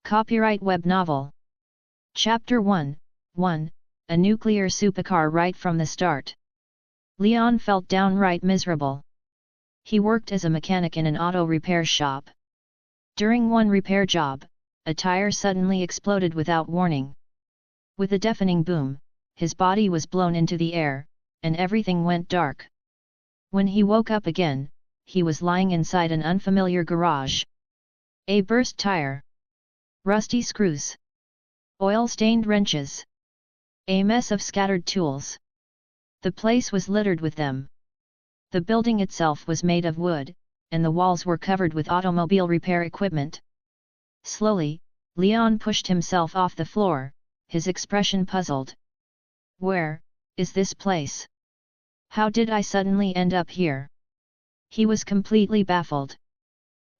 Copyright web novel. Chapter 1, 1. A nuclear supercar right from the start. Leon felt downright miserable. He worked as a mechanic in an auto repair shop. During one repair job, a tire suddenly exploded without warning. With a deafening boom, his body was blown into the air, and everything went dark. When he woke up again, he was lying inside an unfamiliar garage. A burst tire. Rusty screws. Oil-stained wrenches. A mess of scattered tools. The place was littered with them. The building itself was made of wood, and the walls were covered with automobile repair equipment. Slowly, Leon pushed himself off the floor, his expression puzzled. Where is this place? How did I suddenly end up here? He was completely baffled.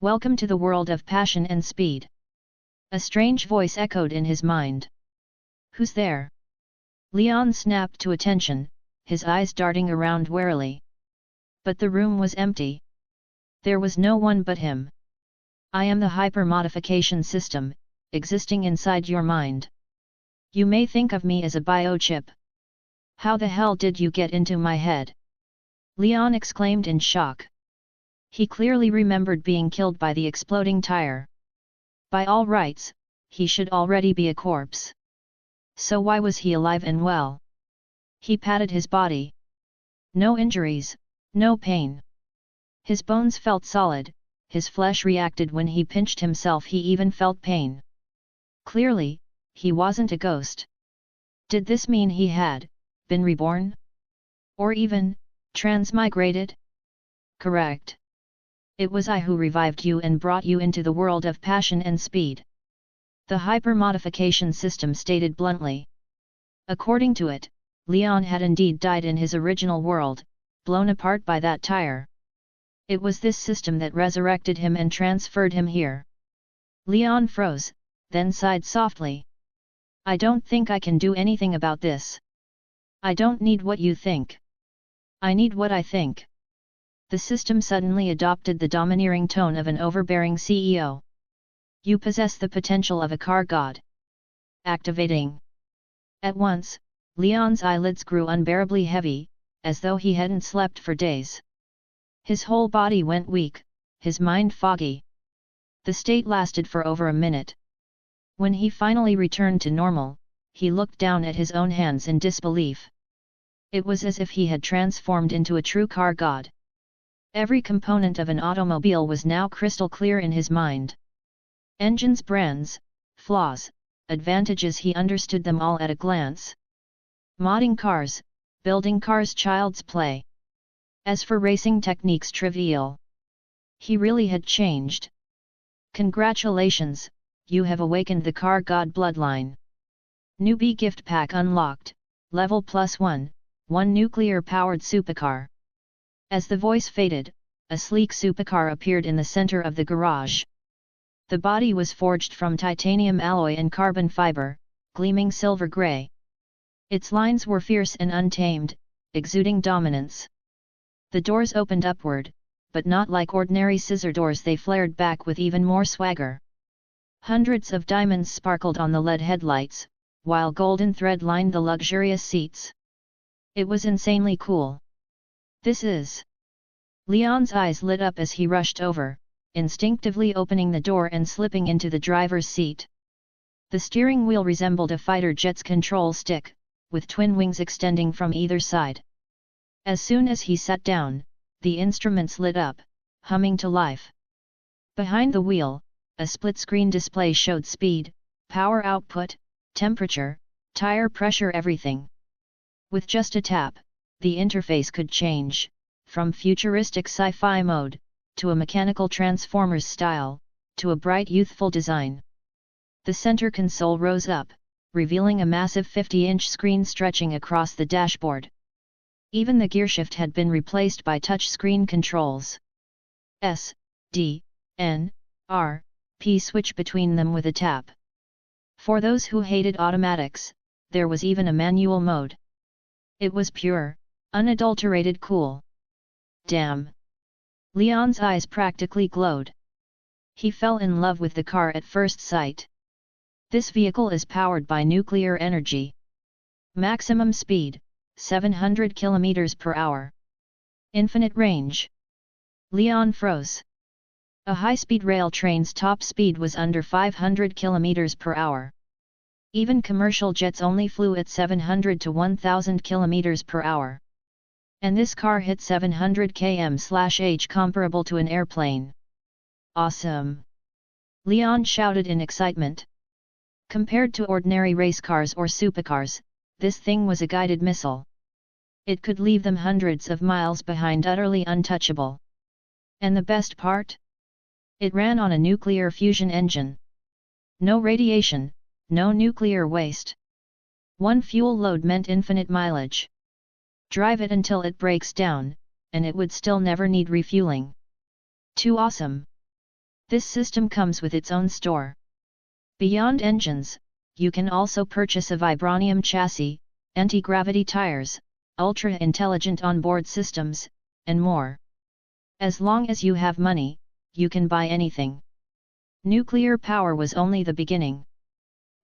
Welcome to the world of passion and speed. A strange voice echoed in his mind. Who's there? Leon snapped to attention, his eyes darting around warily. But the room was empty. There was no one but him. I am the hyper-modification system, existing inside your mind. You may think of me as a biochip. How the hell did you get into my head? Leon exclaimed in shock. He clearly remembered being killed by the exploding tire. By all rights, he should already be a corpse. So why was he alive and well? He patted his body. No injuries, no pain. His bones felt solid, his flesh reacted when he pinched himself, he even felt pain. Clearly, he wasn't a ghost. Did this mean he had been reborn? Or even transmigrated? Correct. It was I who revived you and brought you into the world of passion and speed. The hyper-modification system stated bluntly. According to it, Leon had indeed died in his original world, blown apart by that tire. It was this system that resurrected him and transferred him here. Leon froze, then sighed softly. I don't think I can do anything about this. I don't need what you think. I need what I think. The system suddenly adopted the domineering tone of an overbearing CEO. You possess the potential of a car god. Activating. At once, Leon's eyelids grew unbearably heavy, as though he hadn't slept for days. His whole body went weak, his mind foggy. The state lasted for over a minute. When he finally returned to normal, he looked down at his own hands in disbelief. It was as if he had transformed into a true car god. Every component of an automobile was now crystal clear in his mind. Engines, brands, flaws, advantages, he understood them all at a glance. Modding cars, building cars, child's play. As for racing techniques, trivial. He really had changed. Congratulations, you have awakened the car god bloodline. Newbie gift pack unlocked, level +1, one nuclear-powered supercar. As the voice faded, a sleek supercar appeared in the center of the garage. The body was forged from titanium alloy and carbon fiber, gleaming silver gray. Its lines were fierce and untamed, exuding dominance. The doors opened upward, but not like ordinary scissor doors, they flared back with even more swagger. Hundreds of diamonds sparkled on the LED headlights, while golden thread lined the luxurious seats. It was insanely cool. This is... Leon's eyes lit up as he rushed over, instinctively opening the door and slipping into the driver's seat. The steering wheel resembled a fighter jet's control stick, with twin wings extending from either side. As soon as he sat down, the instruments lit up, humming to life. Behind the wheel, a split-screen display showed speed, power output, temperature, tire pressure, everything. With just a tap, the interface could change, from futuristic sci-fi mode, to a mechanical Transformers style, to a bright youthful design. The center console rose up, revealing a massive 50-inch screen stretching across the dashboard. Even the gearshift had been replaced by touch-screen controls. S, D, N, R, P switch between them with a tap. For those who hated automatics, there was even a manual mode. It was pure, unadulterated cool. Damn! Leon's eyes practically glowed. He fell in love with the car at first sight. This vehicle is powered by nuclear energy. Maximum speed, 700 km per hour. Infinite range. Leon froze. A high-speed rail train's top speed was under 500 km per hour. Even commercial jets only flew at 700 to 1000 km per hour. And this car hit 700 km/h, comparable to an airplane. Awesome! Leon shouted in excitement. Compared to ordinary race cars or supercars, this thing was a guided missile. It could leave them hundreds of miles behind, utterly untouchable. And the best part? It ran on a nuclear fusion engine. No radiation, no nuclear waste. One fuel load meant infinite mileage. Drive it until it breaks down, and it would still never need refueling. Too awesome! This system comes with its own store. Beyond engines, you can also purchase a vibranium chassis, anti-gravity tires, ultra-intelligent onboard systems, and more. As long as you have money, you can buy anything. Nuclear power was only the beginning.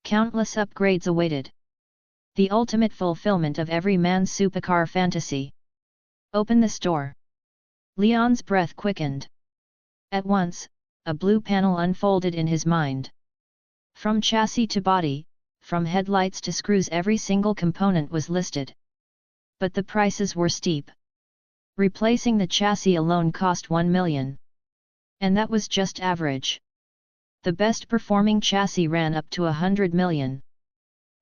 Countless upgrades awaited. The ultimate fulfillment of every man's supercar fantasy. Open the store. Leon's breath quickened. At once, a blue panel unfolded in his mind. From chassis to body, from headlights to screws, every single component was listed. But the prices were steep. Replacing the chassis alone cost 1 million. And that was just average. The best performing chassis ran up to 100 million.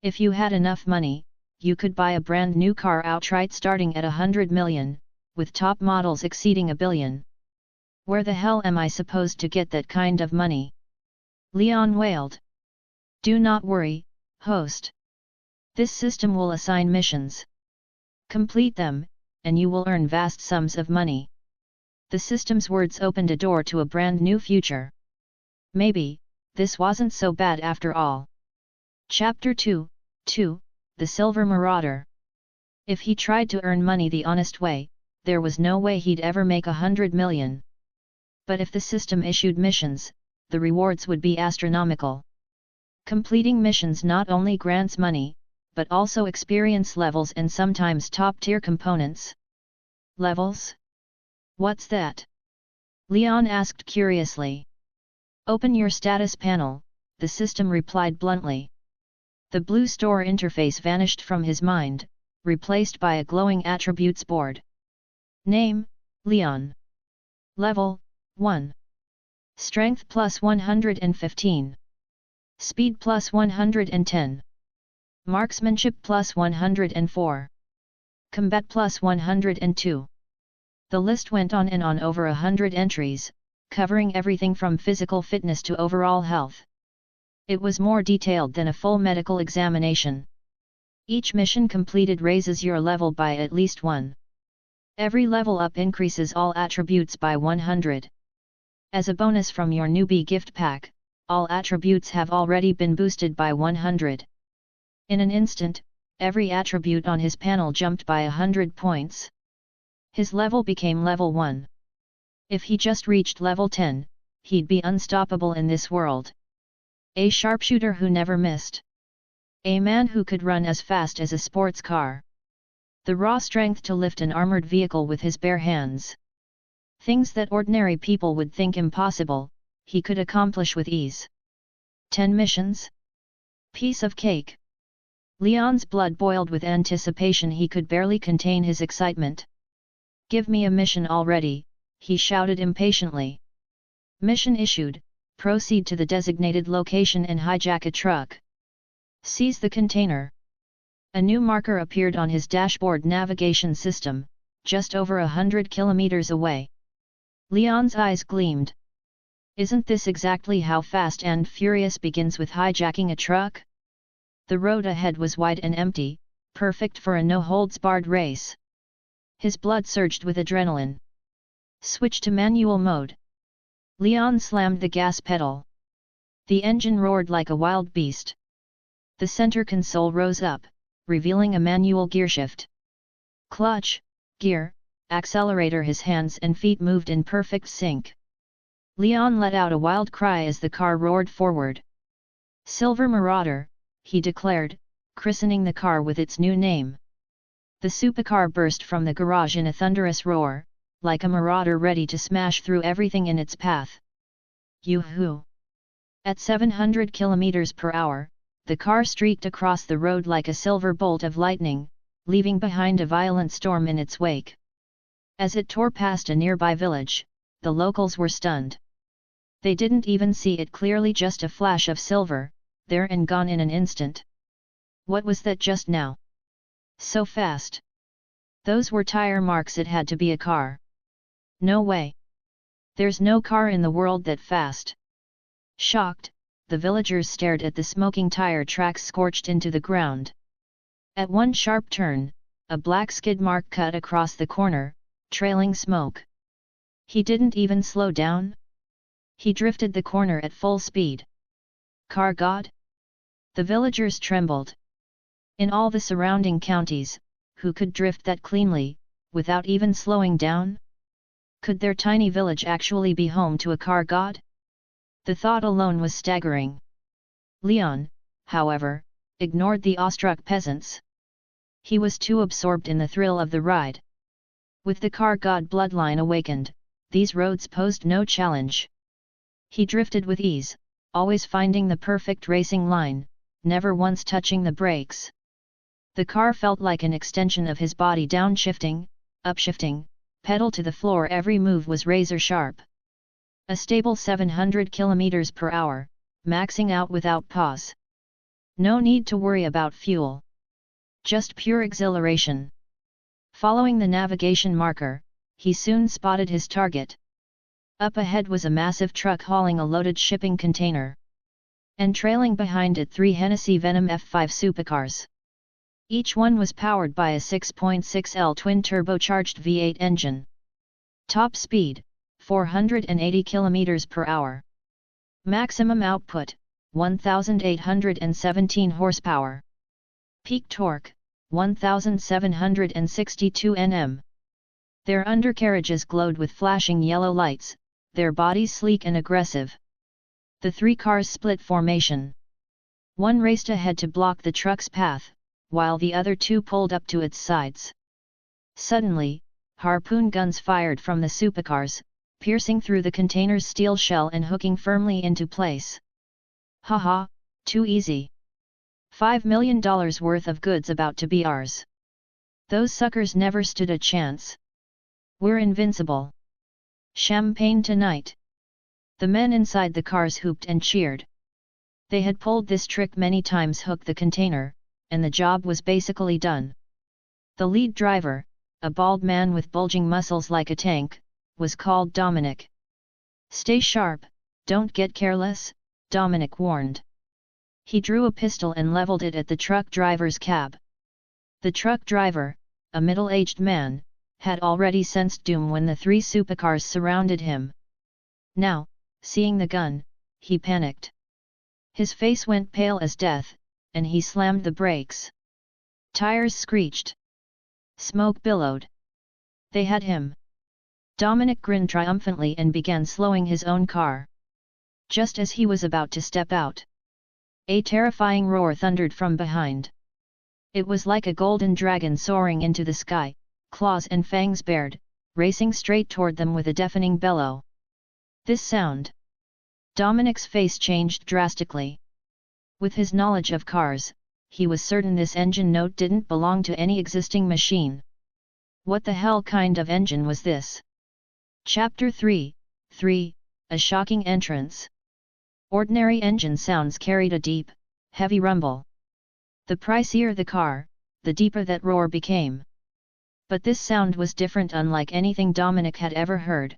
If you had enough money, you could buy a brand new car outright starting at 100 million, with top models exceeding $1 billion. Where the hell am I supposed to get that kind of money? Leon wailed. Do not worry, host. This system will assign missions. Complete them, and you will earn vast sums of money. The system's words opened a door to a brand new future. Maybe, this wasn't so bad after all. Chapter 2, The Silver Marauder. If he tried to earn money the honest way, there was no way he'd ever make 100 million. But if the system issued missions, the rewards would be astronomical. Completing missions not only grants money, but also experience levels and sometimes top-tier components. Levels? What's that? Leon asked curiously. Open your status panel, the system replied bluntly. The blue store interface vanished from his mind, replaced by a glowing attributes board. Name, Leon. Level, 1. Strength plus 115. Speed plus 110. Marksmanship plus 104. Combat plus 102. The list went on and on, over 100 entries, covering everything from physical fitness to overall health. It was more detailed than a full medical examination. Each mission completed raises your level by at least 1. Every level up increases all attributes by 100. As a bonus from your newbie gift pack, all attributes have already been boosted by 100. In an instant, every attribute on his panel jumped by 100 points. His level became level 1. If he just reached level 10, he'd be unstoppable in this world. A sharpshooter who never missed. A man who could run as fast as a sports car. The raw strength to lift an armored vehicle with his bare hands. Things that ordinary people would think impossible, he could accomplish with ease. 10 missions? Piece of cake. Leon's blood boiled with anticipation. He could barely contain his excitement. Give me a mission already, he shouted impatiently. Mission issued, proceed to the designated location and hijack a truck. Seize the container. A new marker appeared on his dashboard navigation system, just over 100 kilometers away. Leon's eyes gleamed. Isn't this exactly how Fast and Furious begins, with hijacking a truck? The road ahead was wide and empty, perfect for a no-holds-barred race. His blood surged with adrenaline. Switch to manual mode. Leon slammed the gas pedal. The engine roared like a wild beast. The center console rose up, revealing a manual gearshift. Clutch, gear, accelerator. His hands and feet moved in perfect sync. Leon let out a wild cry as the car roared forward. Silver Marauder, he declared, christening the car with its new name. The supercar burst from the garage in a thunderous roar, like a marauder ready to smash through everything in its path. Yoo-hoo! At 700 km per hour, the car streaked across the road like a silver bolt of lightning, leaving behind a violent storm in its wake. As it tore past a nearby village, the locals were stunned. They didn't even see it clearly, just a flash of silver, there and gone in an instant. What was that just now? So fast! Those were tire marks. It had to be a car. No way! There's no car in the world that fast. Shocked, the villagers stared at the smoking tire tracks scorched into the ground. At one sharp turn, a black skid mark cut across the corner, trailing smoke. He didn't even slow down. He drifted the corner at full speed. Car god? The villagers trembled. In all the surrounding counties, who could drift that cleanly, without even slowing down? Could their tiny village actually be home to a car god? The thought alone was staggering. Leon, however, ignored the awestruck peasants. He was too absorbed in the thrill of the ride. With the car god bloodline awakened, these roads posed no challenge. He drifted with ease, always finding the perfect racing line, never once touching the brakes. The car felt like an extension of his body, downshifting, upshifting, pedal to the floor. Every move was razor sharp. A stable 700 km per hour, maxing out without pause. No need to worry about fuel. Just pure exhilaration. Following the navigation marker, he soon spotted his target. Up ahead was a massive truck hauling a loaded shipping container. And trailing behind it 3 Hennessy Venom F5 supercars. Each one was powered by a 6.6L twin-turbocharged V8 engine. Top speed, 480 km per hour. Maximum output, 1,817 horsepower. Peak torque, 1,762 Nm. Their undercarriages glowed with flashing yellow lights, their bodies sleek and aggressive. The 3 cars split formation. One raced ahead to block the truck's path, while the other 2 pulled up to its sides. Suddenly, harpoon guns fired from the supercars, piercing through the container's steel shell and hooking firmly into place. Haha, too easy. $5 million worth of goods about to be ours. Those suckers never stood a chance. We're invincible. Champagne tonight. The men inside the cars whooped and cheered. They had pulled this trick many times, hooked the container, and the job was basically done. The lead driver, a bald man with bulging muscles like a tank, was called Dominic. Stay sharp, don't get careless, Dominic warned. He drew a pistol and leveled it at the truck driver's cab. The truck driver, a middle-aged man, had already sensed doom when the 3 supercars surrounded him. Now, seeing the gun, he panicked. His face went pale as death, and he slammed the brakes. Tires screeched. Smoke billowed. They had him. Dominic grinned triumphantly and began slowing his own car. Just as he was about to step out, a terrifying roar thundered from behind. It was like a golden dragon soaring into the sky, claws and fangs bared, racing straight toward them with a deafening bellow. This sound. Dominic's face changed drastically. With his knowledge of cars, he was certain this engine note didn't belong to any existing machine. What the hell kind of engine was this? Chapter 3, A Shocking Entrance. Ordinary engine sounds carried a deep, heavy rumble. The pricier the car, the deeper that roar became. But this sound was different, unlike anything Dominic had ever heard.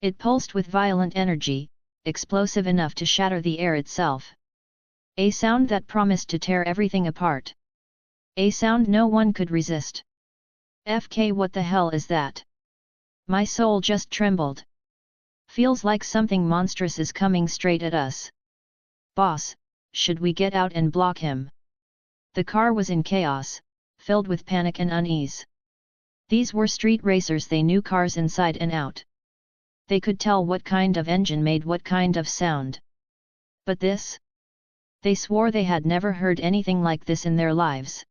It pulsed with violent energy, explosive enough to shatter the air itself. A sound that promised to tear everything apart. A sound no one could resist. FK, what the hell is that? My soul just trembled. Feels like something monstrous is coming straight at us. Boss, should we get out and block him? The car was in chaos, filled with panic and unease. These were street racers, they knew cars inside and out. They could tell what kind of engine made what kind of sound. But this? They swore they had never heard anything like this in their lives.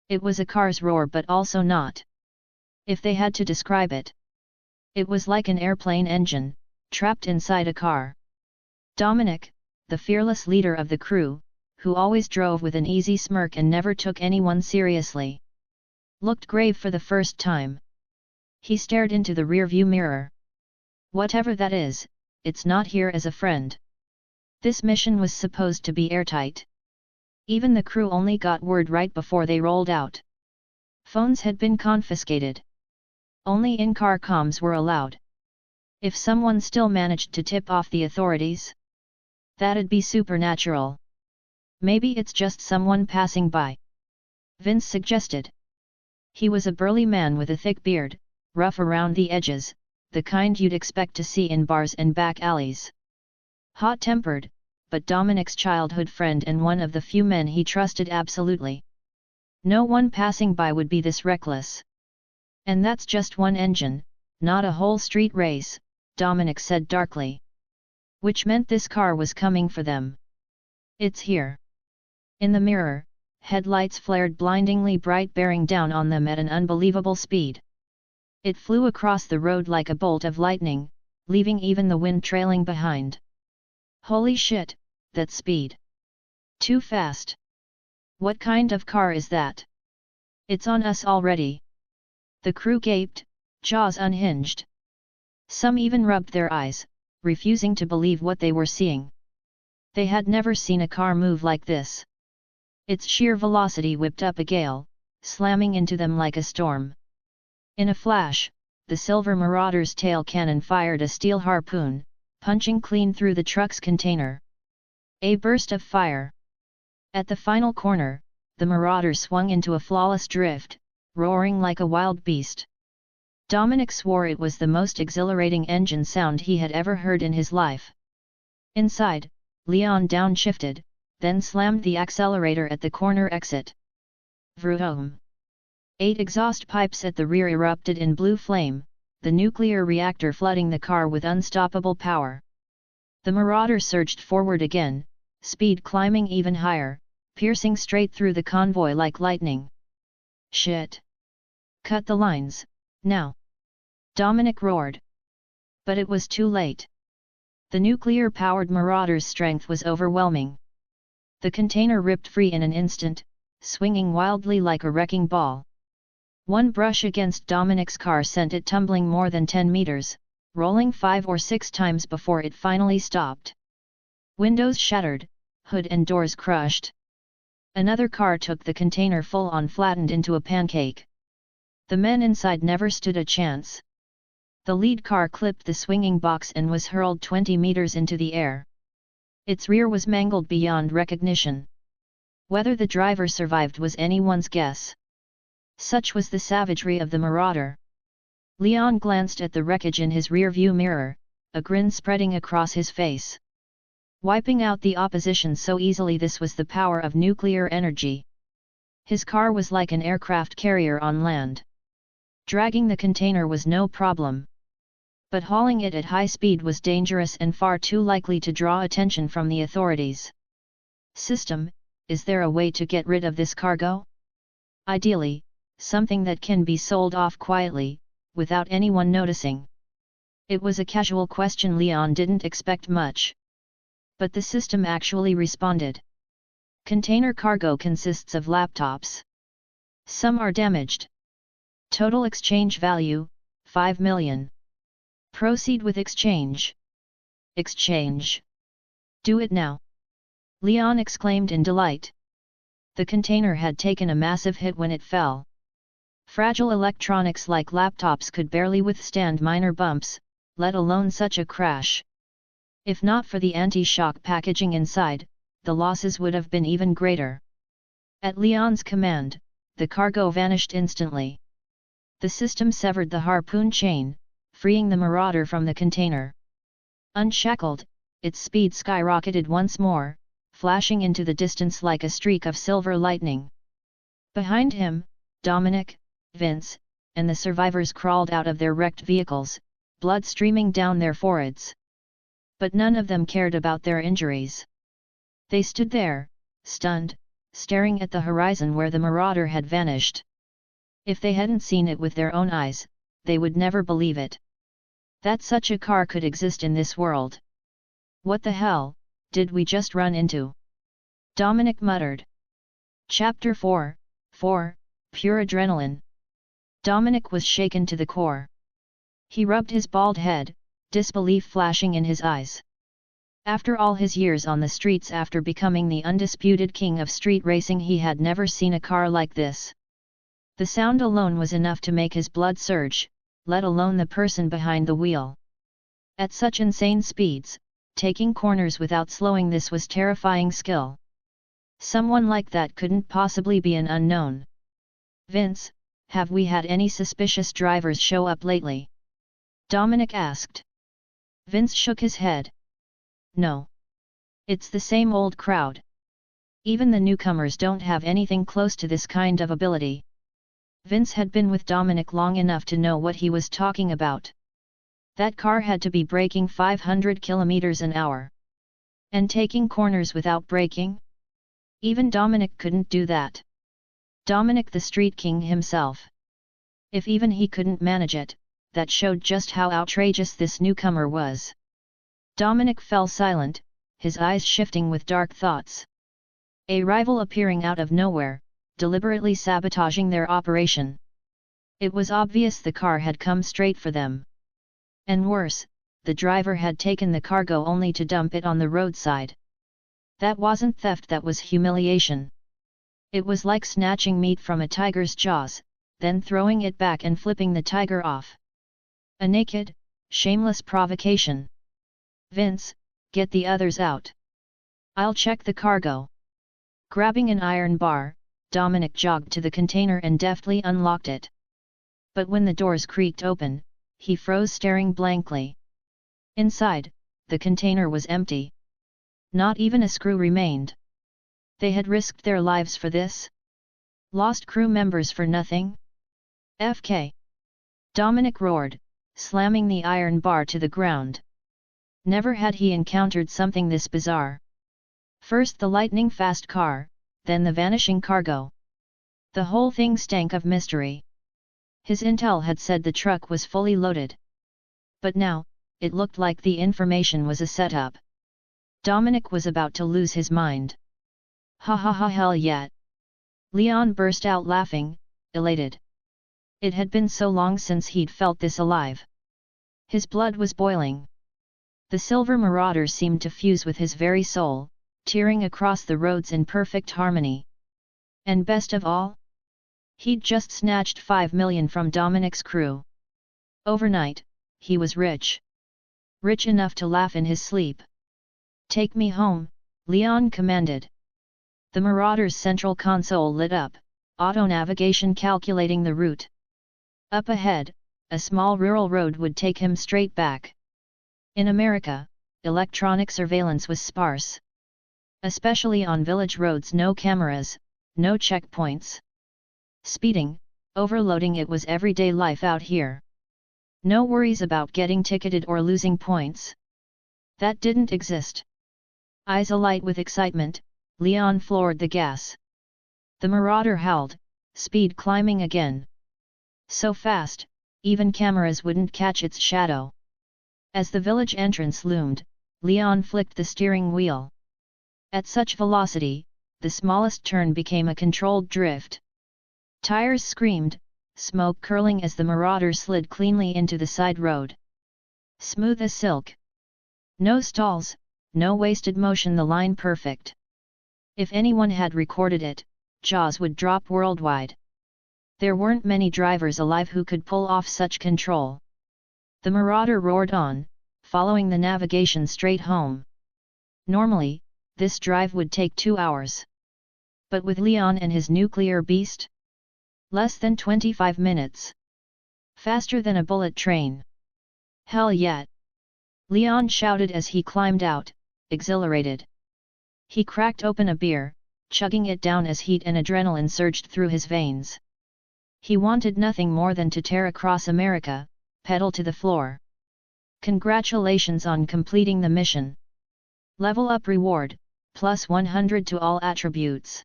It was a car's roar, but also not. If they had to describe it, it was like an airplane engine, trapped inside a car. Dominic, the fearless leader of the crew, who always drove with an easy smirk and never took anyone seriously, looked grave for the first time. He stared into the rearview mirror. Whatever that is, it's not here as a friend. This mission was supposed to be airtight. Even the crew only got word right before they rolled out. Phones had been confiscated. Only in-car comms were allowed. If someone still managed to tip off the authorities, that'd be supernatural. Maybe it's just someone passing by, Vince suggested. He was a burly man with a thick beard, rough around the edges, the kind you'd expect to see in bars and back alleys. Hot-tempered, but Dominic's childhood friend and one of the few men he trusted absolutely. No one passing by would be this reckless. And that's just one engine, not a whole street race, Dominic said darkly. Which meant this car was coming for them. It's here. In the mirror, headlights flared blindingly bright, bearing down on them at an unbelievable speed. It flew across the road like a bolt of lightning, leaving even the wind trailing behind. Holy shit, that speed! Too fast! What kind of car is that? It's on us already! The crew gaped, jaws unhinged. Some even rubbed their eyes, refusing to believe what they were seeing. They had never seen a car move like this. Its sheer velocity whipped up a gale, slamming into them like a storm. In a flash, the silver Marauder's tail cannon fired a steel harpoon, punching clean through the truck's container. A burst of fire. At the final corner, the Marauder swung into a flawless drift, roaring like a wild beast. Dominic swore it was the most exhilarating engine sound he had ever heard in his life. Inside, Leon downshifted, then slammed the accelerator at the corner exit. Vroom! 8 exhaust pipes at the rear erupted in blue flame, the nuclear reactor flooding the car with unstoppable power. The Marauder surged forward again, speed climbing even higher, piercing straight through the convoy like lightning. Shit! Cut the lines, now! Dominic roared. But it was too late. The nuclear-powered Marauder's strength was overwhelming. The container ripped free in an instant, swinging wildly like a wrecking ball. One brush against Dominic's car sent it tumbling more than 10 meters, rolling 5 or 6 times before it finally stopped. Windows shattered, hood and doors crushed. Another car took the container full on, flattened into a pancake. The men inside never stood a chance. The lead car clipped the swinging box and was hurled 20 meters into the air. Its rear was mangled beyond recognition. Whether the driver survived was anyone's guess. Such was the savagery of the Marauder. Leon glanced at the wreckage in his rearview mirror, a grin spreading across his face. Wiping out the opposition so easily, this was the power of nuclear energy. His car was like an aircraft carrier on land. Dragging the container was no problem. But hauling it at high speed was dangerous and far too likely to draw attention from the authorities. System, is there a way to get rid of this cargo? Ideally, something that can be sold off quietly, without anyone noticing. It was a casual question. Leon didn't expect much. But the system actually responded. Container cargo consists of laptops. Some are damaged. Total exchange value, 5 million. Proceed with exchange. Exchange. Do it now! Leon exclaimed in delight. The container had taken a massive hit when it fell. Fragile electronics like laptops could barely withstand minor bumps, let alone such a crash. If not for the anti-shock packaging inside, the losses would have been even greater. At Leon's command, the cargo vanished instantly. The system severed the harpoon chain, freeing the Marauder from the container. Unshackled, its speed skyrocketed once more, flashing into the distance like a streak of silver lightning. Behind him, Dominic, Vince, and the survivors crawled out of their wrecked vehicles, blood streaming down their foreheads. But none of them cared about their injuries. They stood there, stunned, staring at the horizon where the marauder had vanished. If they hadn't seen it with their own eyes, they would never believe it. That such a car could exist in this world. What the hell, did we just run into? Dominic muttered. Chapter 4, Pure Adrenaline. Dominic was shaken to the core. He rubbed his bald head, disbelief flashing in his eyes. After all his years on the streets, after becoming the undisputed king of street racing, he had never seen a car like this. The sound alone was enough to make his blood surge, let alone the person behind the wheel. At such insane speeds, taking corners without slowing, this was terrifying skill. Someone like that couldn't possibly be an unknown. Vince, have we had any suspicious drivers show up lately? Dominic asked. Vince shook his head. No. It's the same old crowd. Even the newcomers don't have anything close to this kind of ability. Vince had been with Dominic long enough to know what he was talking about. That car had to be braking 500 kilometers an hour. And taking corners without braking? Even Dominic couldn't do that. Dominic, the street king himself. If even he couldn't manage it, that showed just how outrageous this newcomer was. Dominic fell silent, his eyes shifting with dark thoughts. A rival appearing out of nowhere, deliberately sabotaging their operation. It was obvious the car had come straight for them. And worse, the driver had taken the cargo only to dump it on the roadside. That wasn't theft, that was humiliation. It was like snatching meat from a tiger's jaws, then throwing it back and flipping the tiger off. A naked, shameless provocation. Vince, get the others out. I'll check the cargo. Grabbing an iron bar, Dominic jogged to the container and deftly unlocked it. But when the doors creaked open, he froze, staring blankly. Inside, the container was empty. Not even a screw remained. They had risked their lives for this? Lost crew members for nothing? FK! Dominic roared, slamming the iron bar to the ground. Never had he encountered something this bizarre. First the lightning-fast car, then the vanishing cargo. The whole thing stank of mystery. His intel had said the truck was fully loaded. But now, it looked like the information was a setup. Dominic was about to lose his mind. Ha ha ha, hell yeah! Leon burst out laughing, elated. It had been so long since he'd felt this alive. His blood was boiling. The silver marauder seemed to fuse with his very soul, tearing across the roads in perfect harmony. And best of all? He'd just snatched 5 million from Dominic's crew. Overnight, he was rich. Rich enough to laugh in his sleep. Take me home, Leon commanded. The marauder's central console lit up, auto-navigation calculating the route. Up ahead, a small rural road would take him straight back. In America, electronic surveillance was sparse. Especially on village roads, no cameras, no checkpoints. Speeding, overloading, it was everyday life out here. No worries about getting ticketed or losing points. That didn't exist. Eyes alight with excitement, Leon floored the gas. The marauder howled, speed climbing again. So fast, even cameras wouldn't catch its shadow. As the village entrance loomed, Leon flicked the steering wheel. At such velocity, the smallest turn became a controlled drift. Tires screamed, smoke curling as the marauder slid cleanly into the side road. Smooth as silk. No stalls, no wasted motion, the line perfect. If anyone had recorded it, jaws would drop worldwide. There weren't many drivers alive who could pull off such control. The marauder roared on, following the navigation straight home. Normally, this drive would take 2 hours. But with Leon and his nuclear beast? Less than 25 minutes. Faster than a bullet train. Hell yeah! Leon shouted as he climbed out, exhilarated. He cracked open a beer, chugging it down as heat and adrenaline surged through his veins. He wanted nothing more than to tear across America, pedal to the floor. Congratulations on completing the mission. Level up reward, plus 100 to all attributes.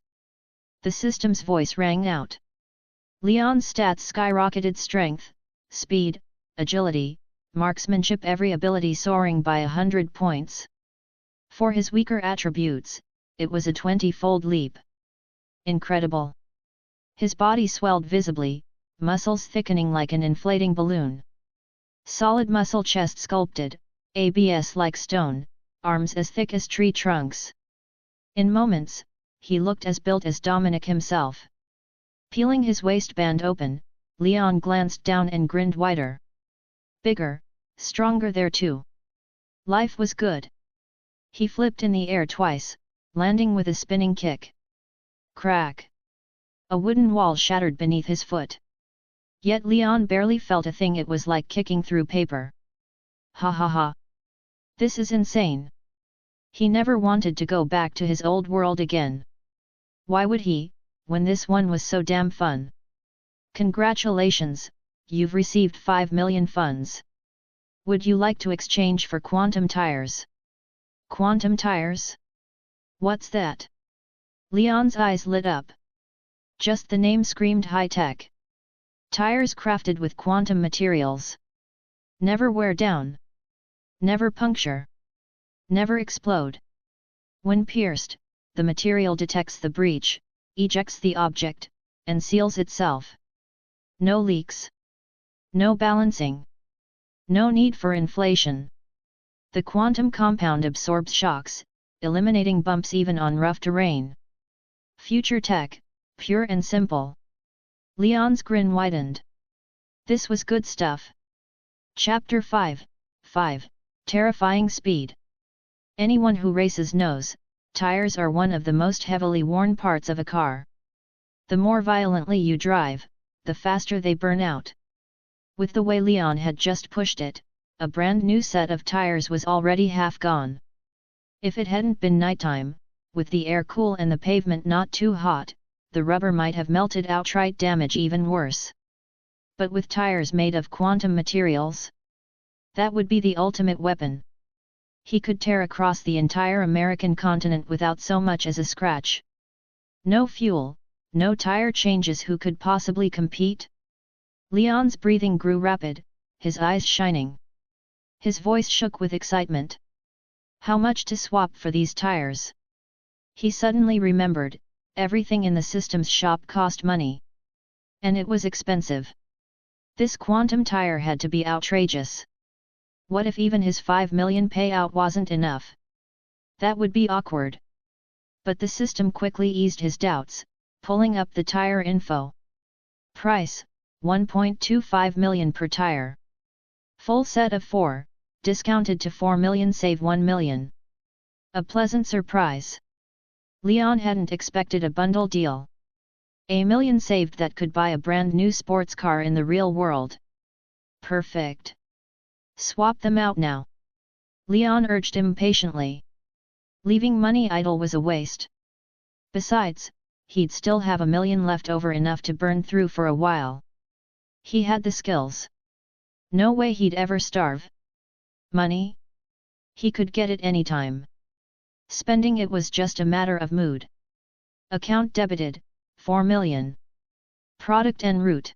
The system's voice rang out. Leon's stats skyrocketed: strength, speed, agility, marksmanship, every ability soaring by 100 points. For his weaker attributes, it was a 20-fold leap. Incredible! His body swelled visibly, muscles thickening like an inflating balloon. Solid muscle, chest sculpted, ABS like stone, arms as thick as tree trunks. In moments, he looked as built as Dominic himself. Peeling his waistband open, Leon glanced down and grinned wider. Bigger, stronger there too. Life was good. He flipped in the air twice, landing with a spinning kick. Crack! A wooden wall shattered beneath his foot. Yet Leon barely felt a thing. It was like kicking through paper. Ha ha ha! This is insane. He never wanted to go back to his old world again. Why would he, when this one was so damn fun? Congratulations, you've received 5 million funds. Would you like to exchange for quantum tires? Quantum tires? What's that? Leon's eyes lit up. Just the name screamed high-tech. Tires crafted with quantum materials. Never wear down. Never puncture. Never explode. When pierced, the material detects the breach, ejects the object, and seals itself. No leaks. No balancing. No need for inflation. The quantum compound absorbs shocks, eliminating bumps even on rough terrain. Future tech, pure and simple. Leon's grin widened. This was good stuff. Chapter 5. Terrifying speed. Anyone who races knows, tires are one of the most heavily worn parts of a car. The more violently you drive, the faster they burn out. With the way Leon had just pushed it, a brand new set of tires was already half gone. If it hadn't been nighttime, with the air cool and the pavement not too hot, the rubber might have melted outright, damage even worse. But with tires made of quantum materials, that would be the ultimate weapon. He could tear across the entire American continent without so much as a scratch. No fuel, no tire changes. Who could possibly compete? Leon's breathing grew rapid, his eyes shining. His voice shook with excitement. How much to swap for these tires? He suddenly remembered, everything in the system's shop cost money. And it was expensive. This quantum tire had to be outrageous. What if even his 5 million payout wasn't enough? That would be awkward. But the system quickly eased his doubts, pulling up the tire info. Price, 1.25 million per tire. Full set of 4, discounted to 4 million, save 1 million. A pleasant surprise. Leon hadn't expected a bundle deal. $1 million saved that could buy a brand new sports car in the real world. Perfect. Swap them out now. Leon urged impatiently. Leaving money idle was a waste. Besides, he'd still have $1 million left over, enough to burn through for a while. He had the skills. No way he'd ever starve. Money? He could get it anytime. Spending it was just a matter of mood. Account debited, 4 million. Product en route.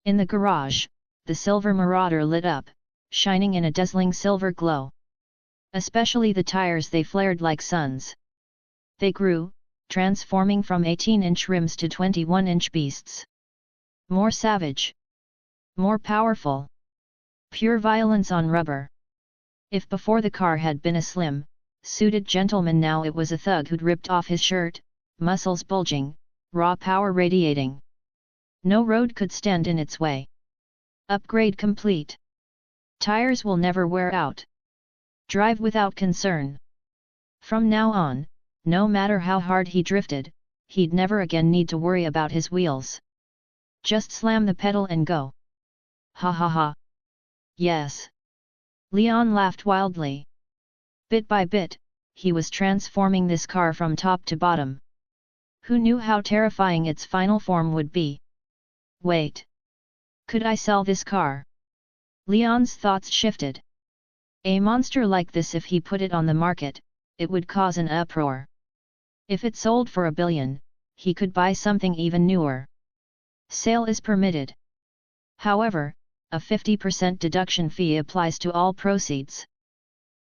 In the garage, the silver Marauder lit up, shining in a dazzling silver glow. Especially the tires, they flared like suns. They grew, transforming from 18-inch rims to 21-inch beasts. More savage. More powerful. Pure violence on rubber. If before the car had been a slim, suited gentleman, now it was a thug who'd ripped off his shirt, muscles bulging, raw power radiating. No road could stand in its way. Upgrade complete. Tires will never wear out. Drive without concern. From now on, no matter how hard he drifted, he'd never again need to worry about his wheels. Just slam the pedal and go. Ha ha ha. Yes. Leon laughed wildly. Bit by bit, he was transforming this car from top to bottom. Who knew how terrifying its final form would be? Wait. Could I sell this car? Leon's thoughts shifted. A monster like this, if he put it on the market, it would cause an uproar. If it sold for $1 billion, he could buy something even newer. Sale is permitted. However, a 50% deduction fee applies to all proceeds.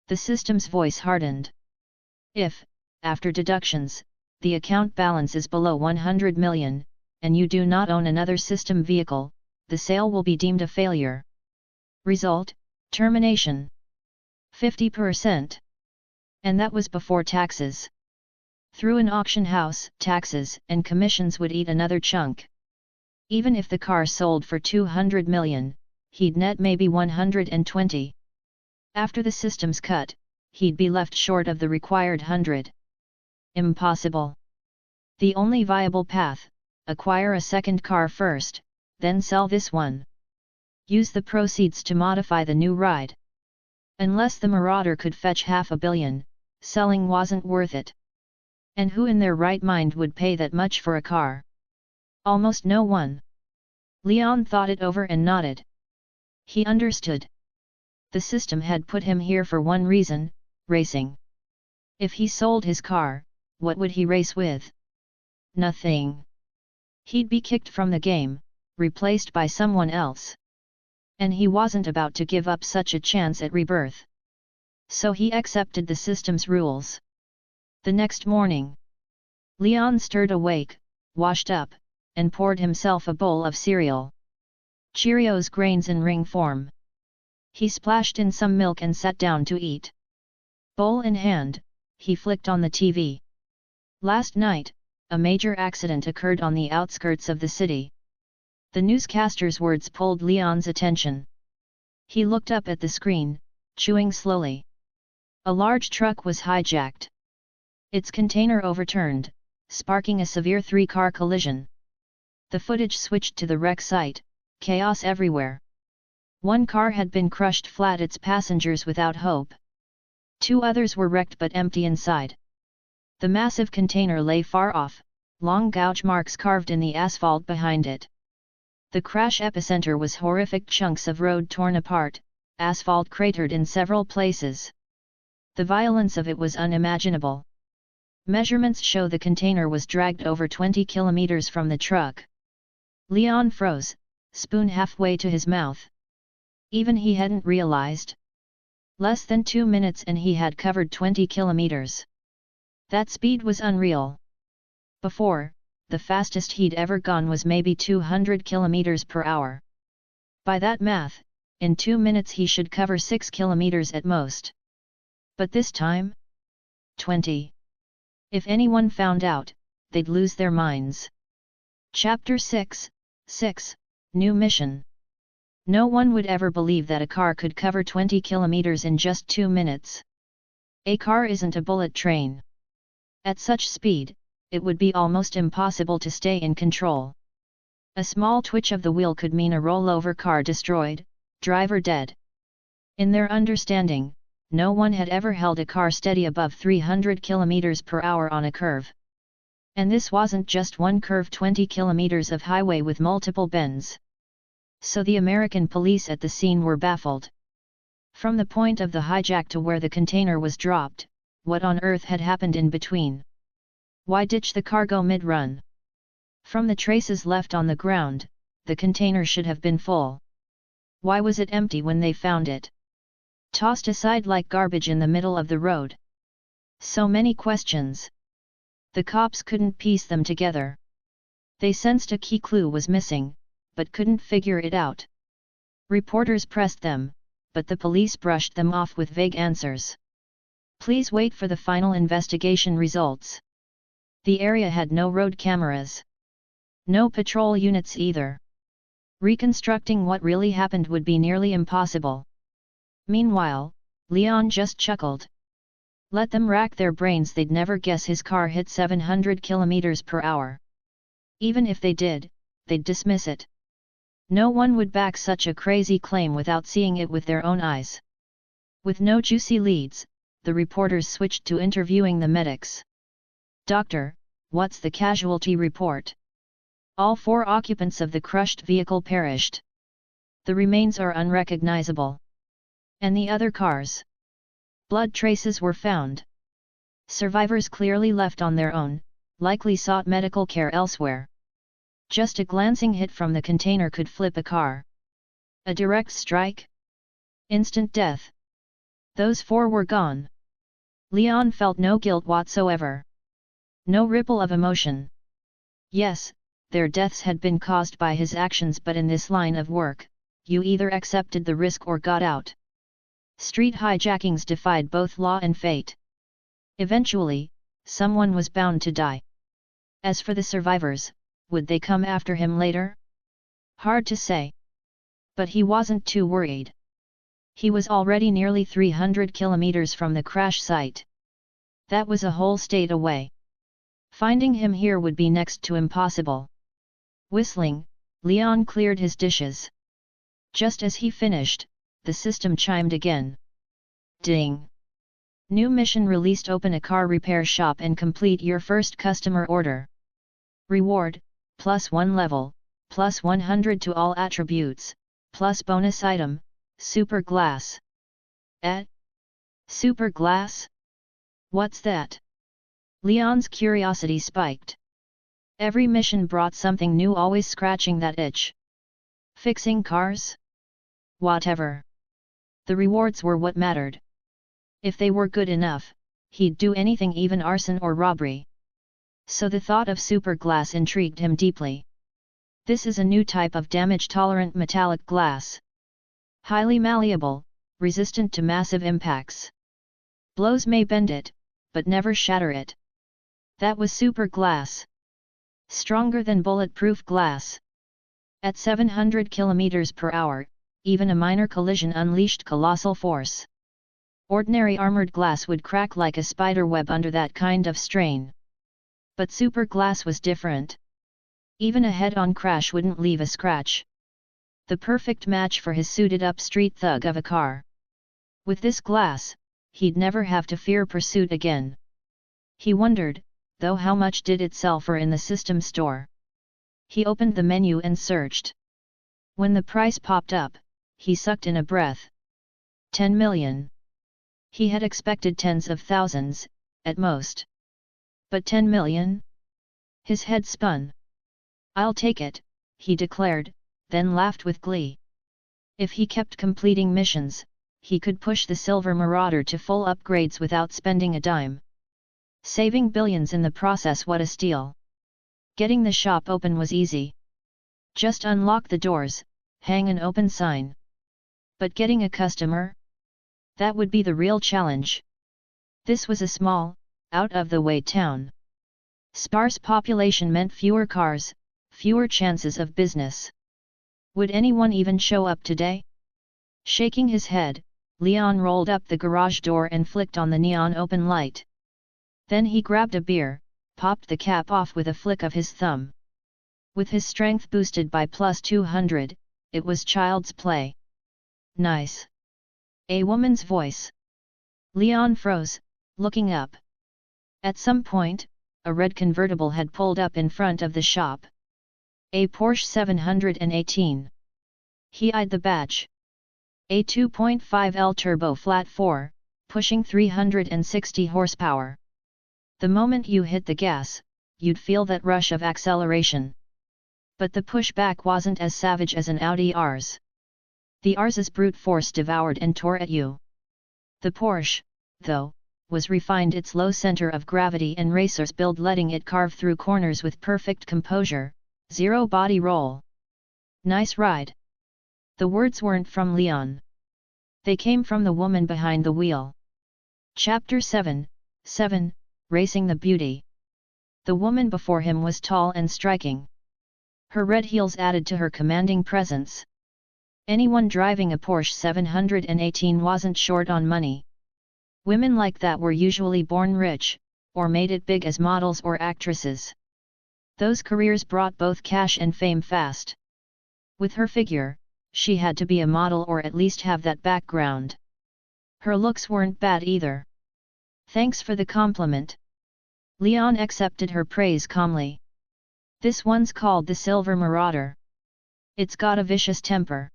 The system's voice hardened. If, after deductions, the account balance is below 100 million, and you do not own another system vehicle, the sale will be deemed a failure. Result: termination. 50%. And that was before taxes. Through an auction house, taxes and commissions would eat another chunk. Even if the car sold for 200 million, he'd net maybe 120. After the system's cut, he'd be left short of the required 100. Impossible. The only viable path: acquire a second car first, then sell this one. Use the proceeds to modify the new ride. Unless the Marauder could fetch $500 million, selling wasn't worth it. And who in their right mind would pay that much for a car? Almost no one. Leon thought it over and nodded. He understood. The system had put him here for one reason: racing. If he sold his car, what would he race with? Nothing. He'd be kicked from the game, replaced by someone else. And he wasn't about to give up such a chance at rebirth. So he accepted the system's rules. The next morning, Leon stirred awake, washed up, and poured himself a bowl of cereal. Cheerios grains in ring form. He splashed in some milk and sat down to eat. Bowl in hand, he flicked on the TV. Last night, a major accident occurred on the outskirts of the city. The newscaster's words pulled Leon's attention. He looked up at the screen, chewing slowly. A large truck was hijacked. Its container overturned, sparking a severe three-car collision. The footage switched to the wreck site, chaos everywhere. One car had been crushed flat, its passengers without hope. 2 others were wrecked but empty inside. The massive container lay far off, long gouge marks carved in the asphalt behind it. The crash epicenter was horrific: chunks of road torn apart, asphalt cratered in several places. The violence of it was unimaginable. Measurements show the container was dragged over 20 kilometers from the truck. Leon froze, spoon halfway to his mouth. Even he hadn't realized. Less than 2 minutes and he had covered 20 kilometers. That speed was unreal. Before, the fastest he'd ever gone was maybe 200 kilometers per hour. By that math, in 2 minutes he should cover 6 kilometers at most. But this time? 20. If anyone found out, they'd lose their minds. Chapter 6, New Mission. No one would ever believe that a car could cover 20 kilometers in just 2 minutes. A car isn't a bullet train. At such speed, it would be almost impossible to stay in control. A small twitch of the wheel could mean a rollover, car destroyed, driver dead. In their understanding, no one had ever held a car steady above 300 km per hour on a curve. And this wasn't just one curve, 20 kilometers of highway with multiple bends. So the American police at the scene were baffled. From the point of the hijack to where the container was dropped, what on earth had happened in between? Why ditch the cargo mid-run? From the traces left on the ground, the container should have been full. Why was it empty when they found it? Tossed aside like garbage in the middle of the road. So many questions. The cops couldn't piece them together. They sensed a key clue was missing, but couldn't figure it out. Reporters pressed them, but the police brushed them off with vague answers. Please wait for the final investigation results. The area had no road cameras. No patrol units either. Reconstructing what really happened would be nearly impossible. Meanwhile, Leon just chuckled. Let them rack their brains, they'd never guess his car hit 700 km per hour. Even if they did, they'd dismiss it. No one would back such a crazy claim without seeing it with their own eyes. With no juicy leads, the reporters switched to interviewing the medics. Doctor, what's the casualty report? All 4 occupants of the crushed vehicle perished. The remains are unrecognizable. And the other cars? Blood traces were found. Survivors clearly left on their own, likely sought medical care elsewhere. Just a glancing hit from the container could flip a car. A direct strike? Instant death. Those four were gone. Leon felt no guilt whatsoever. No ripple of emotion. Yes, their deaths had been caused by his actions, but in this line of work, you either accepted the risk or got out. Street hijackings defied both law and fate. Eventually, someone was bound to die. As for the survivors, would they come after him later? Hard to say. But he wasn't too worried. He was already nearly 300 kilometers from the crash site. That was a whole state away. Finding him here would be next to impossible. Whistling, Leon cleared his dishes. Just as he finished, the system chimed again. Ding! New mission released. Open a car repair shop and complete your first customer order. Reward, +1 level, +100 to all attributes, plus bonus item, super glass. Super glass? What's that? Leon's curiosity spiked. Every mission brought something new, always scratching that itch. Fixing cars? Whatever. The rewards were what mattered. If they were good enough, he'd do anything, even arson or robbery. So the thought of super glass intrigued him deeply. This is a new type of damage-tolerant metallic glass. Highly malleable, resistant to massive impacts. Blows may bend it, but never shatter it. That was super glass. Stronger than bulletproof glass. At 700 km per hour, even a minor collision unleashed colossal force. Ordinary armored glass would crack like a spider web under that kind of strain. But super glass was different. Even a head-on crash wouldn't leave a scratch. The perfect match for his suited-up street thug of a car. With this glass, he'd never have to fear pursuit again. He wondered, though, how much did it sell for in the system store? He opened the menu and searched. When the price popped up, he sucked in a breath. 10 million. He had expected tens of thousands, at most. But 10 million? His head spun. I'll take it, he declared, then laughed with glee. If he kept completing missions, he could push the Silver Marauder to full upgrades without spending a dime. Saving billions in the process. What a steal. Getting the shop open was easy. Just unlock the doors, hang an open sign. But getting a customer? That would be the real challenge. This was a small, out-of-the-way town. Sparse population meant fewer cars, fewer chances of business. Would anyone even show up today? Shaking his head, Leon rolled up the garage door and flicked on the neon open light. Then he grabbed a beer, popped the cap off with a flick of his thumb. With his strength boosted by +200, it was child's play. Nice. A woman's voice. Leon froze, looking up. At some point, a red convertible had pulled up in front of the shop. A Porsche 718. He eyed the badge. A 2.5L turbo flat 4, pushing 360 horsepower. The moment you hit the gas, you'd feel that rush of acceleration. But the pushback wasn't as savage as an Audi Rs. The Rs's brute force devoured and tore at you. The Porsche, though, was refined, its low center of gravity and racer's build letting it carve through corners with perfect composure, zero body roll. Nice ride. The words weren't from Leon. They came from the woman behind the wheel. Chapter 7, Racing the Beauty. The woman before him was tall and striking. Her red heels added to her commanding presence. Anyone driving a Porsche 718 wasn't short on money. Women like that were usually born rich, or made it big as models or actresses. Those careers brought both cash and fame fast. With her figure, she had to be a model or at least have that background. Her looks weren't bad either. Thanks for the compliment. Leon accepted her praise calmly. This one's called the Silver Marauder. It's got a vicious temper.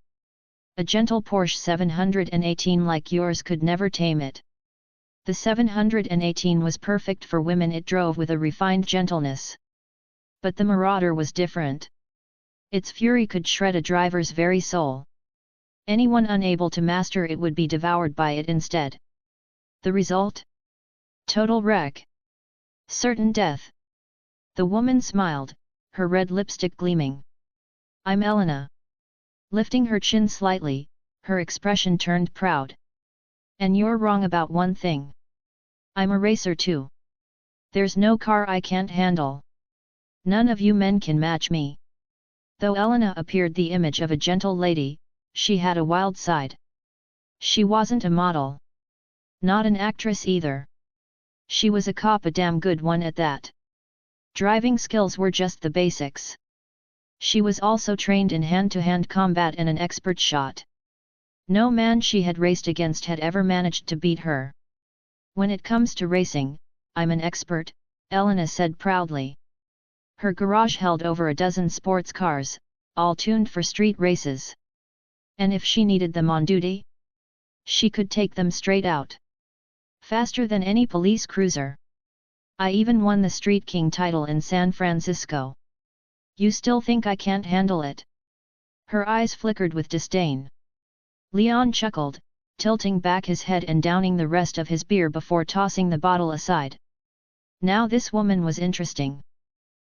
A gentle Porsche 718 like yours could never tame it. The 718 was perfect for women. It drove with a refined gentleness. But the Marauder was different. Its fury could shred a driver's very soul. Anyone unable to master it would be devoured by it instead. The result? Total wreck. Certain death. The woman smiled, her red lipstick gleaming. I'm Elena. Lifting her chin slightly, her expression turned proud. And you're wrong about one thing. I'm a racer too. There's no car I can't handle. None of you men can match me. Though Elena appeared the image of a gentle lady, she had a wild side. She wasn't a model. Not an actress either. She was a cop, a damn good one at that. Driving skills were just the basics. She was also trained in hand-to-hand combat and an expert shot. No man she had raced against had ever managed to beat her. When it comes to racing, I'm an expert, Elena said proudly. Her garage held over a dozen sports cars, all tuned for street races. And if she needed them on duty, she could take them straight out. Faster than any police cruiser. I even won the Street King title in San Francisco. You still think I can't handle it? Her eyes flickered with disdain. Leon chuckled, tilting back his head and downing the rest of his beer before tossing the bottle aside. Now this woman was interesting.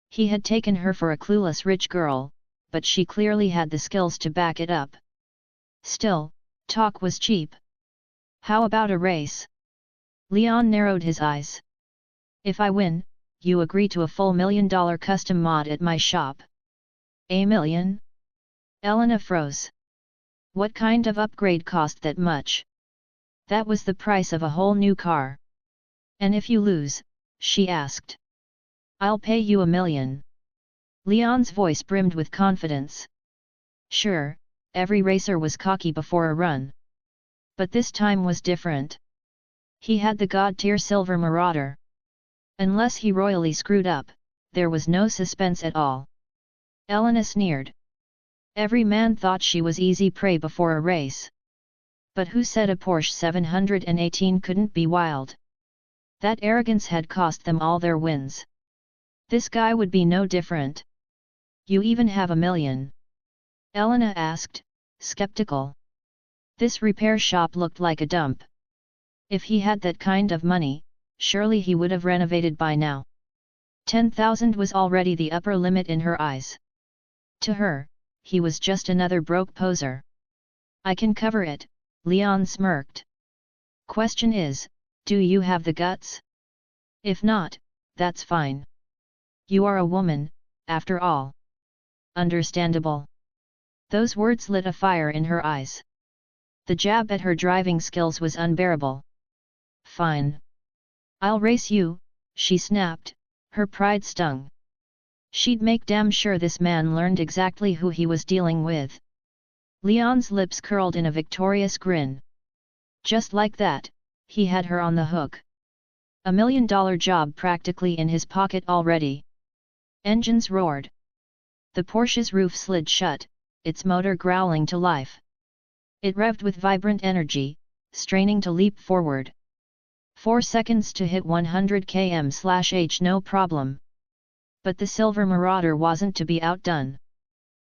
He had taken her for a clueless rich girl, but she clearly had the skills to back it up. Still, talk was cheap. How about a race? Leon narrowed his eyes. If I win, you agree to a full $1 million custom mod at my shop. $1 million? Elena froze. What kind of upgrade cost that much? That was the price of a whole new car. And if you lose, she asked. I'll pay you $1 million. Leon's voice brimmed with confidence. Sure, every racer was cocky before a run. But this time was different. He had the god-tier Silver Marauder. Unless he royally screwed up, there was no suspense at all. Elena sneered. Every man thought she was easy prey before a race. But who said a Porsche 718 couldn't be wild? That arrogance had cost them all their wins. This guy would be no different. You even have $1 million? Elena asked, skeptical. This repair shop looked like a dump. If he had that kind of money, surely he would have renovated by now. 10,000 was already the upper limit in her eyes. To her, he was just another broke poser. I can cover it, Leon smirked. Question is, do you have the guts? If not, that's fine. You are a woman, after all. Understandable. Those words lit a fire in her eyes. The jab at her driving skills was unbearable. Fine. I'll race you, she snapped, her pride stung. She'd make damn sure this man learned exactly who he was dealing with. Leon's lips curled in a victorious grin. Just like that, he had her on the hook. $1 million job practically in his pocket already. Engines roared. The Porsche's roof slid shut, its motor growling to life. It revved with vibrant energy, straining to leap forward. 4 seconds to hit 100 km/h no problem. But the Silver Marauder wasn't to be outdone.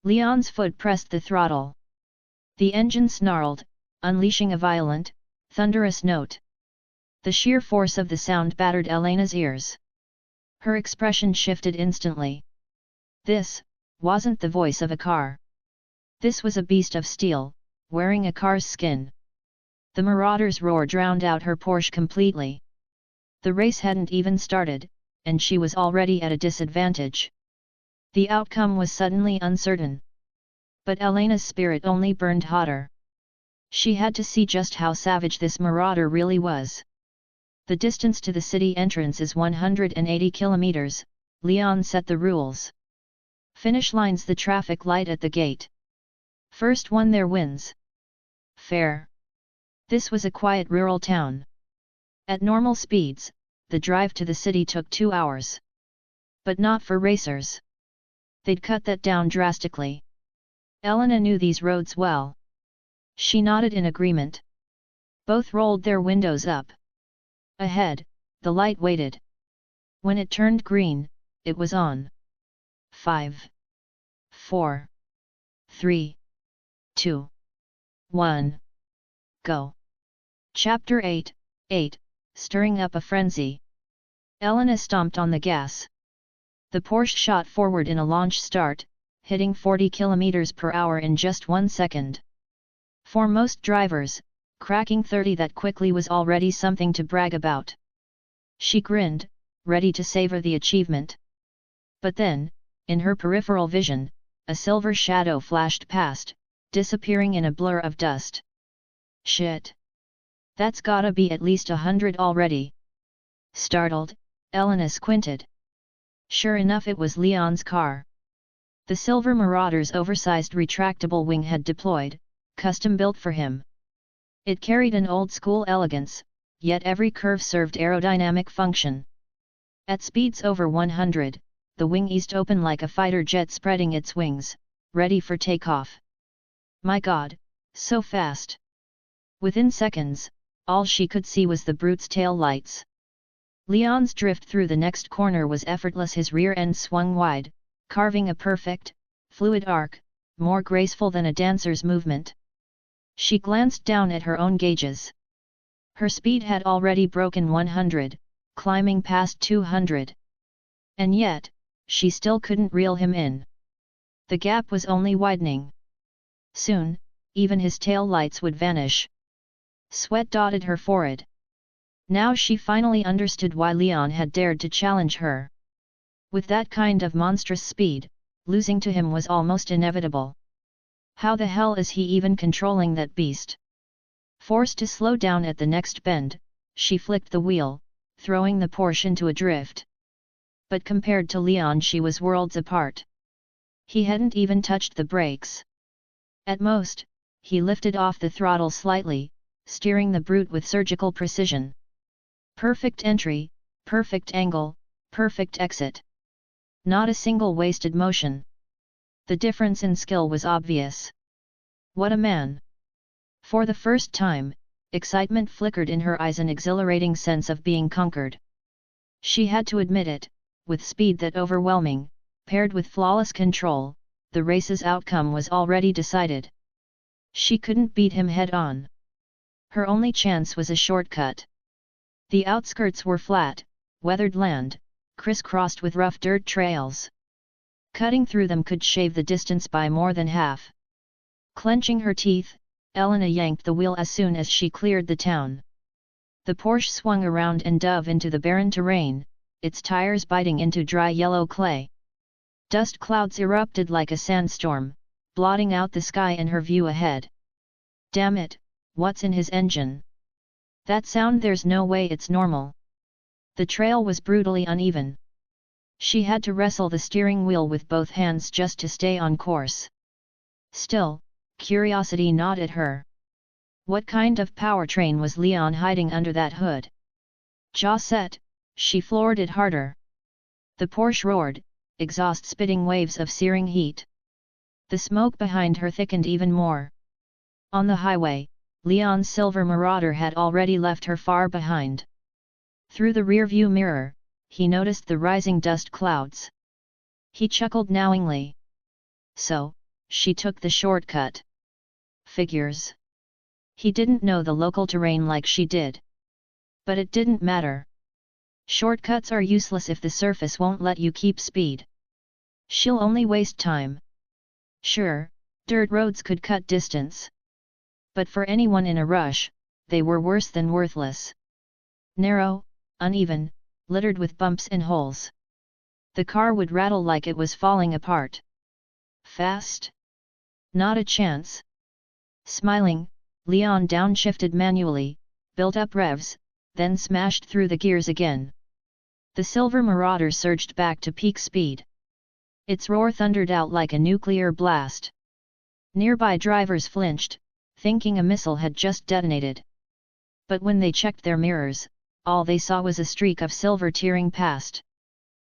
Leon's foot pressed the throttle. The engine snarled, unleashing a violent, thunderous note. The sheer force of the sound battered Elena's ears. Her expression shifted instantly. This wasn't the voice of a car. This was a beast of steel, wearing a car's skin. The Marauder's roar drowned out her Porsche completely. The race hadn't even started, and she was already at a disadvantage. The outcome was suddenly uncertain. But Elena's spirit only burned hotter. She had to see just how savage this Marauder really was. The distance to the city entrance is 180 kilometers, Leon set the rules. Finish line's the traffic light at the gate. First one there wins. Fair. This was a quiet rural town. At normal speeds, the drive to the city took 2 hours. But not for racers. They'd cut that down drastically. Elena knew these roads well. She nodded in agreement. Both rolled their windows up. Ahead, the light waited. When it turned green, it was on. 5, 4, 3, 2, 1. Go. Chapter 8, 8, Stirring up a frenzy. Elena stomped on the gas. The Porsche shot forward in a launch start, hitting 40 km per hour in just 1 second. For most drivers, cracking 30 that quickly was already something to brag about. She grinned, ready to savor the achievement. But then, in her peripheral vision, a silver shadow flashed past, disappearing in a blur of dust. Shit! That's gotta be at least 100 already. Startled, Elena squinted. Sure enough, it was Leon's car. The Silver Marauder's oversized retractable wing had deployed, custom built for him. It carried an old-school elegance, yet every curve served aerodynamic function. At speeds over 100, the wing eased open like a fighter jet spreading its wings, ready for takeoff. My God, so fast! Within seconds, all she could see was the brute's tail lights. Leon's drift through the next corner was effortless. His rear end swung wide, carving a perfect, fluid arc, more graceful than a dancer's movement. She glanced down at her own gauges. Her speed had already broken 100, climbing past 200. And yet, she still couldn't reel him in. The gap was only widening. Soon, even his tail lights would vanish. Sweat dotted her forehead. Now she finally understood why Leon had dared to challenge her. With that kind of monstrous speed, losing to him was almost inevitable. How the hell is he even controlling that beast? Forced to slow down at the next bend, she flicked the wheel, throwing the Porsche into a drift. But compared to Leon, she was worlds apart. He hadn't even touched the brakes. At most, he lifted off the throttle slightly, steering the brute with surgical precision. Perfect entry, perfect angle, perfect exit. Not a single wasted motion. The difference in skill was obvious. What a man! For the first time, excitement flickered in her eyes, an exhilarating sense of being conquered. She had to admit it, with speed that overwhelming, paired with flawless control, the race's outcome was already decided. She couldn't beat him head-on. Her only chance was a shortcut. The outskirts were flat, weathered land, crisscrossed with rough dirt trails. Cutting through them could shave the distance by more than half. Clenching her teeth, Elena yanked the wheel as soon as she cleared the town. The Porsche swung around and dove into the barren terrain, its tires biting into dry yellow clay. Dust clouds erupted like a sandstorm, blotting out the sky and her view ahead. Damn it, what's in his engine? That sound, there's no way it's normal. The trail was brutally uneven. She had to wrestle the steering wheel with both hands just to stay on course. Still, curiosity gnawed at her. What kind of powertrain was Leon hiding under that hood? Jaw set, she floored it harder. The Porsche roared, exhaust spitting waves of searing heat. The smoke behind her thickened even more. On the highway, Leon's Silver Marauder had already left her far behind. Through the rearview mirror, he noticed the rising dust clouds. He chuckled knowingly. So, she took the shortcut. Figures. He didn't know the local terrain like she did. But it didn't matter. Shortcuts are useless if the surface won't let you keep speed. She'll only waste time. Sure, dirt roads could cut distance. But for anyone in a rush, they were worse than worthless. Narrow, uneven, littered with bumps and holes. The car would rattle like it was falling apart. Fast? Not a chance. Smiling, Leon downshifted manually, built up revs, then smashed through the gears again. The Silver Marauder surged back to peak speed. Its roar thundered out like a nuclear blast. Nearby drivers flinched, thinking a missile had just detonated. But when they checked their mirrors, all they saw was a streak of silver tearing past.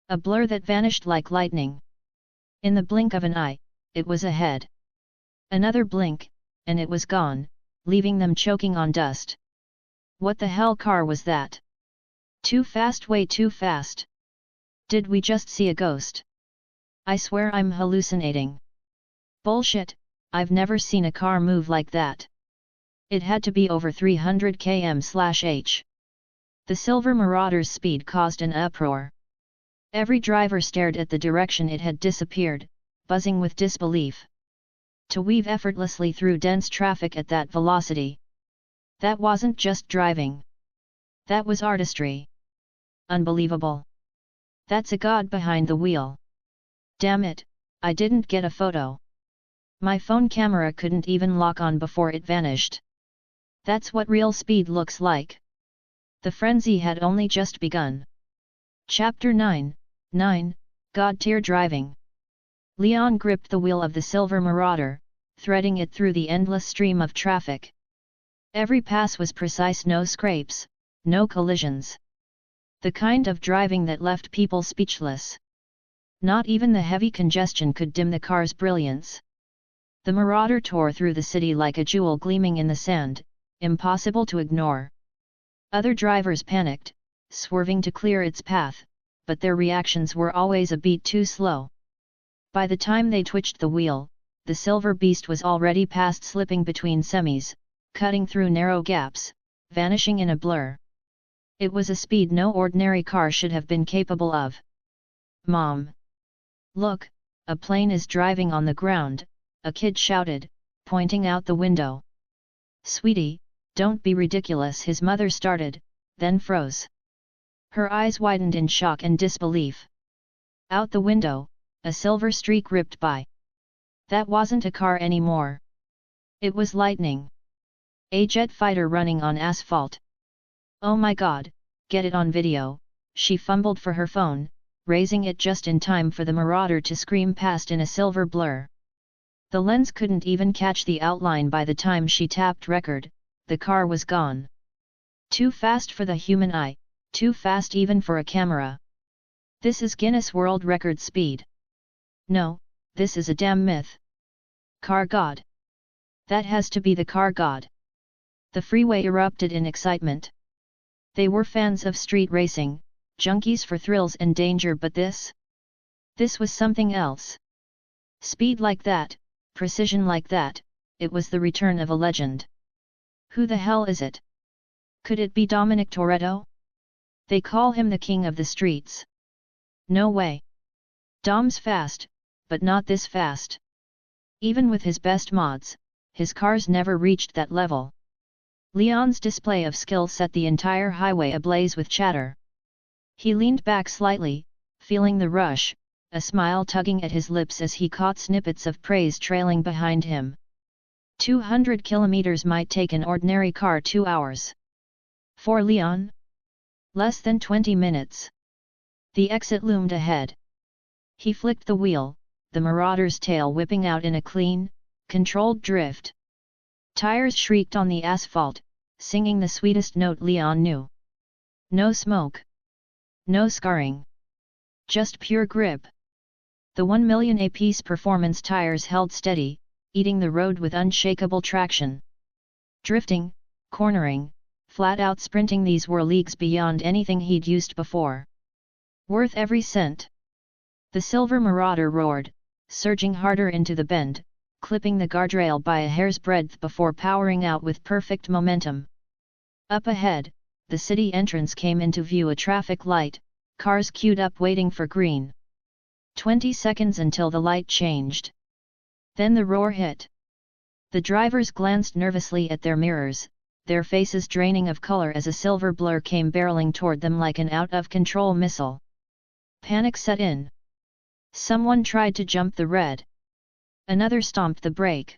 A blur that vanished like lightning. In the blink of an eye, it was ahead. Another blink, and it was gone, leaving them choking on dust. What the hell car was that? Too fast, way too fast. Did we just see a ghost? I swear I'm hallucinating. Bullshit, I've never seen a car move like that. It had to be over 300 km/h. The silver marauder's speed caused an uproar. Every driver stared at the direction it had disappeared, buzzing with disbelief. To weave effortlessly through dense traffic at that velocity. That wasn't just driving. That was artistry. Unbelievable. That's a god behind the wheel. Damn it, I didn't get a photo. My phone camera couldn't even lock on before it vanished. That's what real speed looks like. The frenzy had only just begun. Chapter 9, God-tier driving. Leon gripped the wheel of the silver marauder, threading it through the endless stream of traffic. Every pass was precise, no scrapes, no collisions. The kind of driving that left people speechless. Not even the heavy congestion could dim the car's brilliance. The marauder tore through the city like a jewel gleaming in the sand, impossible to ignore. Other drivers panicked, swerving to clear its path, but their reactions were always a beat too slow. By the time they twitched the wheel, the silver beast was already past, slipping between semis, cutting through narrow gaps, vanishing in a blur. It was a speed no ordinary car should have been capable of. "Mom! Look, a plane is driving on the ground," a kid shouted, pointing out the window. "Sweetie, don't be ridiculous," his mother started, then froze. Her eyes widened in shock and disbelief. Out the window, a silver streak ripped by. That wasn't a car anymore. It was lightning. A jet fighter running on asphalt. "Oh my God, get it on video," she fumbled for her phone, raising it just in time for the marauder to scream past in a silver blur. The lens couldn't even catch the outline by the time she tapped record. The car was gone. Too fast for the human eye, too fast even for a camera. This is Guinness World Record speed. No, this is a damn myth. Car god. That has to be the car god. The freeway erupted in excitement. They were fans of street racing, junkies for thrills and danger, but this was something else. Speed like that, precision like that, it was the return of a legend. Who the hell is it? Could it be Dominic Toretto? They call him the king of the streets. No way. Dom's fast, but not this fast. Even with his best mods, his cars never reached that level. Leon's display of skill set the entire highway ablaze with chatter. He leaned back slightly, feeling the rush, a smile tugging at his lips as he caught snippets of praise trailing behind him. 200 kilometers might take an ordinary car 2 hours. For Leon? Less than 20 minutes. The exit loomed ahead. He flicked the wheel, the marauder's tail whipping out in a clean, controlled drift. Tires shrieked on the asphalt, singing the sweetest note Leon knew. No smoke. No scarring. Just pure grip. The 1 million apiece performance tires held steady, eating the road with unshakable traction. Drifting, cornering, flat-out sprinting, these were leagues beyond anything he'd used before. Worth every cent. The silver marauder roared, surging harder into the bend, clipping the guardrail by a hair's breadth before powering out with perfect momentum. Up ahead, the city entrance came into view, a traffic light, cars queued up waiting for green. 20 seconds until the light changed. Then the roar hit. The drivers glanced nervously at their mirrors, their faces draining of color as a silver blur came barreling toward them like an out-of-control missile. Panic set in. Someone tried to jump the red. Another stomped the brake.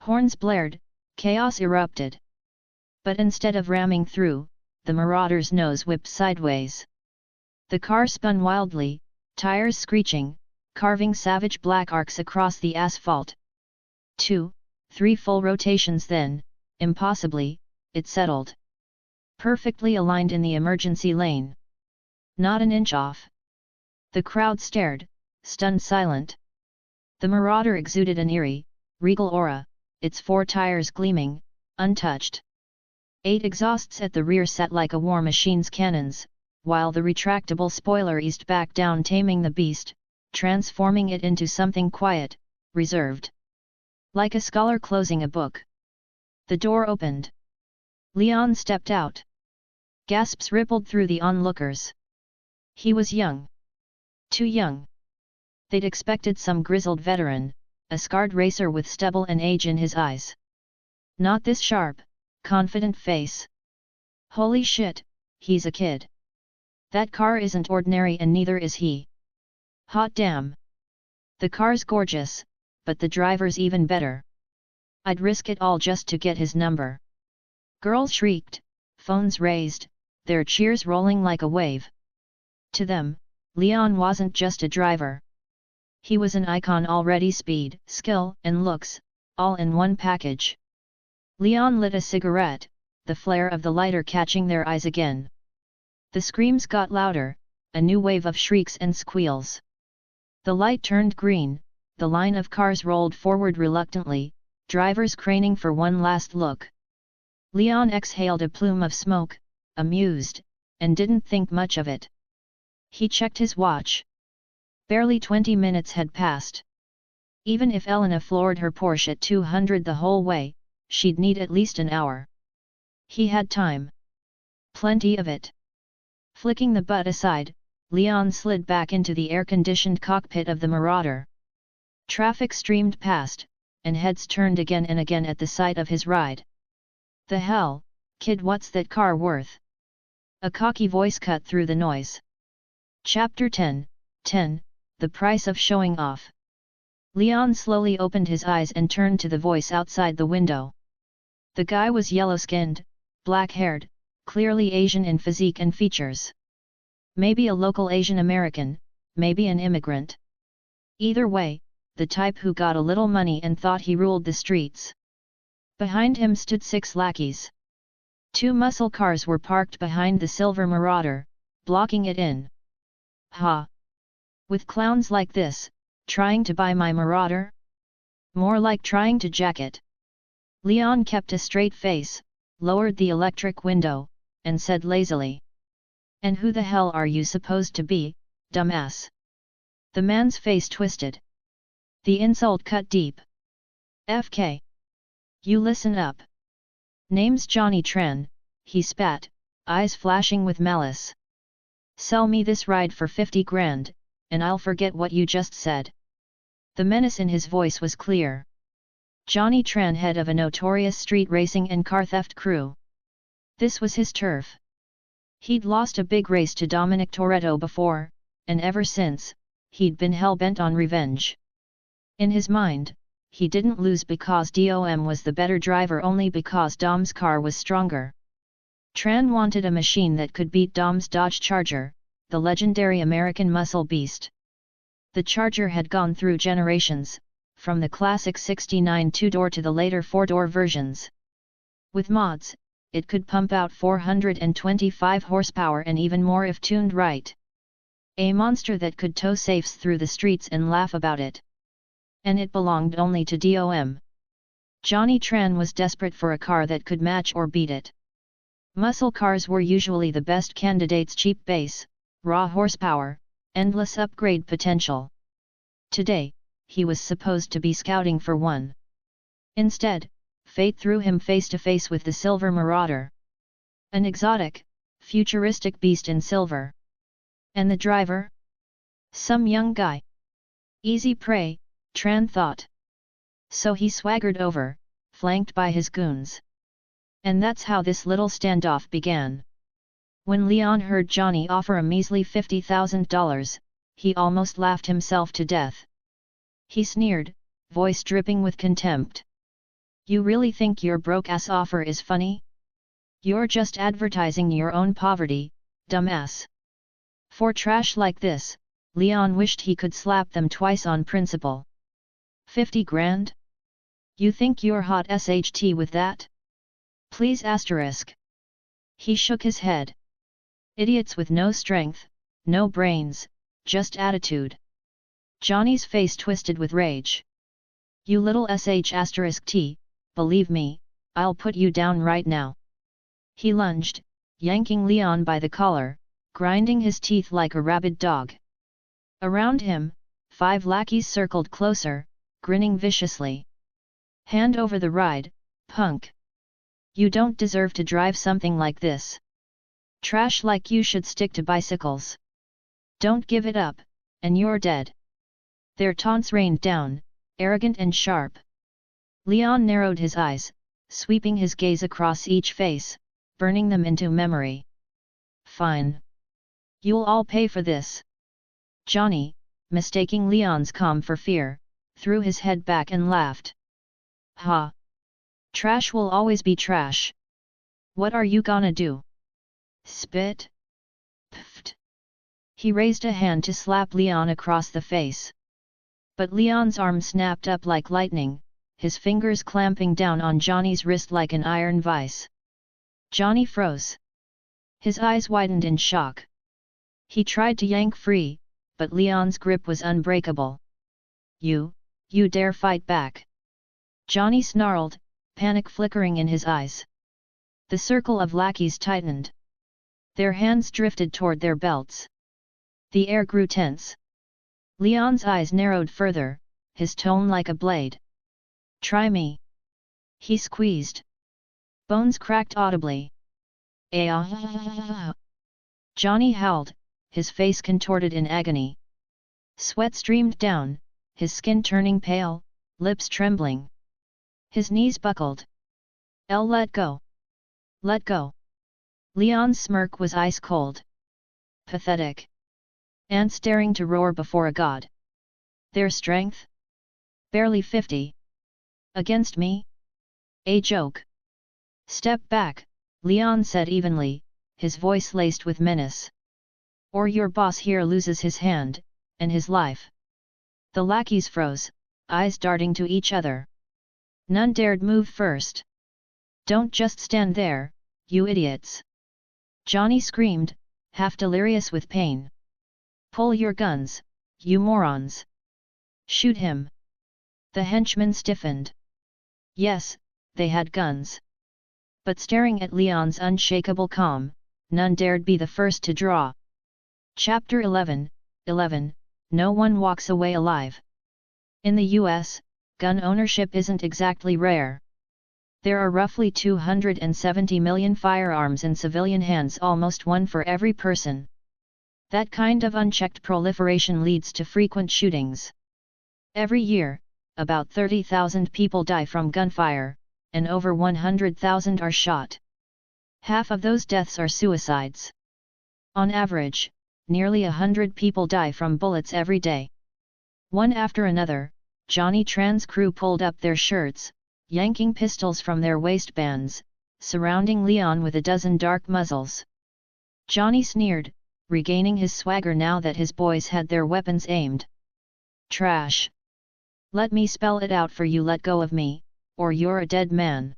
Horns blared, chaos erupted. But instead of ramming through, the marauder's nose whipped sideways. The car spun wildly, tires screeching, carving savage black arcs across the asphalt. 2, 3 full rotations, then, impossibly, it settled. Perfectly aligned in the emergency lane. Not an inch off. The crowd stared, stunned silent. The marauder exuded an eerie, regal aura, its 4 tires gleaming, untouched. 8 exhausts at the rear sat like a war machine's cannons, while the retractable spoiler eased back down, taming the beast, transforming it into something quiet, reserved. Like a scholar closing a book. The door opened. Leon stepped out. Gasps rippled through the onlookers. He was young. Too young. They'd expected some grizzled veteran, a scarred racer with stubble and age in his eyes. Not this sharp, confident face. Holy shit, he's a kid. That car isn't ordinary and neither is he. Hot damn. The car's gorgeous, but the driver's even better. I'd risk it all just to get his number. Girls shrieked, phones raised, their cheers rolling like a wave. To them, Leon wasn't just a driver. He was an icon already, speed, skill, and looks, all in one package. Leon lit a cigarette, the flare of the lighter catching their eyes again. The screams got louder, a new wave of shrieks and squeals. The light turned green, the line of cars rolled forward reluctantly, drivers craning for one last look. Leon exhaled a plume of smoke, amused, and didn't think much of it. He checked his watch. Barely 20 minutes had passed. Even if Elena floored her Porsche at 200 the whole way, she'd need at least an hour. He had time. Plenty of it. Flicking the butt aside, Leon slid back into the air-conditioned cockpit of the Marauder. Traffic streamed past, and heads turned again and again at the sight of his ride. The hell, kid, what's that car worth? A cocky voice cut through the noise. Chapter 10, The Price of Showing Off. Leon slowly opened his eyes and turned to the voice outside the window. The guy was yellow-skinned, black-haired, clearly Asian in physique and features. Maybe a local Asian American, maybe an immigrant. Either way, the type who got a little money and thought he ruled the streets. Behind him stood 6 lackeys. 2 muscle cars were parked behind the silver Marauder, blocking it in. Ha! With clowns like this, trying to buy my Marauder? More like trying to jack it. Leon kept a straight face, lowered the electric window, and said lazily. And who the hell are you supposed to be, dumbass? The man's face twisted. The insult cut deep. FK. You listen up. Name's Johnny Tran, he spat, eyes flashing with malice. Sell me this ride for 50 grand, and I'll forget what you just said. The menace in his voice was clear. Johnny Tran, head of a notorious street racing and car theft crew. This was his turf. He'd lost a big race to Dominic Toretto before, and ever since, he'd been hell-bent on revenge. In his mind, he didn't lose because Dom was the better driver, only because Dom's car was stronger. Tran wanted a machine that could beat Dom's Dodge Charger, the legendary American muscle beast. The Charger had gone through generations, from the classic 69 two-door to the later 4-door versions. With mods, it could pump out 425 horsepower and even more if tuned right. A monster that could tow safes through the streets and laugh about it. And it belonged only to Dom. Johnny Tran was desperate for a car that could match or beat it. Muscle cars were usually the best candidates: cheap base, raw horsepower, endless upgrade potential. Today, he was supposed to be scouting for one. Instead, fate threw him face to face with the silver Marauder. An exotic, futuristic beast in silver. And the driver? Some young guy. Easy prey, Tran thought. So he swaggered over, flanked by his goons. And that's how this little standoff began. When Leon heard Johnny offer a measly $50,000, he almost laughed himself to death. He sneered, voice dripping with contempt. You really think your broke-ass offer is funny? You're just advertising your own poverty, dumbass. For trash like this, Leon wished he could slap them twice on principle. 50 grand? You think you're hot SHT with that? Please asterisk. He shook his head. Idiots with no strength, no brains, just attitude. Johnny's face twisted with rage. You little sh*t, believe me, I'll put you down right now. He lunged, yanking Leon by the collar, grinding his teeth like a rabid dog. Around him, 5 lackeys circled closer, grinning viciously. Hand over the ride, punk. You don't deserve to drive something like this. Trash like you should stick to bicycles. Don't give it up, and you're dead. Their taunts rained down, arrogant and sharp. Leon narrowed his eyes, sweeping his gaze across each face, burning them into memory. Fine. You'll all pay for this. Johnny, mistaking Leon's calm for fear, threw his head back and laughed. Ha! Trash will always be trash. What are you gonna do? Spit? Pfft. He raised a hand to slap Leon across the face. But Leon's arm snapped up like lightning, his fingers clamping down on Johnny's wrist like an iron vice. Johnny froze. His eyes widened in shock. He tried to yank free, but Leon's grip was unbreakable. You dare fight back? Johnny snarled, panic flickering in his eyes. The circle of lackeys tightened. Their hands drifted toward their belts. The air grew tense. Leon's eyes narrowed further, his tone like a blade. Try me. He squeezed. Bones cracked audibly. Johnny howled, his face contorted in agony. Sweat streamed down, his skin turning pale, lips trembling. His knees buckled. Let go. Let go. Leon's smirk was ice cold. Pathetic. Ants daring to roar before a god. Their strength? Barely 50. Against me? A joke. Step back, Leon said evenly, his voice laced with menace. Or your boss here loses his hand, and his life. The lackeys froze, eyes darting to each other. None dared move first. Don't just stand there, you idiots! Johnny screamed, half delirious with pain. Pull your guns, you morons! Shoot him! The henchmen stiffened. Yes, they had guns. But staring at Leon's unshakable calm, none dared be the first to draw. Chapter 11, No one walks away alive. In the U.S., gun ownership isn't exactly rare. There are roughly 270 million firearms in civilian hands, almost one for every person. That kind of unchecked proliferation leads to frequent shootings. Every year, about 30,000 people die from gunfire, and over 100,000 are shot. Half of those deaths are suicides. On average, nearly 100 people die from bullets every day. One after another, Johnny Tran's crew pulled up their shirts, yanking pistols from their waistbands, surrounding Leon with a dozen dark muzzles. Johnny sneered, regaining his swagger now that his boys had their weapons aimed. Trash! Let me spell it out for you. Let go of me, or you're a dead man.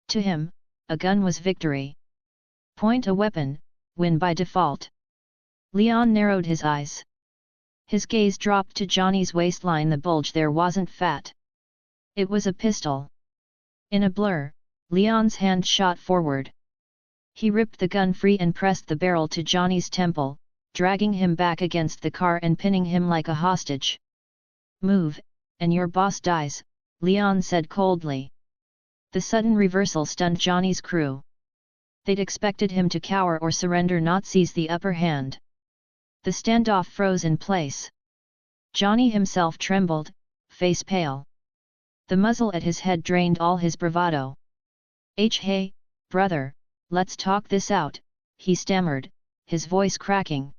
To him, a gun was victory. Point a weapon, win by default. Leon narrowed his eyes. His gaze dropped to Johnny's waistline. The bulge there wasn't fat. It was a pistol. In a blur, Leon's hand shot forward. He ripped the gun free and pressed the barrel to Johnny's temple, dragging him back against the car and pinning him like a hostage. Move, and your boss dies, Leon said coldly. The sudden reversal stunned Johnny's crew. They'd expected him to cower or surrender, not seize the upper hand. The standoff froze in place. Johnny himself trembled, face pale. The muzzle at his head drained all his bravado. Hey, brother, let's talk this out, he stammered, his voice cracking.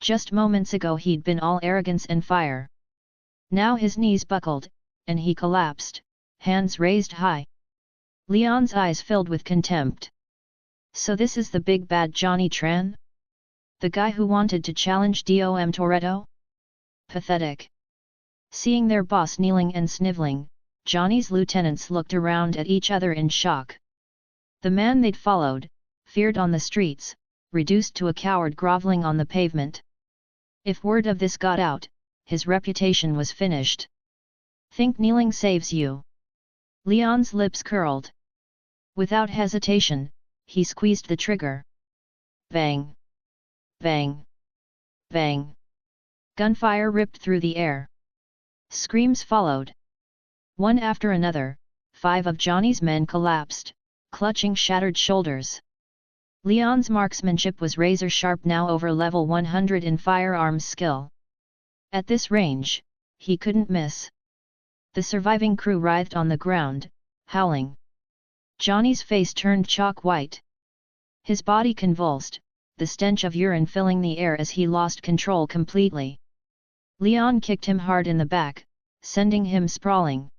Just moments ago he'd been all arrogance and fire. Now his knees buckled, and he collapsed, hands raised high. Leon's eyes filled with contempt. So this is the big bad Johnny Tran? The guy who wanted to challenge Dominic Toretto? Pathetic. Seeing their boss kneeling and sniveling, Johnny's lieutenants looked around at each other in shock. The man they'd followed, feared on the streets, reduced to a coward groveling on the pavement. If word of this got out, his reputation was finished. Think kneeling saves you? Leon's lips curled. Without hesitation, he squeezed the trigger. Bang! Bang! Bang! Gunfire ripped through the air. Screams followed. One after another, 5 of Johnny's men collapsed, clutching shattered shoulders. Leon's marksmanship was razor-sharp, now over level 100 in firearms skill. At this range, he couldn't miss. The surviving crew writhed on the ground, howling. Johnny's face turned chalk white. His body convulsed, the stench of urine filling the air as he lost control completely. Leon kicked him hard in the back, sending him sprawling.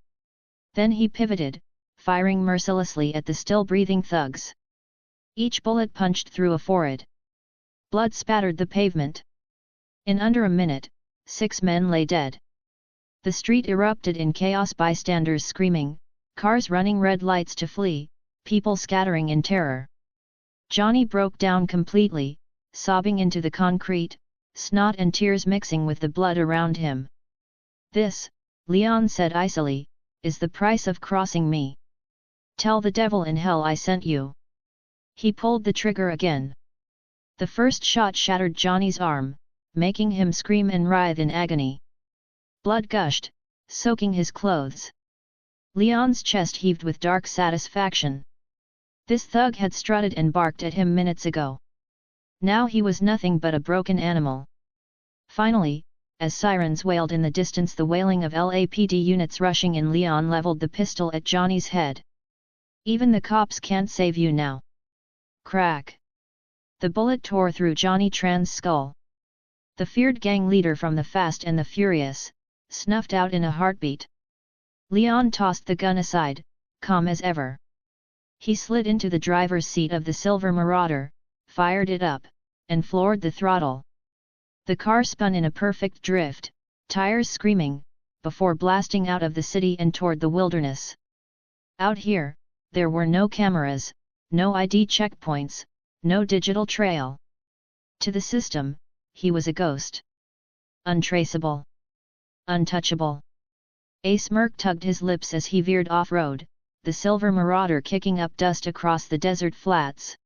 Then he pivoted, firing mercilessly at the still-breathing thugs. Each bullet punched through a forehead. Blood spattered the pavement. In under a minute, 6 men lay dead. The street erupted in chaos, bystanders screaming, cars running red lights to flee, people scattering in terror. Johnny broke down completely, sobbing into the concrete, snot and tears mixing with the blood around him. "This," Leon said icily, "is the price of crossing me. Tell the devil in hell I sent you." He pulled the trigger again. The first shot shattered Johnny's arm, making him scream and writhe in agony. Blood gushed, soaking his clothes. Leon's chest heaved with dark satisfaction. This thug had strutted and barked at him minutes ago. Now he was nothing but a broken animal. Finally, as sirens wailed in the distance, the wailing of LAPD units rushing in, Leon leveled the pistol at Johnny's head. "Even the cops can't save you now." Crack! The bullet tore through Johnny Tran's skull. The feared gang leader from the Fast and the Furious, snuffed out in a heartbeat. Leon tossed the gun aside, calm as ever. He slid into the driver's seat of the Silver Marauder, fired it up, and floored the throttle. The car spun in a perfect drift, tires screaming, before blasting out of the city and toward the wilderness. Out here, there were no cameras, no ID checkpoints, no digital trail. To the system, he was a ghost. Untraceable. Untouchable. A smirk tugged his lips as he veered off-road, the Silver Marauder kicking up dust across the desert flats.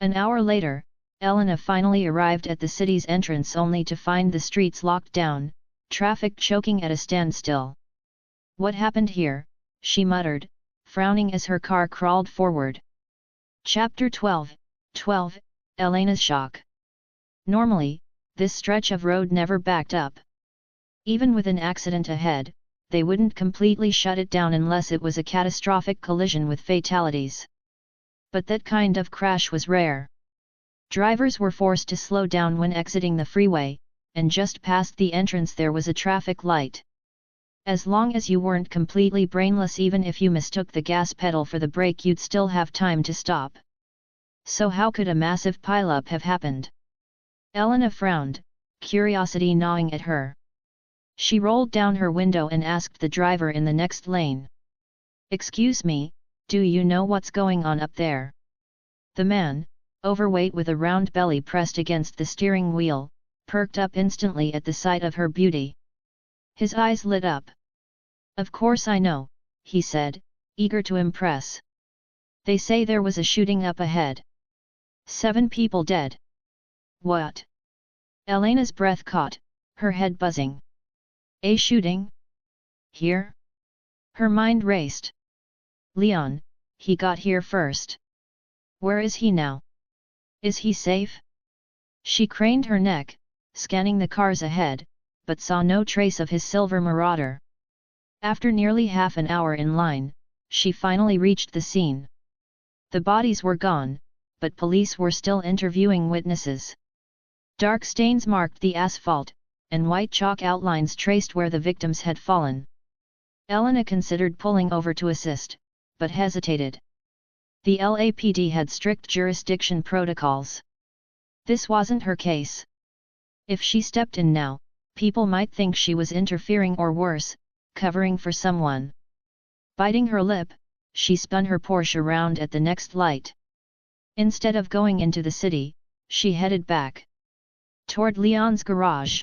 An hour later, Elena finally arrived at the city's entrance, only to find the streets locked down, traffic choking at a standstill. "What happened here?" she muttered, frowning as her car crawled forward. Chapter 12, Elena's shock. Normally, this stretch of road never backed up. Even with an accident ahead, they wouldn't completely shut it down unless it was a catastrophic collision with fatalities. But that kind of crash was rare. Drivers were forced to slow down when exiting the freeway, and just past the entrance there was a traffic light. As long as you weren't completely brainless, even if you mistook the gas pedal for the brake, you'd still have time to stop. So how could a massive pileup have happened? Elena frowned, curiosity gnawing at her. She rolled down her window and asked the driver in the next lane. "Excuse me, do you know what's going on up there?" The man, overweight with a round belly pressed against the steering wheel, perked up instantly at the sight of her beauty. His eyes lit up. "Of course I know," he said, eager to impress. "They say there was a shooting up ahead. 7 people dead." "What?" Elena's breath caught, her head buzzing. "A shooting? Here?" Her mind raced. "Leon, he got here first. Where is he now? Is he safe?" She craned her neck, scanning the cars ahead, but saw no trace of his Silver Marauder. After nearly half an hour in line, she finally reached the scene. The bodies were gone, but police were still interviewing witnesses. Dark stains marked the asphalt, and white chalk outlines traced where the victims had fallen. Elena considered pulling over to assist, but hesitated. The LAPD had strict jurisdiction protocols. This wasn't her case. If she stepped in now, people might think she was interfering or worse, covering for someone. Biting her lip, she spun her Porsche around at the next light. Instead of going into the city, she headed back toward Leon's garage.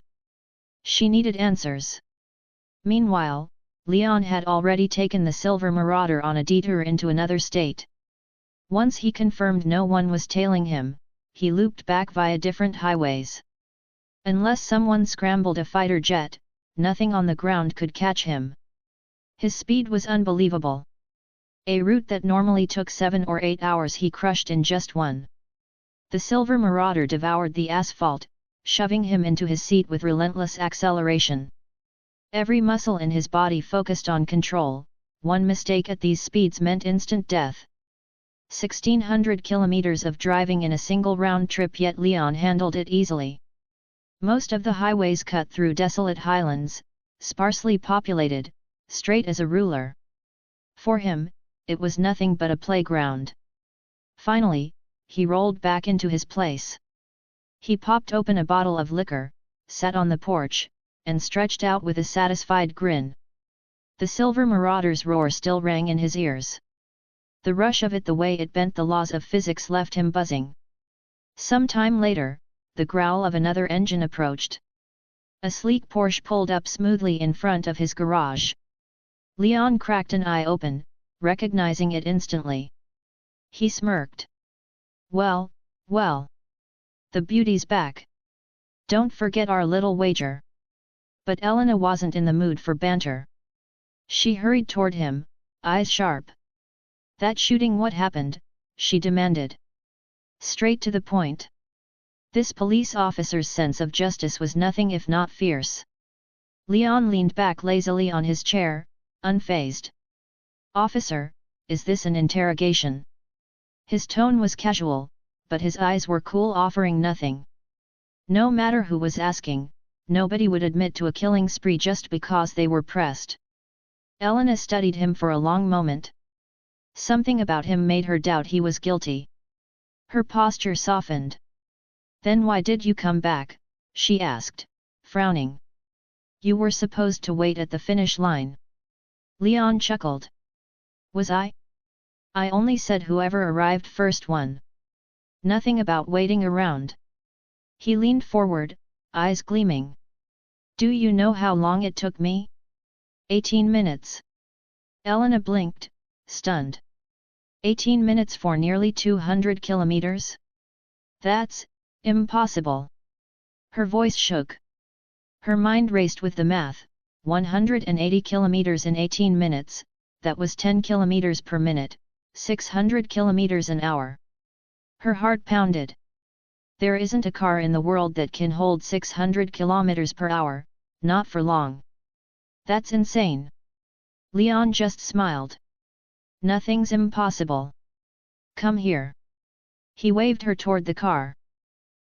She needed answers. Meanwhile, Leon had already taken the Silver Marauder on a detour into another state. Once he confirmed no one was tailing him, he looped back via different highways. Unless someone scrambled a fighter jet, nothing on the ground could catch him. His speed was unbelievable. A route that normally took 7 or 8 hours he crushed in just one. The silver marauder devoured the asphalt, shoving him into his seat with relentless acceleration. Every muscle in his body focused on control. One mistake at these speeds meant instant death. 1,600 kilometers of driving in a single round trip, yet Leon handled it easily. Most of the highways cut through desolate highlands, sparsely populated, straight as a ruler. For him, it was nothing but a playground. Finally, he rolled back into his place. He popped open a bottle of liquor, sat on the porch, and stretched out with a satisfied grin. The silver marauder's roar still rang in his ears. The rush of it, the way it bent the laws of physics, left him buzzing. Some time later, the growl of another engine approached. A sleek Porsche pulled up smoothly in front of his garage. Leon cracked an eye open, recognizing it instantly. He smirked. Well, well. The beauty's back. Don't forget our little wager. But Elena wasn't in the mood for banter. She hurried toward him, eyes sharp. That shooting, what happened? She demanded. Straight to the point. This police officer's sense of justice was nothing if not fierce. Leon leaned back lazily on his chair, unfazed. Officer, is this an interrogation? His tone was casual, but his eyes were cool, offering nothing. No matter who was asking, nobody would admit to a killing spree just because they were pressed. Elena studied him for a long moment. Something about him made her doubt he was guilty. Her posture softened. Then why did you come back? She asked, frowning. You were supposed to wait at the finish line. Leon chuckled. Was I? I only said whoever arrived first won. Nothing about waiting around. He leaned forward, eyes gleaming. Do you know how long it took me? 18 minutes. Elena blinked, stunned. 18 minutes for nearly 200 kilometers? That's impossible. Her voice shook. Her mind raced with the math. 180 kilometers in 18 minutes, that was 10 kilometers per minute, 600 kilometers an hour. Her heart pounded. There isn't a car in the world that can hold 600 kilometers per hour, not for long. That's insane. Leon just smiled. Nothing's impossible. Come here. He waved her toward the car.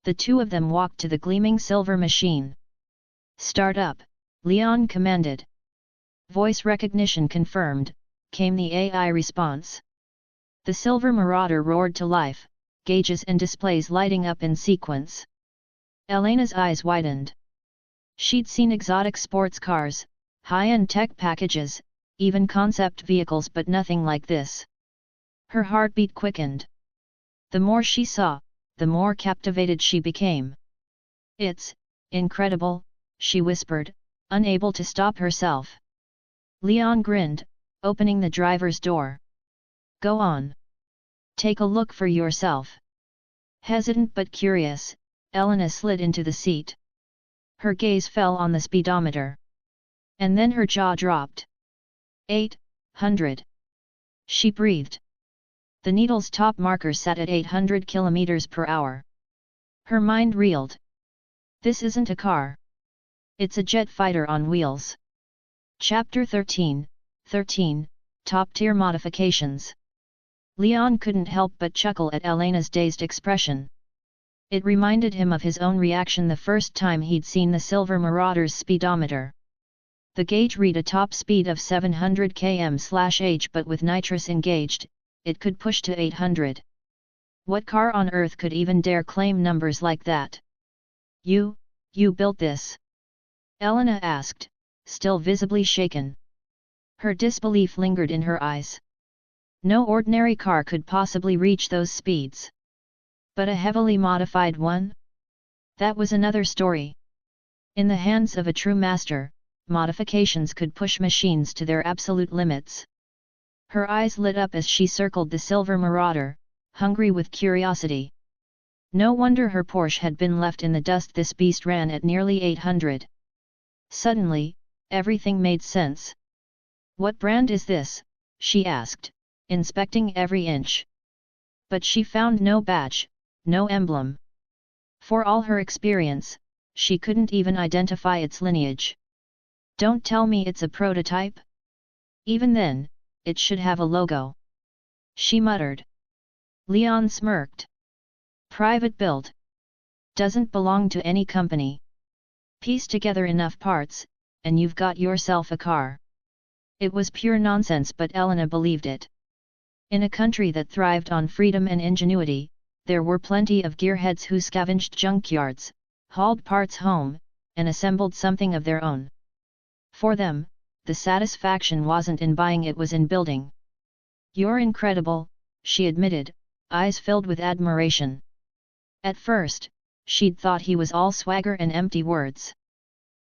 The two of them walked to the gleaming silver machine. Start up, Leon commanded. Voice recognition confirmed, came the AI response. The silver marauder roared to life, gauges and displays lighting up in sequence. Elena's eyes widened. She'd seen exotic sports cars, high-end tech packages, even concept vehicles, but nothing like this. Her heartbeat quickened. The more she saw, the more captivated she became. It's incredible, she whispered, unable to stop herself. Leon grinned, opening the driver's door. Go on. Take a look for yourself. Hesitant but curious, Elena slid into the seat. Her gaze fell on the speedometer. And then her jaw dropped. 800. She breathed. The needle's top marker sat at 800 kilometers per hour. Her mind reeled. This isn't a car. It's a jet fighter on wheels. Chapter 13, Top-tier modifications. Leon couldn't help but chuckle at Elena's dazed expression. It reminded him of his own reaction the first time he'd seen the Silver Marauder's speedometer. The gauge read a top speed of 700 km/h, but with nitrous engaged, it could push to 800. What car on earth could even dare claim numbers like that? You built this? Elena asked, still visibly shaken. Her disbelief lingered in her eyes. No ordinary car could possibly reach those speeds. But a heavily modified one? That was another story. In the hands of a true master, modifications could push machines to their absolute limits. Her eyes lit up as she circled the Silver Marauder, hungry with curiosity. No wonder her Porsche had been left in the dust. This beast ran at nearly 800. Suddenly, everything made sense. What brand is this? She asked, inspecting every inch. But she found no badge, no emblem. For all her experience, she couldn't even identify its lineage. Don't tell me it's a prototype? Even then, it should have a logo. She muttered. Leon smirked. Private build. Doesn't belong to any company. Piece together enough parts, and you've got yourself a car. It was pure nonsense, but Elena believed it. In a country that thrived on freedom and ingenuity, there were plenty of gearheads who scavenged junkyards, hauled parts home, and assembled something of their own. For them, the satisfaction wasn't in buying, it was in building. You're incredible, she admitted, eyes filled with admiration. At first, she'd thought he was all swagger and empty words.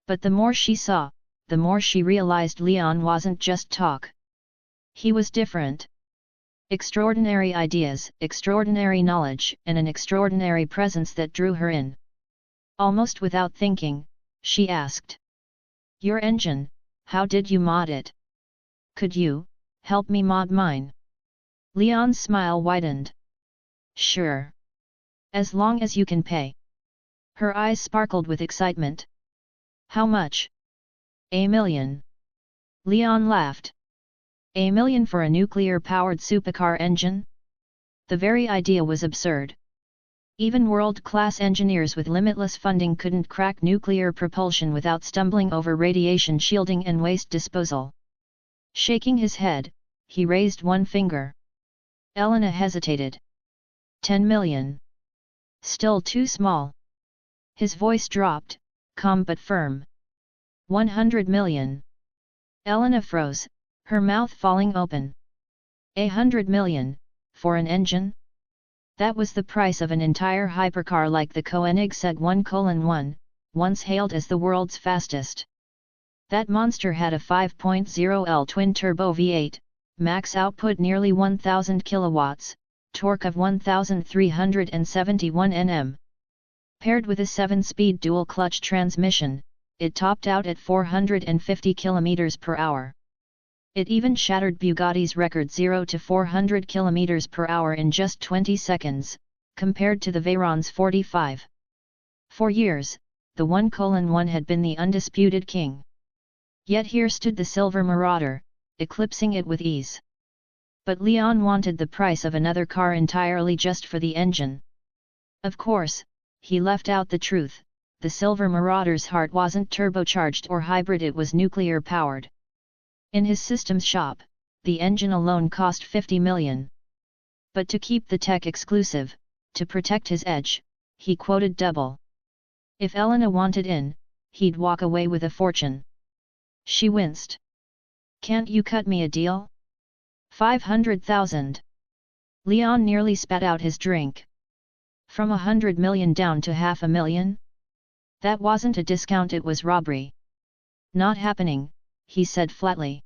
But the more she saw, the more she realized Leon wasn't just talk. He was different. Extraordinary ideas, extraordinary knowledge, and an extraordinary presence that drew her in. Almost without thinking, she asked. Your engine, how did you mod it? Could you help me mod mine? Leon's smile widened. Sure. As long as you can pay. Her eyes sparkled with excitement. How much? $1 million. Leon laughed. $1 million for a nuclear-powered supercar engine? The very idea was absurd. Even world-class engineers with limitless funding couldn't crack nuclear propulsion without stumbling over radiation shielding and waste disposal. Shaking his head, he raised one finger. Elena hesitated. 10 million. Still too small. His voice dropped, calm but firm. 100 million. Elena froze, her mouth falling open. 100 million, for an engine? That was the price of an entire hypercar like the Koenigsegg 1:1, once hailed as the world's fastest. That monster had a 5.0L twin-turbo V8, max output nearly 1000 kilowatts, torque of 1371 Nm. Paired with a 7-speed dual-clutch transmission, it topped out at 450 km per hour. It even shattered Bugatti's record 0 to 400 km per hour in just 20 seconds, compared to the Veyron's 45. For years, the 1:1 had been the undisputed king. Yet here stood the Silver Marauder, eclipsing it with ease. But Leon wanted the price of another car entirely just for the engine. Of course, he left out the truth, the Silver Marauder's heart wasn't turbocharged or hybrid, it was nuclear-powered. In his systems shop, the engine alone cost 50 million. But to keep the tech exclusive, to protect his edge, he quoted double. If Elena wanted in, he'd walk away with a fortune. She winced. Can't you cut me a deal? 500,000. Leon nearly spat out his drink. From 100 million down to 500,000? That wasn't a discount, it was robbery. Not happening, he said flatly.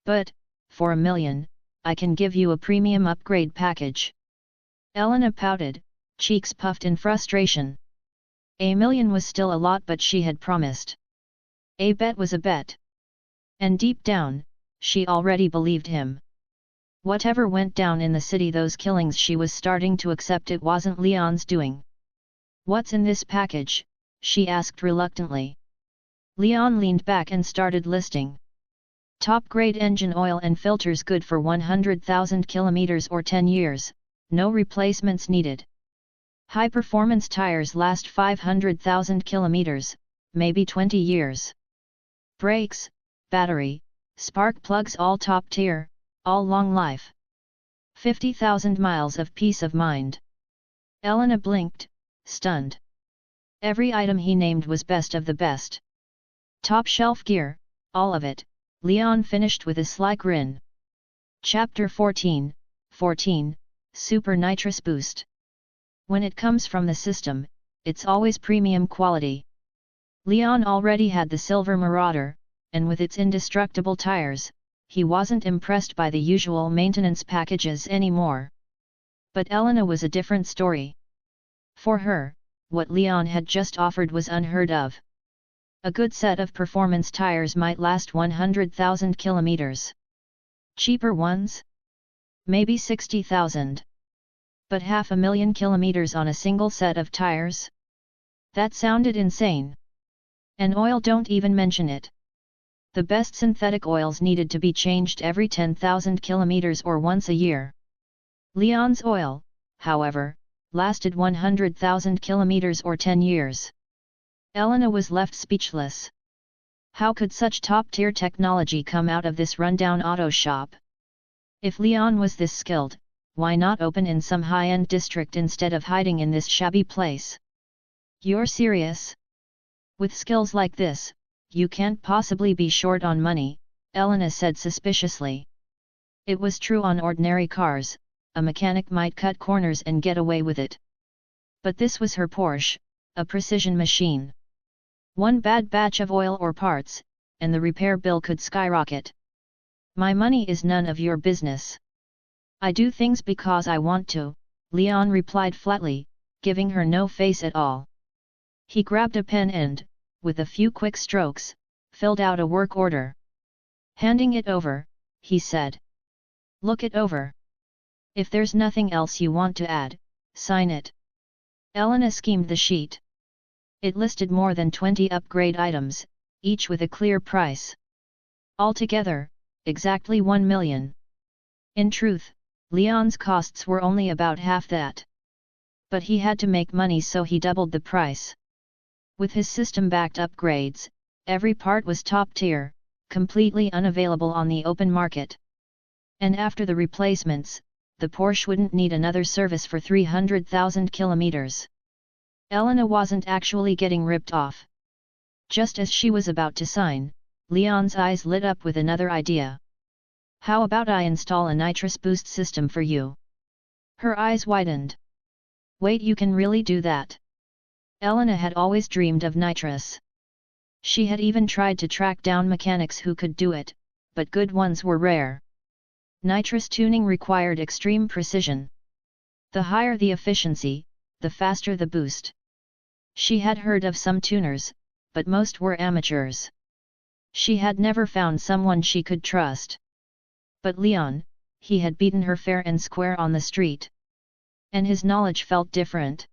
But, for $1 million, I can give you a premium upgrade package. Elena pouted, cheeks puffed in frustration. $1 million was still a lot, but she had promised. A bet was a bet. And deep down, she already believed him. Whatever went down in the city, those killings, she was starting to accept it wasn't Leon's doing. What's in this package? She asked reluctantly. Leon leaned back and started listing. Top-grade engine oil and filters good for 100,000 kilometers or 10 years, no replacements needed. High-performance tires last 500,000 kilometers, maybe 20 years. Brakes, battery, spark plugs all top tier, all long life. 50,000 miles of peace of mind. Elena blinked, stunned. Every item he named was best of the best. Top-shelf gear, all of it. Leon finished with a sly grin. Chapter 14, Super Nitrous Boost. When it comes from the system, it's always premium quality. Leon already had the Silver Marauder, and with its indestructible tires, he wasn't impressed by the usual maintenance packages anymore. But Elena was a different story. For her, what Leon had just offered was unheard of. A good set of performance tires might last 100,000 kilometers. Cheaper ones? Maybe 60,000. But 500,000 kilometers on a single set of tires? That sounded insane. And oil, don't even mention it. The best synthetic oils needed to be changed every 10,000 kilometers or once a year. Leon's oil, however, lasted 100,000 kilometers or 10 years. Elena was left speechless. How could such top-tier technology come out of this rundown auto shop? If Leon was this skilled, why not open in some high-end district instead of hiding in this shabby place? You're serious? With skills like this, you can't possibly be short on money, Elena said suspiciously. It was true on ordinary cars, a mechanic might cut corners and get away with it. But this was her Porsche, a precision machine. One bad batch of oil or parts, and the repair bill could skyrocket. My money is none of your business. I do things because I want to, Leon replied flatly, giving her no face at all. He grabbed a pen and, with a few quick strokes, filled out a work order. Handing it over, he said. Look it over. If there's nothing else you want to add, sign it. Elena skimmed the sheet. It listed more than 20 upgrade items, each with a clear price. Altogether, exactly 1 million. In truth, Leon's costs were only about half that. But he had to make money, so he doubled the price. With his system-backed upgrades, every part was top-tier, completely unavailable on the open market. And after the replacements, the Porsche wouldn't need another service for 300,000 kilometers. Elena wasn't actually getting ripped off. Just as she was about to sign, Leon's eyes lit up with another idea. How about I install a nitrous boost system for you? Her eyes widened. Wait, you can really do that? Elena had always dreamed of nitrous. She had even tried to track down mechanics who could do it, but good ones were rare. Nitrous tuning required extreme precision. The higher the efficiency, the faster the boost. She had heard of some tuners, but most were amateurs. She had never found someone she could trust. But Leon, he had beaten her fair and square on the street. And his knowledge felt different.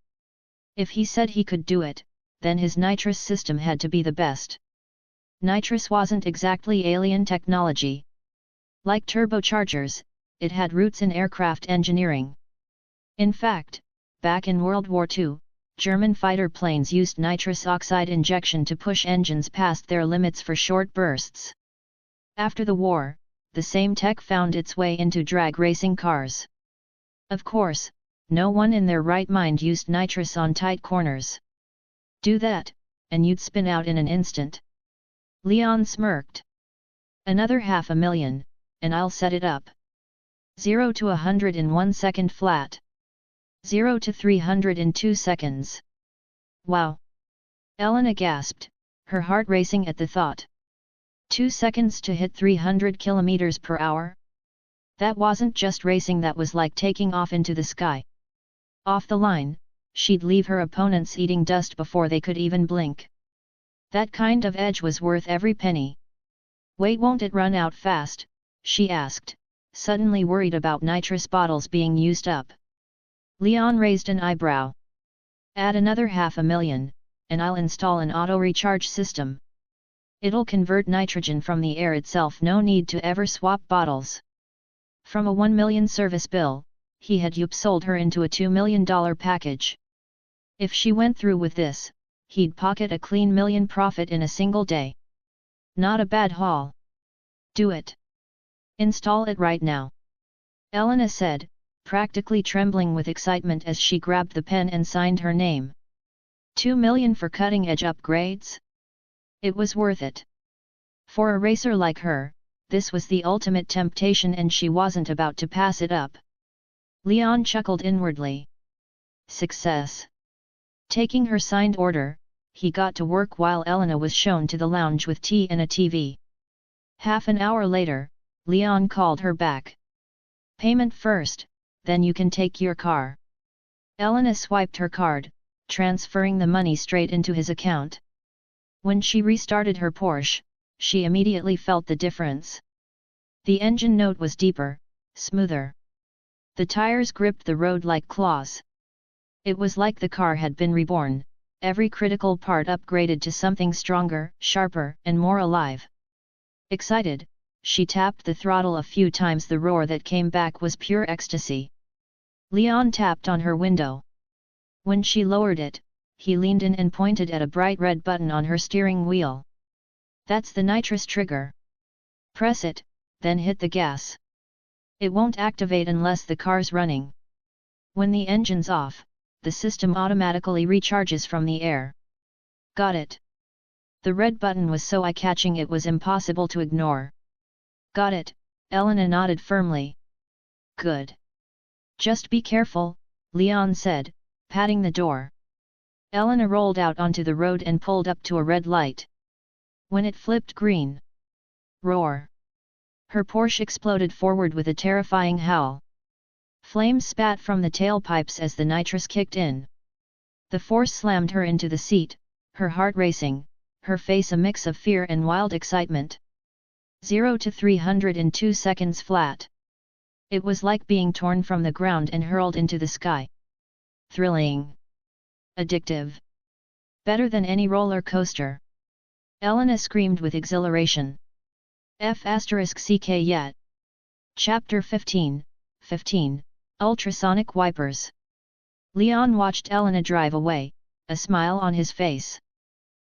If he said he could do it, then his nitrous system had to be the best. Nitrous wasn't exactly alien technology. Like turbochargers, it had roots in aircraft engineering. In fact, back in World War II, German fighter planes used nitrous oxide injection to push engines past their limits for short bursts. After the war, the same tech found its way into drag racing cars. Of course, no one in their right mind used nitrous on tight corners. Do that, and you'd spin out in an instant. Leon smirked. Another 500,000, and I'll set it up. 0 to 100 in 1 second flat. 0 to 300 in 2 seconds. Wow! Elena gasped, her heart racing at the thought. 2 seconds to hit 300 kilometers per hour? That wasn't just racing, that was like taking off into the sky. Off the line, she'd leave her opponents eating dust before they could even blink. That kind of edge was worth every penny. Wait, won't it run out fast? She asked, suddenly worried about nitrous bottles being used up. Leon raised an eyebrow. Add another 500,000, and I'll install an auto-recharge system. It'll convert nitrogen from the air itself, no need to ever swap bottles. From a 1 million service bill, he had sold her into a $2 million package. If she went through with this, he'd pocket a clean $1 million profit in a single day. Not a bad haul. Do it. Install it right now. Elena said, practically trembling with excitement as she grabbed the pen and signed her name. 2 million for cutting-edge upgrades? It was worth it. For a racer like her, this was the ultimate temptation, and she wasn't about to pass it up. Leon chuckled inwardly. Success. Taking her signed order, he got to work while Elena was shown to the lounge with tea and a TV. Half an hour later, Leon called her back. Payment first, then you can take your car. Elena swiped her card, transferring the money straight into his account. When she restarted her Porsche, she immediately felt the difference. The engine note was deeper, smoother. The tires gripped the road like claws. It was like the car had been reborn, every critical part upgraded to something stronger, sharper, and more alive. Excited, she tapped the throttle a few times. The roar that came back was pure ecstasy. Leon tapped on her window. When she lowered it, he leaned in and pointed at a bright red button on her steering wheel. That's the nitrous trigger. Press it, then hit the gas. It won't activate unless the car's running. When the engine's off, the system automatically recharges from the air. Got it. The red button was so eye-catching it was impossible to ignore. Got it, Elena nodded firmly. Good. Just be careful, Leon said, patting the door. Elena rolled out onto the road and pulled up to a red light. When it flipped green. Roar! Her Porsche exploded forward with a terrifying howl. Flames spat from the tailpipes as the nitrous kicked in. The force slammed her into the seat, her heart racing, her face a mix of fear and wild excitement. 0 to 300 in 2 seconds flat. It was like being torn from the ground and hurled into the sky. Thrilling. Addictive. Better than any roller coaster. Elena screamed with exhilaration. F***ck yet. Chapter 15, Ultrasonic Wipers. Leon watched Elena drive away, a smile on his face.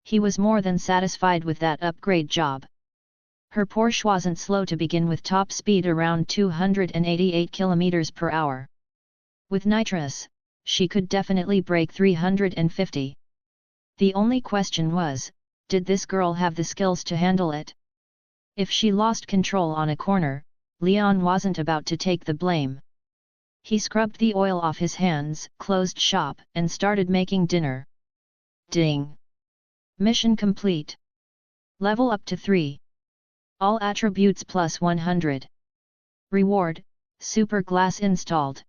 He was more than satisfied with that upgrade job. Her Porsche wasn't slow to begin with, top speed around 288 km per hour. With nitrous, she could definitely break 350. The only question was, did this girl have the skills to handle it? If she lost control on a corner, Leon wasn't about to take the blame. He scrubbed the oil off his hands, closed shop, and started making dinner. Ding! Mission complete. Level up to 3. All attributes plus 100. Reward, Super Glass installed.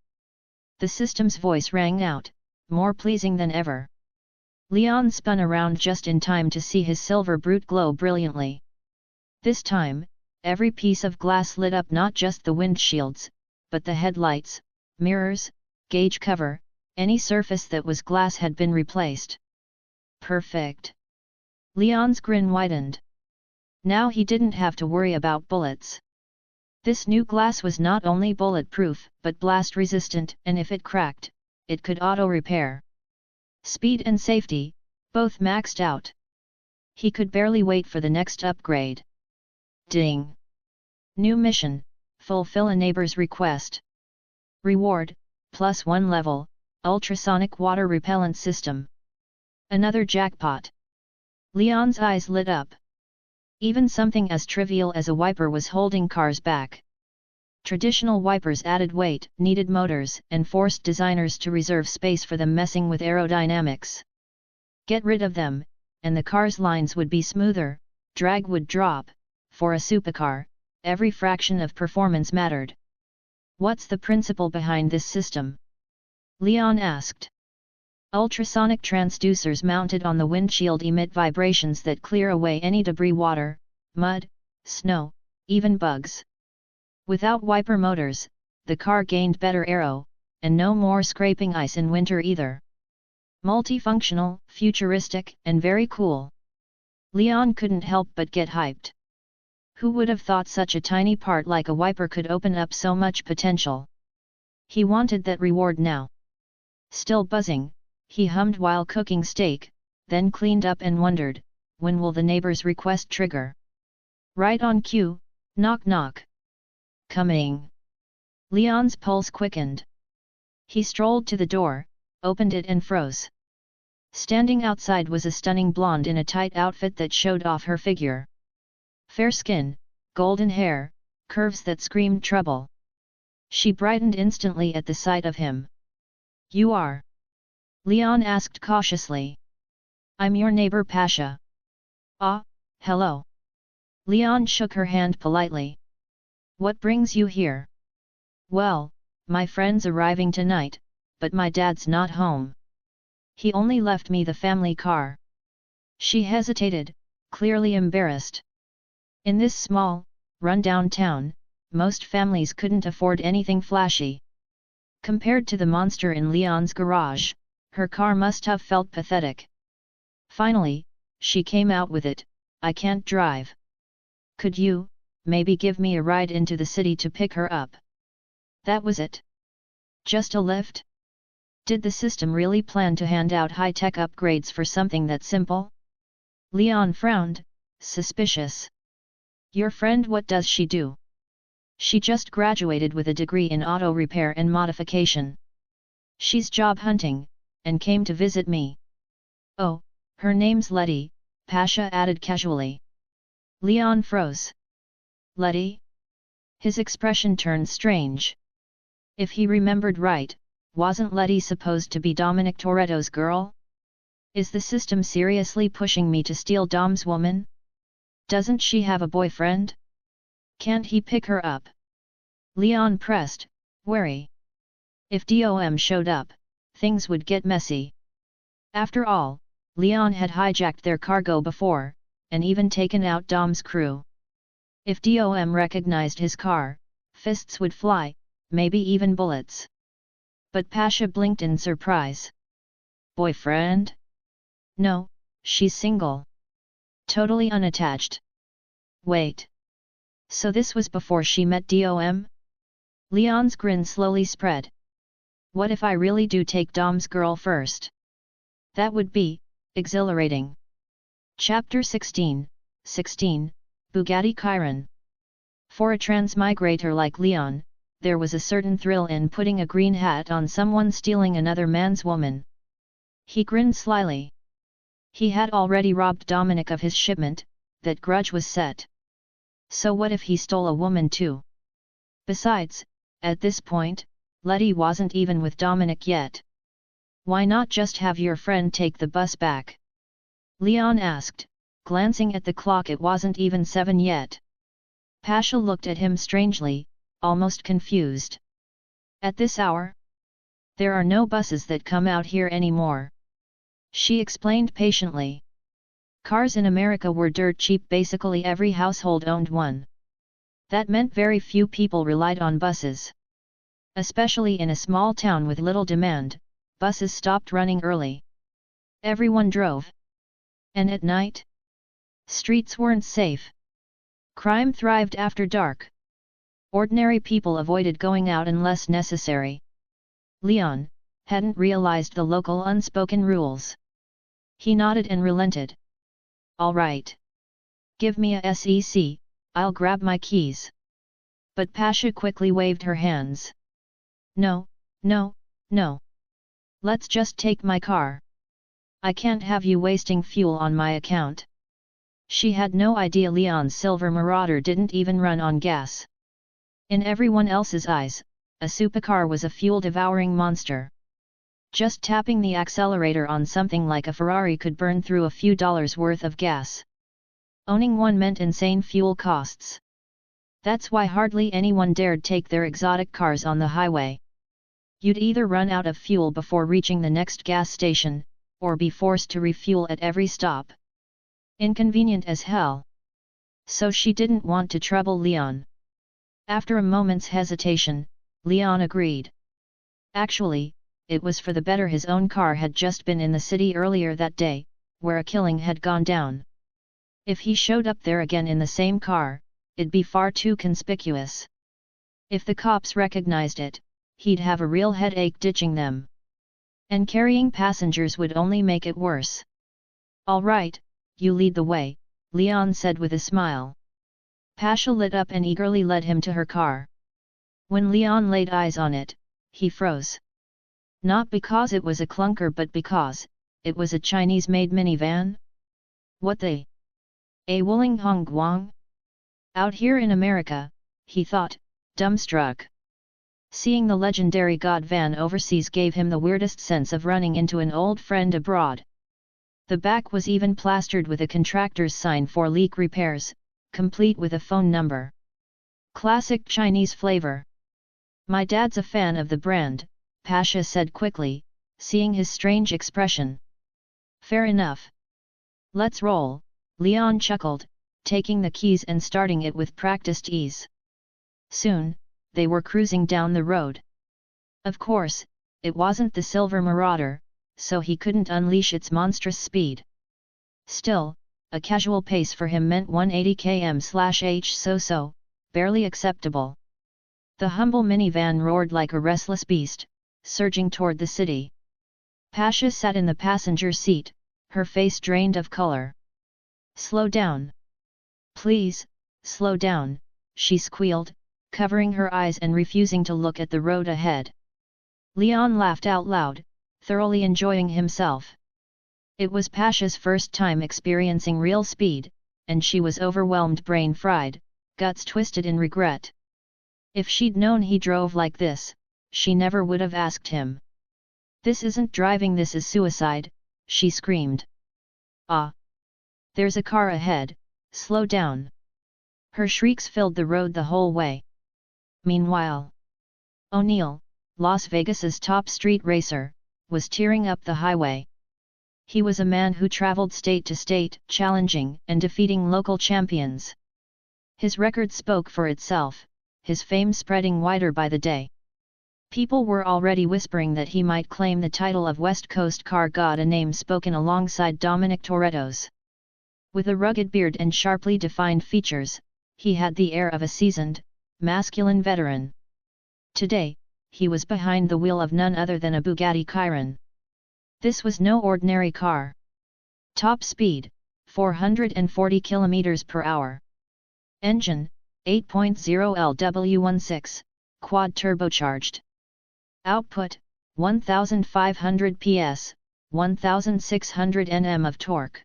The system's voice rang out, more pleasing than ever. Leon spun around just in time to see his silver brute glow brilliantly. This time, every piece of glass lit up, not just the windshields, but the headlights, mirrors, gauge cover, any surface that was glass had been replaced. Perfect. Leon's grin widened. Now he didn't have to worry about bullets. This new glass was not only bulletproof but blast resistant, and if it cracked, it could auto-repair. Speed and safety, both maxed out. He could barely wait for the next upgrade. Ding! New mission, fulfill a neighbor's request. Reward, plus 1 level, ultrasonic water repellent system. Another jackpot. Leon's eyes lit up. Even something as trivial as a wiper was holding cars back. Traditional wipers added weight, needed motors, and forced designers to reserve space for them, messing with aerodynamics. Get rid of them, and the car's lines would be smoother, drag would drop. For a supercar, every fraction of performance mattered. What's the principle behind this system? Leon asked. Ultrasonic transducers mounted on the windshield emit vibrations that clear away any debris, water, mud, snow, even bugs. Without wiper motors, the car gained better aero, and no more scraping ice in winter either. Multifunctional, futuristic, and very cool. Leon couldn't help but get hyped. Who would have thought such a tiny part like a wiper could open up so much potential? He wanted that reward now. Still buzzing, he hummed while cooking steak, then cleaned up and wondered, when will the neighbor's request trigger? Right on cue, knock knock. Coming. Leon's pulse quickened. He strolled to the door, opened it and froze. Standing outside was a stunning blonde in a tight outfit that showed off her figure. Fair skin, golden hair, curves that screamed trouble. She brightened instantly at the sight of him. You are? Leon asked cautiously. I'm your neighbor Pasha. Ah, hello. Leon shook her hand politely. What brings you here? Well, my friend's arriving tonight, but my dad's not home. He only left me the family car. She hesitated, clearly embarrassed. In this small, run-down town, most families couldn't afford anything flashy. Compared to the monster in Leon's garage, her car must have felt pathetic. Finally, she came out with it, "I can't drive. Could you, maybe give me a ride into the city to pick her up?" That was it. Just a lift? Did the system really plan to hand out high-tech upgrades for something that simple? Leon frowned, suspicious. "Your friend, what does she do?" "She just graduated with a degree in auto repair and modification. She's job hunting, and came to visit me." "Oh, her name's Letty," Pasha added casually. Leon froze. Letty? His expression turned strange. If he remembered right, wasn't Letty supposed to be Dominic Toretto's girl? Is the system seriously pushing me to steal Dom's woman? Doesn't she have a boyfriend? Can't he pick her up? Leon pressed, wary. If Dom showed up, things would get messy. After all, Leon had hijacked their cargo before, and even taken out Dom's crew. If Dom recognized his car, fists would fly, maybe even bullets. But Pasha blinked in surprise. "Boyfriend? No, she's single. Totally unattached." "Wait. So this was before she met Dom?" Leon's grin slowly spread. "What if I really do take Dom's girl first? That would be exhilarating." Chapter 16, Bugatti Chiron. For a transmigrator like Leon, there was a certain thrill in putting a green hat on someone stealing another man's woman. He grinned slyly. He had already robbed Dominic of his shipment, that grudge was set. So what if he stole a woman too? Besides, at this point, Letty wasn't even with Dominic yet. "Why not just have your friend take the bus back?" Leon asked, glancing at the clock. It wasn't even 7 yet. Pasha looked at him strangely, almost confused. "At this hour? There are no buses that come out here anymore," she explained patiently. Cars in America were dirt cheap. Basically every household owned one. That meant very few people relied on buses. Especially in a small town with little demand, buses stopped running early. Everyone drove. And at night? Streets weren't safe. Crime thrived after dark. Ordinary people avoided going out unless necessary. Leon hadn't realized the local unspoken rules. He nodded and relented. "All right. Give me a sec, I'll grab my keys." But Pasha quickly waved her hands. "No, no, no. Let's just take my car. I can't have you wasting fuel on my account." She had no idea Leon's silver Marauder didn't even run on gas. In everyone else's eyes, a supercar was a fuel-devouring monster. Just tapping the accelerator on something like a Ferrari could burn through a few dollars worth of gas. Owning one meant insane fuel costs. That's why hardly anyone dared take their exotic cars on the highway. You'd either run out of fuel before reaching the next gas station, or be forced to refuel at every stop. Inconvenient as hell. So she didn't want to trouble Leon. After a moment's hesitation, Leon agreed. Actually, it was for the better. His own car had just been in the city earlier that day, where a killing had gone down. If he showed up there again in the same car, it'd be far too conspicuous. If the cops recognized it, he'd have a real headache ditching them. And carrying passengers would only make it worse. "All right, you lead the way," Leon said with a smile. Pasha lit up and eagerly led him to her car. When Leon laid eyes on it, he froze. Not because it was a clunker but because it was a Chinese-made minivan. What the? A Wuling Hong Guang? Out here in America, he thought, dumbstruck. Seeing the legendary God van overseas gave him the weirdest sense of running into an old friend abroad. The back was even plastered with a contractor's sign for leak repairs, complete with a phone number. Classic Chinese flavor. "My dad's a fan of the brand," Pasha said quickly, seeing his strange expression. Fair enough. Let's roll, Leon chuckled, taking the keys and starting it with practiced ease. Soon, they were cruising down the road. Of course, it wasn't the Silver Marauder, so he couldn't unleash its monstrous speed. Still, a casual pace for him meant 180 km/h so, barely acceptable. The humble minivan roared like a restless beast, surging toward the city. Pasha sat in the passenger seat, her face drained of color. Slow down. Please, slow down, she squealed, covering her eyes and refusing to look at the road ahead. Leon laughed out loud, thoroughly enjoying himself. It was Pasha's first time experiencing real speed, and she was overwhelmed, brain-fried, guts twisted in regret. If she'd known he drove like this, she never would have asked him. This isn't driving, this is suicide, she screamed. Ah! There's a car ahead, slow down. Her shrieks filled the road the whole way. Meanwhile, O'Neill, Las Vegas's top street racer, was tearing up the highway. He was a man who traveled state to state, challenging and defeating local champions. His record spoke for itself, his fame spreading wider by the day. People were already whispering that he might claim the title of West Coast Car God, a name spoken alongside Dominic Toretto's. With a rugged beard and sharply defined features, he had the air of a seasoned, masculine veteran. Today, he was behind the wheel of none other than a Bugatti Chiron. This was no ordinary car. Top speed, 440 km per hour. Engine, 8.0 LW16, quad turbocharged. Output, 1,500 PS, 1,600 Nm of torque.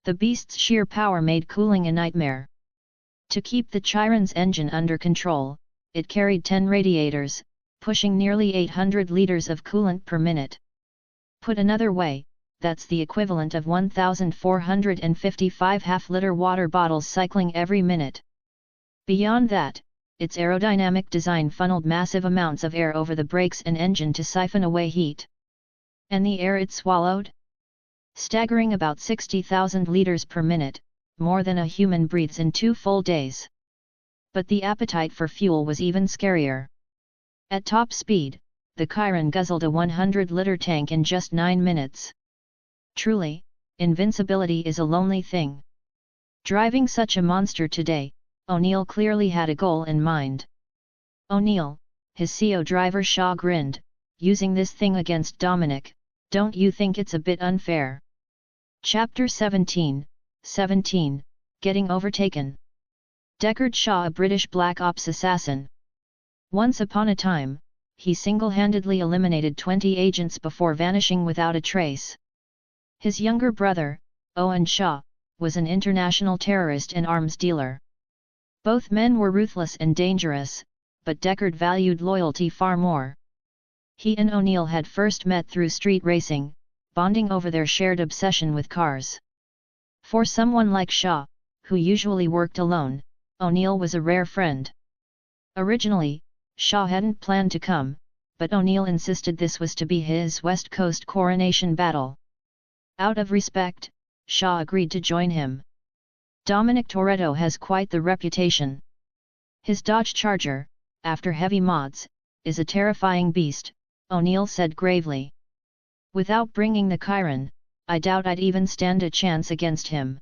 The beast's sheer power made cooling a nightmare. To keep the Chiron's engine under control, it carried 10 radiators, pushing nearly 800 liters of coolant per minute. Put another way, that's the equivalent of 1,455 half-liter water bottles cycling every minute. Beyond that, its aerodynamic design funneled massive amounts of air over the brakes and engine to siphon away heat. And the air it swallowed? Staggering about 60,000 liters per minute, more than a human breathes in 2 full days. But the appetite for fuel was even scarier. At top speed, the Chiron guzzled a 100-liter tank in just 9 minutes. Truly, invincibility is a lonely thing. Driving such a monster today, O'Neill clearly had a goal in mind. O'Neill, his CO driver Shaw grinned, using this thing against Dominic, don't you think it's a bit unfair? Chapter 17, Getting Overtaken. Deckard Shaw, a British Black Ops assassin. Once upon a time, he single-handedly eliminated 20 agents before vanishing without a trace. His younger brother, Owen Shaw, was an international terrorist and arms dealer. Both men were ruthless and dangerous, but Deckard valued loyalty far more. He and O'Neill had first met through street racing, bonding over their shared obsession with cars. For someone like Shaw, who usually worked alone, O'Neill was a rare friend. Originally, Shaw hadn't planned to come, but O'Neill insisted this was to be his West Coast coronation battle. Out of respect, Shaw agreed to join him. Dominic Toretto has quite the reputation. His Dodge Charger, after heavy mods, is a terrifying beast, O'Neill said gravely. Without bringing the Chiron, I doubt I'd even stand a chance against him.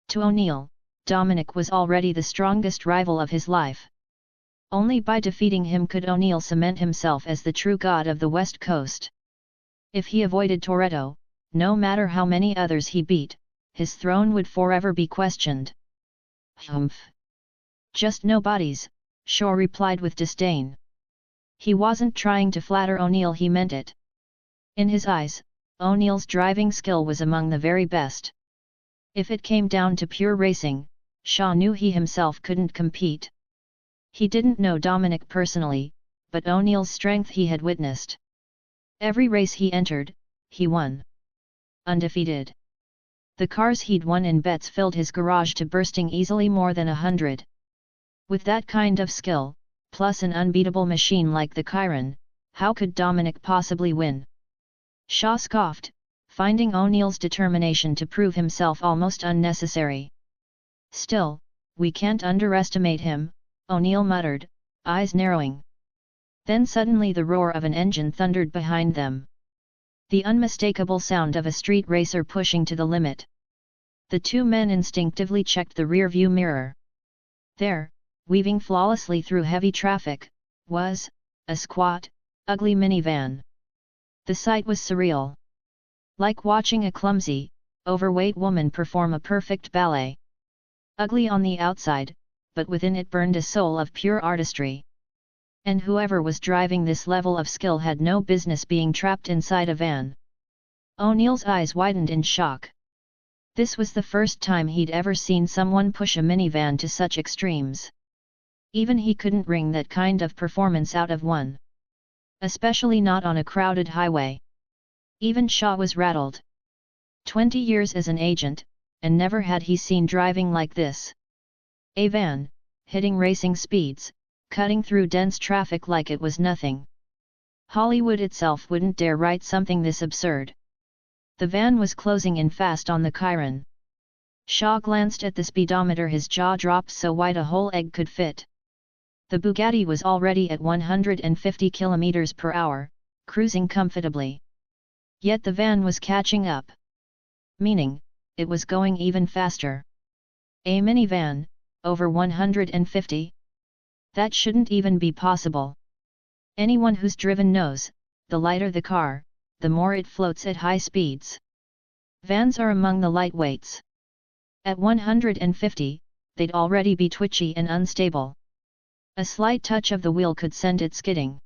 To O'Neill, Dominic was already the strongest rival of his life. Only by defeating him could O'Neill cement himself as the true god of the West Coast. If he avoided Toretto, no matter how many others he beat, his throne would forever be questioned. Humph! Just nobodies, Shaw replied with disdain. He wasn't trying to flatter O'Neill, he meant it. In his eyes, O'Neill's driving skill was among the very best. If it came down to pure racing, Shaw knew he himself couldn't compete. He didn't know Dominic personally, but O'Neill's strength he had witnessed. Every race he entered, he won. Undefeated. The cars he'd won in bets filled his garage to bursting easily, more than 100. With that kind of skill, plus an unbeatable machine like the Chiron, How could Dominic possibly win? Shaw scoffed, finding O'Neill's determination to prove himself almost unnecessary. Still, we can't underestimate him, O'Neill muttered, eyes narrowing. Then suddenly the roar of an engine thundered behind them. The unmistakable sound of a street racer pushing to the limit. The two men instinctively checked the rear-view mirror. There, weaving flawlessly through heavy traffic, was a squat, ugly minivan. The sight was surreal. Like watching a clumsy, overweight woman perform a perfect ballet. Ugly on the outside, but within it burned a soul of pure artistry. And whoever was driving this level of skill had no business being trapped inside a van. O'Neill's eyes widened in shock. This was the first time he'd ever seen someone push a minivan to such extremes. Even he couldn't wring that kind of performance out of one. Especially not on a crowded highway. Even Shaw was rattled. 20 years as an agent, and never had he seen driving like this. A van, hitting racing speeds, cutting through dense traffic like it was nothing. Hollywood itself wouldn't dare write something this absurd. The van was closing in fast on the Chiron. Shaw glanced at the speedometer, his jaw dropped so wide a whole egg could fit. The Bugatti was already at 150 km per hour, cruising comfortably. Yet the van was catching up. Meaning, it was going even faster. A minivan, over 150? That shouldn't even be possible. Anyone who's driven knows, the lighter the car, the more it floats at high speeds. Vans are among the lightweights. At 150, they'd already be twitchy and unstable. A slight touch of the wheel could send it skidding.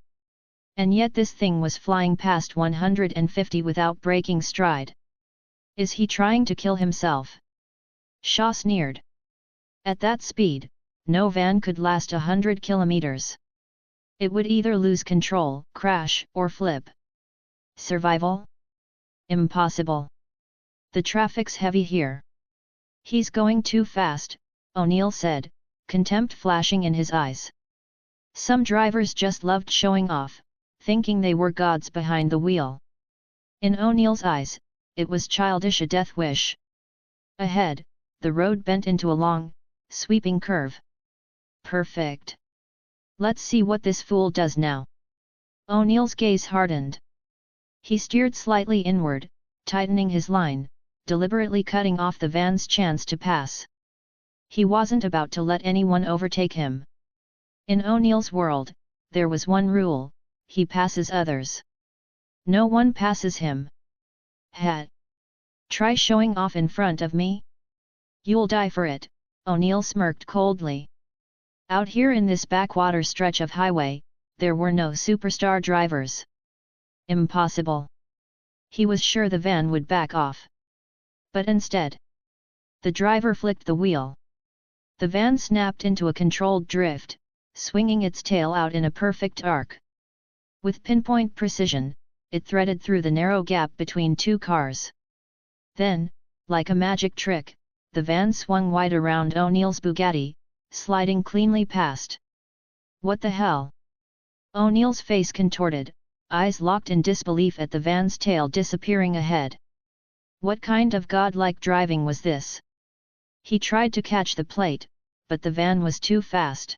And yet this thing was flying past 150 without breaking stride. Is he trying to kill himself? Shaw sneered. At that speed, no van could last 100 kilometers. It would either lose control, crash, or flip. Survival? Impossible. The traffic's heavy here. He's going too fast, O'Neill said, contempt flashing in his eyes. Some drivers just loved showing off, thinking they were gods behind the wheel. In O'Neill's eyes, it was childish, a death wish. Ahead, the road bent into a long, sweeping curve. Perfect. Let's see what this fool does now. O'Neill's gaze hardened. He steered slightly inward, tightening his line, deliberately cutting off the van's chance to pass. He wasn't about to let anyone overtake him. In O'Neill's world, there was one rule: he passes others. No one passes him. Try showing off in front of me? You'll die for it, O'Neill smirked coldly. Out here in this backwater stretch of highway, there were no superstar drivers. Impossible. He was sure the van would back off. But instead, the driver flicked the wheel. The van snapped into a controlled drift, swinging its tail out in a perfect arc. With pinpoint precision, it threaded through the narrow gap between two cars. Then, like a magic trick, the van swung wide around O'Neill's Bugatti, sliding cleanly past. What the hell? O'Neill's face contorted, eyes locked in disbelief at the van's tail disappearing ahead. What kind of godlike driving was this? He tried to catch the plate, but the van was too fast.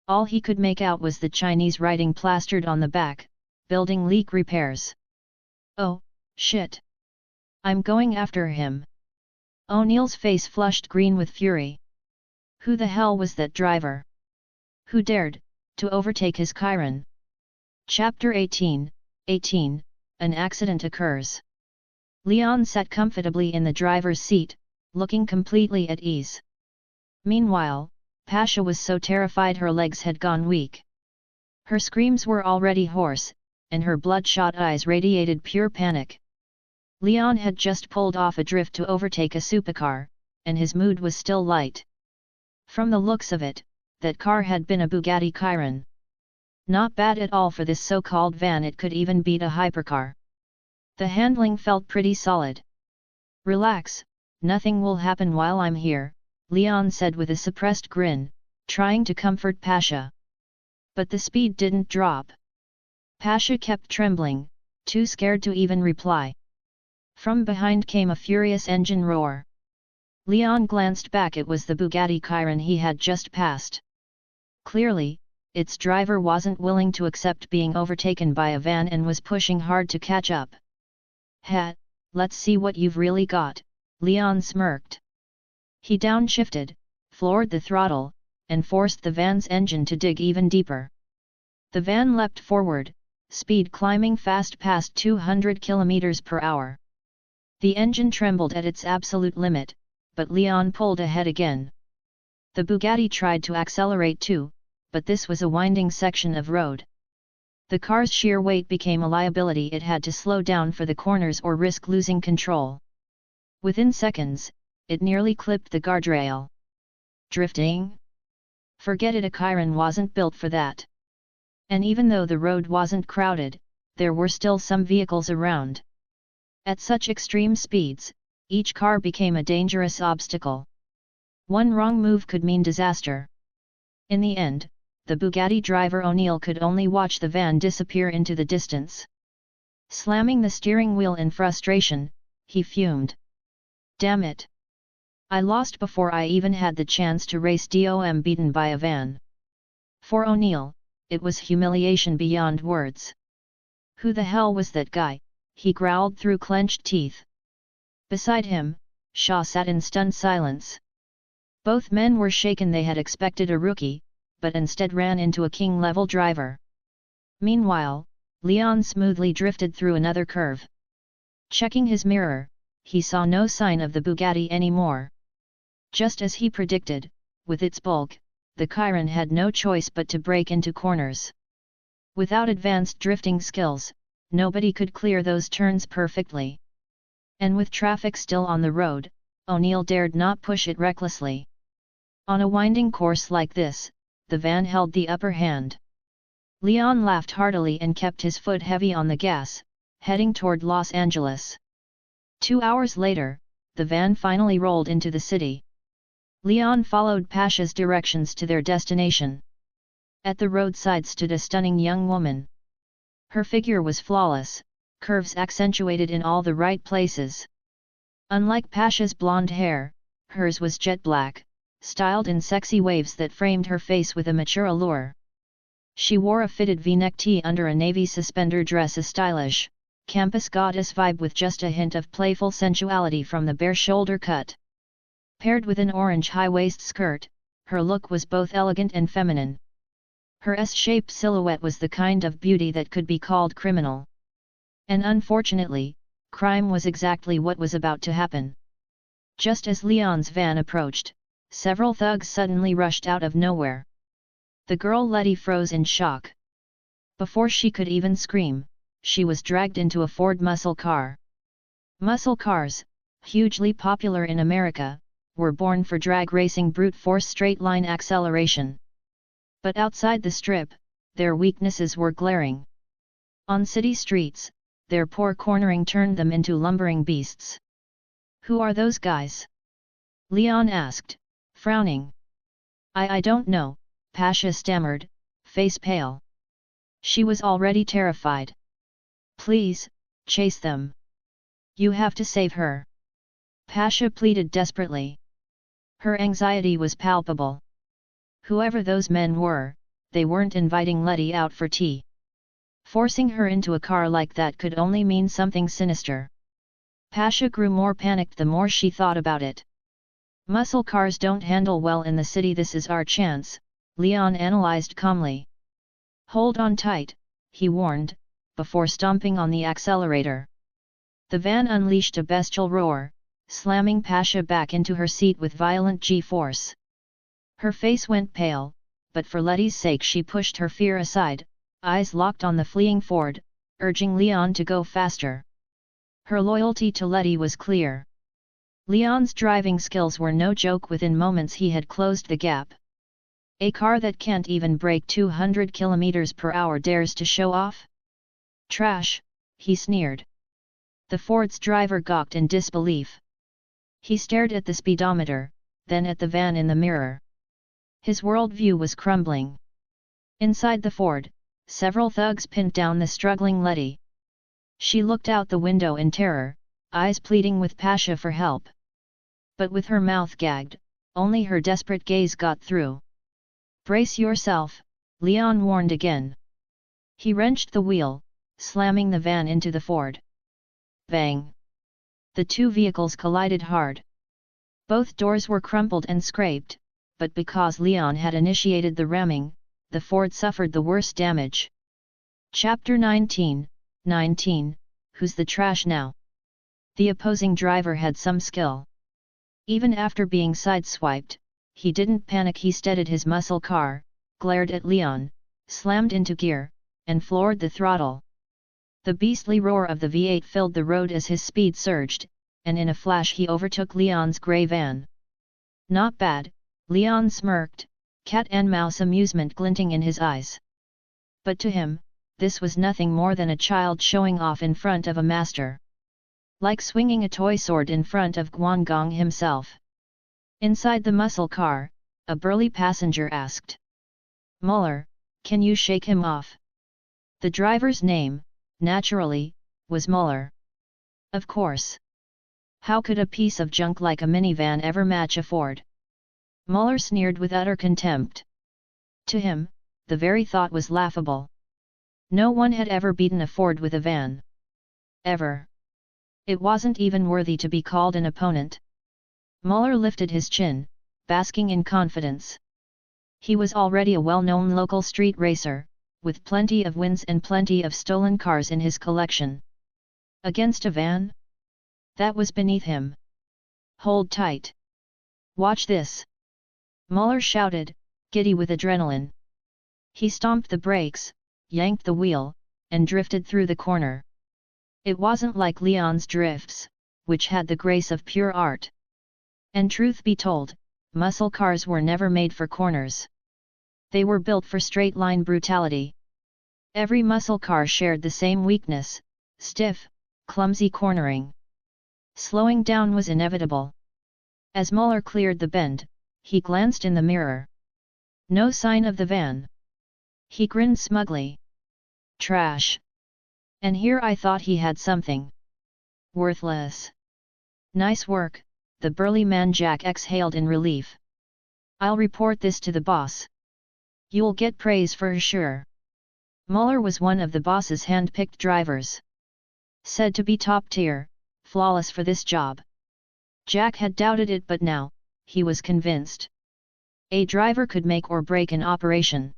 All he could make out was the Chinese writing plastered on the back, building leak repairs. Oh, shit! I'm going after him. O'Neill's face flushed green with fury. Who the hell was that driver? Who dared to overtake his Chiron? Chapter 18, An accident occurs. Leon sat comfortably in the driver's seat, looking completely at ease. Meanwhile, Pasha was so terrified her legs had gone weak. Her screams were already hoarse, and her bloodshot eyes radiated pure panic. Leon had just pulled off a drift to overtake a supercar, and his mood was still light. From the looks of it, that car had been a Bugatti Chiron. Not bad at all for this so-called van, it could even beat a hypercar. The handling felt pretty solid. Relax, nothing will happen while I'm here, Leon said with a suppressed grin, trying to comfort Pasha. But the speed didn't drop. Pasha kept trembling, too scared to even reply. From behind came a furious engine roar. Leon glanced back. It was the Bugatti Chiron he had just passed. Clearly, its driver wasn't willing to accept being overtaken by a van and was pushing hard to catch up. "Ha, let's see what you've really got," Leon smirked. He downshifted, floored the throttle, and forced the van's engine to dig even deeper. The van leapt forward, speed climbing fast past 200 km per hour. The engine trembled at its absolute limit, but Leon pulled ahead again. The Bugatti tried to accelerate too, but this was a winding section of road. The car's sheer weight became a liability. It had to slow down for the corners or risk losing control. Within seconds, it nearly clipped the guardrail. Drifting? Forget it, a Chiron wasn't built for that. And even though the road wasn't crowded, there were still some vehicles around. At such extreme speeds, each car became a dangerous obstacle. One wrong move could mean disaster. In the end, the Bugatti driver O'Neill could only watch the van disappear into the distance. Slamming the steering wheel in frustration, he fumed. "Damn it! I lost before I even had the chance to race, beaten by a van." For O'Neill, it was humiliation beyond words. Who the hell was that guy? He growled through clenched teeth. Beside him, Shaw sat in stunned silence. Both men were shaken. They had expected a rookie, but instead ran into a king-level driver. Meanwhile, Leon smoothly drifted through another curve. Checking his mirror, he saw no sign of the Bugatti anymore. Just as he predicted, with its bulk, the Chiron had no choice but to brake into corners. Without advanced drifting skills, nobody could clear those turns perfectly. And with traffic still on the road, O'Neill dared not push it recklessly. On a winding course like this, the van held the upper hand. Leon laughed heartily and kept his foot heavy on the gas, heading toward Los Angeles. 2 hours later, the van finally rolled into the city. Leon followed Pasha's directions to their destination. At the roadside stood a stunning young woman. Her figure was flawless, curves accentuated in all the right places. Unlike Pasha's blonde hair, hers was jet black, styled in sexy waves that framed her face with a mature allure. She wore a fitted V-neck tee under a navy suspender dress, a stylish, campus goddess vibe with just a hint of playful sensuality from the bare shoulder cut. Paired with an orange high-waist skirt, her look was both elegant and feminine. Her S-shaped silhouette was the kind of beauty that could be called criminal. And unfortunately, crime was exactly what was about to happen. Just as Leon's van approached, several thugs suddenly rushed out of nowhere. The girl Letty froze in shock. Before she could even scream, she was dragged into a Ford muscle car. Muscle cars, hugely popular in America, were born for drag racing, brute force straight-line acceleration. But outside the strip, their weaknesses were glaring. On city streets, their poor cornering turned them into lumbering beasts. "Who are those guys?" Leon asked, frowning. I don't know," Pasha stammered, face pale. She was already terrified. "Please, chase them. You have to save her," Pasha pleaded desperately. Her anxiety was palpable. Whoever those men were, they weren't inviting Letty out for tea. Forcing her into a car like that could only mean something sinister. Pasha grew more panicked the more she thought about it. "Muscle cars don't handle well in the city. This is our chance," Leon analyzed calmly. "Hold on tight," he warned, before stomping on the accelerator. The van unleashed a bestial roar, slamming Pasha back into her seat with violent G-force. Her face went pale, but for Letty's sake she pushed her fear aside, eyes locked on the fleeing Ford, urging Leon to go faster. Her loyalty to Letty was clear. Leon's driving skills were no joke. Within moments he had closed the gap. A car that can't even brake 200 km per hour dares to show off? Trash, he sneered. The Ford's driver gawked in disbelief. He stared at the speedometer, then at the van in the mirror. His worldview was crumbling. Inside the Ford, several thugs pinned down the struggling Letty. She looked out the window in terror, eyes pleading with Pasha for help. But with her mouth gagged, only her desperate gaze got through. "Brace yourself," Leon warned again. He wrenched the wheel, slamming the van into the Ford. Bang! The two vehicles collided hard. Both doors were crumpled and scraped, but because Leon had initiated the ramming, the Ford suffered the worst damage. Chapter 19, Who's the trash now? The opposing driver had some skill. Even after being sideswiped, he didn't panic. He steadied his muscle car, glared at Leon, slammed into gear, and floored the throttle. The beastly roar of the V8 filled the road as his speed surged, and in a flash he overtook Leon's grey van. "Not bad," Leon smirked, cat and mouse amusement glinting in his eyes. But to him, this was nothing more than a child showing off in front of a master. Like swinging a toy sword in front of Guangong himself. Inside the muscle car, a burly passenger asked. "Muller, can you shake him off?" The driver's name, naturally, was Muller. Of course. How could a piece of junk like a minivan ever match a Ford? Muller sneered with utter contempt. To him, the very thought was laughable. No one had ever beaten a Ford with a van. Ever. It wasn't even worthy to be called an opponent. Muller lifted his chin, basking in confidence. He was already a well-known local street racer, with plenty of wins and plenty of stolen cars in his collection. Against a van? That was beneath him. "Hold tight. Watch this!" Muller shouted, giddy with adrenaline. He stomped the brakes, yanked the wheel, and drifted through the corner. It wasn't like Leon's drifts, which had the grace of pure art. And truth be told, muscle cars were never made for corners. They were built for straight-line brutality. Every muscle car shared the same weakness: stiff, clumsy cornering. Slowing down was inevitable. As Muller cleared the bend, he glanced in the mirror. No sign of the van. He grinned smugly. "Trash. And here I thought he had something. Worthless." "Nice work," the burly man Jack exhaled in relief. "I'll report this to the boss. You'll get praise for sure." Muller was one of the boss's hand-picked drivers. Said to be top tier, flawless for this job. Jack had doubted it, but now, he was convinced. A driver could make or break an operation.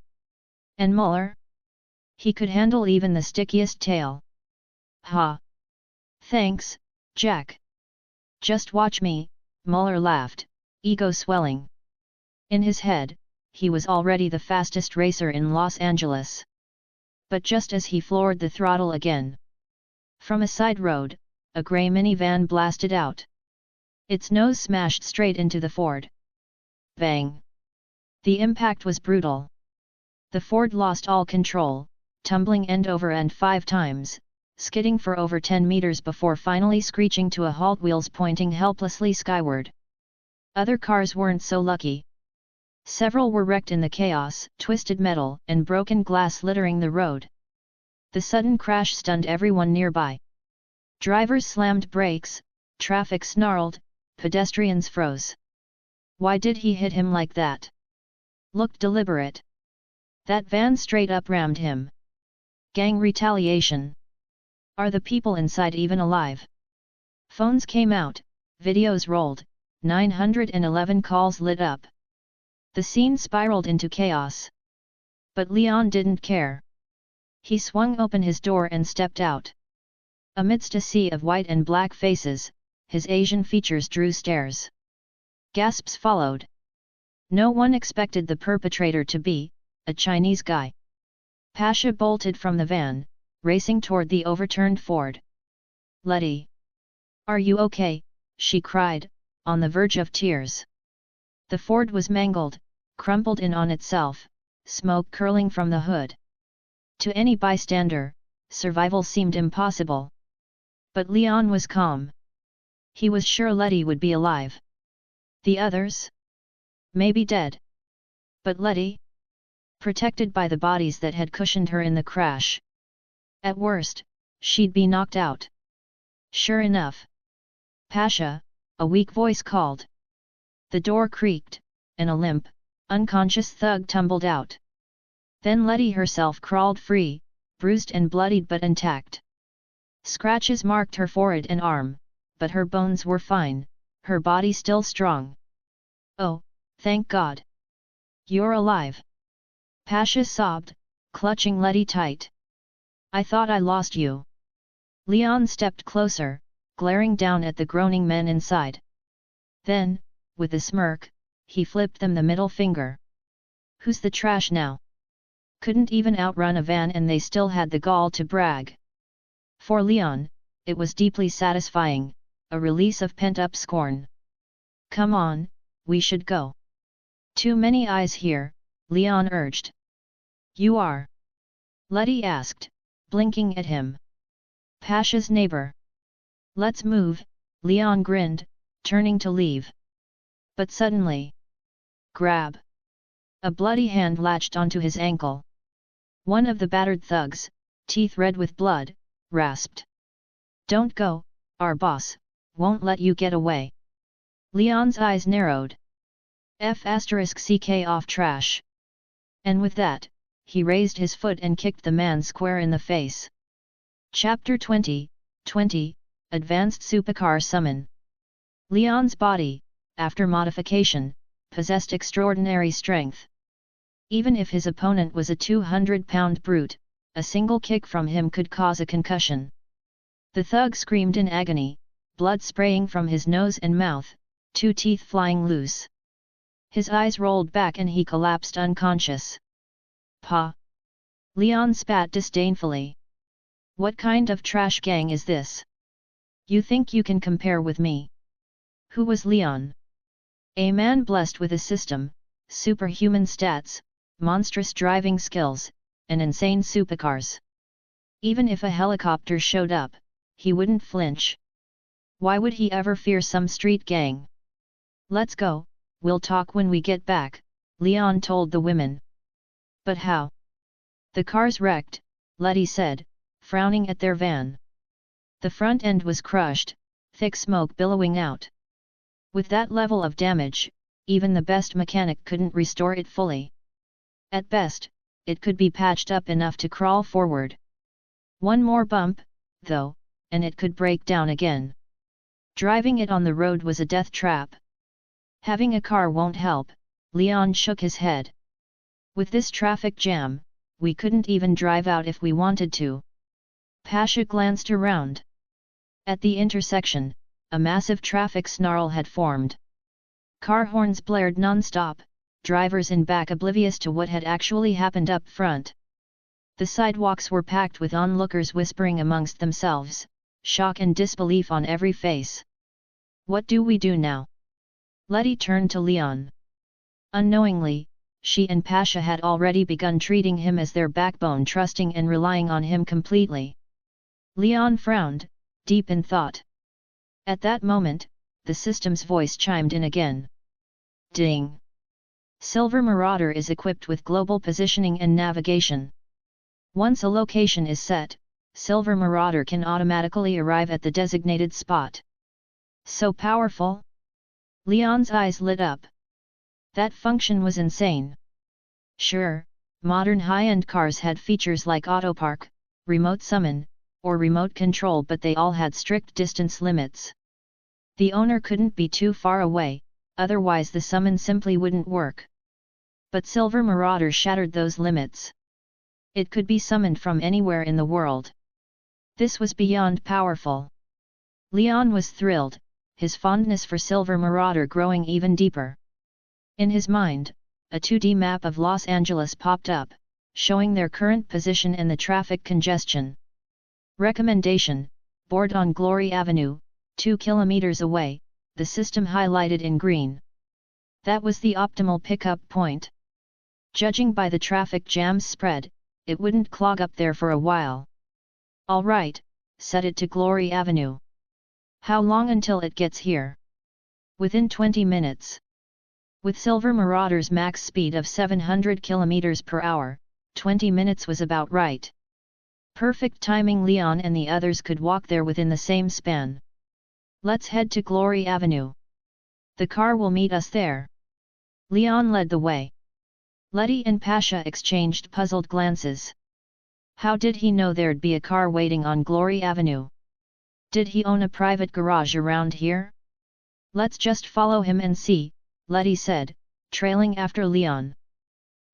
And Muller? He could handle even the stickiest tail. "Ha! Thanks, Jack. Just watch me," Muller laughed, ego swelling. In his head, he was already the fastest racer in Los Angeles. But just as he floored the throttle again, from a side road, a grey minivan blasted out. Its nose smashed straight into the Ford. Bang! The impact was brutal. The Ford lost all control, tumbling end over end 5 times, skidding for over 10 meters before finally screeching to a halt, wheels pointing helplessly skyward. Other cars weren't so lucky. Several were wrecked in the chaos, twisted metal and broken glass littering the road. The sudden crash stunned everyone nearby. Drivers slammed brakes, traffic snarled, pedestrians froze. Why did he hit him like that? Looked deliberate. That van straight up rammed him. Gang retaliation. Are the people inside even alive? Phones came out, videos rolled, 911 calls lit up. The scene spiraled into chaos. But Leon didn't care. He swung open his door and stepped out. Amidst a sea of white and black faces, his Asian features drew stares. Gasps followed. No one expected the perpetrator to be a Chinese guy. Pasha bolted from the van, racing toward the overturned Ford. "Letty! Are you okay?" she cried, on the verge of tears. The Ford was mangled, crumpled in on itself, smoke curling from the hood. To any bystander, survival seemed impossible. But Leon was calm. He was sure Letty would be alive. The others? Maybe dead. But Letty? protected by the bodies that had cushioned her in the crash. At worst, she'd be knocked out. Sure enough. Pasha, a weak voice called. The door creaked, and a limp, unconscious thug tumbled out. Then Letty herself crawled free, bruised and bloodied but intact. Scratches marked her forehead and arm, but her bones were fine, her body still strong. Oh, thank God! You're alive! Pasha sobbed, clutching Letty tight. I thought I lost you. Leon stepped closer, glaring down at the groaning men inside. Then, with a smirk, he flipped them the middle finger. Who's the trash now? Couldn't even outrun a van and they still had the gall to brag. For Leon, it was deeply satisfying, a release of pent-up scorn. Come on, we should go. Too many eyes here, Leon urged. You are? Letty asked, blinking at him. Pasha's neighbor. Let's move, Leon grinned, turning to leave. But suddenly, grab! A bloody hand latched onto his ankle. One of the battered thugs, teeth red with blood, rasped. Don't go, our boss won't let you get away. Leon's eyes narrowed. F***ck off trash. And with that, he raised his foot and kicked the man square in the face. Chapter 20, Advanced Supercar Summon. Leon's body, after modification, possessed extraordinary strength. Even if his opponent was a 200-pound brute, a single kick from him could cause a concussion. The thug screamed in agony, blood spraying from his nose and mouth, 2 teeth flying loose. His eyes rolled back and he collapsed unconscious. Pa! Leon spat disdainfully. What kind of trash gang is this? You think you can compare with me? Who was Leon? A man blessed with a system, superhuman stats, monstrous driving skills, and insane supercars. Even if a helicopter showed up, he wouldn't flinch. Why would he ever fear some street gang? Let's go, we'll talk when we get back, Leon told the women. But how? The car's wrecked, Letty said, frowning at their van. The front end was crushed, thick smoke billowing out. With that level of damage, even the best mechanic couldn't restore it fully. At best, it could be patched up enough to crawl forward. One more bump, though, and it could break down again. Driving it on the road was a death trap. Having a car won't help, Leon shook his head. With this traffic jam, we couldn't even drive out if we wanted to. Pasha glanced around. At the intersection, a massive traffic snarl had formed. Car horns blared non-stop, drivers in back oblivious to what had actually happened up front. The sidewalks were packed with onlookers whispering amongst themselves, shock and disbelief on every face. What do we do now? Letty turned to Leon. Unknowingly, she and Pasha had already begun treating him as their backbone, trusting and relying on him completely. Leon frowned, deep in thought. At that moment, the system's voice chimed in again. Ding! Silver Marauder is equipped with global positioning and navigation. Once a location is set, Silver Marauder can automatically arrive at the designated spot. So powerful? Leon's eyes lit up. That function was insane. Sure, modern high-end cars had features like autopark, remote summon, or remote control, but they all had strict distance limits. The owner couldn't be too far away, otherwise the summon simply wouldn't work. But Silver Marauder shattered those limits. It could be summoned from anywhere in the world. This was beyond powerful. Leon was thrilled, his fondness for Silver Marauder growing even deeper. In his mind, a 2D map of Los Angeles popped up, showing their current position and the traffic congestion. Recommendation: board on Glory Avenue, 2 kilometers away, the system highlighted in green. That was the optimal pickup point. Judging by the traffic jam's spread, it wouldn't clog up there for a while. All right, set it to Glory Avenue. How long until it gets here? Within 20 minutes. With Silver Marauder's max speed of 700 km per hour, 20 minutes was about right. Perfect timing. Leon and the others could walk there within the same span. Let's head to Glory Avenue. The car will meet us there. Leon led the way. Letty and Pasha exchanged puzzled glances. How did he know there'd be a car waiting on Glory Avenue? Did he own a private garage around here? Let's just follow him and see, Letty said, trailing after Leon.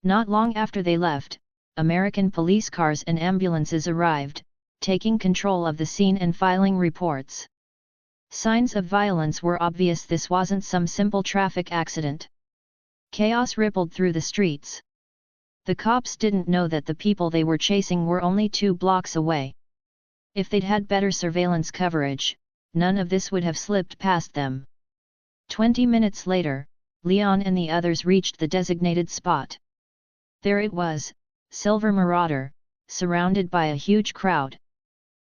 Not long after they left, American police cars and ambulances arrived, taking control of the scene and filing reports. Signs of violence were obvious. This wasn't some simple traffic accident. Chaos rippled through the streets. The cops didn't know that the people they were chasing were only 2 blocks away. If they'd had better surveillance coverage, none of this would have slipped past them. 20 minutes later, Leon and the others reached the designated spot. There it was, Silver Marauder, surrounded by a huge crowd.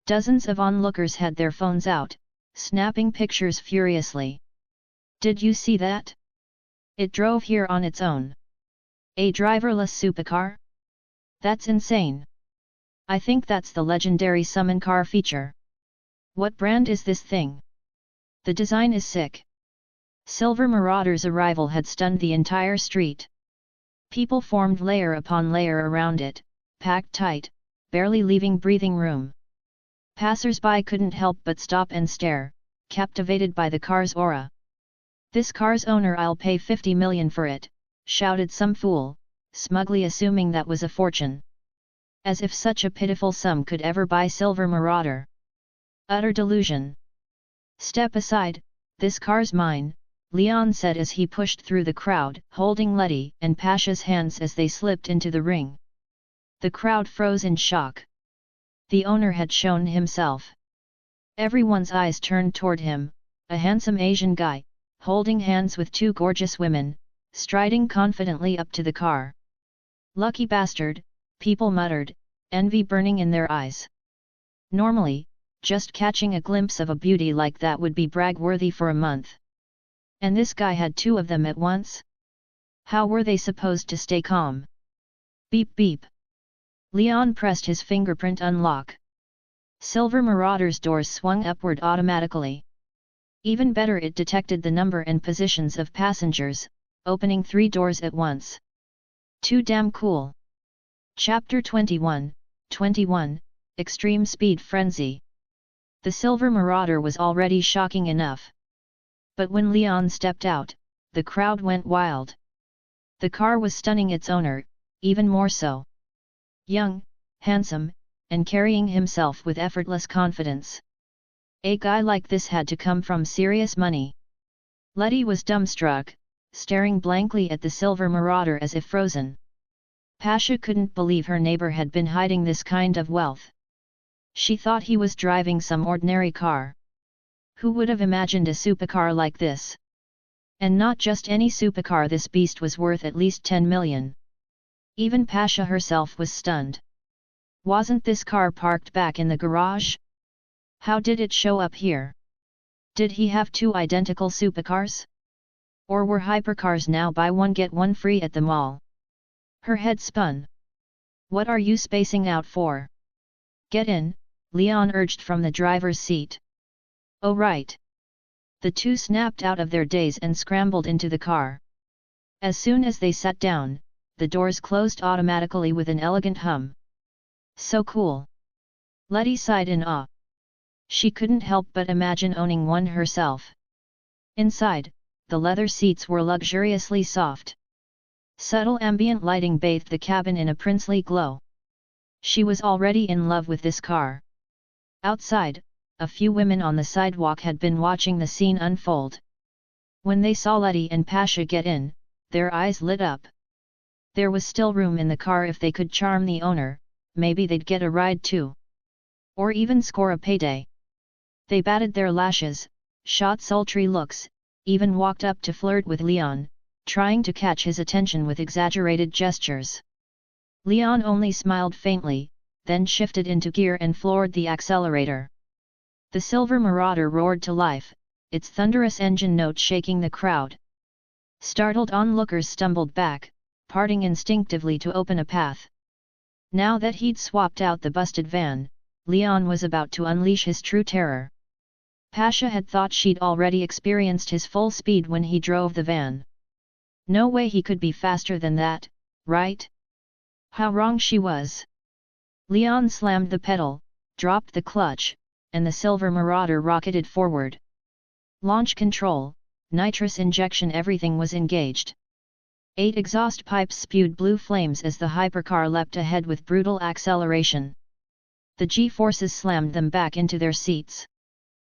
Dozens of onlookers had their phones out, snapping pictures furiously. Did you see that? It drove here on its own. A driverless supercar? That's insane. I think that's the legendary summon car feature. What brand is this thing? The design is sick. Silver Marauder's arrival had stunned the entire street. People formed layer upon layer around it, packed tight, barely leaving breathing room. Passers-by couldn't help but stop and stare, captivated by the car's aura. This car's owner, I'll pay 50 million for it, shouted some fool, smugly assuming that was a fortune. As if such a pitiful sum could ever buy Silver Marauder. Utter delusion. Step aside, this car's mine, Leon said as he pushed through the crowd, holding Letty and Pasha's hands as they slipped into the ring. The crowd froze in shock. The owner had shown himself. Everyone's eyes turned toward him, a handsome Asian guy, holding hands with 2 gorgeous women, striding confidently up to the car. Lucky bastard, people muttered, envy burning in their eyes. Normally, just catching a glimpse of a beauty like that would be brag-worthy for a month. And this guy had 2 of them at once? How were they supposed to stay calm? Beep beep. Leon pressed his fingerprint unlock. Silver Marauder's doors swung upward automatically. Even better, it detected the number and positions of passengers, opening 3 doors at once. Too damn cool. Chapter 21, Extreme Speed Frenzy. The Silver Marauder was already shocking enough. But when Leon stepped out, the crowd went wild. The car was stunning its owner, even more so. Young, handsome, and carrying himself with effortless confidence. A guy like this had to come from serious money. Letty was dumbstruck, staring blankly at the Silver Marauder as if frozen. Pasha couldn't believe her neighbor had been hiding this kind of wealth. She thought he was driving some ordinary car. Who would have imagined a supercar like this? And not just any supercar, this beast was worth at least 10 million. Even Pasha herself was stunned. Wasn't this car parked back in the garage? How did it show up here? Did he have 2 identical supercars? Or were hypercars now buy one get one free at the mall? Her head spun. What are you spacing out for? Get in, Leon urged from the driver's seat. Oh right. The 2 snapped out of their daze and scrambled into the car. As soon as they sat down, the doors closed automatically with an elegant hum. So cool. Letty sighed in awe. She couldn't help but imagine owning one herself. Inside, the leather seats were luxuriously soft. Subtle ambient lighting bathed the cabin in a princely glow. She was already in love with this car. Outside, a few women on the sidewalk had been watching the scene unfold. When they saw Letty and Pasha get in, their eyes lit up. There was still room in the car. If they could charm the owner, maybe they'd get a ride too. Or even score a payday. They batted their lashes, shot sultry looks, even walked up to flirt with Leon, trying to catch his attention with exaggerated gestures. Leon only smiled faintly, then shifted into gear and floored the accelerator. The Silver Marauder roared to life, its thunderous engine note shaking the crowd. Startled onlookers stumbled back, parting instinctively to open a path. Now that he'd swapped out the busted van, Leon was about to unleash his true terror. Pasha had thought she'd already experienced his full speed when he drove the van. No way he could be faster than that, right? How wrong she was. Leon slammed the pedal, dropped the clutch, and the silver Marauder rocketed forward. Launch control, nitrous injection, everything was engaged. 8 exhaust pipes spewed blue flames as the hypercar leapt ahead with brutal acceleration. The G-forces slammed them back into their seats.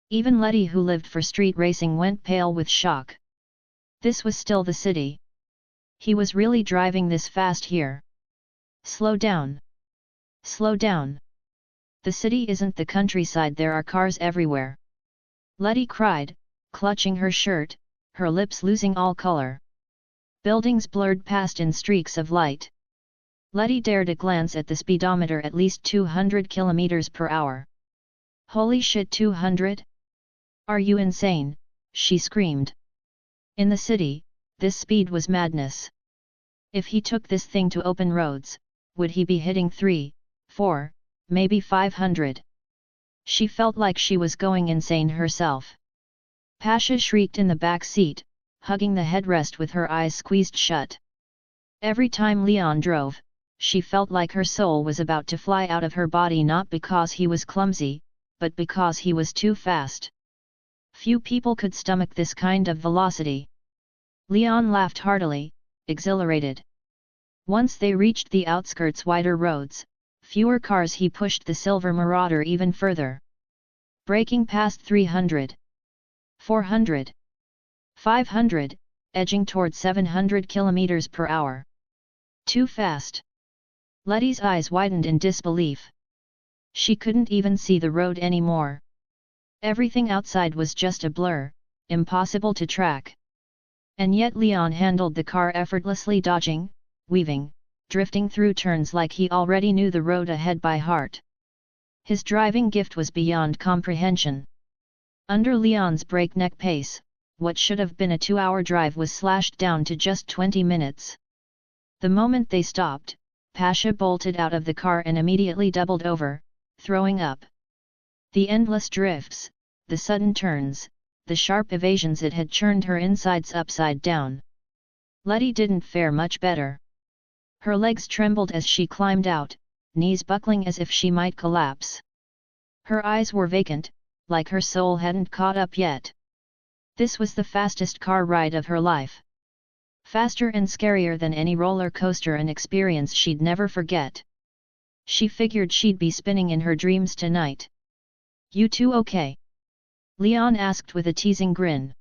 Even Letty, who lived for street racing, went pale with shock. This was still the city. He was really driving this fast here. Slow down. Slow down. The city isn't the countryside, there are cars everywhere. Letty cried, clutching her shirt, her lips losing all color. Buildings blurred past in streaks of light. Letty dared a glance at the speedometer, at least 200 kilometers per hour. Holy shit, 200? Are you insane? She screamed. In the city, this speed was madness. If he took this thing to open roads, would he be hitting 3, 4, maybe 500? She felt like she was going insane herself. Pasha shrieked in the back seat, hugging the headrest with her eyes squeezed shut. Every time Leon drove, she felt like her soul was about to fly out of her body, not because he was clumsy, but because he was too fast. Few people could stomach this kind of velocity. Leon laughed heartily, exhilarated. Once they reached the outskirts, wider roads, fewer cars, he pushed the silver Marauder even further. Braking past 300. 400. 500, edging toward 700 kilometers per hour. Too fast. Letty's eyes widened in disbelief. She couldn't even see the road anymore. Everything outside was just a blur, impossible to track. And yet Leon handled the car effortlessly, dodging, weaving, drifting through turns like he already knew the road ahead by heart. His driving gift was beyond comprehension. Under Leon's breakneck pace, what should have been a 2-hour drive was slashed down to just 20 minutes. The moment they stopped, Pasha bolted out of the car and immediately doubled over, throwing up. The endless drifts, the sudden turns, the sharp evasions, it had churned her insides upside down. Letty didn't fare much better. Her legs trembled as she climbed out, knees buckling as if she might collapse. Her eyes were vacant, like her soul hadn't caught up yet. This was the fastest car ride of her life. Faster and scarier than any roller coaster, an experience she'd never forget. She figured she'd be spinning in her dreams tonight. You two okay? Leon asked with a teasing grin.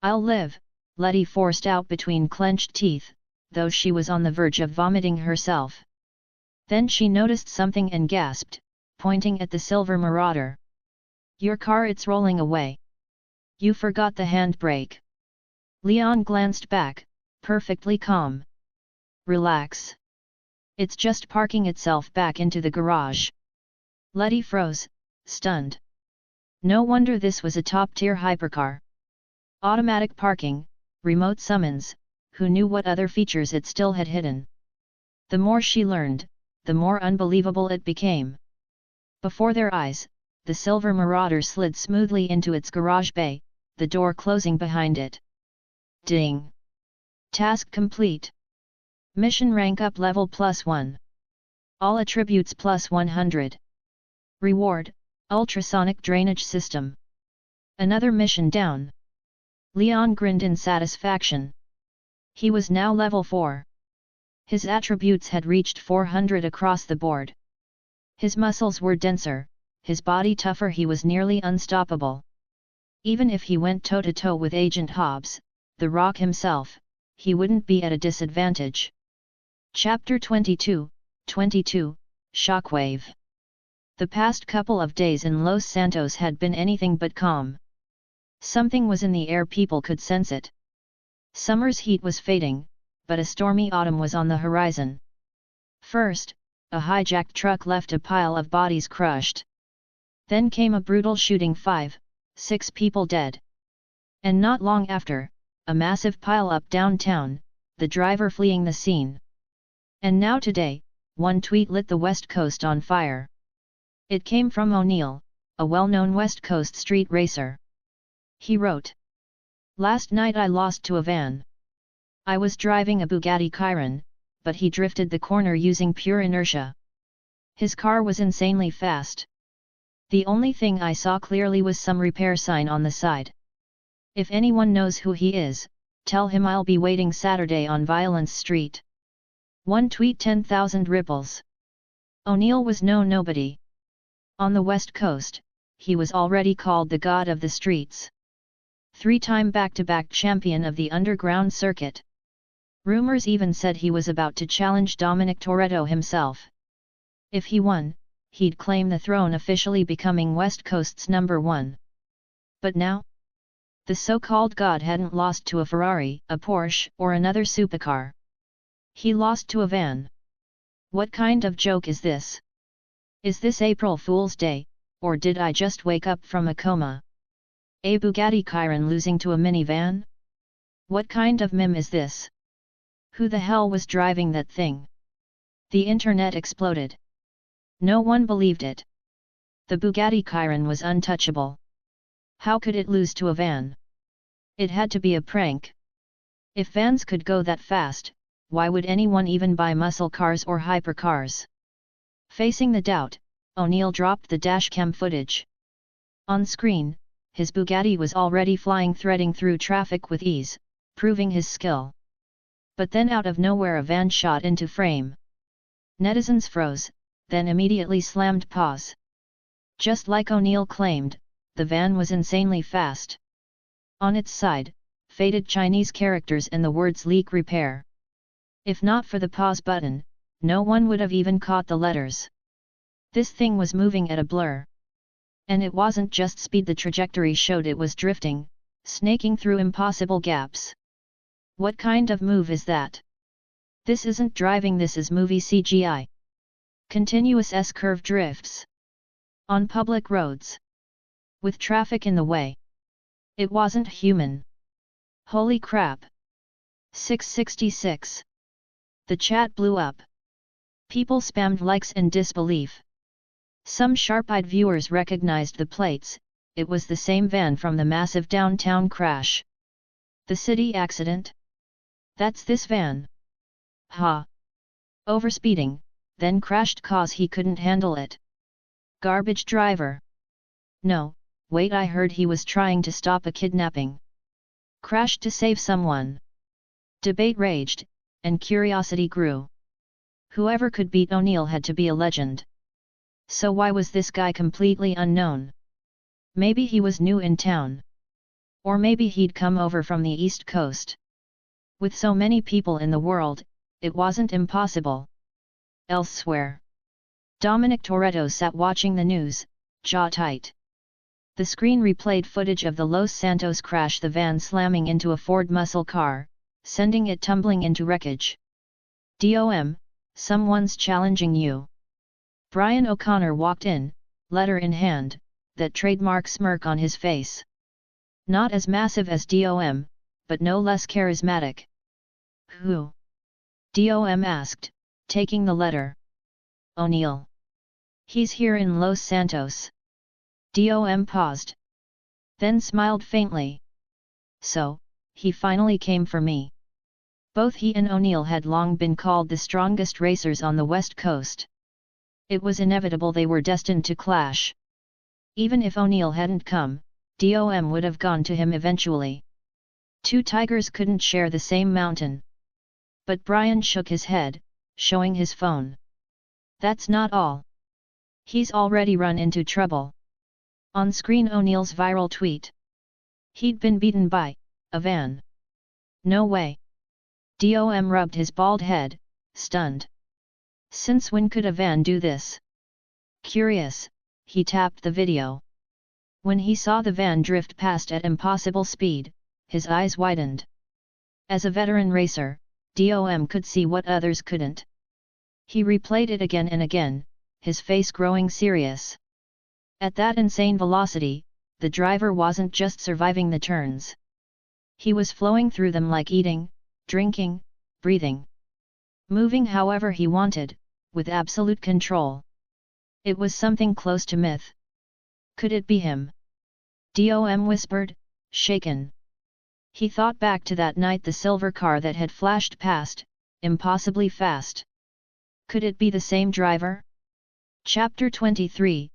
I'll live, Letty forced out between clenched teeth, though she was on the verge of vomiting herself. Then she noticed something and gasped, pointing at the silver Marauder. Your car, it's rolling away. You forgot the handbrake. Leon glanced back, perfectly calm. Relax. It's just parking itself back into the garage. Letty froze, stunned. No wonder this was a top-tier hypercar. Automatic parking, remote summons, who knew what other features it still had hidden. The more she learned, the more unbelievable it became. Before their eyes, the silver Marauder slid smoothly into its garage bay, the door closing behind it. Ding! Task complete. Mission rank up level +1. All attributes +100. Reward, ultrasonic drainage system. Another mission down. Leon grinned in satisfaction. He was now level 4. His attributes had reached 400 across the board. His muscles were denser, his body tougher, he was nearly unstoppable. Even if he went toe-to-toe with Agent Hobbs, the Rock himself, he wouldn't be at a disadvantage. Chapter 22, Shockwave. The past couple of days in Los Santos had been anything but calm. Something was in the air, people could sense it. Summer's heat was fading, but a stormy autumn was on the horizon. First, a hijacked truck left a pile of bodies crushed. Then came a brutal shooting, 5, 6 people dead. And not long after, a massive pile-up downtown, the driver fleeing the scene. And now today, one tweet lit the West Coast on fire. It came from O'Neill, a well-known West Coast street racer. He wrote, "Last night I lost to a van. I was driving a Bugatti Chiron, but he drifted the corner using pure inertia. His car was insanely fast. The only thing I saw clearly was some repair sign on the side. If anyone knows who he is, tell him I'll be waiting Saturday on Violence Street." One tweet 10,000 ripples. O'Neill was no nobody. On the West Coast, he was already called the god of the streets. 3-time back-to-back champion of the underground circuit. Rumors even said he was about to challenge Dominic Toretto himself. If he won, he'd claim the throne, officially becoming West Coast's #1. But now? The so-called god hadn't lost to a Ferrari, a Porsche, or another supercar. He lost to a van. What kind of joke is this? Is this April Fool's Day, or did I just wake up from a coma? A Bugatti Chiron losing to a minivan? What kind of meme is this? Who the hell was driving that thing? The internet exploded. No one believed it. The Bugatti Chiron was untouchable. How could it lose to a van? It had to be a prank. If vans could go that fast, why would anyone even buy muscle cars or hypercars? Facing the doubt, O'Neill dropped the dashcam footage. On screen, his Bugatti was already flying, threading through traffic with ease, proving his skill. But then out of nowhere a van shot into frame. Netizens froze, then immediately slammed pause. Just like O'Neill claimed, the van was insanely fast. On its side, faded Chinese characters and the words "leak repair." If not for the pause button, no one would have even caught the letters. This thing was moving at a blur. And it wasn't just speed, the trajectory showed it was drifting, snaking through impossible gaps. What kind of move is that? This isn't driving, this is movie CGI. Continuous S-curve drifts. On public roads. With traffic in the way. It wasn't human. Holy crap. 666. The chat blew up. People spammed likes and disbelief. Some sharp-eyed viewers recognized the plates, it was the same van from the massive downtown crash. The city accident? That's this van. Ha! Overspeeding, then crashed cause he couldn't handle it. Garbage driver. No, wait, I heard he was trying to stop a kidnapping. Crashed to save someone. Debate raged, and curiosity grew. Whoever could beat O'Neill had to be a legend. So why was this guy completely unknown? Maybe he was new in town. Or maybe he'd come over from the East Coast. With so many people in the world, it wasn't impossible. Elsewhere. Dominic Toretto sat watching the news, jaw tight. The screen replayed footage of the Los Santos crash, the van slamming into a Ford muscle car, sending it tumbling into wreckage. "DOM, someone's challenging you." Brian O'Connor walked in, letter in hand, that trademark smirk on his face. Not as massive as DOM, but no less charismatic. "Who?" DOM asked, taking the letter. "O'Neill. He's here in Los Santos." DOM paused. Then smiled faintly. "So, he finally came for me." Both he and O'Neill had long been called the strongest racers on the West Coast. It was inevitable they were destined to clash. Even if O'Neill hadn't come, DOM would have gone to him eventually. Two tigers couldn't share the same mountain. But Brian shook his head, showing his phone. "That's not all. He's already run into trouble." On screen O'Neill's viral tweet. He'd been beaten by a van. No way. DOM rubbed his bald head, stunned. Since when could a van do this? Curious, he tapped the video. When he saw the van drift past at impossible speed, his eyes widened. As a veteran racer, DOM could see what others couldn't. He replayed it again and again, his face growing serious. At that insane velocity, the driver wasn't just surviving the turns. He was flowing through them like eating, drinking, breathing. Moving however he wanted, with absolute control. It was something close to myth. Could it be him? Dom whispered, shaken. He thought back to that night, the silver car that had flashed past, impossibly fast. Could it be the same driver? Chapter 23,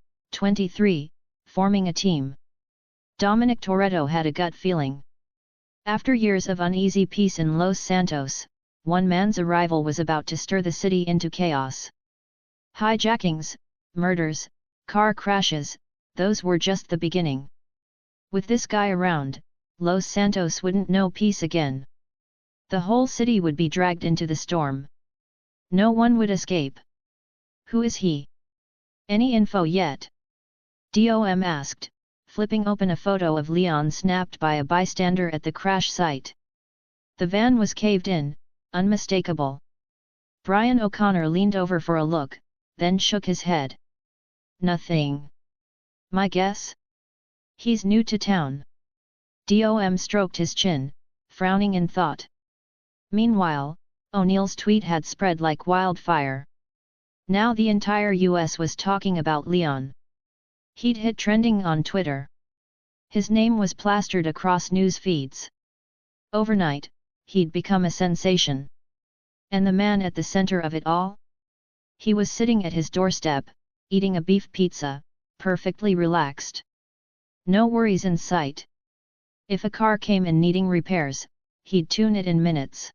Forming a Team. Dominic Toretto had a gut feeling. After years of uneasy peace in Los Santos, one man's arrival was about to stir the city into chaos. Hijackings, murders, car crashes, those were just the beginning. With this guy around, Los Santos wouldn't know peace again. The whole city would be dragged into the storm. No one would escape. Who is he? Any info yet? Dom asked, flipping open a photo of Leon snapped by a bystander at the crash site. The van was caved in, unmistakable. Brian O'Connor leaned over for a look, then shook his head. Nothing. My guess? He's new to town. Dom stroked his chin, frowning in thought. Meanwhile, O'Neill's tweet had spread like wildfire. Now the entire US was talking about Leon. He'd hit trending on Twitter. His name was plastered across news feeds. Overnight, he'd become a sensation. And the man at the center of it all? He was sitting at his doorstep, eating a beef pizza, perfectly relaxed. No worries in sight. If a car came in needing repairs, he'd tune it in minutes.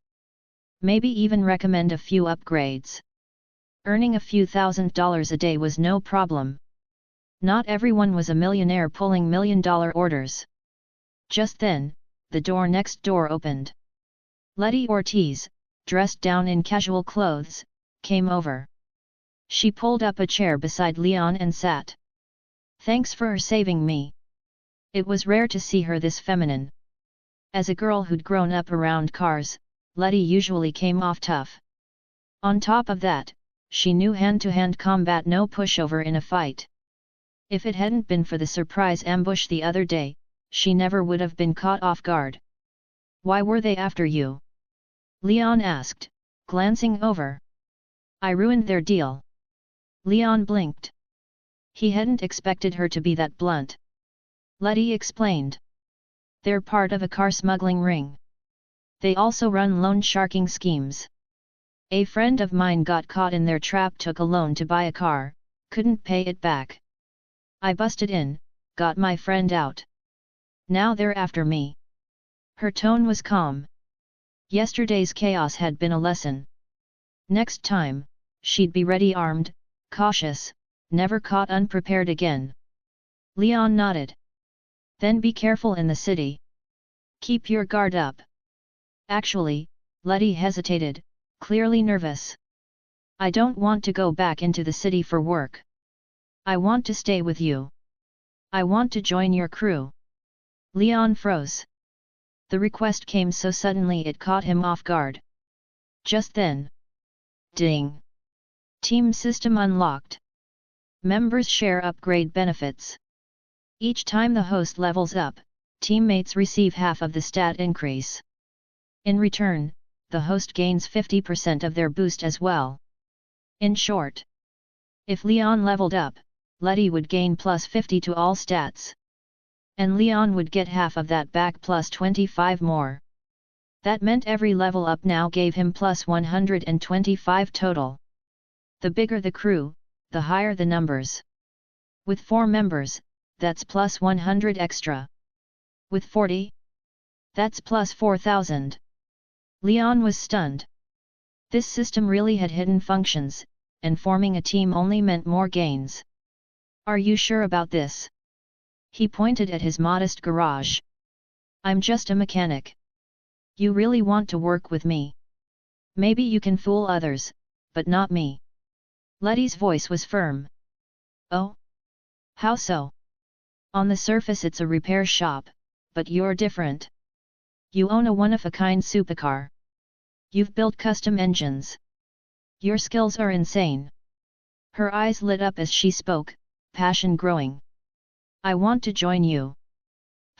Maybe even recommend a few upgrades. Earning a few $1,000s a day was no problem. Not everyone was a millionaire pulling $1,000,000 orders. Just then, the door next door opened. Letty Ortiz, dressed down in casual clothes, came over. She pulled up a chair beside Leon and sat. Thanks for saving me. It was rare to see her this feminine. As a girl who'd grown up around cars, Letty usually came off tough. On top of that, she knew hand-to-hand combat, no pushover in a fight. If it hadn't been for the surprise ambush the other day, she never would have been caught off guard. Why were they after you? Leon asked, glancing over. I ruined their deal. Leon blinked. He hadn't expected her to be that blunt. Letty explained. They're part of a car smuggling ring. They also run loan sharking schemes. A friend of mine got caught in their trap, took a loan to buy a car, couldn't pay it back. I busted in, got my friend out. Now they're after me. Her tone was calm. Yesterday's chaos had been a lesson. Next time, she'd be ready, armed, cautious, never caught unprepared again. Leon nodded. Then be careful in the city. Keep your guard up. Actually, Letty hesitated, clearly nervous. I don't want to go back into the city for work. I want to stay with you. I want to join your crew. Leon froze. The request came so suddenly it caught him off guard. Just then. Ding! Team system unlocked. Members share upgrade benefits. Each time the host levels up, teammates receive half of the stat increase. In return, the host gains 50% of their boost as well. In short, if Leon leveled up, Letty would gain plus 50 to all stats. And Leon would get half of that back plus 25 more. That meant every level up now gave him plus 125 total. The bigger the crew, the higher the numbers. With 4 members, that's plus 100 extra. With 40? That's plus 4,000. Leon was stunned. This system really had hidden functions, and forming a team only meant more gains. Are you sure about this? He pointed at his modest garage. I'm just a mechanic. You really want to work with me? Maybe you can fool others, but not me. Letty's voice was firm. Oh? How so? On the surface it's a repair shop, but you're different. You own a one-of-a-kind supercar. You've built custom engines. Your skills are insane. Her eyes lit up as she spoke, passion growing. I want to join you.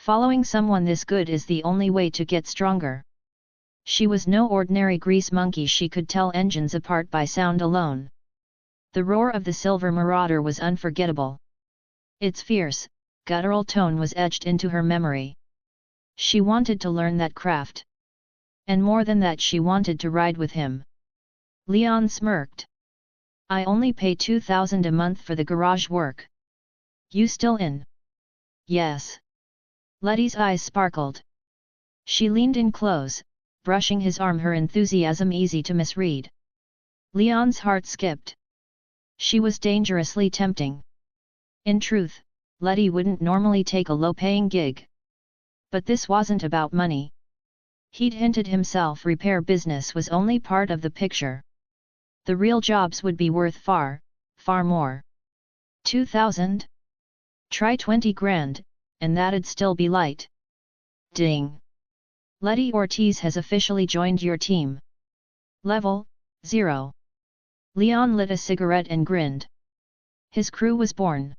Following someone this good is the only way to get stronger. She was no ordinary grease monkey. She could tell engines apart by sound alone. The roar of the Silver Marauder was unforgettable. Its fierce, guttural tone was etched into her memory. She wanted to learn that craft. And more than that, she wanted to ride with him. Leon smirked. I only pay 2,000 a month for the garage work. You still in? Yes. Letty's eyes sparkled. She leaned in close, brushing his arm, her enthusiasm easy to misread. Leon's heart skipped. She was dangerously tempting. In truth, Letty wouldn't normally take a low-paying gig. But this wasn't about money. He'd hinted himself repair business was only part of the picture. The real jobs would be worth far, far more. 2,000? Try 20 grand, and that'd still be light. Ding! Letty Ortiz has officially joined your team. Level 0. Leon lit a cigarette and grinned. His crew was born.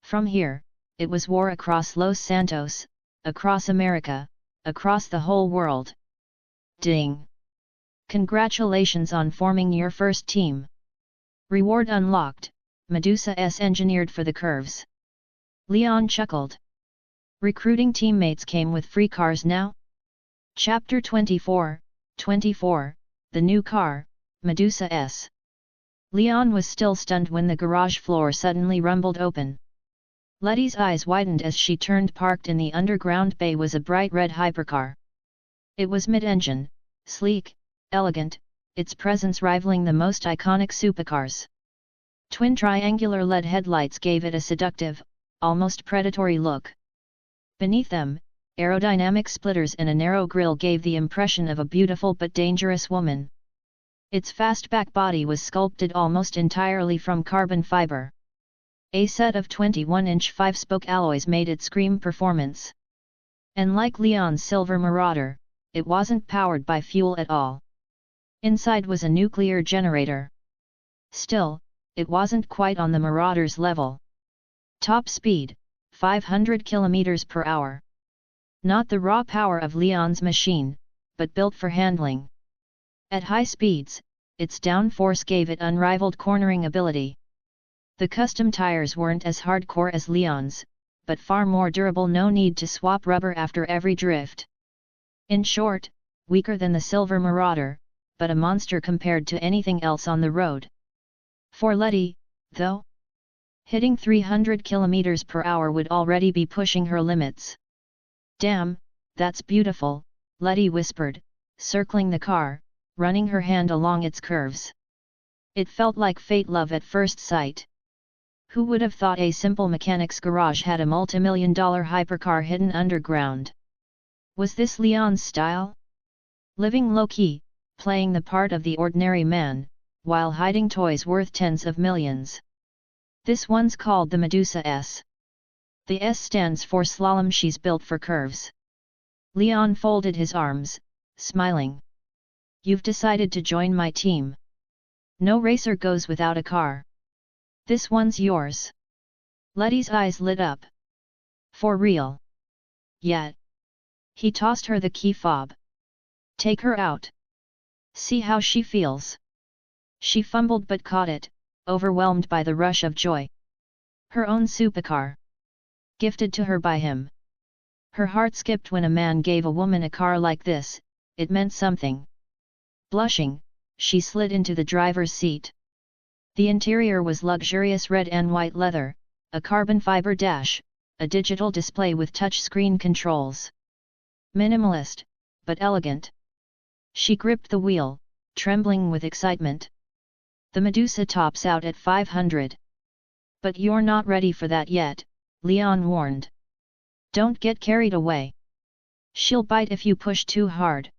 From here, it was war across Los Santos, across America, across the whole world. Ding! Congratulations on forming your first team. Reward unlocked, Medusa S engineered for the curves. Leon chuckled. Recruiting teammates came with free cars now? Chapter 24, the new car, Medusa S. Leon was still stunned when the garage floor suddenly rumbled open. Letty's eyes widened as she turned. Parked in the underground bay was a bright red hypercar. It was mid-engine, sleek, elegant, its presence rivaling the most iconic supercars. Twin triangular LED headlights gave it a seductive, almost predatory look. Beneath them, aerodynamic splitters and a narrow grille gave the impression of a beautiful but dangerous woman. Its fastback body was sculpted almost entirely from carbon fiber. A set of 21-inch 5-spoke alloys made it scream performance. And like Leon's Silver Marauder, it wasn't powered by fuel at all. Inside was a nuclear generator. Still, it wasn't quite on the Marauder's level. Top speed, 500 km per hour. Not the raw power of Leon's machine, but built for handling. At high speeds, its downforce gave it unrivaled cornering ability. The custom tires weren't as hardcore as Leon's, but far more durable. No need to swap rubber after every drift. In short, weaker than the Silver Marauder, but a monster compared to anything else on the road. For Letty, though, hitting 300 km per hour would already be pushing her limits. Damn, that's beautiful, Letty whispered, circling the car, running her hand along its curves. It felt like fate, love at first sight. Who would have thought a simple mechanic's garage had a multi-million-dollar hypercar hidden underground? Was this Leon's style? Living low-key, playing the part of the ordinary man, while hiding toys worth tens of millions. This one's called the Medusa S. The S stands for slalom. She's built for curves. Leon folded his arms, smiling. You've decided to join my team. No racer goes without a car. This one's yours. Letty's eyes lit up. For real? Yet. He tossed her the key fob. Take her out. See how she feels. She fumbled but caught it, overwhelmed by the rush of joy. Her own supercar. Gifted to her by him. Her heart skipped when a man gave a woman a car like this. It meant something. Blushing, she slid into the driver's seat. The interior was luxurious red and white leather, a carbon fiber dash, a digital display with touchscreen controls. Minimalist, but elegant. She gripped the wheel, trembling with excitement. The Medusa tops out at 500. But you're not ready for that yet, Leon warned. Don't get carried away. She'll bite if you push too hard.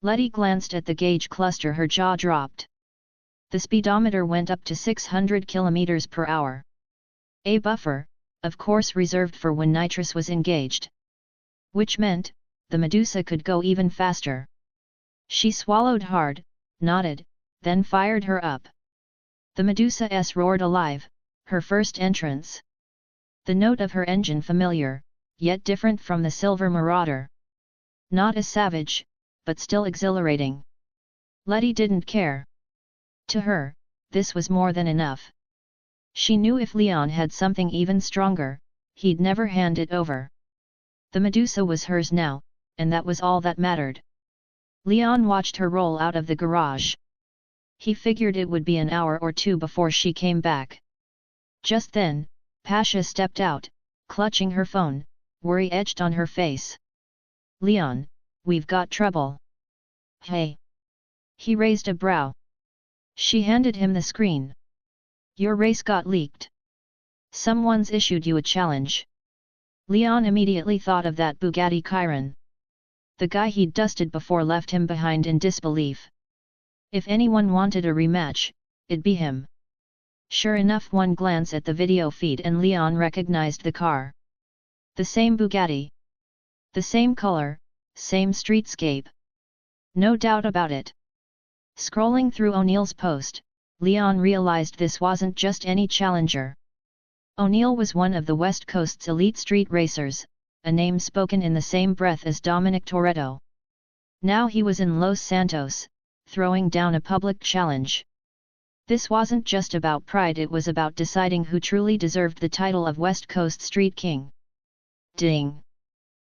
Letty glanced at the gauge cluster. Her jaw dropped. The speedometer went up to 600 km per hour. A buffer, of course, reserved for when nitrous was engaged. Which meant, the Medusa could go even faster. She swallowed hard, nodded, then fired her up. The Medusa S roared alive, her first entrance. The note of her engine familiar, yet different from the Silver Marauder. Not as savage, but still exhilarating. Letty didn't care. To her, this was more than enough. She knew if Leon had something even stronger, he'd never hand it over. The Medusa was hers now, and that was all that mattered. Leon watched her roll out of the garage. He figured it would be an hour or two before she came back. Just then, Pasha stepped out, clutching her phone, worry etched on her face. "Leon, we've got trouble." "Hey." He raised a brow. She handed him the screen. "Your race got leaked. Someone's issued you a challenge." Leon immediately thought of that Bugatti Chiron. The guy he'd dusted before left him behind in disbelief. If anyone wanted a rematch, it'd be him. Sure enough, one glance at the video feed and Leon recognized the car. The same Bugatti. The same color, same streetscape. No doubt about it. Scrolling through O'Neill's post, Leon realized this wasn't just any challenger. O'Neill was one of the West Coast's elite street racers, a name spoken in the same breath as Dominic Toretto. Now he was in Los Santos, throwing down a public challenge. This wasn't just about pride, it was about deciding who truly deserved the title of West Coast Street King. Ding!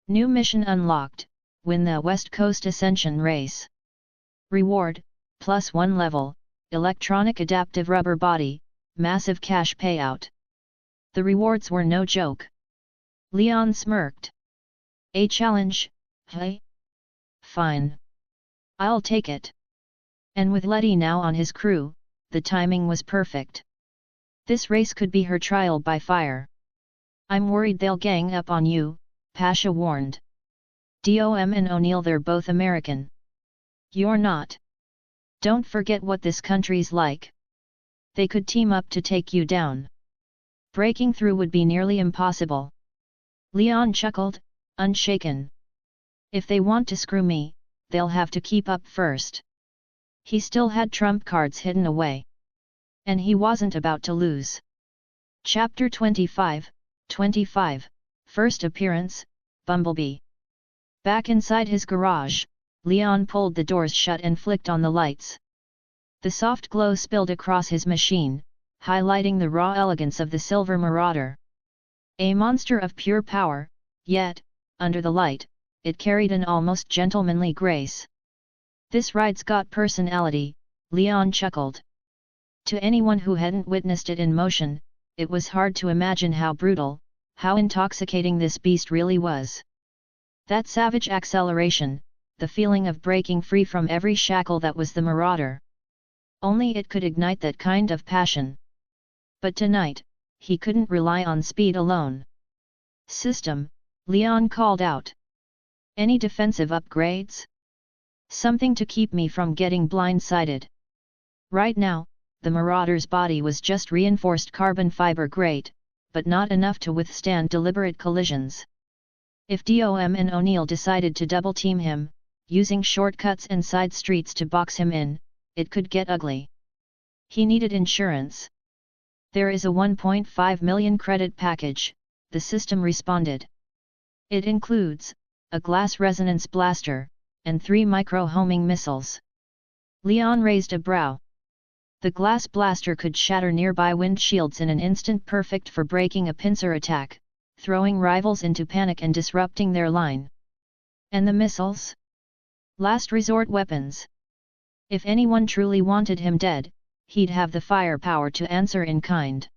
New mission unlocked, win the West Coast Ascension race. Reward, +1 level, electronic adaptive rubber body, massive cash payout. The rewards were no joke. Leon smirked. "A challenge, hey? Fine. I'll take it." And with Letty now on his crew, the timing was perfect. This race could be her trial by fire. "I'm worried they'll gang up on you," Pasha warned. "Dom and O'Neill, they're both American. You're not. Don't forget what this country's like. They could team up to take you down. Breaking through would be nearly impossible." Leon chuckled, unshaken. "If they want to screw me, they'll have to keep up first." He still had trump cards hidden away. And he wasn't about to lose. Chapter 25, First Appearance, Bumblebee. Back inside his garage, Leon pulled the doors shut and flicked on the lights. The soft glow spilled across his machine, highlighting the raw elegance of the Silver Marauder. A monster of pure power, yet, under the light, it carried an almost gentlemanly grace. "This ride's got personality," Leon chuckled. To anyone who hadn't witnessed it in motion, it was hard to imagine how brutal, how intoxicating this beast really was. That savage acceleration, the feeling of breaking free from every shackle that was the Marauder. Only it could ignite that kind of passion. But tonight, he couldn't rely on speed alone. "System," Leon called out. "Any defensive upgrades? Something to keep me from getting blindsided." Right now, the Marauder's body was just reinforced carbon fiber grade, but not enough to withstand deliberate collisions. If Dom and O'Neill decided to double-team him, using shortcuts and side streets to box him in, it could get ugly. He needed insurance. "There is a 1.5 million credit package," the system responded. "It includes a glass resonance blaster, and 3 micro-homing missiles." Leon raised a brow. The glass blaster could shatter nearby windshields in an instant, perfect for breaking a pincer attack, throwing rivals into panic and disrupting their line. And the missiles? Last resort weapons. If anyone truly wanted him dead, he'd have the firepower to answer in kind.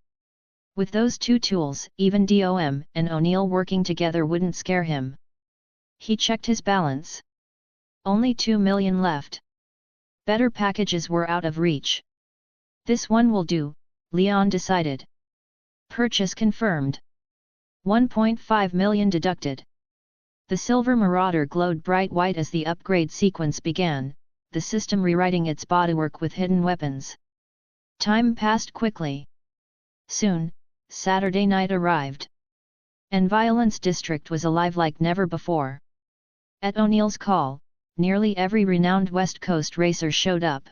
With those two tools, even Dom and O'Neill working together wouldn't scare him. He checked his balance. Only 2 million left. Better packages were out of reach. "This one will do," Leon decided. Purchase confirmed. 1.5 million deducted. The Silver Marauder glowed bright white as the upgrade sequence began, the system rewriting its bodywork with hidden weapons. Time passed quickly. Soon, Saturday night arrived. And Violence District was alive like never before. At O'Neill's call, nearly every renowned West Coast racer showed up.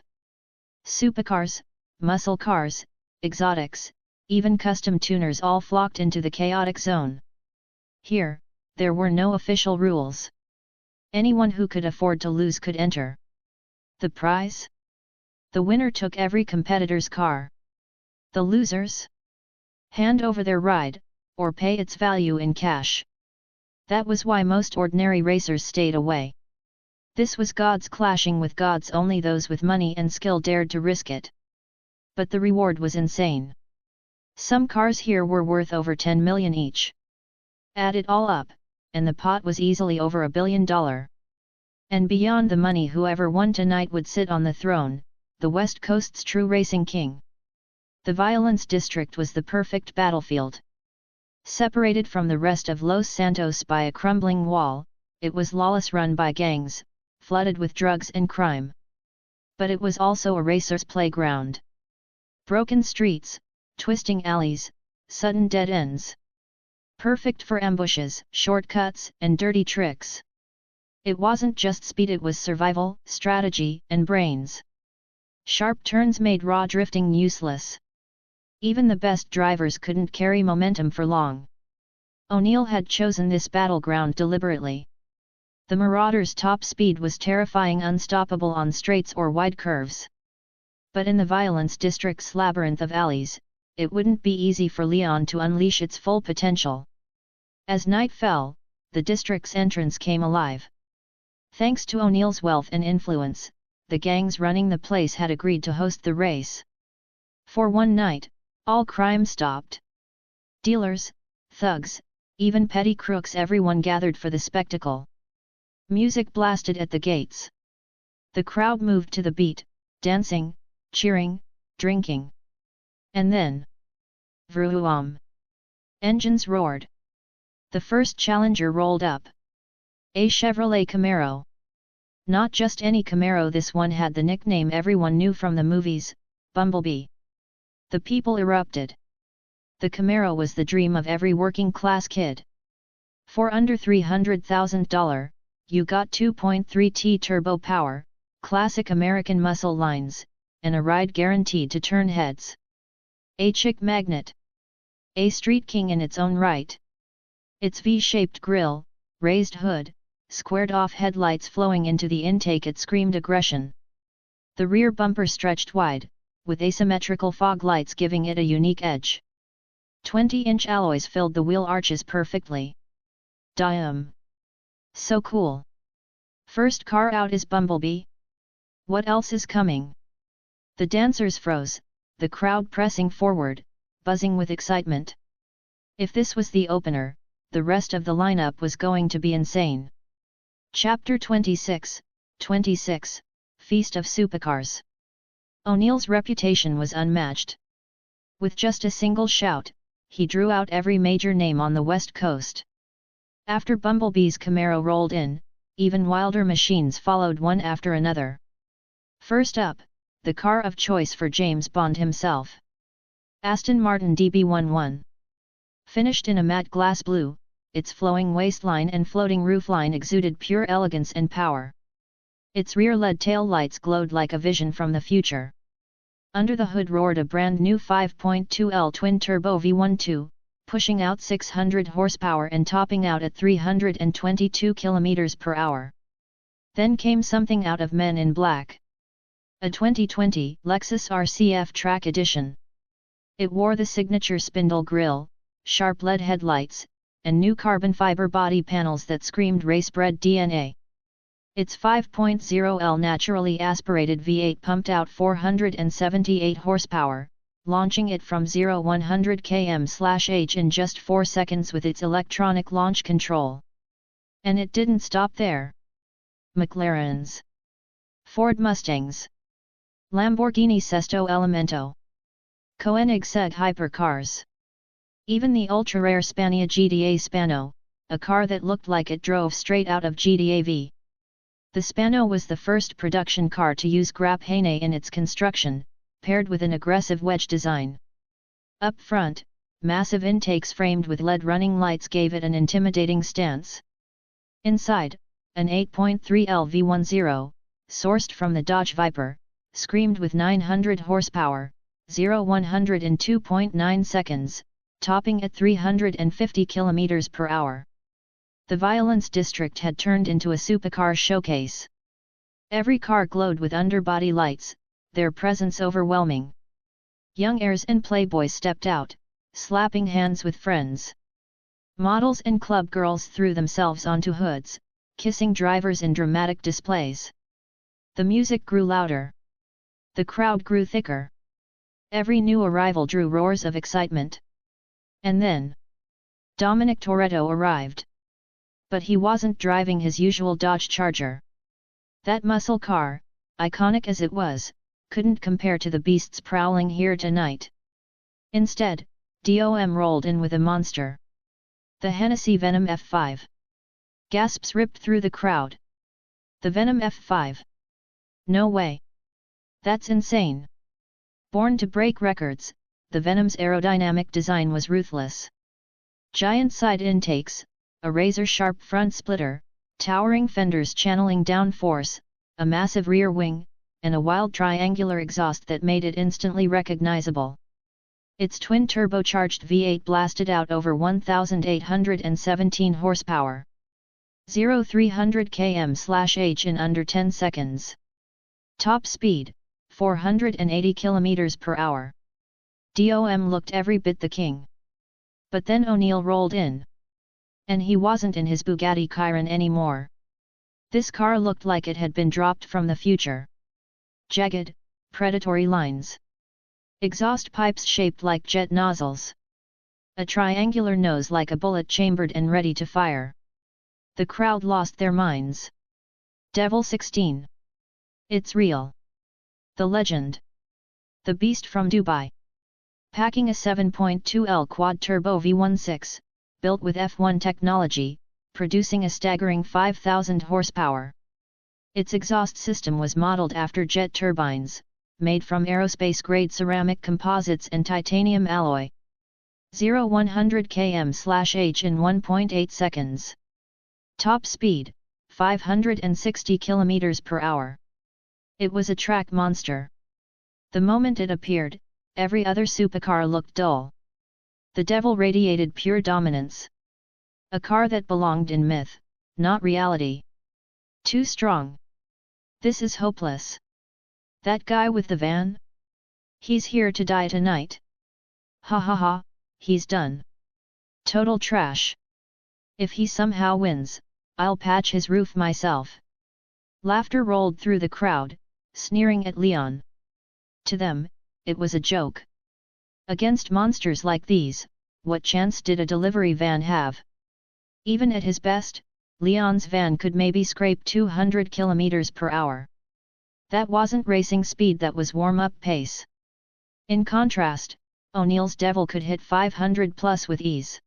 Supercars, muscle cars, exotics, even custom tuners all flocked into the chaotic zone. Here, There were no official rules. Anyone who could afford to lose could enter. The prize? The winner took every competitor's car. The losers? Hand over their ride, or pay its value in cash. That was why most ordinary racers stayed away. This was gods clashing with gods. Only those with money and skill dared to risk it. But the reward was insane. Some cars here were worth over 10 million each. Add it all up, and the pot was easily over $1 billion. And beyond the money, whoever won tonight would sit on the throne, the West Coast's true racing king. The Violence District was the perfect battlefield. Separated from the rest of Los Santos by a crumbling wall, it was lawless, run by gangs, flooded with drugs and crime. But it was also a racer's playground. Broken streets, twisting alleys, sudden dead ends. Perfect for ambushes, shortcuts, and dirty tricks. It wasn't just speed, it was survival, strategy, and brains. Sharp turns made raw drifting useless. Even the best drivers couldn't carry momentum for long. O'Neill had chosen this battleground deliberately. The Marauder's top speed was terrifying, unstoppable on straights or wide curves. But in the Violence District's labyrinth of alleys, it wouldn't be easy for Leon to unleash its full potential. As night fell, the district's entrance came alive. Thanks to O'Neill's wealth and influence, the gangs running the place had agreed to host the race. For one night, all crime stopped. Dealers, thugs, even petty crooks, everyone gathered for the spectacle. Music blasted at the gates. The crowd moved to the beat, dancing, cheering, drinking. And then, vroom! Engines roared. The first challenger rolled up. A Chevrolet Camaro. Not just any Camaro, this one had the nickname everyone knew from the movies, Bumblebee. The people erupted. The Camaro was the dream of every working-class kid. For under $300,000, you got 2.3T turbo power, classic American muscle lines, and a ride guaranteed to turn heads. A chick magnet. A street king in its own right. Its V-shaped grille, raised hood, squared-off headlights flowing into the intake, it screamed aggression. The rear bumper stretched wide, with asymmetrical fog lights giving it a unique edge. 20-inch alloys filled the wheel arches perfectly. Damn! So cool! First car out is Bumblebee? What else is coming? The dancers froze, the crowd pressing forward, buzzing with excitement. If this was the opener, the rest of the lineup was going to be insane. Chapter 26, Feast of Supercars. O'Neill's reputation was unmatched. With just a single shout, he drew out every major name on the West Coast. After Bumblebee's Camaro rolled in, even wilder machines followed one after another. First up, the car of choice for James Bond himself. Aston Martin DB11. Finished in a matte glass blue, its flowing waistline and floating roofline exuded pure elegance and power. Its rear LED tail lights glowed like a vision from the future. Under the hood roared a brand new 5.2L twin-turbo V12, pushing out 600 horsepower and topping out at 322 km per hour. Then came something out of Men in Black. A 2020 Lexus RCF Track Edition. It wore the signature spindle grille, sharp LED headlights, and new carbon fiber body panels that screamed race-bred DNA. Its 5.0L naturally aspirated V8 pumped out 478 horsepower, launching it from 0-100 km/h in just 4 seconds with its electronic launch control. And it didn't stop there. McLarens, Ford Mustangs, Lamborghini Sesto Elemento, Koenigsegg hypercars. Even the ultra-rare Spania GTA Spano, a car that looked like it drove straight out of GTA V. The Spano was the first production car to use graphene in its construction, paired with an aggressive wedge design. Up front, massive intakes framed with LED running lights gave it an intimidating stance. Inside, an 8.3L V10, sourced from the Dodge Viper, screamed with 900 horsepower, 0-100 in 2.9 seconds, topping at 350 km per hour. The Violence District had turned into a supercar showcase. Every car glowed with underbody lights, their presence overwhelming. Young heirs and playboys stepped out, slapping hands with friends. Models and club girls threw themselves onto hoods, kissing drivers in dramatic displays. The music grew louder. The crowd grew thicker. Every new arrival drew roars of excitement. And then Dominic Toretto arrived. But he wasn't driving his usual Dodge Charger. That muscle car, iconic as it was, couldn't compare to the beasts prowling here tonight. Instead, Dom rolled in with a monster. The Hennessy Venom F5. Gasps ripped through the crowd. The Venom F5. No way. That's insane. Born to break records, the Venom's aerodynamic design was ruthless. Giant side intakes, a razor-sharp front splitter, towering fenders channeling downforce, a massive rear wing, and a wild triangular exhaust that made it instantly recognizable. Its twin-turbocharged V8 blasted out over 1,817 horsepower. 0-300 km/h in under 10 seconds. Top speed, 480 km per hour. Dom looked every bit the king. But then O'Neill rolled in. And he wasn't in his Bugatti Chiron anymore. This car looked like it had been dropped from the future. Jagged, predatory lines. Exhaust pipes shaped like jet nozzles. A triangular nose like a bullet chambered and ready to fire. The crowd lost their minds. Devil 16. It's real. The legend. The beast from Dubai. Packing a 7.2L quad-turbo V16, built with F1 technology, producing a staggering 5,000 horsepower. Its exhaust system was modeled after jet turbines, made from aerospace-grade ceramic composites and titanium alloy. 0-100 km/h in 1.8 seconds. Top speed, 560 km per hour. It was a track monster. The moment it appeared, every other supercar looked dull. The Devil radiated pure dominance. A car that belonged in myth, not reality. Too strong. This is hopeless. That guy with the van? He's here to die tonight. Ha ha ha, he's done. Total trash. If he somehow wins, I'll patch his roof myself. Laughter rolled through the crowd, sneering at Leon. To them, it was a joke. Against monsters like these, what chance did a delivery van have? Even at his best, Leon's van could maybe scrape 200 km per hour. That wasn't racing speed, that was warm-up pace. In contrast, O'Neill's Devil could hit 500 plus with ease.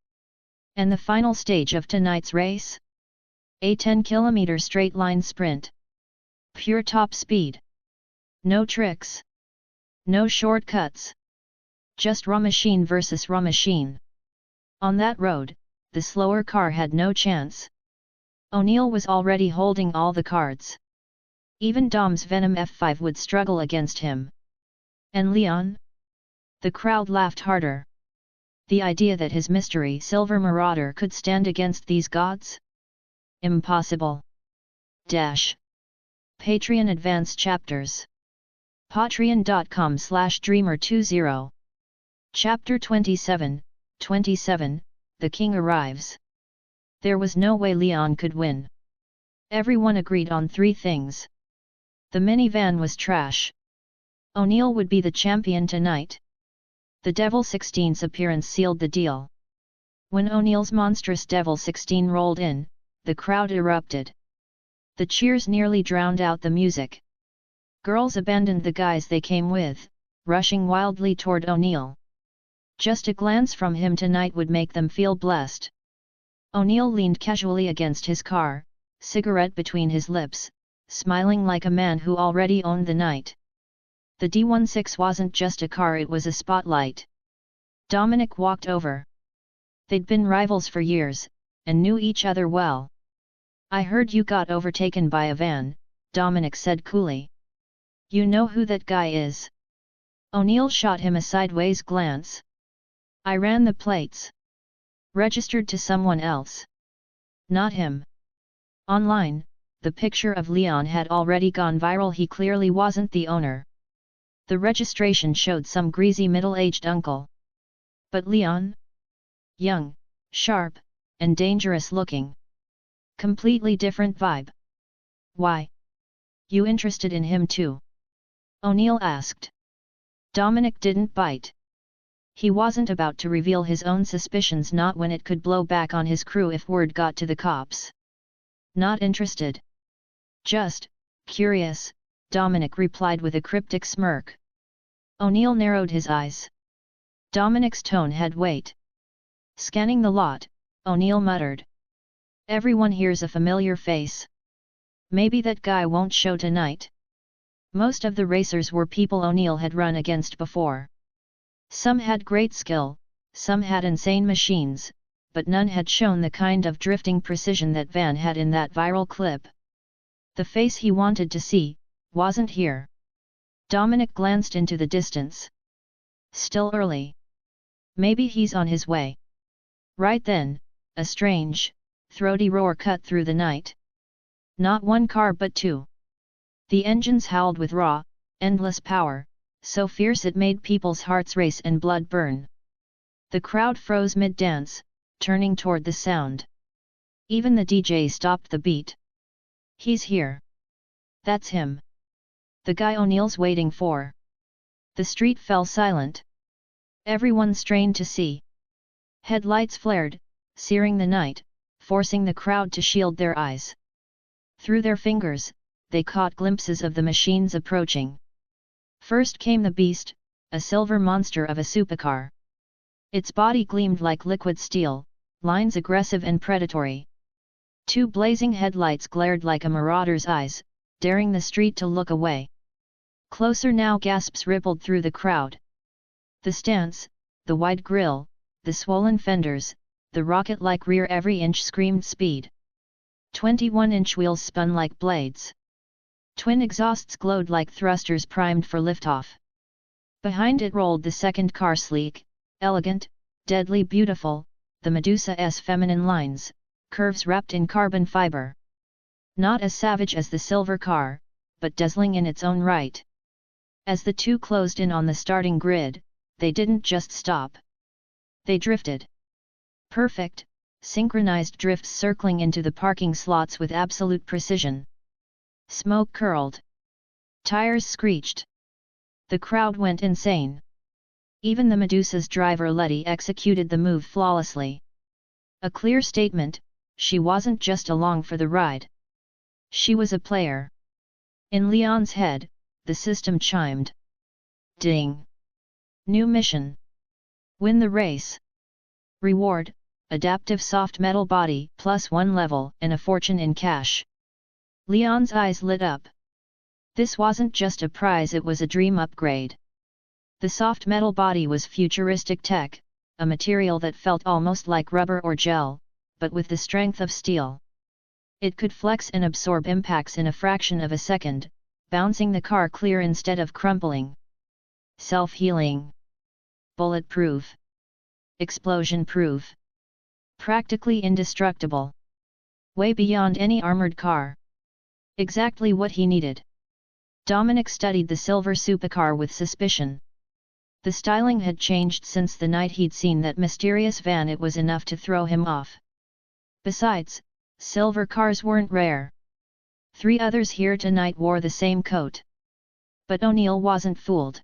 And the final stage of tonight's race? A 10-kilometer straight-line sprint. Pure top speed. No tricks. No shortcuts. Just raw machine versus raw machine. On that road, the slower car had no chance. O'Neill was already holding all the cards. Even Dom's Venom F5 would struggle against him. And Leon? The crowd laughed harder. The idea that his mystery silver marauder could stand against these gods? Impossible. Patreon Advanced Chapters. Patreon.com/Dreamer20. Chapter 27, 27, The King Arrives. There was no way Leon could win. Everyone agreed on three things. The minivan was trash. O'Neill would be the champion tonight. The Devil 16's appearance sealed the deal. When O'Neill's monstrous Devil 16 rolled in, the crowd erupted. The cheers nearly drowned out the music. Girls abandoned the guys they came with, rushing wildly toward O'Neill. Just a glance from him tonight would make them feel blessed. O'Neill leaned casually against his car, cigarette between his lips, smiling like a man who already owned the night. The D16 wasn't just a car, it was a spotlight. Dominic walked over. They'd been rivals for years, and knew each other well. "I heard you got overtaken by a van," Dominic said coolly. "You know who that guy is?" O'Neill shot him a sideways glance. "I ran the plates. Registered to someone else." Not him. Online, the picture of Leon had already gone viral. He clearly wasn't the owner. The registration showed some greasy middle-aged uncle. But Leon? Young, sharp, and dangerous looking. Completely different vibe. Why? You interested in him too? O'Neill asked. Dominic didn't bite. He wasn't about to reveal his own suspicions, not when it could blow back on his crew if word got to the cops. Not interested. Just curious, Dominic replied with a cryptic smirk. O'Neill narrowed his eyes. Dominic's tone had weight. Scanning the lot, O'Neill muttered. Everyone here's a familiar face. Maybe that guy won't show tonight. Most of the racers were people O'Neill had run against before. Some had great skill, some had insane machines, but none had shown the kind of drifting precision that Van had in that viral clip. The face he wanted to see wasn't here. Dominic glanced into the distance. Still early. Maybe he's on his way. Right then, a strange, throaty roar cut through the night. Not one car but two. The engines howled with raw, endless power, so fierce it made people's hearts race and blood burn. The crowd froze mid-dance, turning toward the sound. Even the DJ stopped the beat. He's here. That's him. The guy O'Neill's waiting for. The street fell silent. Everyone strained to see. Headlights flared, searing the night, forcing the crowd to shield their eyes. Through their fingers, they caught glimpses of the machines approaching. First came the beast, a silver monster of a supercar. Its body gleamed like liquid steel, lines aggressive and predatory. Two blazing headlights glared like a marauder's eyes, daring the street to look away. Closer now, gasps rippled through the crowd. The stance, the wide grille, the swollen fenders, the rocket-like rear, every inch screamed speed. 21-inch wheels spun like blades. Twin exhausts glowed like thrusters primed for liftoff. Behind it rolled the second car, sleek, elegant, deadly beautiful, the Medusa's feminine lines, curves wrapped in carbon fiber. Not as savage as the silver car, but dazzling in its own right. As the two closed in on the starting grid, they didn't just stop. They drifted. Perfect, synchronized drifts circling into the parking slots with absolute precision. Smoke curled. Tires screeched. The crowd went insane. Even the Medusa's driver Letty executed the move flawlessly. A clear statement, she wasn't just along for the ride. She was a player. In Leon's head, the system chimed. Ding! New mission. Win the race. Reward, adaptive soft metal body, +1 level, and a fortune in cash. Leon's eyes lit up. This wasn't just a prize, it was a dream upgrade. The soft metal body was futuristic tech, a material that felt almost like rubber or gel, but with the strength of steel. It could flex and absorb impacts in a fraction of a second, bouncing the car clear instead of crumpling. Self-healing. Bulletproof. Explosion-proof. Practically indestructible. Way beyond any armored car. Exactly what he needed. Dominic studied the silver supercar with suspicion. The styling had changed since the night he'd seen that mysterious van. It was enough to throw him off. Besides, silver cars weren't rare. 3 others here tonight wore the same coat. But O'Neill wasn't fooled.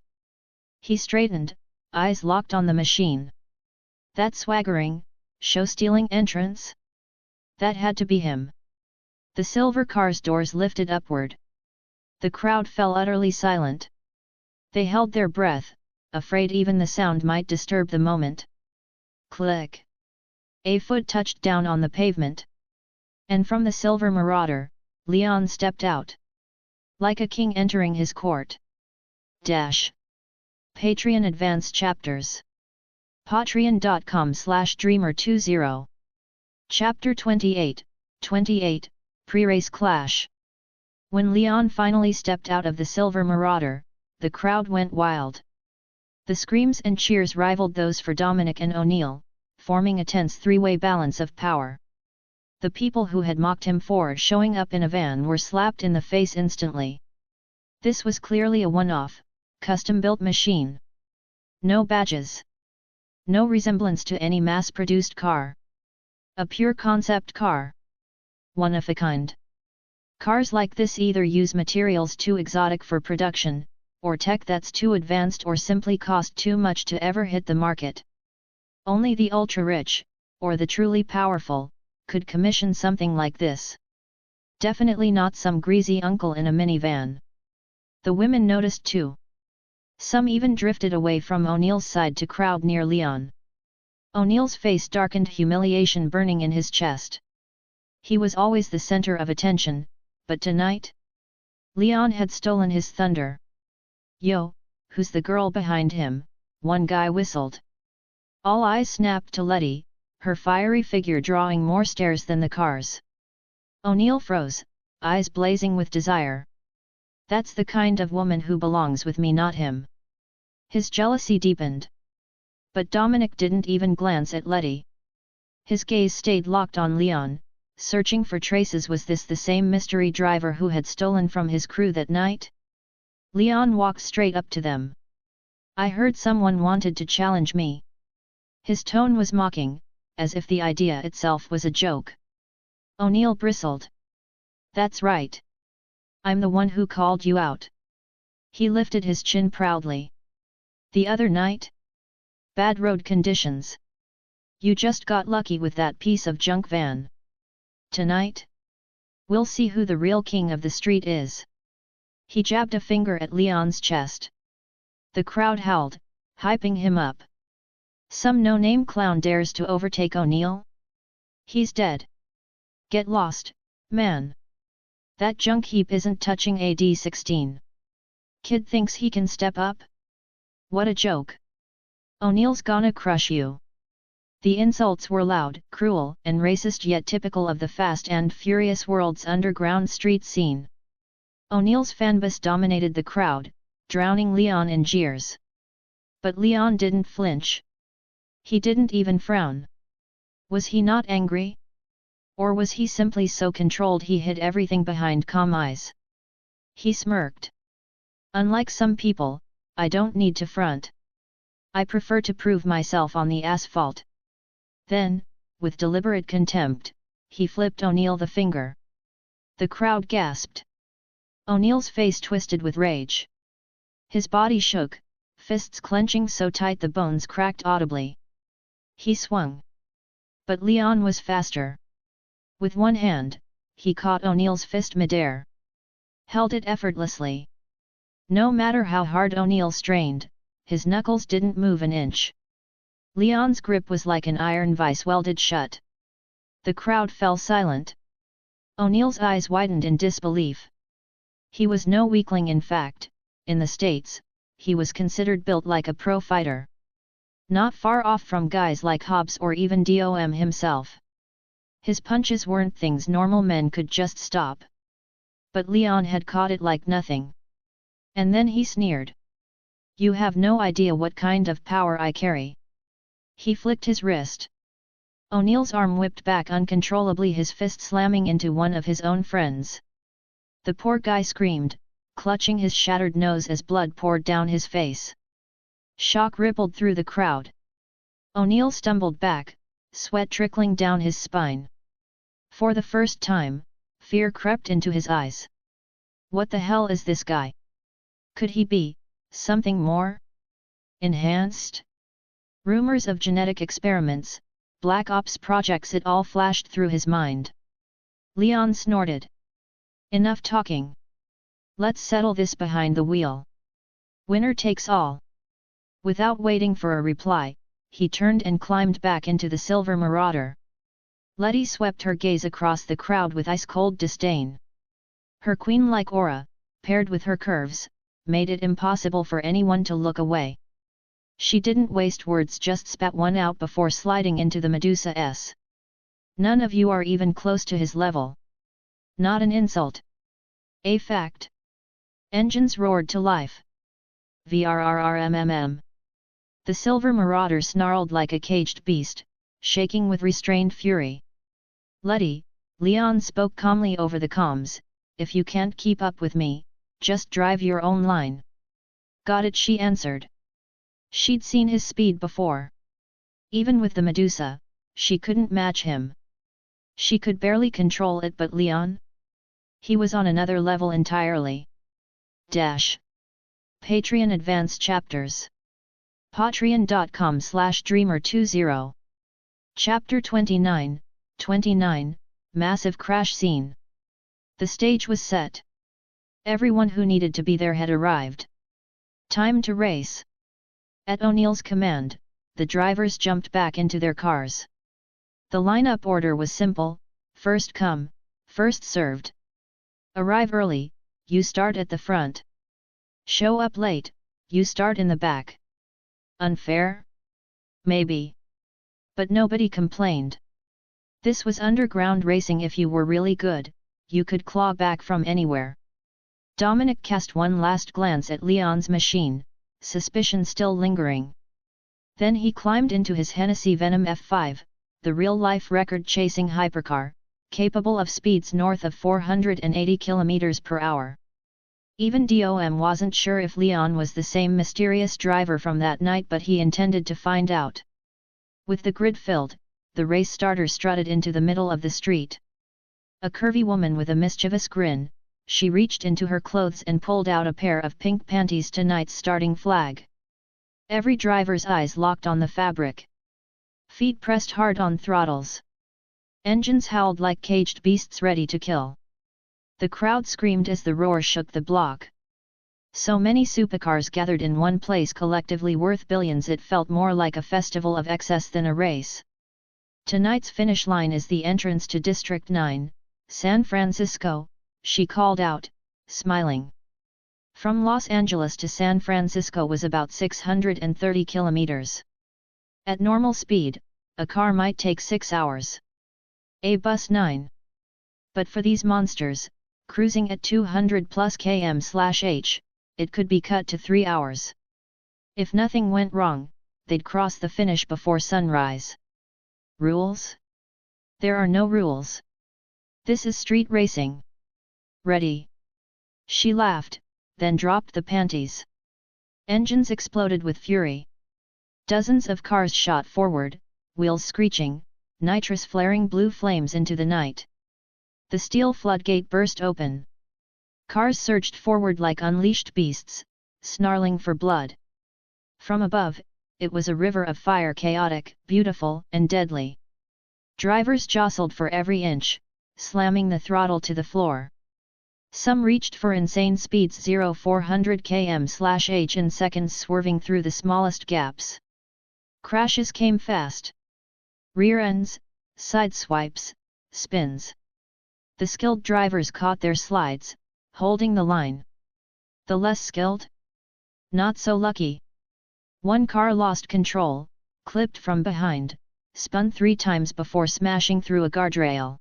He straightened, eyes locked on the machine. That swaggering, show-stealing entrance? That had to be him. The silver car's doors lifted upward. The crowd fell utterly silent. They held their breath, afraid even the sound might disturb the moment. Click! A foot touched down on the pavement. And from the silver marauder, Leon stepped out. Like a king entering his court. Patreon Advanced Chapters. Patreon.com/Dreamer20. Chapter 28, Pre-Race Clash. When Leon finally stepped out of the silver marauder, the crowd went wild. The screams and cheers rivaled those for Dominic and O'Neill, forming a tense 3-way balance of power. The people who had mocked him for showing up in a van were slapped in the face instantly. This was clearly a one-off, custom-built machine. No badges. No resemblance to any mass-produced car. A pure concept car. One of a kind. Cars like this either use materials too exotic for production, or tech that's too advanced or simply cost too much to ever hit the market. Only the ultra-rich, or the truly powerful, could commission something like this. Definitely not some greasy uncle in a minivan. The women noticed too. Some even drifted away from O'Neill's side to crowd near Leon. O'Neill's face darkened, humiliation burning in his chest. He was always the center of attention, but tonight? Leon had stolen his thunder. "Yo, who's the girl behind him?" one guy whistled. All eyes snapped to Letty, her fiery figure drawing more stares than the cars. O'Neill froze, eyes blazing with desire. "That's the kind of woman who belongs with me, not him." His jealousy deepened. But Dominic didn't even glance at Letty. His gaze stayed locked on Leon, searching for traces. Was this the same mystery driver who had stolen from his crew that night? Leon walked straight up to them. "I heard someone wanted to challenge me." His tone was mocking, as if the idea itself was a joke. O'Neill bristled. "That's right. I'm the one who called you out." He lifted his chin proudly. "The other night? Bad road conditions. You just got lucky with that piece of junk van. Tonight? We'll see who the real king of the street is." He jabbed a finger at Leon's chest. The crowd howled, hyping him up. Some no-name clown dares to overtake O'Neill? He's dead. Get lost, man. That junk heap isn't touching AD-16. Kid thinks he can step up? What a joke. O'Neill's gonna crush you. The insults were loud, cruel, and racist, yet typical of the Fast and Furious world's underground street scene. O'Neill's fanbase dominated the crowd, drowning Leon in jeers. But Leon didn't flinch. He didn't even frown. Was he not angry? Or was he simply so controlled he hid everything behind calm eyes? He smirked. "Unlike some people, I don't need to front. I prefer to prove myself on the asphalt." Then, with deliberate contempt, he flipped O'Neill the finger. The crowd gasped. O'Neill's face twisted with rage. His body shook, fists clenching so tight the bones cracked audibly. He swung. But Leon was faster. With one hand, he caught O'Neill's fist midair. Held it effortlessly. No matter how hard O'Neill strained, his knuckles didn't move an inch. Leon's grip was like an iron vice welded shut. The crowd fell silent. O'Neill's eyes widened in disbelief. He was no weakling. In fact, in the States, he was considered built like a pro fighter. Not far off from guys like Hobbs or even Dom himself. His punches weren't things normal men could just stop. But Leon had caught it like nothing. And then he sneered. "You have no idea what kind of power I carry." He flicked his wrist. O'Neill's arm whipped back uncontrollably, his fist slamming into one of his own friends. The poor guy screamed, clutching his shattered nose as blood poured down his face. Shock rippled through the crowd. O'Neill stumbled back, sweat trickling down his spine. For the first time, fear crept into his eyes. What the hell is this guy? Could he be something more? Enhanced? Rumors of genetic experiments, black ops projects, it all flashed through his mind. Leon snorted. "Enough talking. Let's settle this behind the wheel. Winner takes all." Without waiting for a reply, he turned and climbed back into the Silver Marauder. Letty swept her gaze across the crowd with ice-cold disdain. Her queen-like aura, paired with her curves, made it impossible for anyone to look away. She didn't waste words, just spat one out before sliding into the Medusa's. "None of you are even close to his level. Not an insult. A fact." Engines roared to life. VRRRMMM. The Silver Marauder snarled like a caged beast, shaking with restrained fury. Letty, Leon spoke calmly over the comms, "If you can't keep up with me, just drive your own line." "Got it," she answered. She'd seen his speed before. Even with the Medusa, she couldn't match him. She could barely control it, but Leon? He was on another level entirely. Patreon Advanced Chapters. Patreon.com/Dreamer20. Chapter 29, Massive Crash Scene. The stage was set. Everyone who needed to be there had arrived. Time to race. At O'Neill's command, the drivers jumped back into their cars. The lineup order was simple: first come, first served. Arrive early, you start at the front. Show up late, you start in the back. Unfair? Maybe. But nobody complained. This was underground racing. If you were really good, you could claw back from anywhere. Dominic cast one last glance at Leon's machine, suspicion still lingering. Then he climbed into his Hennessy Venom F5, the real-life record-chasing hypercar, capable of speeds north of 480 km per hour. Even Dom wasn't sure if Leon was the same mysterious driver from that night, but he intended to find out. With the grid filled, the race starter strutted into the middle of the street. A curvy woman with a mischievous grin, she reached into her clothes and pulled out a pair of pink panties. Tonight's starting flag. Every driver's eyes locked on the fabric. Feet pressed hard on throttles. Engines howled like caged beasts ready to kill. The crowd screamed as the roar shook the block. So many supercars gathered in one place, collectively worth billions. It felt more like a festival of excess than a race. Tonight's finish line is the entrance to District 9, San Francisco, she called out, smiling. From Los Angeles to San Francisco was about 630 kilometers. At normal speed, a car might take 6 hours. A bus 9. But for these monsters, cruising at 200 plus km/h, it could be cut to 3 hours. If nothing went wrong, they'd cross the finish before sunrise. Rules? There are no rules. This is street racing. Ready? She laughed, then dropped the panties. Engines exploded with fury. Dozens of cars shot forward, wheels screeching, nitrous flaring blue flames into the night. The steel floodgate burst open. Cars surged forward like unleashed beasts, snarling for blood. From above, it was a river of fire, chaotic, beautiful, and deadly. Drivers jostled for every inch, slamming the throttle to the floor. Some reached for insane speeds, 400 km/h in seconds, swerving through the smallest gaps. Crashes came fast. Rear ends, side swipes, spins. The skilled drivers caught their slides, holding the line. The less skilled? Not so lucky. One car lost control, clipped from behind, spun 3 times before smashing through a guardrail.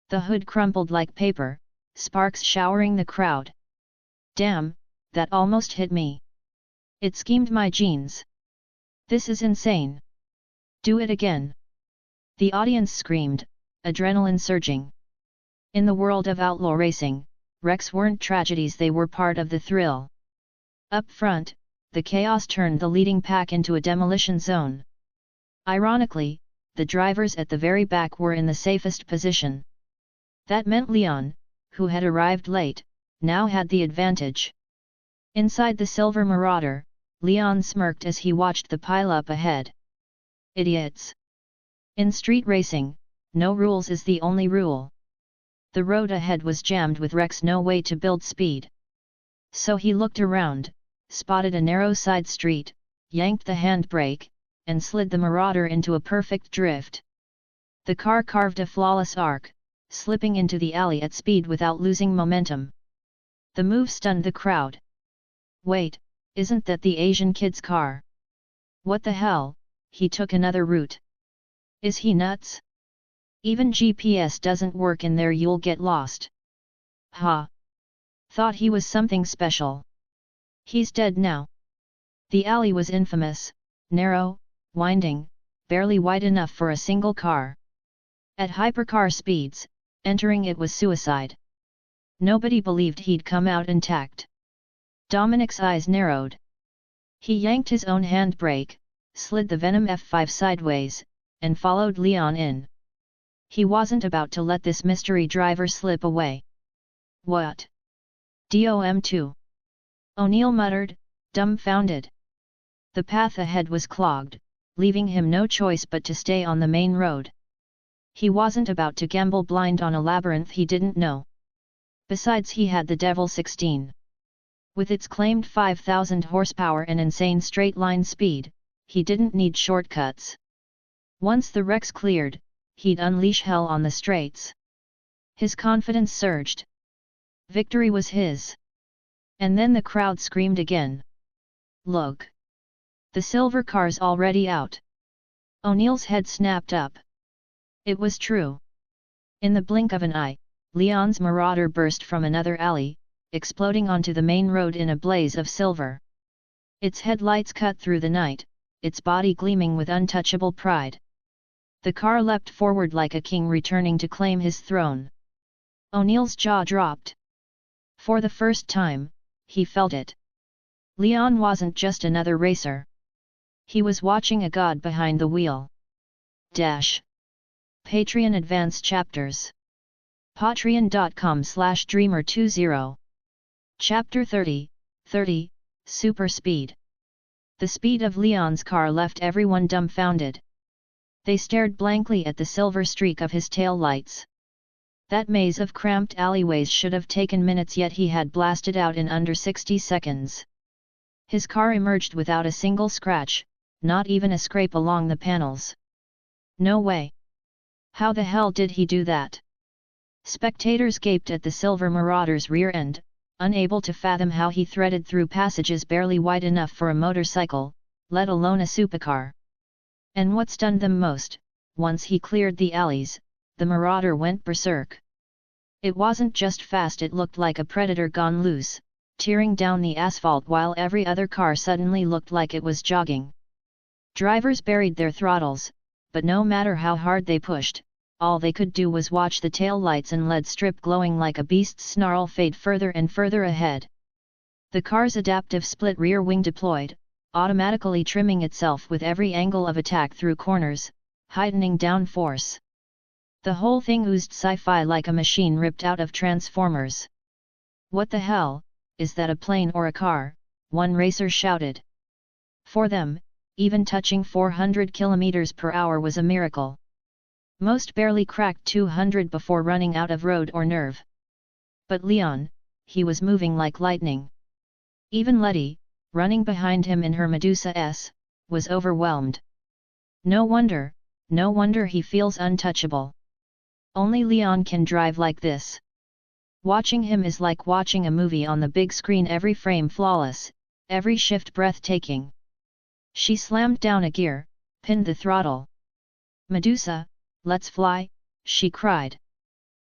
The hood crumpled like paper, sparks showering the crowd. Damn, that almost hit me. It schemed my jeans. This is insane. Do it again. The audience screamed, adrenaline surging. In the world of outlaw racing, wrecks weren't tragedies, they were part of the thrill. Up front, the chaos turned the leading pack into a demolition zone. Ironically, the drivers at the very back were in the safest position. That meant Leon, who had arrived late, now had the advantage. Inside the Silver Marauder, Leon smirked as he watched the pile-up ahead. Idiots! In street racing, no rules is the only rule. The road ahead was jammed with wrecks, no way to build speed. So he looked around, spotted a narrow side street, yanked the handbrake, and slid the Marauder into a perfect drift. The car carved a flawless arc, slipping into the alley at speed without losing momentum. The move stunned the crowd. Wait, isn't that the Asian kid's car? What the hell, he took another route. Is he nuts? Even GPS doesn't work in there, you'll get lost. Ha! Thought he was something special. He's dead now. The alley was infamous, narrow, winding, barely wide enough for a single car. At hypercar speeds, Entering it was suicide. Nobody believed he'd come out intact. Dominic's eyes narrowed. He yanked his own handbrake, slid the Venom F5 sideways, and followed Leon in. He wasn't about to let this mystery driver slip away. What? DOM2? O'Neill muttered, dumbfounded. The path ahead was clogged, leaving him no choice but to stay on the main road. He wasn't about to gamble blind on a labyrinth he didn't know. Besides, he had the Devil 16. With its claimed 5,000 horsepower and insane straight-line speed, he didn't need shortcuts. Once the wrecks cleared, he'd unleash hell on the straights. His confidence surged. Victory was his. And then the crowd screamed again. Look! The silver car's already out. O'Neill's head snapped up. It was true. In the blink of an eye, Leon's Marauder burst from another alley, exploding onto the main road in a blaze of silver. Its headlights cut through the night, its body gleaming with untouchable pride. The car leapt forward like a king returning to claim his throne. O'Neill's jaw dropped. For the first time, he felt it. Leon wasn't just another racer. He was watching a god behind the wheel. Patreon Advance Chapters. Patreon.com/Dreamer20. Chapter 30, Super Speed. The speed of Leon's car left everyone dumbfounded. They stared blankly at the silver streak of his tail lights. That maze of cramped alleyways should have taken minutes, yet he had blasted out in under 60 seconds. His car emerged without a single scratch, not even a scrape along the panels. No way! How the hell did he do that? Spectators gaped at the silver Marauder's rear end, unable to fathom how he threaded through passages barely wide enough for a motorcycle, let alone a supercar. And what stunned them most, once he cleared the alleys, the Marauder went berserk. It wasn't just fast, it looked like a predator gone loose, tearing down the asphalt while every other car suddenly looked like it was jogging. Drivers buried their throttles, but no matter how hard they pushed, all they could do was watch the tail lights and lead strip glowing like a beast's snarl fade further and further ahead. The car's adaptive split rear wing deployed, automatically trimming itself with every angle of attack through corners, heightening downforce. The whole thing oozed sci-fi like a machine ripped out of Transformers. What the hell, is that a plane or a car? One racer shouted. For them, even touching 400 km/h was a miracle. Most barely cracked 200 before running out of road or nerve. But Leon, he was moving like lightning. Even Letty, running behind him in her Medusa S, was overwhelmed. No wonder he feels untouchable. Only Leon can drive like this. Watching him is like watching a movie on the big screen, every frame flawless, every shift breathtaking. She slammed down a gear, pinned the throttle. Medusa, let's fly, she cried.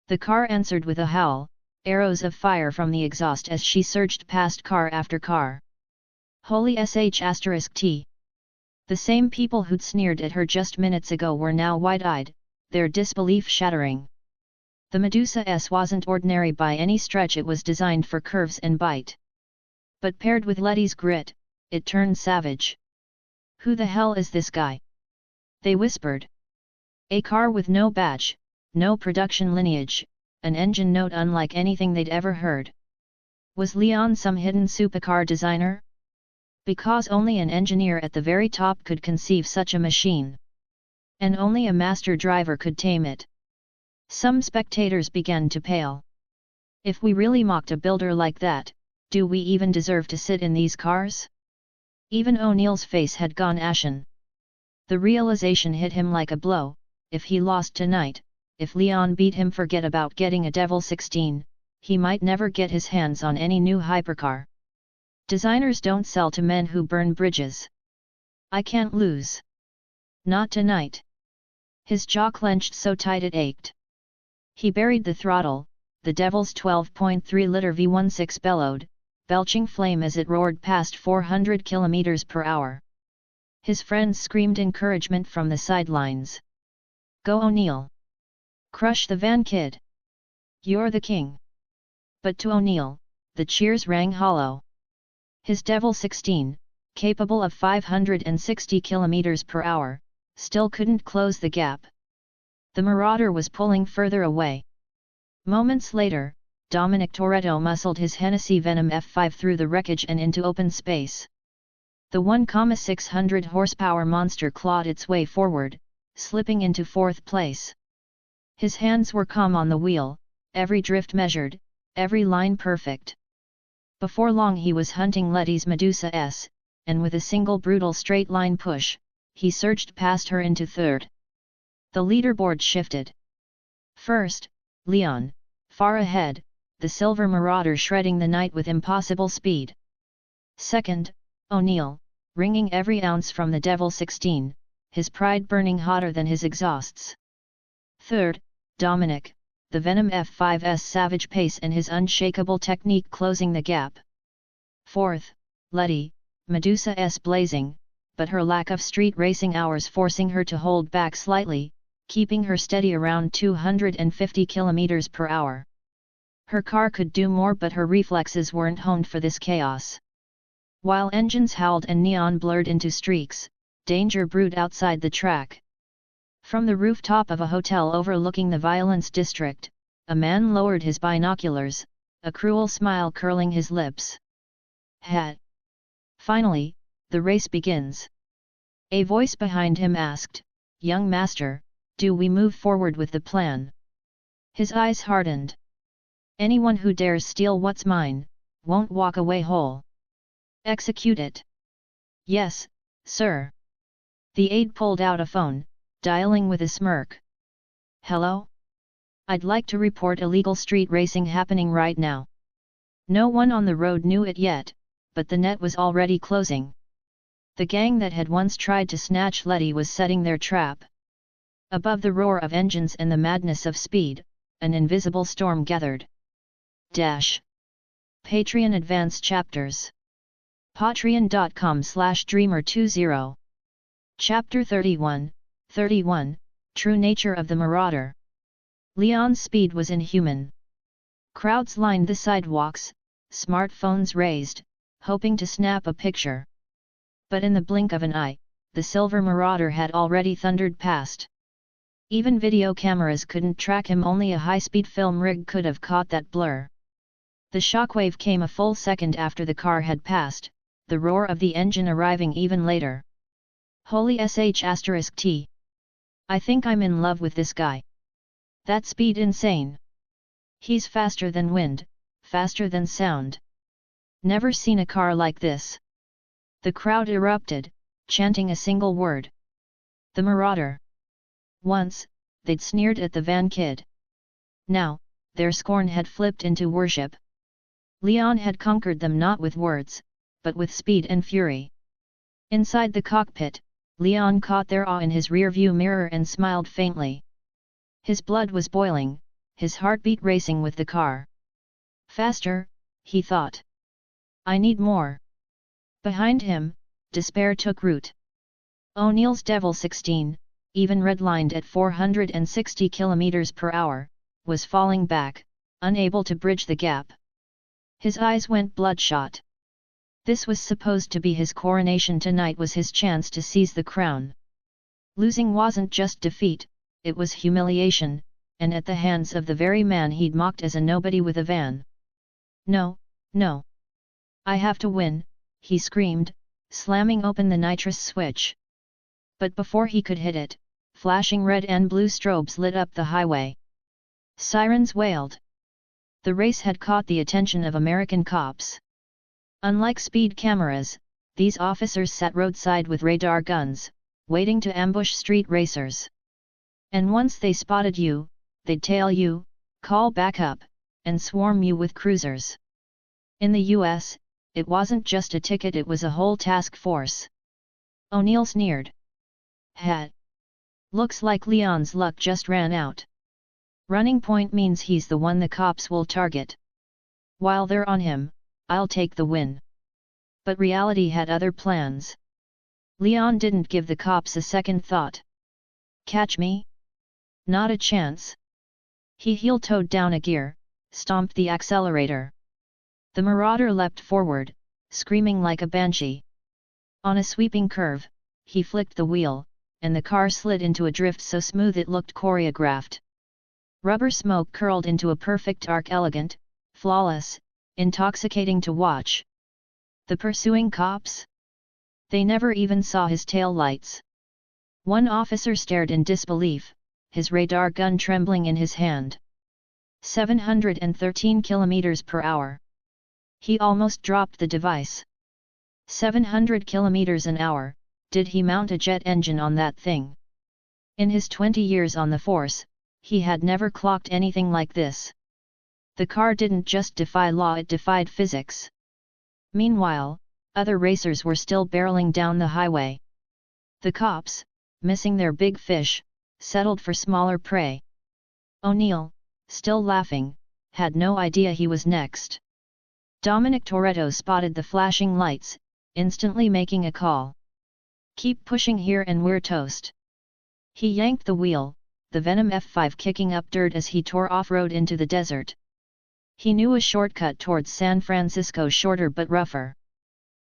The car answered with a howl, arrows of fire from the exhaust as she surged past car after car. Holy sh*T. The same people who'd sneered at her just minutes ago were now wide-eyed, their disbelief shattering. The Medusa S wasn't ordinary by any stretch, it was designed for curves and bite. But paired with Letty's grit, it turned savage. Who the hell is this guy? They whispered. A car with no badge, no production lineage, an engine note unlike anything they'd ever heard. Was Leon some hidden supercar designer? Because only an engineer at the very top could conceive such a machine. And only a master driver could tame it. Some spectators began to pale. If we really mocked a builder like that, do we even deserve to sit in these cars? Even O'Neill's face had gone ashen. The realization hit him like a blow: if he lost tonight, if Leon beat him, forget about getting a Devil 16, he might never get his hands on any new hypercar. Designers don't sell to men who burn bridges. I can't lose. Not tonight. His jaw clenched so tight it ached. He buried the throttle, the Devil's 12.3-liter V16 bellowed, belching flame as it roared past 400 km/h. His friends screamed encouragement from the sidelines. Go O'Neill! Crush the van, kid! "You're the king." But to O'Neill, the cheers rang hollow. His Devil 16, capable of 560 km per hour, still couldn't close the gap. The Marauder was pulling further away. Moments later, Dominic Toretto muscled his Hennessy Venom F5 through the wreckage and into open space. The 1,600 horsepower monster clawed its way forward, slipping into fourth place. His hands were calm on the wheel, every drift measured, every line perfect. Before long he was hunting Letty's Medusa S, and with a single brutal straight line push, he surged past her into third. The leaderboard shifted. First, Leon, far ahead, the Silver Marauder shredding the night with impossible speed. Second, O'Neill, wringing every ounce from the Devil 16, his pride burning hotter than his exhausts. Third, Dominic, the Venom F5's savage pace and his unshakable technique closing the gap. Fourth, Letty, Medusa S blazing, but her lack of street racing hours forcing her to hold back slightly, keeping her steady around 250 km per hour. Her car could do more, but her reflexes weren't honed for this chaos. While engines howled and neon blurred into streaks, danger brewed outside the track. From the rooftop of a hotel overlooking the violence district, a man lowered his binoculars, a cruel smile curling his lips. "Hat." Finally, the race begins. A voice behind him asked, "Young master, do we move forward with the plan?" His eyes hardened. "Anyone who dares steal what's mine, won't walk away whole. Execute it." "Yes, sir." The aide pulled out a phone, dialing with a smirk. "Hello? I'd like to report illegal street racing happening right now." No one on the road knew it yet, but the net was already closing. The gang that had once tried to snatch Letty was setting their trap. Above the roar of engines and the madness of speed, an invisible storm gathered. Patreon Advanced Chapters. Patreon.com/Dreamer20. Chapter 31, True Nature of the Marauder. Leon's speed was inhuman. Crowds lined the sidewalks, smartphones raised, hoping to snap a picture. But in the blink of an eye, the Silver Marauder had already thundered past. Even video cameras couldn't track him, only a high-speed film rig could have caught that blur. The shockwave came a full second after the car had passed, the roar of the engine arriving even later. Holy sh*T. I think I'm in love with this guy. That speed insane. He's faster than wind, faster than sound. Never seen a car like this. The crowd erupted, chanting a single word. The Marauder. Once, they'd sneered at the van kid. Now, their scorn had flipped into worship. Leon had conquered them not with words, but with speed and fury. Inside the cockpit, Leon caught their awe in his rearview mirror and smiled faintly. His blood was boiling, his heartbeat racing with the car. Faster, he thought. I need more. Behind him, despair took root. O'Neill's Devil 16, even redlined at 460 km per hour, was falling back, unable to bridge the gap. His eyes went bloodshot. This was supposed to be his coronation. Tonight was his chance to seize the crown. Losing wasn't just defeat, it was humiliation, and at the hands of the very man he'd mocked as a nobody with a van. No, no. I have to win, he screamed, slamming open the nitrous switch. But before he could hit it, flashing red and blue strobes lit up the highway. Sirens wailed. The race had caught the attention of American cops. Unlike speed cameras, these officers sat roadside with radar guns, waiting to ambush street racers. And once they spotted you, they'd tail you, call backup, and swarm you with cruisers. In the US, it wasn't just a ticket, it was a whole task force. O'Neill sneered. Hat. Looks like Leon's luck just ran out. Running point means he's the one the cops will target. While they're on him, I'll take the win. But reality had other plans. Leon didn't give the cops a second thought. Catch me? Not a chance. He heel-toed down a gear, stomped the accelerator. The marauder leapt forward, screaming like a banshee. On a sweeping curve, he flicked the wheel, and the car slid into a drift so smooth it looked choreographed. Rubber smoke curled into a perfect arc, elegant, flawless, intoxicating to watch. The pursuing cops? They never even saw his tail lights. One officer stared in disbelief, his radar gun trembling in his hand. 713 kilometers per hour. He almost dropped the device. 700 kilometers an hour, did he mount a jet engine on that thing? In his 20 years on the force, he had never clocked anything like this. The car didn't just defy law, it defied physics. Meanwhile, other racers were still barreling down the highway. The cops, missing their big fish, settled for smaller prey. O'Neill, still laughing, had no idea he was next. Dominic Toretto spotted the flashing lights, instantly making a call. "Keep pushing here and we're toast." He yanked the wheel, the Venom F5 kicking up dirt as he tore off-road into the desert. He knew a shortcut towards San Francisco, shorter but rougher.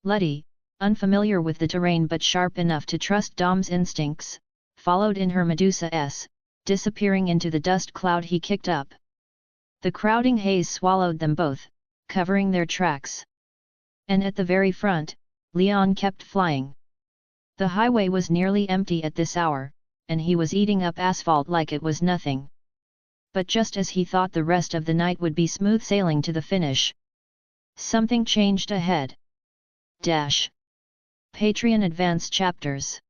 Letty, unfamiliar with the terrain but sharp enough to trust Dom's instincts, followed in her Medusa S, disappearing into the dust cloud he kicked up. The crowding haze swallowed them both, covering their tracks. And at the very front, Leon kept flying. The highway was nearly empty at this hour, and he was eating up asphalt like it was nothing. But just as he thought the rest of the night would be smooth sailing to the finish, something changed ahead. Patreon Advanced Chapters.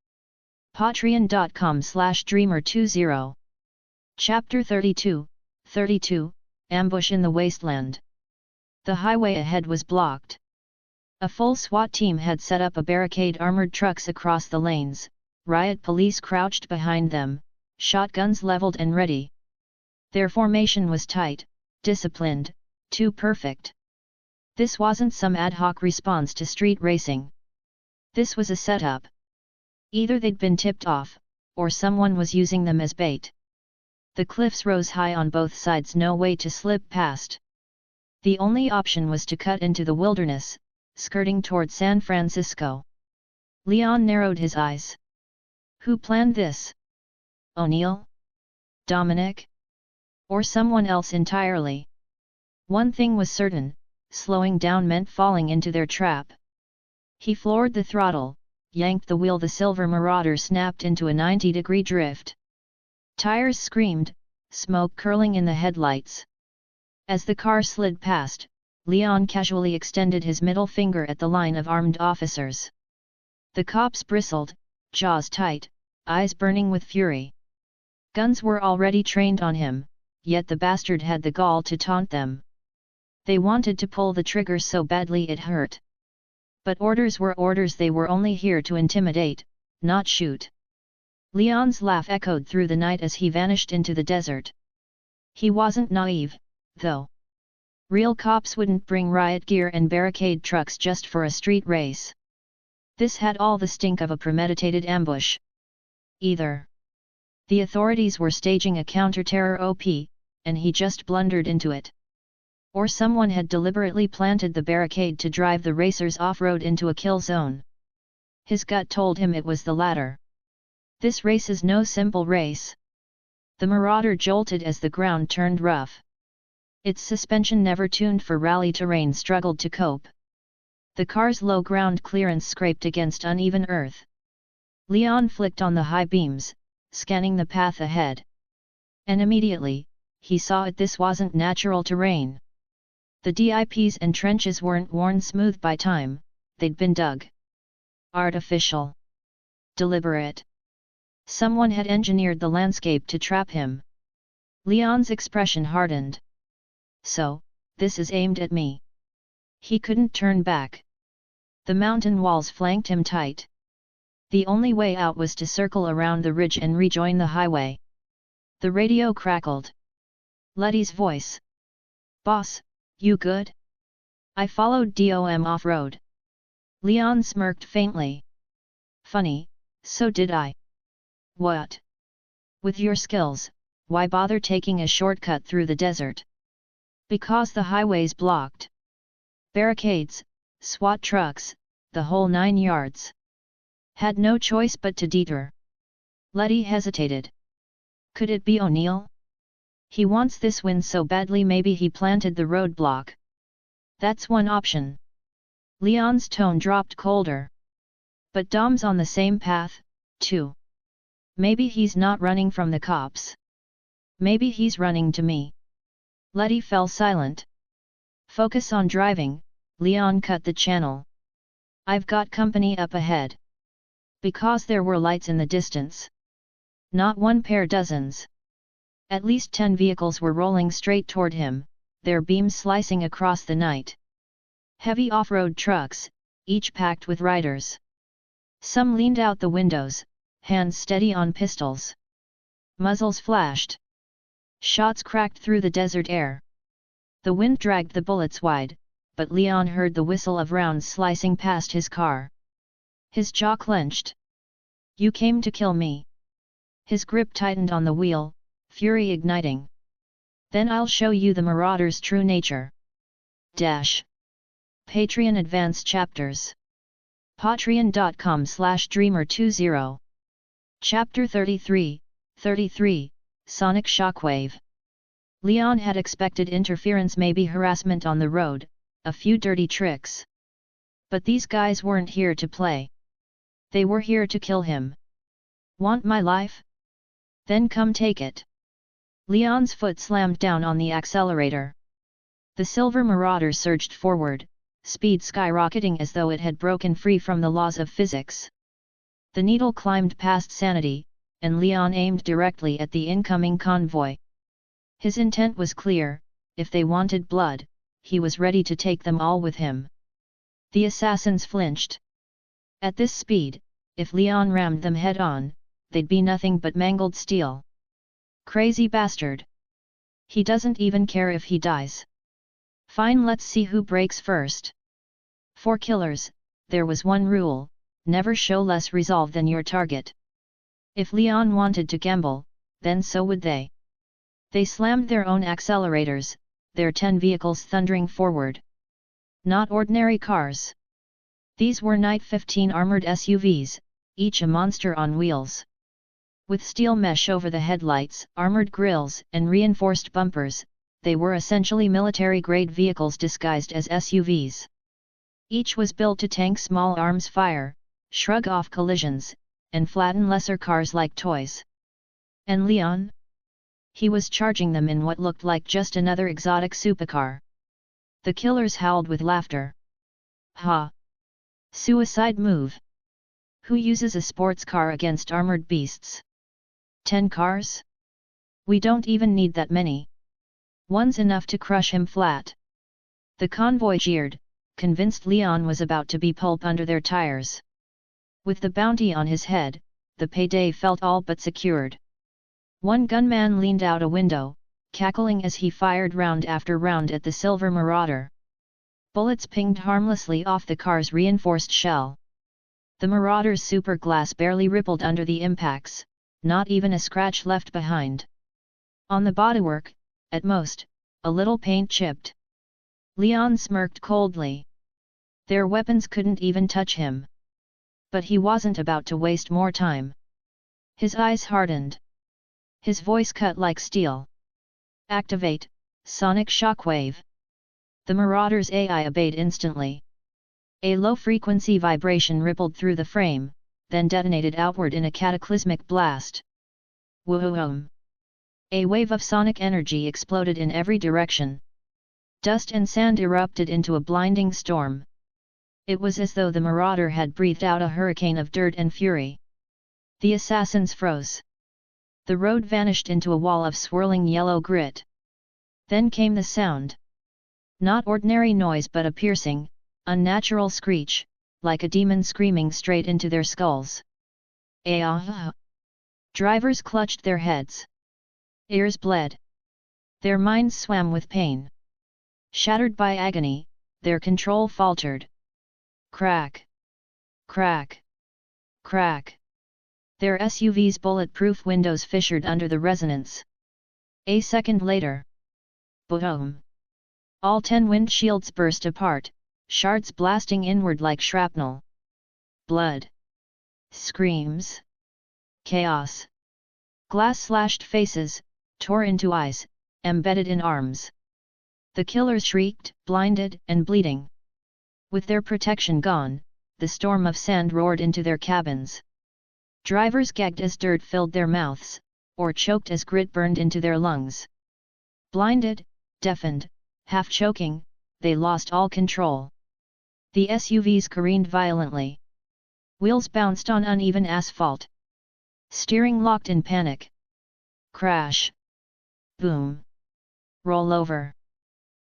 Patreon.com/Dreamer20. Chapter 32, Ambush in the Wasteland. The highway ahead was blocked. A full SWAT team had set up a barricade, armored trucks across the lanes, riot police crouched behind them, shotguns leveled and ready. Their formation was tight, disciplined, too perfect. This wasn't some ad hoc response to street racing. This was a setup. Either they'd been tipped off, or someone was using them as bait. The cliffs rose high on both sides, no way to slip past. The only option was to cut into the wilderness, skirting toward San Francisco. Leon narrowed his eyes. Who planned this? O'Neill? Dominic? Or someone else entirely? One thing was certain, slowing down meant falling into their trap. He floored the throttle, yanked the wheel. The silver marauder snapped into a 90-degree drift. Tires screamed, smoke curling in the headlights. As the car slid past, Leon casually extended his middle finger at the line of armed officers. The cops bristled, jaws tight, eyes burning with fury. Guns were already trained on him, yet the bastard had the gall to taunt them. They wanted to pull the trigger so badly it hurt. But orders were orders. They were only here to intimidate, not shoot. Leon's laugh echoed through the night as he vanished into the desert. He wasn't naive, though. Real cops wouldn't bring riot gear and barricade trucks just for a street race. This had all the stink of a premeditated ambush. Either the authorities were staging a counter-terror op, and he just blundered into it. Or someone had deliberately planted the barricade to drive the racers off-road into a kill zone. His gut told him it was the latter. This race is no simple race. The marauder jolted as the ground turned rough. Its suspension, never tuned for rally terrain, struggled to cope. The car's low ground clearance scraped against uneven earth. Leon flicked on the high beams, scanning the path ahead. And immediately, he saw it. This wasn't natural terrain. The dips and trenches weren't worn smooth by time, they'd been dug. Artificial. Deliberate. Someone had engineered the landscape to trap him. Leon's expression hardened. So, this is aimed at me. He couldn't turn back. The mountain walls flanked him tight. The only way out was to circle around the ridge and rejoin the highway. The radio crackled. Letty's voice. "Boss, you good?" "I followed Dom off-road." Leon smirked faintly. "Funny, so did I." "What?" "With your skills, why bother taking a shortcut through the desert? Because the highway's blocked. Barricades, SWAT trucks, the whole 9 yards. Had no choice but to detour. Letty hesitated. Could it be O'Neill? He wants this win so badly, maybe he planted the roadblock. That's one option. Leon's tone dropped colder. But Dom's on the same path, too. Maybe he's not running from the cops. Maybe he's running to me. Letty fell silent. Focus on driving, Leon cut the channel. I've got company up ahead. Because there were lights in the distance. Not one pair, dozens. At least 10 vehicles were rolling straight toward him, their beams slicing across the night. Heavy off-road trucks, each packed with riders. Some leaned out the windows, hands steady on pistols. Muzzles flashed. Shots cracked through the desert air. The wind dragged the bullets wide, but Leon heard the whistle of rounds slicing past his car. His jaw clenched. You came to kill me. His grip tightened on the wheel, fury igniting. Then I'll show you the marauder's true nature. Patreon Advanced Chapters. Patreon.com/Dreamer20. Chapter 33, Sonic Shockwave. Leon had expected interference, maybe harassment on the road, a few dirty tricks. But these guys weren't here to play. They were here to kill him. Want my life? Then come take it. Leon's foot slammed down on the accelerator. The silver marauder surged forward, speed skyrocketing as though it had broken free from the laws of physics. The needle climbed past sanity, and Leon aimed directly at the incoming convoy. His intent was clear: if they wanted blood, he was ready to take them all with him. The assassins flinched. At this speed, if Leon rammed them head-on, they'd be nothing but mangled steel. Crazy bastard. He doesn't even care if he dies. Fine, let's see who breaks first. For killers, there was one rule: never show less resolve than your target. If Leon wanted to gamble, then so would they. They slammed their own accelerators, their 10 vehicles thundering forward. Not ordinary cars. These were Night 15 armored SUVs, each a monster on wheels. With steel mesh over the headlights, armored grills, and reinforced bumpers, they were essentially military-grade vehicles disguised as SUVs. Each was built to tank small arms fire, shrug off collisions, and flatten lesser cars like toys. And Leon? He was charging them in what looked like just another exotic supercar. The killers howled with laughter. Ha! Suicide move! Who uses a sports car against armored beasts? 10 cars? We don't even need that many. One's enough to crush him flat. The convoy jeered, convinced Leon was about to be pulp under their tires. With the bounty on his head, the payday felt all but secured. One gunman leaned out a window, cackling as he fired round after round at the silver marauder. Bullets pinged harmlessly off the car's reinforced shell. The marauder's super glass barely rippled under the impacts, not even a scratch left behind. On the bodywork, at most, a little paint chipped. Leon smirked coldly. Their weapons couldn't even touch him. But he wasn't about to waste more time. His eyes hardened. His voice cut like steel. Activate, Sonic Shockwave. The marauder's AI obeyed instantly. A low-frequency vibration rippled through the frame, then detonated outward in a cataclysmic blast. Whoom! A wave of sonic energy exploded in every direction. Dust and sand erupted into a blinding storm. It was as though the marauder had breathed out a hurricane of dirt and fury. The assassins froze. The road vanished into a wall of swirling yellow grit. Then came the sound. Not ordinary noise but a piercing, unnatural screech, like a demon screaming straight into their skulls. Ah! Drivers clutched their heads. Ears bled. Their minds swam with pain. Shattered by agony, their control faltered. Crack! Crack! Crack! Their SUV's bulletproof windows fissured under the resonance. A second later. Boom! All 10 windshields burst apart, shards blasting inward like shrapnel. Blood. Screams. Chaos. Glass slashed faces, tore into eyes, embedded in arms. The killers shrieked, blinded and bleeding. With their protection gone, the storm of sand roared into their cabins. Drivers gagged as dirt filled their mouths, or choked as grit burned into their lungs. Blinded, deafened, half-choking, they lost all control. The SUVs careened violently. Wheels bounced on uneven asphalt. Steering locked in panic. Crash. Boom. Roll over.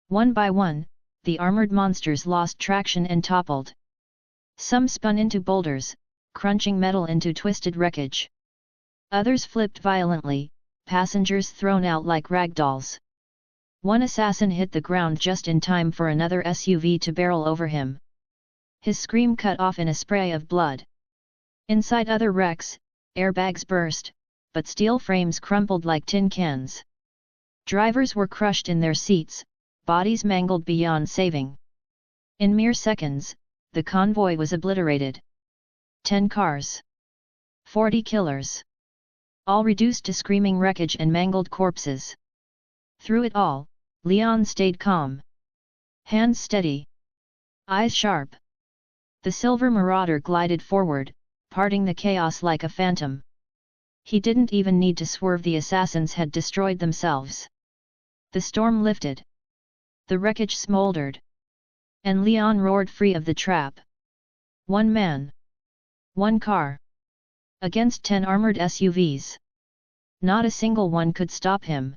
One by one, the armored monsters lost traction and toppled. Some spun into boulders, crunching metal into twisted wreckage. Others flipped violently, passengers thrown out like ragdolls. One assassin hit the ground just in time for another SUV to barrel over him. His scream cut off in a spray of blood. Inside other wrecks, airbags burst, but steel frames crumpled like tin cans. Drivers were crushed in their seats, bodies mangled beyond saving. In mere seconds, the convoy was obliterated. 10 cars. 40 killers. All reduced to screaming wreckage and mangled corpses. Through it all, Leon stayed calm. Hands steady. Eyes sharp. The silver marauder glided forward, parting the chaos like a phantom. He didn't even need to swerve, the assassins had destroyed themselves. The storm lifted. The wreckage smoldered. And Leon roared free of the trap. One man. One car. Against 10 armored SUVs. Not a single one could stop him.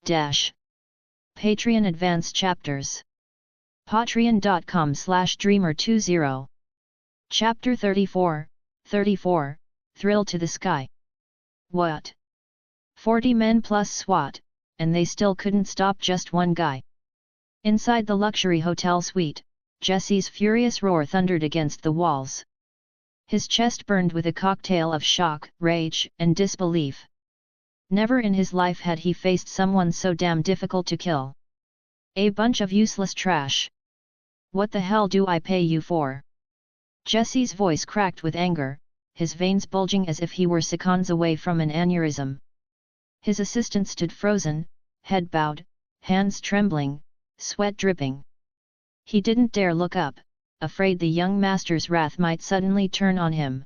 Patreon Advance Chapters. Patreon.com/Dreamer20. Chapter 34, Thrill to the Sky. What? 40 men plus SWAT, and they still couldn't stop just one guy. Inside the luxury hotel suite, Jesse's furious roar thundered against the walls. His chest burned with a cocktail of shock, rage, and disbelief. Never in his life had he faced someone so damn difficult to kill. A bunch of useless trash. What the hell do I pay you for? Jesse's voice cracked with anger, his veins bulging as if he were seconds away from an aneurysm. His assistant stood frozen, head bowed, hands trembling, sweat dripping. He didn't dare look up, afraid the young master's wrath might suddenly turn on him.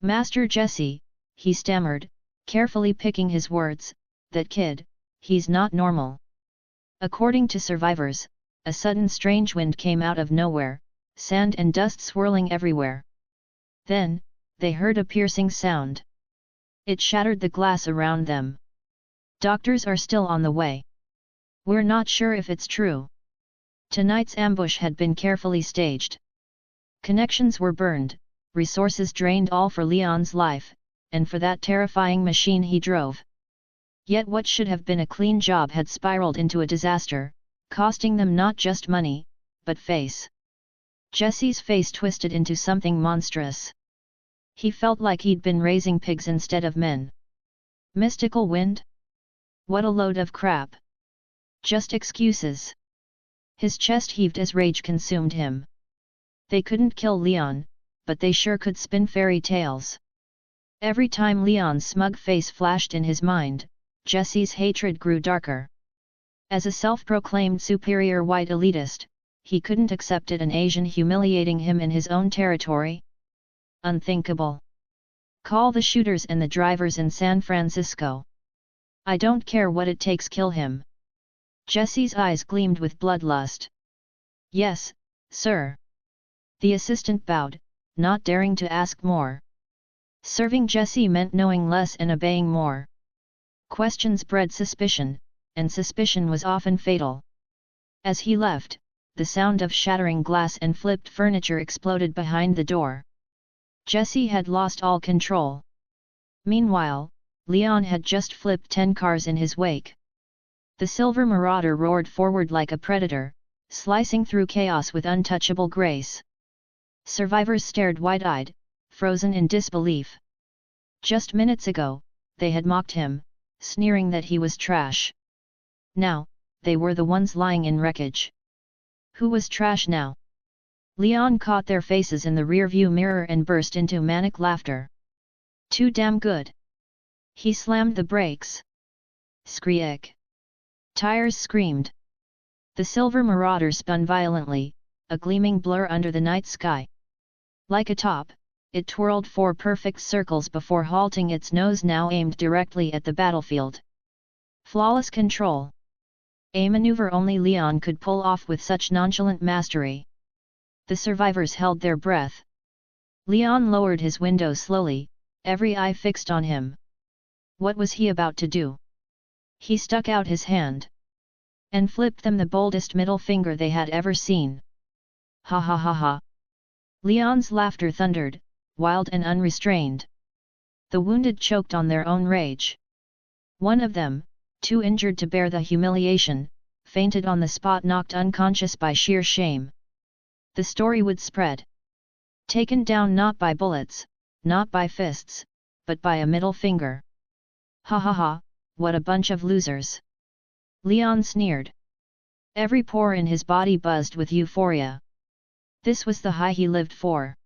"Master Jesse," he stammered, carefully picking his words, "that kid, he's not normal." According to survivors, a sudden strange wind came out of nowhere, sand and dust swirling everywhere. Then, they heard a piercing sound. It shattered the glass around them. "Doctors are still on the way. We're not sure if it's true." Tonight's ambush had been carefully staged. Connections were burned, resources drained, all for Leon's life, and for that terrifying machine he drove. Yet what should have been a clean job had spiraled into a disaster, costing them not just money, but face. Jesse's face twisted into something monstrous. He felt like he'd been raising pigs instead of men. Mystical wind? What a load of crap. Just excuses. His chest heaved as rage consumed him. They couldn't kill Leon, but they sure could spin fairy tales. Every time Leon's smug face flashed in his mind, Jesse's hatred grew darker. As a self-proclaimed superior white elitist, he couldn't accept it, an Asian humiliating him in his own territory. Unthinkable. Call the shooters and the drivers in San Francisco. I don't care what it takes, kill him. Jesse's eyes gleamed with bloodlust. "Yes, sir." The assistant bowed, not daring to ask more. Serving Jesse meant knowing less and obeying more. Questions bred suspicion, and suspicion was often fatal. As he left, the sound of shattering glass and flipped furniture exploded behind the door. Jesse had lost all control. Meanwhile, Leon had just flipped 10 cars in his wake. The silver marauder roared forward like a predator, slicing through chaos with untouchable grace. Survivors stared wide-eyed, frozen in disbelief. Just minutes ago, they had mocked him, sneering that he was trash. Now, they were the ones lying in wreckage. Who was trash now? Leon caught their faces in the rearview mirror and burst into manic laughter. Too damn good. He slammed the brakes. Screech. Tires screamed. The silver marauder spun violently, a gleaming blur under the night sky. Like a top, it twirled 4 perfect circles before halting, its nose now aimed directly at the battlefield. Flawless control. A maneuver only Leon could pull off with such nonchalant mastery. The survivors held their breath. Leon lowered his window slowly, every eye fixed on him. What was he about to do? He stuck out his hand and flipped them the boldest middle finger they had ever seen. Ha ha ha ha. Leon's laughter thundered, wild and unrestrained. The wounded choked on their own rage. One of them, too injured to bear the humiliation, fainted on the spot, knocked unconscious by sheer shame. The story would spread. Taken down not by bullets, not by fists, but by a middle finger. Ha ha ha, what a bunch of losers. Leon sneered. Every pore in his body buzzed with euphoria. This was the high he lived for.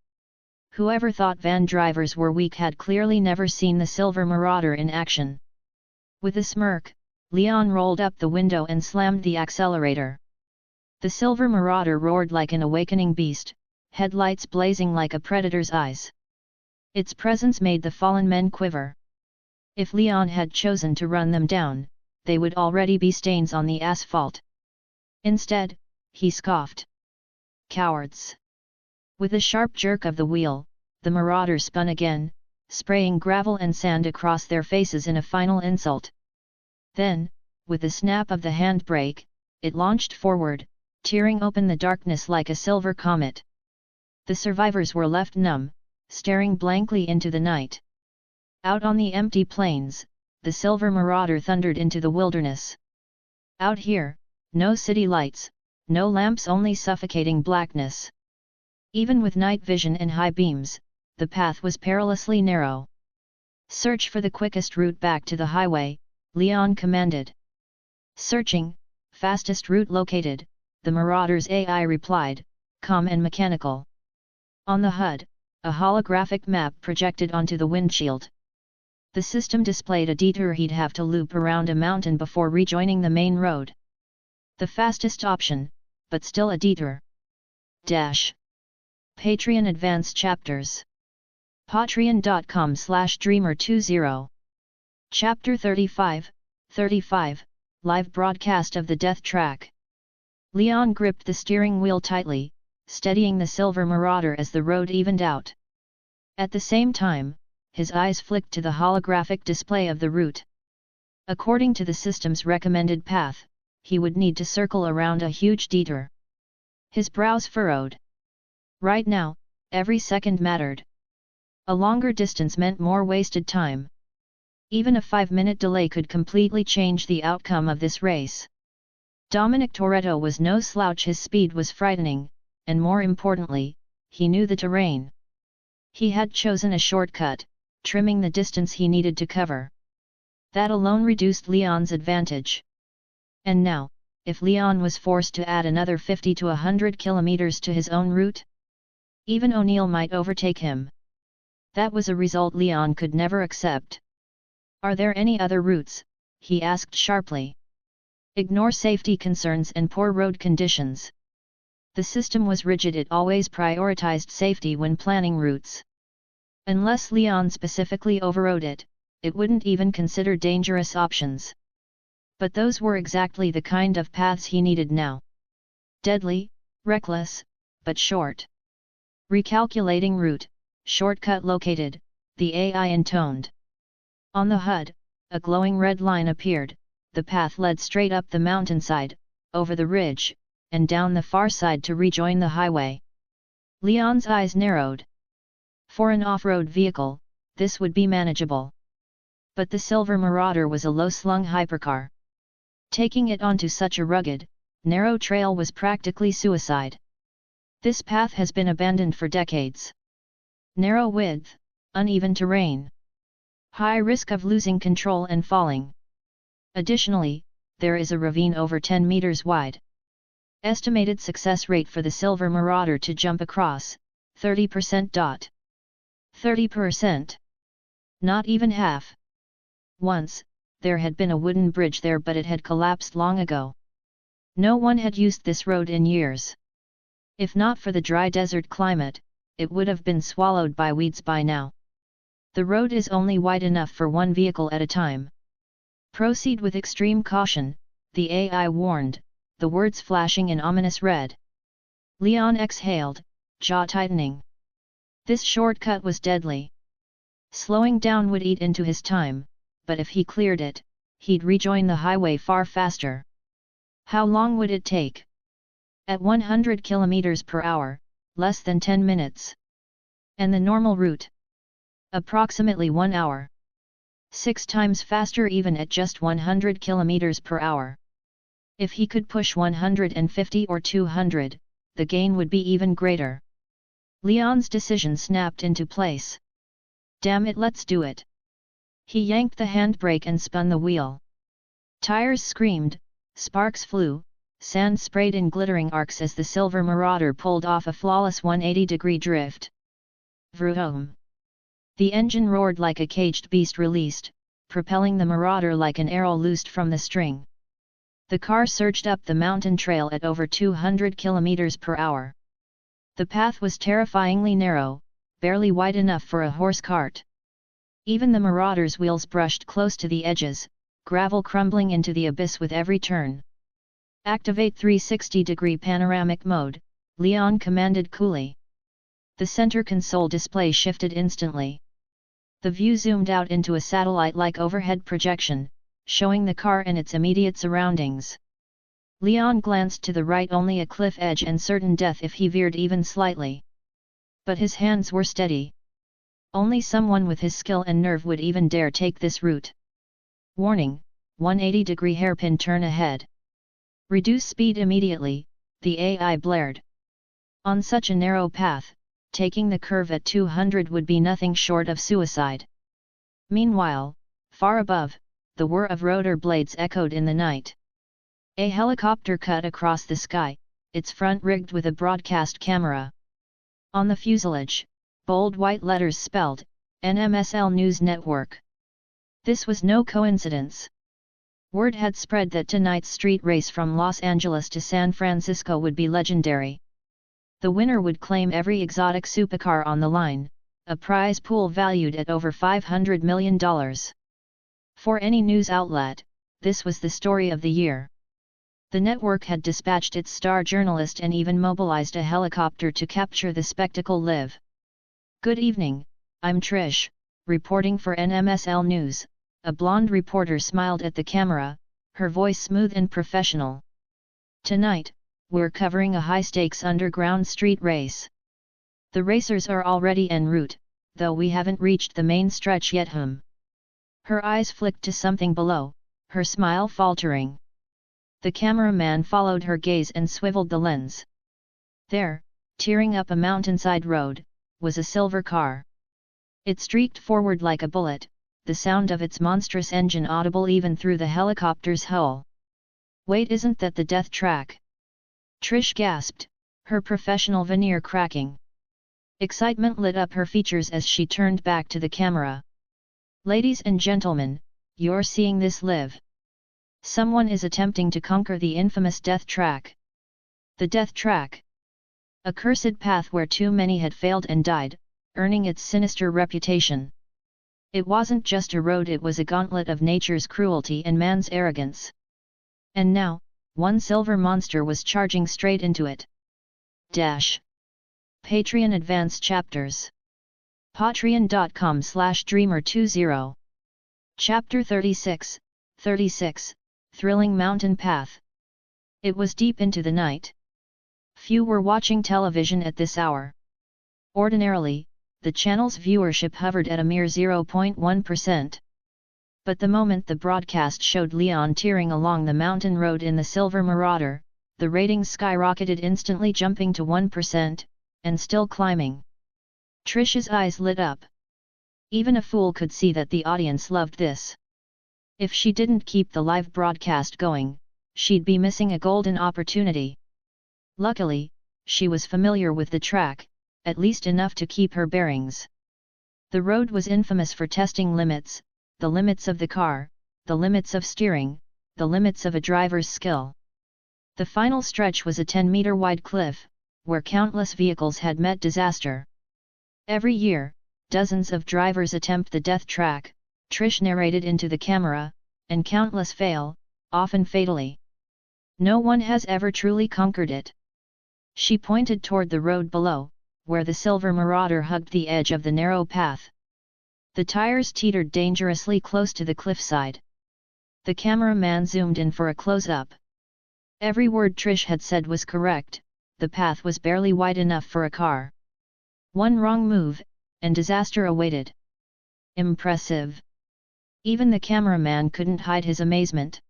Whoever thought van drivers were weak had clearly never seen the silver marauder in action. With a smirk, Leon rolled up the window and slammed the accelerator. The silver marauder roared like an awakening beast, headlights blazing like a predator's eyes. Its presence made the fallen men quiver. If Leon had chosen to run them down, they would already be stains on the asphalt. Instead, he scoffed. Cowards! With a sharp jerk of the wheel, the marauder spun again, spraying gravel and sand across their faces in a final insult. Then, with a snap of the handbrake, it launched forward, tearing open the darkness like a silver comet. The survivors were left numb, staring blankly into the night. Out on the empty plains, the silver marauder thundered into the wilderness. Out here, no city lights, no lamps, only suffocating blackness. Even with night vision and high beams, the path was perilously narrow. Search for the quickest route back to the highway, Leon commanded. Searching, fastest route located, the marauder's AI replied, calm and mechanical. On the HUD, a holographic map projected onto the windshield. The system displayed a detour he'd have to loop around a mountain before rejoining the main road. The fastest option, but still a detour. Patreon Advanced Chapters. Patreon.com/Dreamer20. Chapter 35, Live Broadcast of the Death Track. Leon gripped the steering wheel tightly, steadying the silver marauder as the road evened out. At the same time, his eyes flicked to the holographic display of the route. According to the system's recommended path, he would need to circle around a huge detour. His brows furrowed. Right now, every second mattered. A longer distance meant more wasted time. Even a 5-minute delay could completely change the outcome of this race. Dominic Toretto was no slouch, his speed was frightening, and more importantly, he knew the terrain. He had chosen a shortcut, trimming the distance he needed to cover. That alone reduced Leon's advantage. And now, if Leon was forced to add another 50 to 100 kilometers to his own route, even O'Neill might overtake him. That was a result Leon could never accept. Are there any other routes? He asked sharply. Ignore safety concerns and poor road conditions. The system was rigid, it always prioritized safety when planning routes. Unless Leon specifically overrode it, it wouldn't even consider dangerous options. But those were exactly the kind of paths he needed now. Deadly, reckless, but short. Recalculating route, shortcut located, the AI intoned. On the HUD, a glowing red line appeared, the path led straight up the mountainside, over the ridge, and down the far side to rejoin the highway. Leon's eyes narrowed. For an off-road vehicle, this would be manageable. But the silver marauder was a low-slung hypercar. Taking it onto such a rugged, narrow trail was practically suicide. This path has been abandoned for decades. Narrow width, uneven terrain. High risk of losing control and falling. Additionally, there is a ravine over 10 meters wide. Estimated success rate for the Silver Marauder to jump across, 30%. 30%. Not even half. Once, there had been a wooden bridge there, but it had collapsed long ago. No one had used this road in years. If not for the dry desert climate, it would have been swallowed by weeds by now. The road is only wide enough for one vehicle at a time. Proceed with extreme caution, the AI warned, the words flashing in ominous red. Leon exhaled, jaw tightening. This shortcut was deadly. Slowing down would eat into his time, but if he cleared it, he'd rejoin the highway far faster. How long would it take? At 100 km per hour, less than 10 minutes. And the normal route? Approximately 1 hour. 6 times faster even at just 100 km per hour. If he could push 150 or 200, the gain would be even greater. Leon's decision snapped into place. Damn it, let's do it. He yanked the handbrake and spun the wheel. Tires screamed, sparks flew, sand sprayed in glittering arcs as the Silver Marauder pulled off a flawless 180-degree drift. Vroom! The engine roared like a caged beast released, propelling the Marauder like an arrow loosed from the string. The car surged up the mountain trail at over 200 km per hour. The path was terrifyingly narrow, barely wide enough for a horse cart. Even the Marauder's wheels brushed close to the edges, gravel crumbling into the abyss with every turn. Activate 360-degree panoramic mode, Leon commanded coolly. The center console display shifted instantly. The view zoomed out into a satellite-like overhead projection, showing the car and its immediate surroundings. Leon glanced to the right, only a cliff edge and certain death if he veered even slightly. But his hands were steady. Only someone with his skill and nerve would even dare take this route. Warning, 180-degree hairpin turn ahead. Reduce speed immediately, the AI blared. On such a narrow path, taking the curve at 200 would be nothing short of suicide. Meanwhile, far above, the whir of rotor blades echoed in the night. A helicopter cut across the sky, its front rigged with a broadcast camera. On the fuselage, bold white letters spelled, NMSL News Network. This was no coincidence. Word had spread that tonight's street race from Los Angeles to San Francisco would be legendary. The winner would claim every exotic supercar on the line, a prize pool valued at over $500 million. For any news outlet, this was the story of the year. The network had dispatched its star journalist and even mobilized a helicopter to capture the spectacle live. Good evening, I'm Trish, reporting for NMSL News. A blonde reporter smiled at the camera, her voice smooth and professional. Tonight, we're covering a high-stakes underground street race. The racers are already en route, though we haven't reached the main stretch yet. Her eyes flicked to something below, her smile faltering. The cameraman followed her gaze and swiveled the lens. There, tearing up a mountainside road, was a silver car. It streaked forward like a bullet, the sound of its monstrous engine audible even through the helicopter's hull. Wait, isn't that the death track? Trish gasped, her professional veneer cracking. Excitement lit up her features as she turned back to the camera. Ladies and gentlemen, you're seeing this live. Someone is attempting to conquer the infamous death track. The death track. A cursed path where too many had failed and died, earning its sinister reputation. It wasn't just a road, it was a gauntlet of nature's cruelty and man's arrogance. And now, one silver monster was charging straight into it. Patreon Advanced Chapters. Patreon.com/Dreamer20. Chapter 36, Thrilling Mountain Path. It was deep into the night. Few were watching television at this hour. Ordinarily, the channel's viewership hovered at a mere 0.1%. But the moment the broadcast showed Leon tearing along the mountain road in the Silver Marauder, the ratings skyrocketed, instantly jumping to 1%, and still climbing. Trish's eyes lit up. Even a fool could see that the audience loved this. If she didn't keep the live broadcast going, she'd be missing a golden opportunity. Luckily, she was familiar with the track, at least enough to keep her bearings. The road was infamous for testing limits, the limits of the car, the limits of steering, the limits of a driver's skill. The final stretch was a 10-meter wide cliff, where countless vehicles had met disaster. Every year, dozens of drivers attempt the death track, Trish narrated into the camera, and countless fail, often fatally. No one has ever truly conquered it. She pointed toward the road below, where the silver Marauder hugged the edge of the narrow path. The tires teetered dangerously close to the cliffside. The cameraman zoomed in for a close-up. Every word Trish had said was correct, the path was barely wide enough for a car. One wrong move, and disaster awaited. Impressive. Even the cameraman couldn't hide his amazement.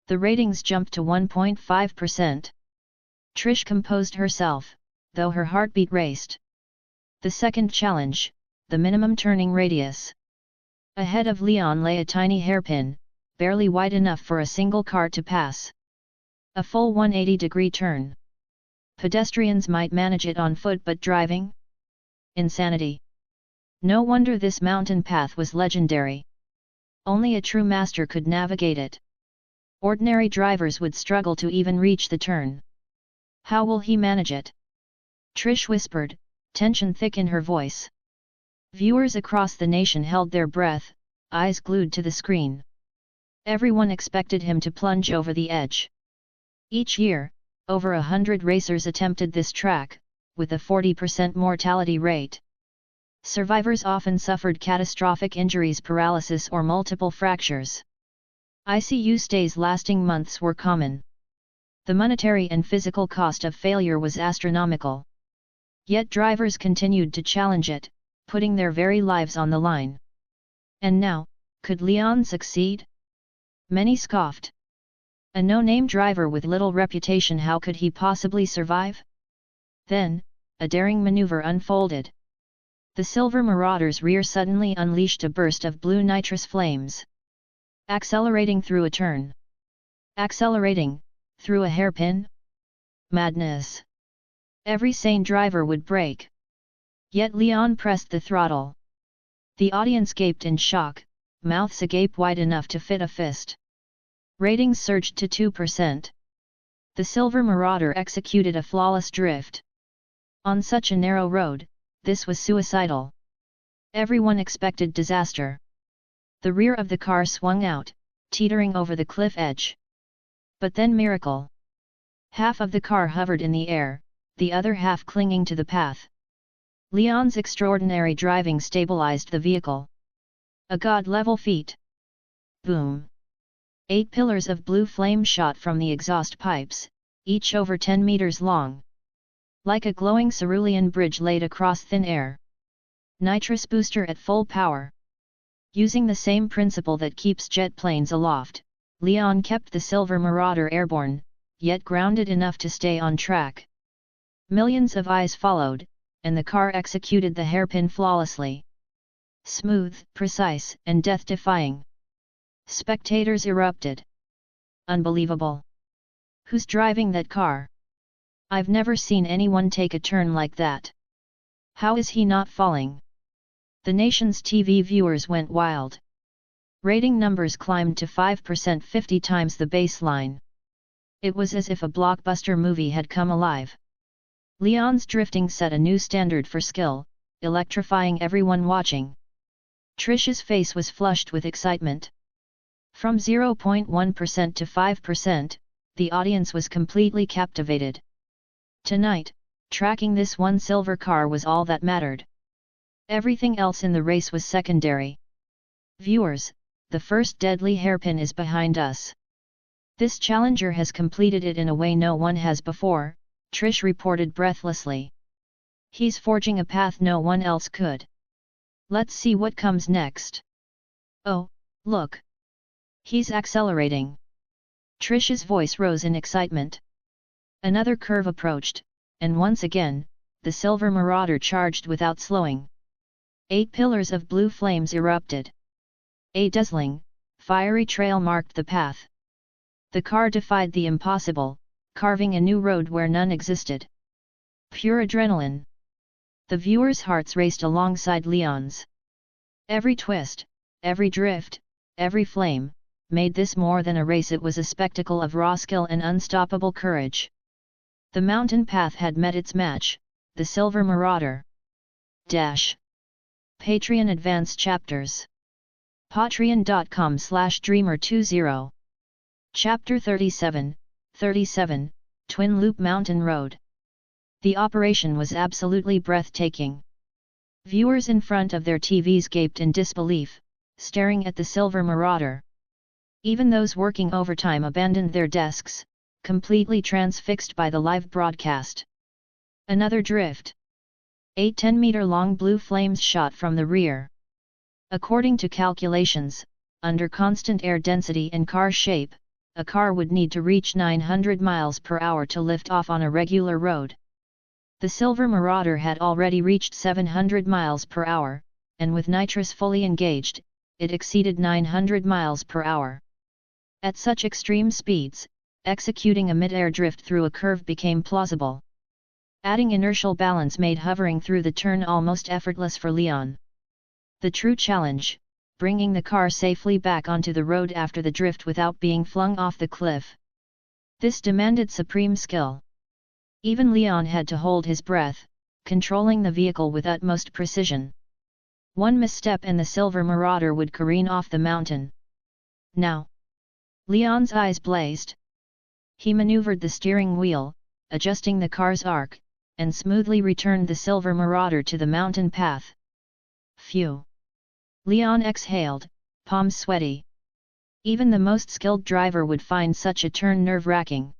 The ratings jumped to 1.5%. Trish composed herself, though her heartbeat raced. The second challenge, the minimum turning radius. Ahead of Leon lay a tiny hairpin, barely wide enough for a single car to pass. A full 180-degree turn. Pedestrians might manage it on foot, but driving? Insanity. No wonder this mountain path was legendary. Only a true master could navigate it. Ordinary drivers would struggle to even reach the turn. How will he manage it? Trish whispered, tension thick in her voice. Viewers across the nation held their breath, eyes glued to the screen. Everyone expected him to plunge over the edge. Each year, over 100 racers attempted this track, with a 40% mortality rate. Survivors often suffered catastrophic injuries, paralysis, or multiple fractures. ICU stays lasting months were common. The monetary and physical cost of failure was astronomical. Yet drivers continued to challenge it, putting their very lives on the line. And now, could Leon succeed? Many scoffed. A no-name driver with little reputation, how could he possibly survive? Then, a daring maneuver unfolded. The silver Marauder's rear suddenly unleashed a burst of blue nitrous flames. Accelerating through a turn. Accelerating, through a hairpin? Madness. Every sane driver would brake. Yet Leon pressed the throttle. The audience gaped in shock, mouths agape wide enough to fit a fist. Ratings surged to 2%. The silver Marauder executed a flawless drift. On such a narrow road, this was suicidal. Everyone expected disaster. The rear of the car swung out, teetering over the cliff edge. But then miracle. Half of the car hovered in the air, the other half clinging to the path. Leon's extraordinary driving stabilized the vehicle. A god-level feat. Boom. 8 pillars of blue flame shot from the exhaust pipes, each over 10 meters long. Like a glowing cerulean bridge laid across thin air. Nitrous booster at full power. Using the same principle that keeps jet planes aloft, Leon kept the silver Marauder airborne, yet grounded enough to stay on track. Millions of eyes followed, and the car executed the hairpin flawlessly. Smooth, precise, and death-defying. Spectators erupted. Unbelievable. Who's driving that car? I've never seen anyone take a turn like that. How is he not falling? The nation's TV viewers went wild. Rating numbers climbed to 5%, 50 times the baseline. It was as if a blockbuster movie had come alive. Leon's drifting set a new standard for skill, electrifying everyone watching. Trish's face was flushed with excitement. From 0.1% to 5%, the audience was completely captivated. Tonight, tracking this one silver car was all that mattered. Everything else in the race was secondary. Viewers, the first deadly hairpin is behind us. This challenger has completed it in a way no one has before, Trish reported breathlessly. He's forging a path no one else could. Let's see what comes next. Oh, look! He's accelerating. Trish's voice rose in excitement. Another curve approached, and once again, the silver Marauder charged without slowing. 8 pillars of blue flames erupted. A dazzling, fiery trail marked the path. The car defied the impossible, carving a new road where none existed. Pure adrenaline. The viewers' hearts raced alongside Leon's. Every twist, every drift, every flame, made this more than a race. It was a spectacle of raw skill and unstoppable courage. The mountain path had met its match, the Silver Marauder. Patreon Advanced Chapters. Patreon.com/Dreamer20. Chapter 37, Twin Loop Mountain Road. The operation was absolutely breathtaking. Viewers in front of their TVs gaped in disbelief, staring at the Silver Marauder. Even those working overtime abandoned their desks, completely transfixed by the live broadcast. Another drift. 8 10-meter-long blue flames shot from the rear. According to calculations, under constant air density and car shape, a car would need to reach 900 miles per hour to lift off on a regular road. The Silver Marauder had already reached 700 miles per hour, and with nitrous fully engaged, it exceeded 900 miles per hour. At such extreme speeds, executing a mid-air drift through a curve became plausible. Adding inertial balance made hovering through the turn almost effortless for Leon. The true challenge, bringing the car safely back onto the road after the drift without being flung off the cliff. This demanded supreme skill. Even Leon had to hold his breath, controlling the vehicle with utmost precision. One misstep and the Silver Marauder would careen off the mountain. Now! Leon's eyes blazed. He maneuvered the steering wheel, adjusting the car's arc, and smoothly returned the Silver Marauder to the mountain path. Phew! Leon exhaled, palms sweaty. Even the most skilled driver would find such a turn nerve-wracking.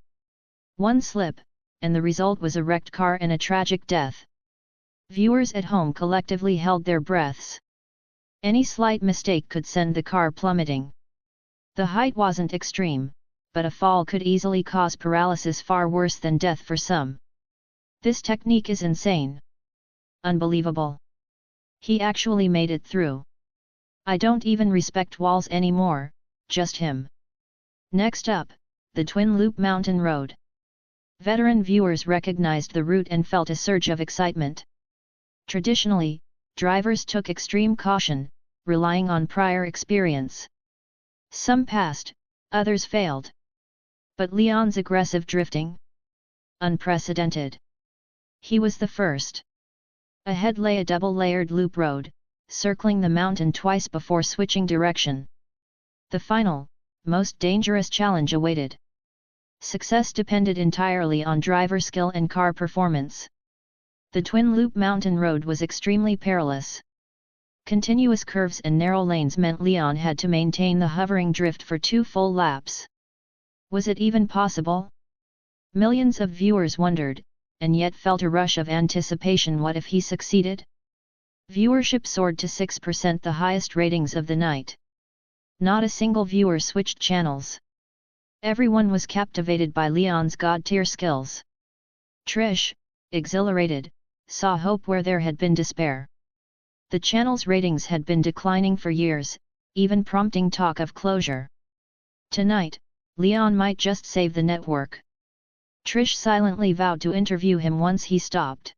One slip, and the result was a wrecked car and a tragic death. Viewers at home collectively held their breaths. Any slight mistake could send the car plummeting. The height wasn't extreme, but a fall could easily cause paralysis, far worse than death for some. This technique is insane. Unbelievable. He actually made it through. I don't even respect walls anymore, just him. Next up, the Twin Loop Mountain Road. Veteran viewers recognized the route and felt a surge of excitement. Traditionally, drivers took extreme caution, relying on prior experience. Some passed, others failed. But Leon's aggressive drifting? Unprecedented. He was the first. Ahead lay a double-layered loop road, circling the mountain twice before switching direction. The final, most dangerous challenge awaited. Success depended entirely on driver skill and car performance. The Twin Loop Mountain Road was extremely perilous. Continuous curves and narrow lanes meant Leon had to maintain the hovering drift for 2 full laps. Was it even possible? Millions of viewers wondered, and yet felt a rush of anticipation. What if he succeeded? Viewership soared to 6%, the highest ratings of the night. Not a single viewer switched channels. Everyone was captivated by Leon's god-tier skills. Trish, exhilarated, saw hope where there had been despair. The channel's ratings had been declining for years, even prompting talk of closure. Tonight, Leon might just save the network. Trish silently vowed to interview him once he stopped.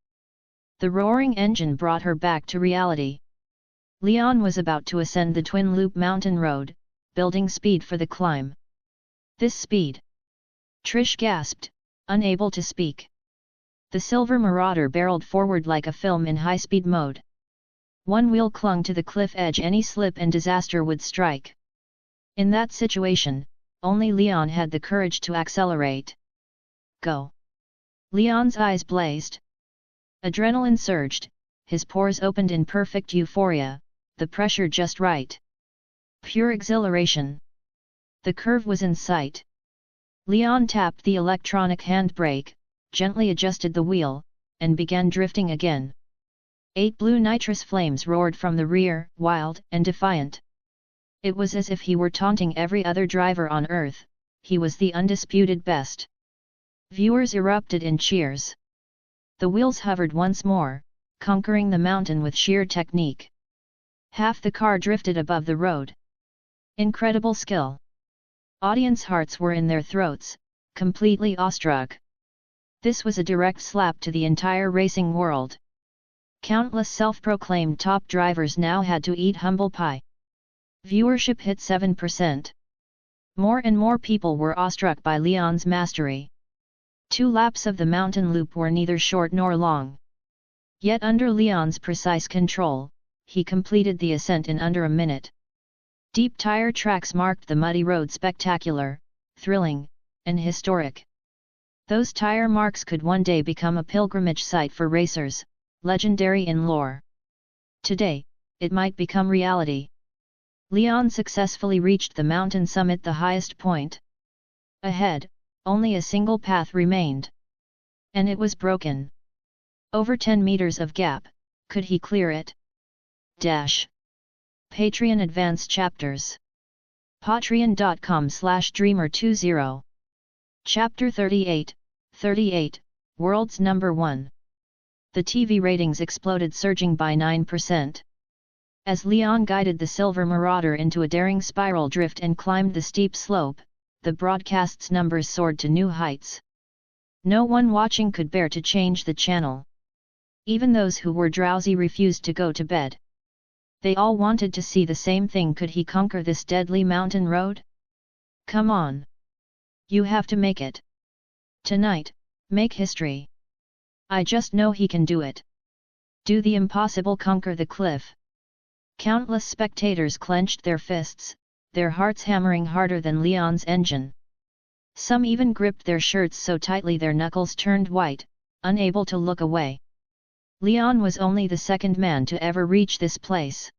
The roaring engine brought her back to reality. Leon was about to ascend the Twin Loop Mountain Road, building speed for the climb. This speed! Trish gasped, unable to speak. The Silver Marauder barreled forward like a film in high-speed mode. One wheel clung to the cliff edge, any slip and disaster would strike. In that situation, only Leon had the courage to accelerate. Go! Leon's eyes blazed. Adrenaline surged, his pores opened in perfect euphoria, the pressure just right. Pure exhilaration. The curve was in sight. Leon tapped the electronic handbrake, gently adjusted the wheel, and began drifting again. 8 blue nitrous flames roared from the rear, wild and defiant. It was as if he were taunting every other driver on Earth. He was the undisputed best. Viewers erupted in cheers. The wheels hovered once more, conquering the mountain with sheer technique. Half the car drifted above the road. Incredible skill. Audience hearts were in their throats, completely awestruck. This was a direct slap to the entire racing world. Countless self-proclaimed top drivers now had to eat humble pie. Viewership hit 7%. More and more people were awestruck by Leon's mastery. 2 laps of the mountain loop were neither short nor long. Yet under Leon's precise control, he completed the ascent in under a minute. Deep tire tracks marked the muddy road spectacular, thrilling, and historic. Those tire marks could one day become a pilgrimage site for racers, legendary in lore. Today, it might become reality. Leon successfully reached the mountain summit, the highest point. Ahead, only a single path remained. And it was broken. Over 10 meters of gap. Could he clear it? Patreon Advanced Chapters. Patreon.com/Dreamer20. Chapter 38, World's Number 1. The TV ratings exploded, surging by 9%. As Leon guided the Silver Marauder into a daring spiral drift and climbed the steep slope, the broadcast's numbers soared to new heights. No one watching could bear to change the channel. Even those who were drowsy refused to go to bed. They all wanted to see the same thing. Could he conquer this deadly mountain road? Come on! You have to make it. Tonight, make history. I just know he can do it. Do the impossible, conquer the cliff. Countless spectators clenched their fists, their hearts hammering harder than Leon's engine. Some even gripped their shirts so tightly their knuckles turned white, unable to look away. Leon was only the second man to ever reach this place.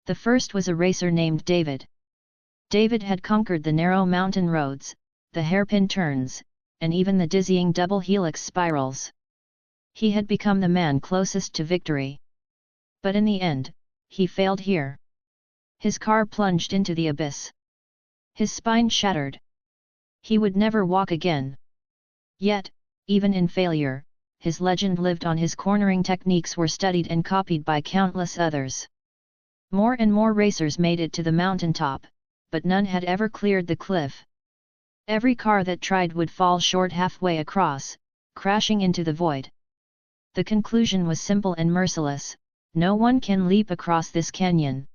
The first was a racer named David. David had conquered the narrow mountain roads, the hairpin turns, and even the dizzying double helix spirals. He had become the man closest to victory. But in the end, he failed here. His car plunged into the abyss. His spine shattered. He would never walk again. Yet, even in failure, his legend lived on. His cornering techniques were studied and copied by countless others. More and more racers made it to the mountaintop, but none had ever cleared the cliff. Every car that tried would fall short halfway across, crashing into the void. The conclusion was simple and merciless: no one can leap across this canyon.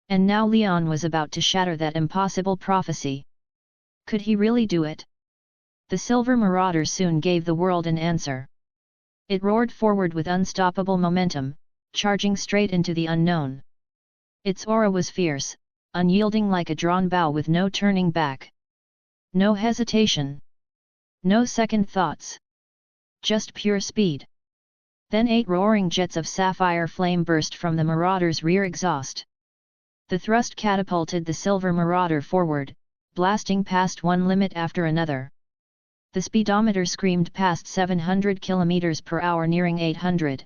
And now Leon was about to shatter that impossible prophecy. Could he really do it? The Silver Marauder soon gave the world an answer. It roared forward with unstoppable momentum, charging straight into the unknown. Its aura was fierce, unyielding like a drawn bow with no turning back. No hesitation. No second thoughts. Just pure speed. Then 8 roaring jets of sapphire flame burst from the Marauder's rear exhaust. The thrust catapulted the Silver Marauder forward, blasting past one limit after another. The speedometer screamed past 700 km/h, nearing 800.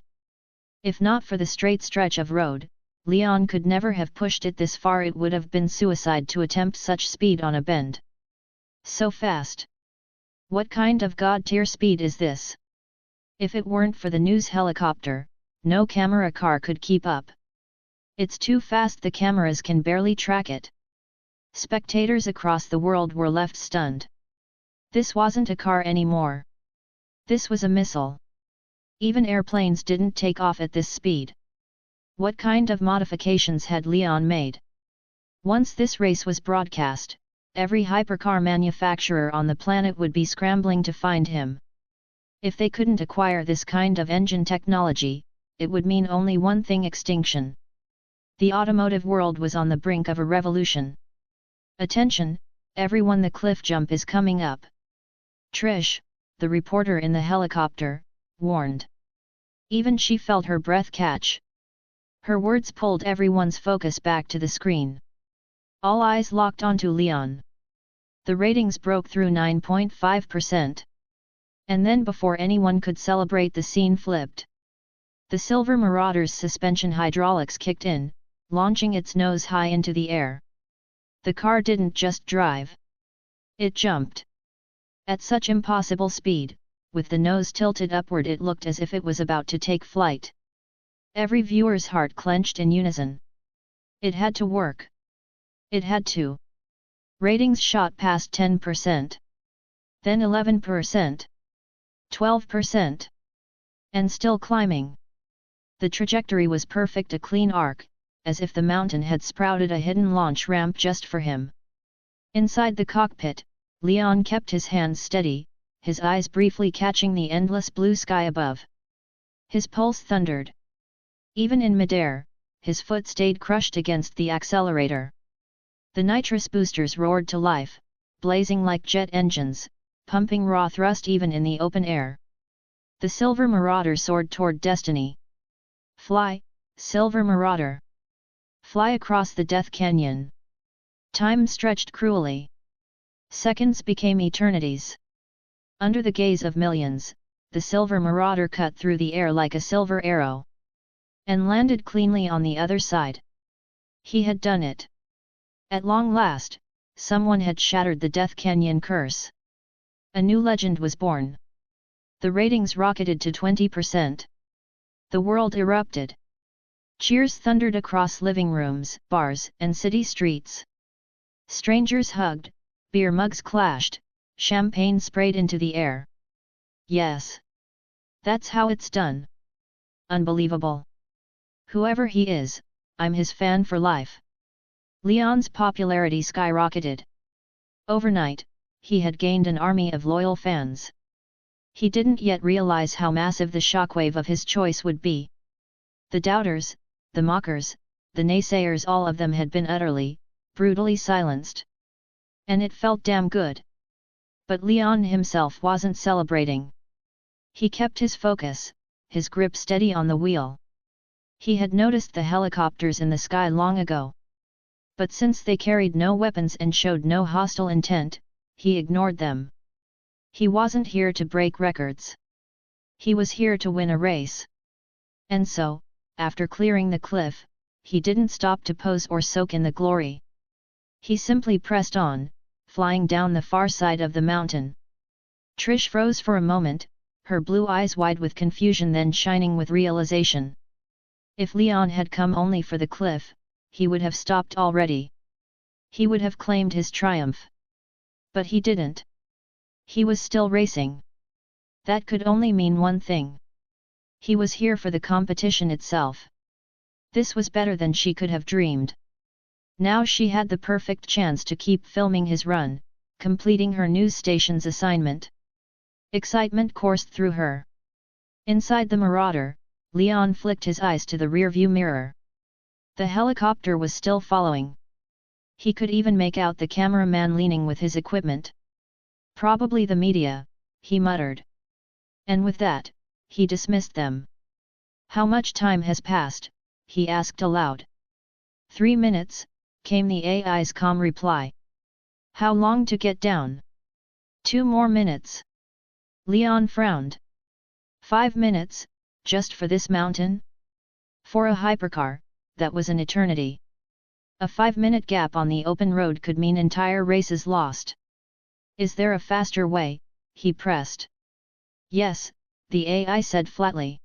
If not for the straight stretch of road, Leon could never have pushed it this far. It would have been suicide to attempt such speed on a bend. So fast. What kind of god-tier speed is this? If it weren't for the news helicopter, no camera car could keep up. It's too fast, the cameras can barely track it. Spectators across the world were left stunned. This wasn't a car anymore. This was a missile. Even airplanes didn't take off at this speed. What kind of modifications had Leon made? Once this race was broadcast, every hypercar manufacturer on the planet would be scrambling to find him. If they couldn't acquire this kind of engine technology, it would mean only one thing: extinction. The automotive world was on the brink of a revolution. Attention, everyone, the cliff jump is coming up. Trish, the reporter in the helicopter, warned. Even she felt her breath catch. Her words pulled everyone's focus back to the screen. All eyes locked onto Leon. The ratings broke through 9.5%. And then, before anyone could celebrate, the scene flipped. The Silver Marauder's suspension hydraulics kicked in, launching its nose high into the air. The car didn't just drive. It jumped. At such impossible speed, with the nose tilted upward, it looked as if it was about to take flight. Every viewer's heart clenched in unison. It had to work. It had to. Ratings shot past 10%. Then 11%. 12%. And still climbing. The trajectory was perfect, a clean arc, as if the mountain had sprouted a hidden launch ramp just for him. Inside the cockpit, Leon kept his hands steady, his eyes briefly catching the endless blue sky above. His pulse thundered. Even in midair, his foot stayed crushed against the accelerator. The nitrous boosters roared to life, blazing like jet engines, pumping raw thrust even in the open air. The Silver Marauder soared toward destiny. Fly, Silver Marauder! Fly across the Death Canyon! Time stretched cruelly. Seconds became eternities. Under the gaze of millions, the Silver Marauder cut through the air like a silver arrow. And landed cleanly on the other side. He had done it. At long last, someone had shattered the Death Canyon curse. A new legend was born. The ratings rocketed to 20%. The world erupted. Cheers thundered across living rooms, bars, and city streets. Strangers hugged, beer mugs clashed, champagne sprayed into the air. Yes. That's how it's done. Unbelievable. Whoever he is, I'm his fan for life. Leon's popularity skyrocketed. Overnight, he had gained an army of loyal fans. He didn't yet realize how massive the shockwave of his choice would be. The doubters, the mockers, the naysayers, all of them had been utterly, brutally silenced. And it felt damn good. But Leon himself wasn't celebrating. He kept his focus, his grip steady on the wheel. He had noticed the helicopters in the sky long ago. But since they carried no weapons and showed no hostile intent, he ignored them. He wasn't here to break records. He was here to win a race. And so, after clearing the cliff, he didn't stop to pose or soak in the glory. He simply pressed on, flying down the far side of the mountain. Trish froze for a moment, her blue eyes wide with confusion then shining with realization. If Leon had come only for the cliff, he would have stopped already. He would have claimed his triumph. But he didn't. He was still racing. That could only mean one thing. He was here for the competition itself. This was better than she could have dreamed. Now she had the perfect chance to keep filming his run, completing her news station's assignment. Excitement coursed through her. Inside the Marauder, Leon flicked his eyes to the rearview mirror. The helicopter was still following. He could even make out the cameraman leaning with his equipment. Probably the media, he muttered. And with that, he dismissed them. How much time has passed? He asked aloud. 3 minutes, came the AI's calm reply. How long to get down? 2 more minutes. Leon frowned. 5 minutes, just for this mountain? For a hypercar, that was an eternity. A 5-minute gap on the open road could mean entire races lost. Is there a faster way? He pressed. Yes, the AI said flatly.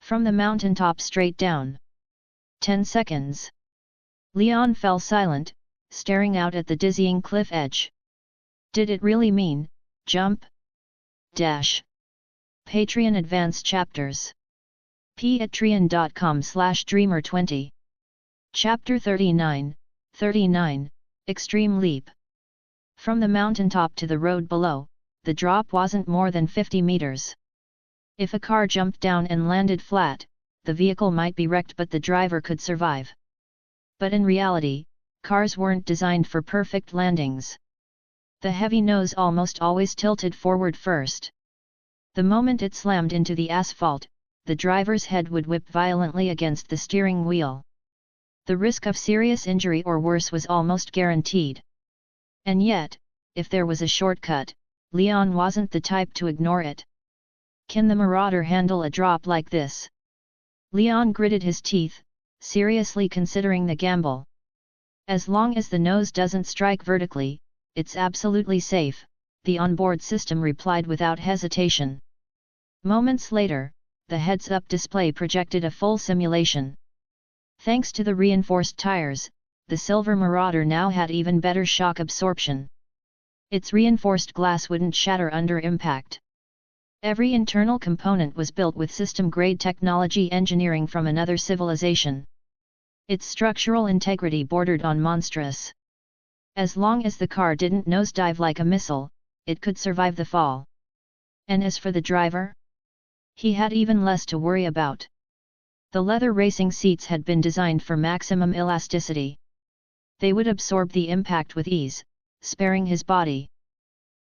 From the mountaintop straight down. 10 seconds. Leon fell silent, staring out at the dizzying cliff edge. Did it really mean, jump? Dash. Patreon Advanced Chapters. patreon.com/dreamer20. Chapter 39, Extreme Leap. From the mountaintop to the road below, the drop wasn't more than 50 meters. If a car jumped down and landed flat, the vehicle might be wrecked but the driver could survive. But in reality, cars weren't designed for perfect landings. The heavy nose almost always tilted forward first. The moment it slammed into the asphalt, the driver's head would whip violently against the steering wheel. The risk of serious injury or worse was almost guaranteed. And yet, if there was a shortcut, Leon wasn't the type to ignore it. Can the Marauder handle a drop like this? Leon gritted his teeth, seriously considering the gamble. As long as the nose doesn't strike vertically, it's absolutely safe, the onboard system replied without hesitation. Moments later, the heads-up display projected a full simulation. Thanks to the reinforced tires, the Silver Marauder now had even better shock absorption. Its reinforced glass wouldn't shatter under impact. Every internal component was built with system-grade technology engineering from another civilization. Its structural integrity bordered on monstrous. As long as the car didn't nosedive like a missile, it could survive the fall. And as for the driver? He had even less to worry about. The leather racing seats had been designed for maximum elasticity. They would absorb the impact with ease, sparing his body.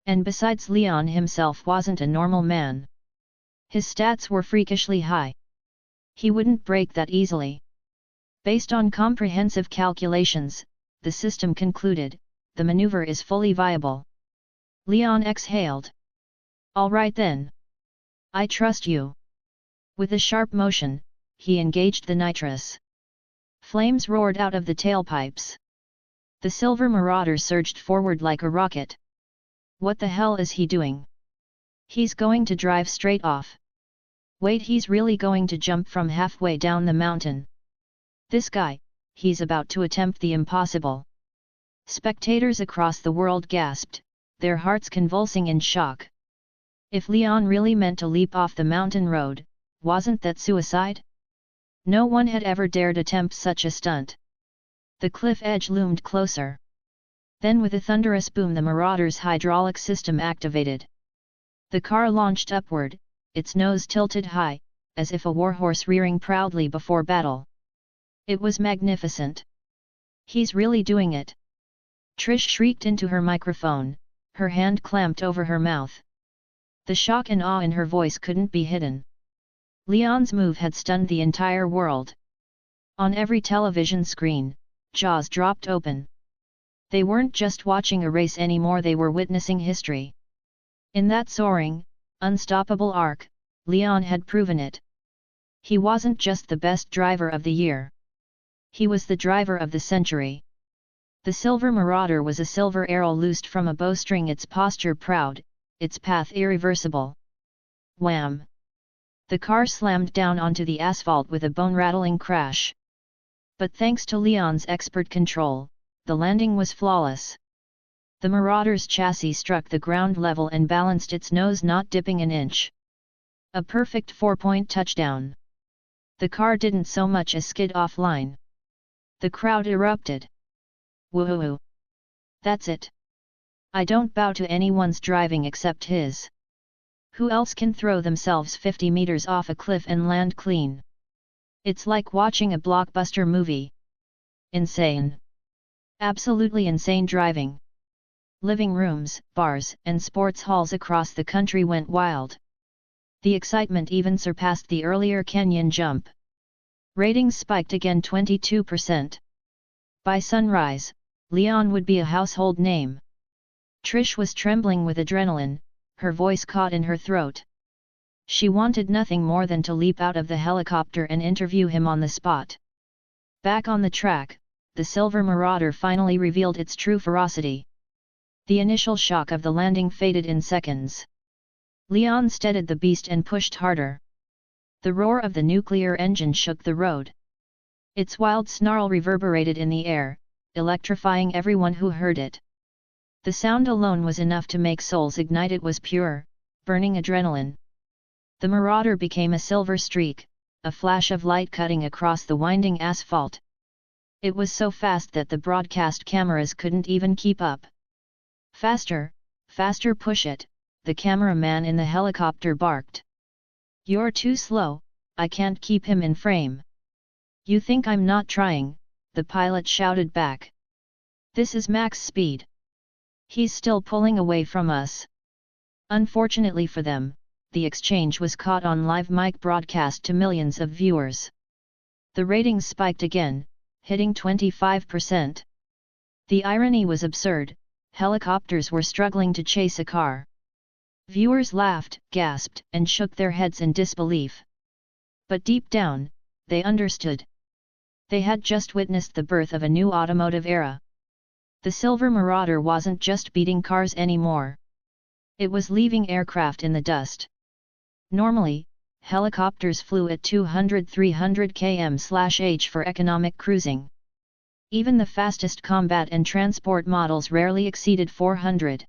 And besides, Leon himself wasn't a normal man. His stats were freakishly high. He wouldn't break that easily. Based on comprehensive calculations, the system concluded, the maneuver is fully viable. Leon exhaled. All right then. I trust you. With a sharp motion, he engaged the nitrous. Flames roared out of the tailpipes. The Silver Marauder surged forward like a rocket. What the hell is he doing? He's going to drive straight off. Wait, he's really going to jump from halfway down the mountain. This guy, he's about to attempt the impossible. Spectators across the world gasped, their hearts convulsing in shock. If Leon really meant to leap off the mountain road, wasn't that suicide? No one had ever dared attempt such a stunt. The cliff edge loomed closer. Then with a thunderous boom, the Marauder's hydraulic system activated. The car launched upward, its nose tilted high, as if a warhorse rearing proudly before battle. It was magnificent. He's really doing it. Trish shrieked into her microphone, her hand clamped over her mouth. The shock and awe in her voice couldn't be hidden. Leon's move had stunned the entire world. On every television screen, jaws dropped open. They weren't just watching a race anymore, they were witnessing history. In that soaring, unstoppable arc, Leon had proven it. He wasn't just the best driver of the year. He was the driver of the century. The Silver Marauder was a silver arrow loosed from a bowstring, its posture proud, its path irreversible. Wham! The car slammed down onto the asphalt with a bone-rattling crash. But thanks to Leon's expert control, the landing was flawless. The Marauder's chassis struck the ground level and balanced, its nose not dipping an inch. A perfect 4-point touchdown. The car didn't so much as skid offline. The crowd erupted. Woohoo! That's it. I don't bow to anyone's driving except his. Who else can throw themselves 50 meters off a cliff and land clean? It's like watching a blockbuster movie. Insane. Absolutely insane driving. Living rooms, bars, and sports halls across the country went wild. The excitement even surpassed the earlier Kenyan jump. Ratings spiked again 22%. By sunrise, Leon would be a household name. Trish was trembling with adrenaline, her voice caught in her throat. She wanted nothing more than to leap out of the helicopter and interview him on the spot. Back on the track, the Silver Marauder finally revealed its true ferocity. The initial shock of the landing faded in seconds. Leon steadied the beast and pushed harder. The roar of the nuclear engine shook the road. Its wild snarl reverberated in the air, electrifying everyone who heard it. The sound alone was enough to make souls ignite. It was pure, burning adrenaline. The Marauder became a silver streak, a flash of light cutting across the winding asphalt. It was so fast that the broadcast cameras couldn't even keep up. Faster, faster, push it, the cameraman in the helicopter barked. You're too slow, I can't keep him in frame. You think I'm not trying, the pilot shouted back. This is max speed. He's still pulling away from us. Unfortunately for them, the exchange was caught on live mic broadcast to millions of viewers. The ratings spiked again, hitting 25%. The irony was absurd, helicopters were struggling to chase a car. Viewers laughed, gasped, and shook their heads in disbelief. But deep down, they understood. They had just witnessed the birth of a new automotive era. The Silver Marauder wasn't just beating cars anymore. It was leaving aircraft in the dust. Normally, helicopters flew at 200-300 km/h for economic cruising. Even the fastest combat and transport models rarely exceeded 400.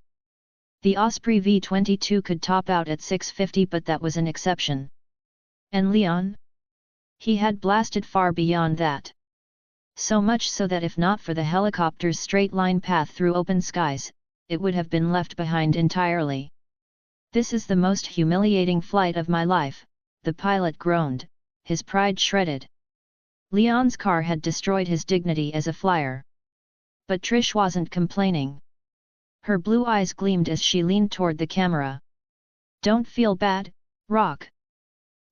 The Osprey V-22 could top out at 650, but that was an exception. And Leon? He had blasted far beyond that. So much so that if not for the helicopter's straight-line path through open skies, it would have been left behind entirely. "This is the most humiliating flight of my life," the pilot groaned, his pride shredded. Leon's car had destroyed his dignity as a flyer. But Trish wasn't complaining. Her blue eyes gleamed as she leaned toward the camera. "Don't feel bad, Rock.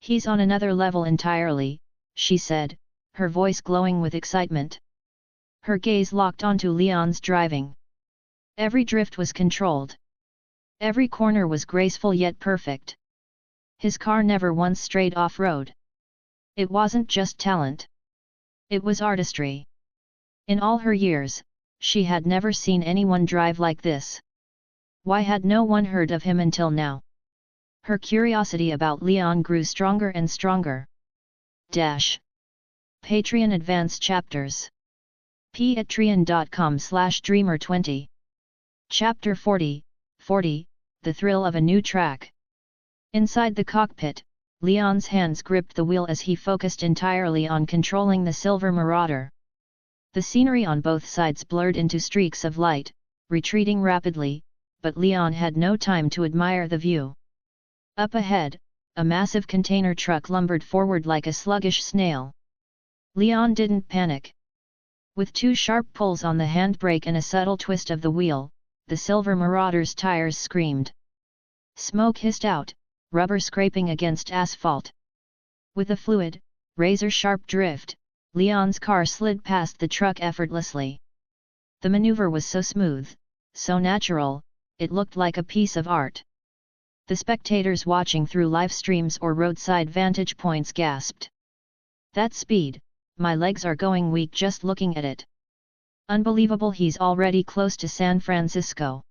He's on another level entirely," she said, her voice glowing with excitement. Her gaze locked onto Leon's driving. Every drift was controlled. Every corner was graceful yet perfect. His car never once strayed off-road. It wasn't just talent. It was artistry. In all her years, she had never seen anyone drive like this. Why had no one heard of him until now? Her curiosity about Leon grew stronger and stronger. Patreon Advanced Chapters. patreon.com/dreamer20. Chapter 40, The Thrill of a New Track. Inside the cockpit, Leon's hands gripped the wheel as he focused entirely on controlling the Silver Marauder. The scenery on both sides blurred into streaks of light, retreating rapidly, but Leon had no time to admire the view. Up ahead, a massive container truck lumbered forward like a sluggish snail. Leon didn't panic. With two sharp pulls on the handbrake and a subtle twist of the wheel, the Silver Marauder's tires screamed. Smoke hissed out, rubber scraping against asphalt. With a fluid, razor-sharp drift, Leon's car slid past the truck effortlessly. The maneuver was so smooth, so natural, it looked like a piece of art. The spectators watching through live streams or roadside vantage points gasped. "That speed, my legs are going weak just looking at it. Unbelievable, he's already close to San Francisco.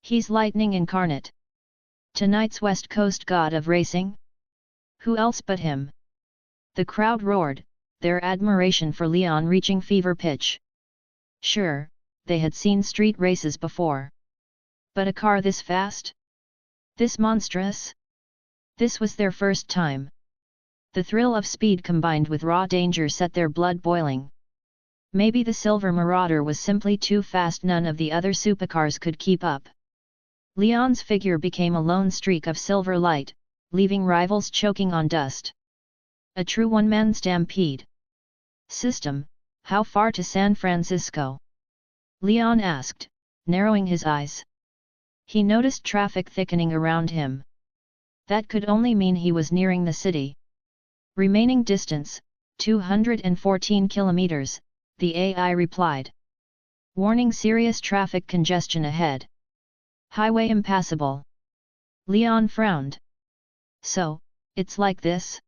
He's lightning incarnate. Tonight's West Coast god of racing? Who else but him?" The crowd roared, their admiration for Leon reaching fever pitch. Sure, they had seen street races before. But a car this fast? This monstrous? This was their first time. The thrill of speed combined with raw danger set their blood boiling. Maybe the Silver Marauder was simply too fast, none of the other supercars could keep up. Leon's figure became a lone streak of silver light, leaving rivals choking on dust. A true one-man stampede. "System, how far to San Francisco?" Leon asked, narrowing his eyes. He noticed traffic thickening around him. That could only mean he was nearing the city. "Remaining distance, 214 kilometers, the AI replied. "Warning, serious traffic congestion ahead. Highway impassable." Leon frowned. So, it's like this?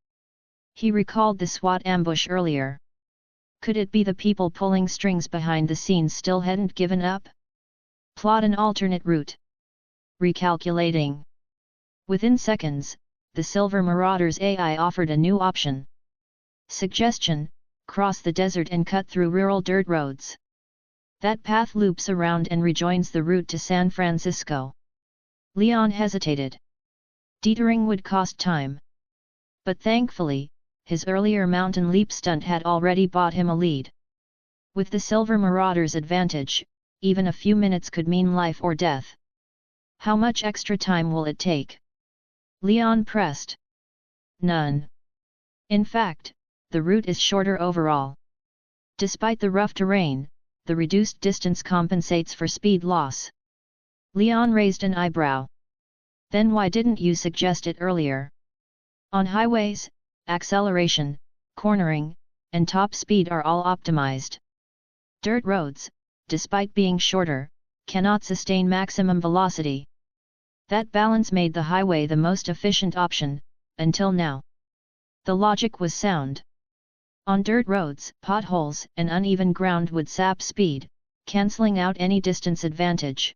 He recalled the SWAT ambush earlier. Could it be the people pulling strings behind the scenes still hadn't given up? Plot an alternate route. Recalculating. Within seconds, the Silver Marauder's AI offered a new option. Suggestion: cross the desert and cut through rural dirt roads. That path loops around and rejoins the route to San Francisco. Leon hesitated. Detoring would cost time. But thankfully, his earlier mountain leap stunt had already bought him a lead. With the Silver Marauder's advantage, even a few minutes could mean life or death. "How much extra time will it take?" Leon pressed. "None. In fact, the route is shorter overall. Despite the rough terrain, the reduced distance compensates for speed loss." Leon raised an eyebrow. "Then why didn't you suggest it earlier? On highways, acceleration, cornering, and top speed are all optimized. Dirt roads, despite being shorter, cannot sustain maximum velocity. That balance made the highway the most efficient option, until now." The logic was sound. On dirt roads, potholes and uneven ground would sap speed, cancelling out any distance advantage.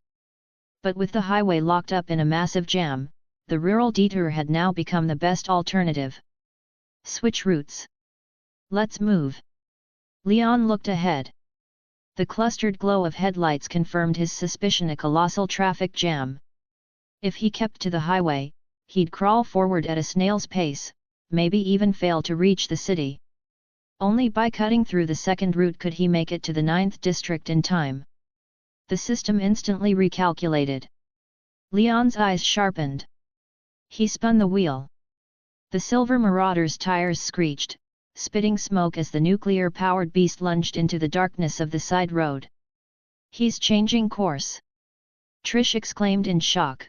But with the highway locked up in a massive jam, the rural detour had now become the best alternative. "Switch routes. Let's move." Leon looked ahead. The clustered glow of headlights confirmed his suspicion: a colossal traffic jam. If he kept to the highway, he'd crawl forward at a snail's pace, maybe even fail to reach the city. Only by cutting through the second route could he make it to the 9th district in time. The system instantly recalculated. Leon's eyes sharpened. He spun the wheel. The silver Marauder's tires screeched, spitting smoke as the nuclear-powered beast lunged into the darkness of the side road. "He's changing course!" Trish exclaimed in shock.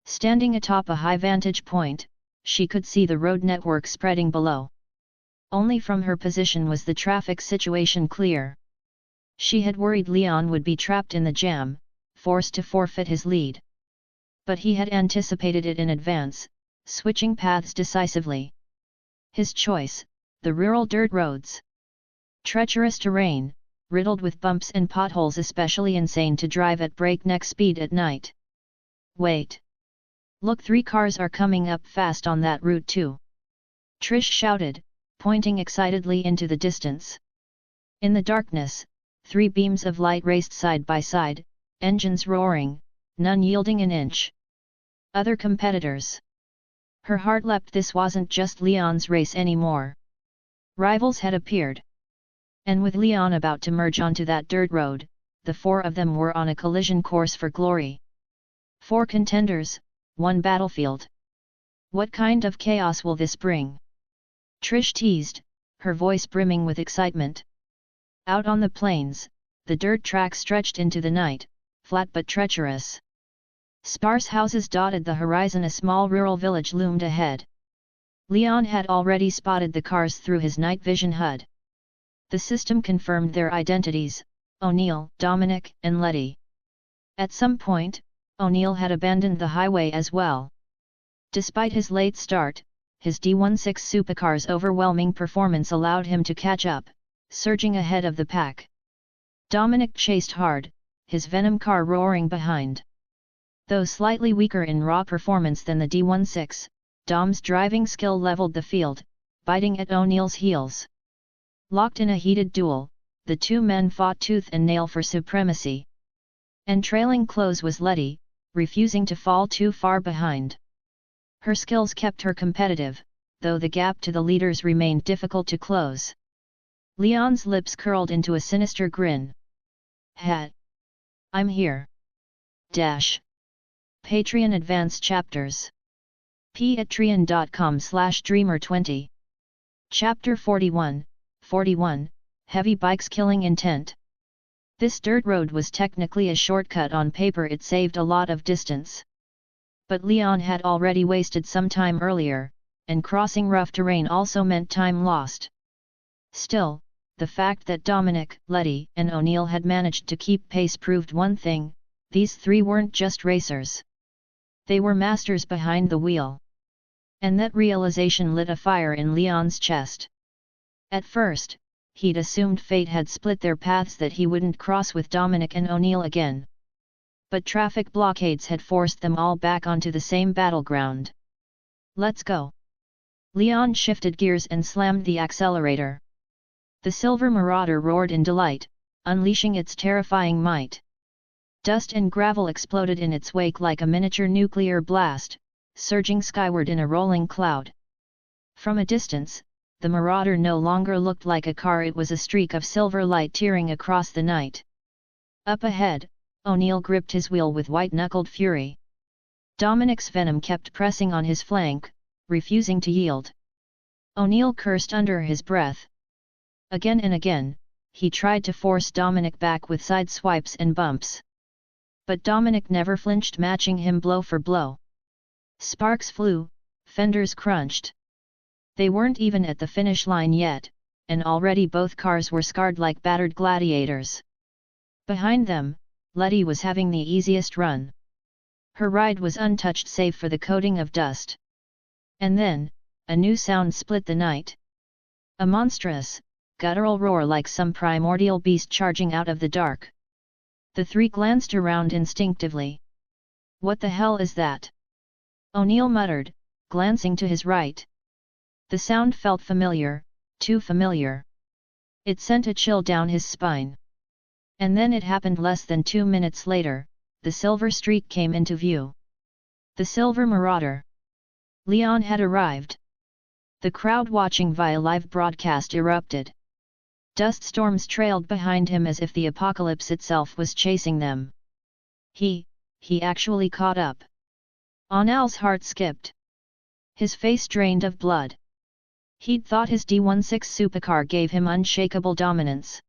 Standing atop a high vantage point, she could see the road network spreading below. Only from her position was the traffic situation clear. She had worried Leon would be trapped in the jam, forced to forfeit his lead. But he had anticipated it in advance, switching paths decisively. His choice: the rural dirt roads. Treacherous terrain, riddled with bumps and potholes, especially insane to drive at breakneck speed at night. "Wait! Look, 3 cars are coming up fast on that route too!" Trish shouted, pointing excitedly into the distance. In the darkness, 3 beams of light raced side by side, engines roaring, none yielding an inch. Other competitors. Her heart leapt. This wasn't just Leon's race anymore. Rivals had appeared. And with Leon about to merge onto that dirt road, the 4 of them were on a collision course for glory. 4 contenders, 1 battlefield. What kind of chaos will this bring? Trish teased, her voice brimming with excitement. Out on the plains, the dirt track stretched into the night, flat but treacherous. Sparse houses dotted the horizon. A small rural village loomed ahead. Leon had already spotted the cars through his night vision HUD. The system confirmed their identities: O'Neill, Dominic, and Letty. At some point, O'Neill had abandoned the highway as well. Despite his late start, his D16 Supercar's overwhelming performance allowed him to catch up, surging ahead of the pack. Dominic chased hard, his Venom car roaring behind. Though slightly weaker in raw performance than the D16, Dom's driving skill leveled the field, biting at O'Neill's heels. Locked in a heated duel, the 2 men fought tooth and nail for supremacy. And trailing close was Letty, refusing to fall too far behind. Her skills kept her competitive, though the gap to the leaders remained difficult to close. Leon's lips curled into a sinister grin. I'm here. Patreon Advanced Chapters. patreon.com/dreamer20. Chapter 41, Heavy Bikes Killing Intent. This dirt road was technically a shortcut. On paper it saved a lot of distance. But Leon had already wasted some time earlier, and crossing rough terrain also meant time lost. Still, the fact that Dominic, Letty, and O'Neill had managed to keep pace proved one thing: these 3 weren't just racers. They were masters behind the wheel. And that realization lit a fire in Leon's chest. At first, he'd assumed fate had split their paths, that he wouldn't cross with Dominic and O'Neill again. But traffic blockades had forced them all back onto the same battleground. "Let's go!" Leon shifted gears and slammed the accelerator. The silver Marauder roared in delight, unleashing its terrifying might. Dust and gravel exploded in its wake like a miniature nuclear blast, surging skyward in a rolling cloud. From a distance, the Marauder no longer looked like a car. It was a streak of silver light tearing across the night. Up ahead, O'Neill gripped his wheel with white-knuckled fury. Dominic's Venom kept pressing on his flank, refusing to yield. O'Neill cursed under his breath. Again and again, he tried to force Dominic back with side swipes and bumps. But Dominic never flinched, matching him blow for blow. Sparks flew, fenders crunched. They weren't even at the finish line yet, and already both cars were scarred like battered gladiators. Behind them, Letty was having the easiest run. Her ride was untouched save for the coating of dust. And then, a new sound split the night. A monstrous, guttural roar like some primordial beast charging out of the dark. The 3 glanced around instinctively. "What the hell is that?" O'Neill muttered, glancing to his right. The sound felt familiar, too familiar. It sent a chill down his spine. And then it happened less than 2 minutes later, the silver streak came into view. The silver marauder. Leon had arrived. The crowd watching via live broadcast erupted. Dust storms trailed behind him as if the apocalypse itself was chasing them. He actually caught up. Onal's heart skipped. His face drained of blood. He'd thought his D16 Supercar gave him unshakable dominance.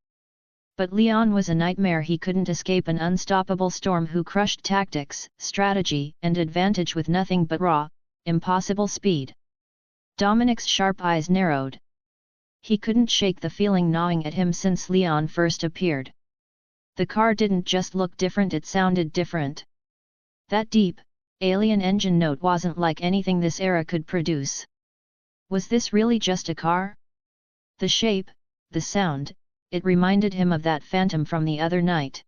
But Leon was a nightmare. He couldn't escape an unstoppable storm who crushed tactics, strategy, and advantage with nothing but raw, impossible speed. Dominic's sharp eyes narrowed. He couldn't shake the feeling gnawing at him since Leon first appeared. The car didn't just look different, it sounded different. That deep, alien engine note wasn't like anything this era could produce. Was this really just a car? The shape, the sound, it reminded him of that Phantom from the other night.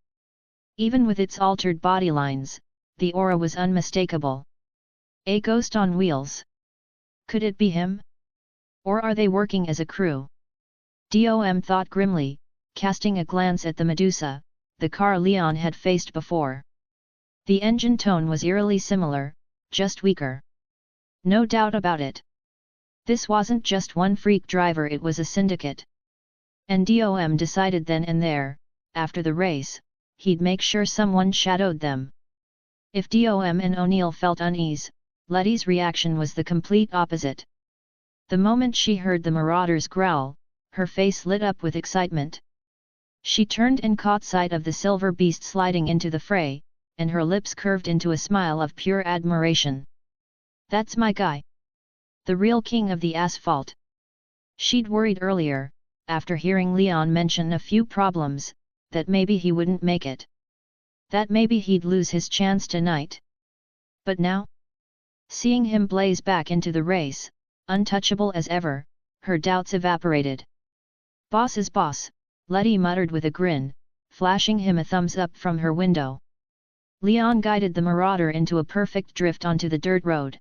Even with its altered body lines, the aura was unmistakable. A ghost on wheels. Could it be him? Or are they working as a crew? Dom thought grimly, casting a glance at the Medusa, the car Leon had faced before. The engine tone was eerily similar, just weaker. No doubt about it. This wasn't just one freak driver, it was a syndicate. And Dom decided then and there, after the race, he'd make sure someone shadowed them. If Dom and O'Neill felt unease, Letty's reaction was the complete opposite. The moment she heard the marauders growl, her face lit up with excitement. She turned and caught sight of the silver beast sliding into the fray, and her lips curved into a smile of pure admiration. That's my guy. The real king of the asphalt. She'd worried earlier, after hearing Leon mention a few problems, that maybe he wouldn't make it. That maybe he'd lose his chance tonight. But now? Seeing him blaze back into the race, untouchable as ever, her doubts evaporated. Boss is boss, Letty muttered with a grin, flashing him a thumbs up from her window. Leon guided the marauder into a perfect drift onto the dirt road.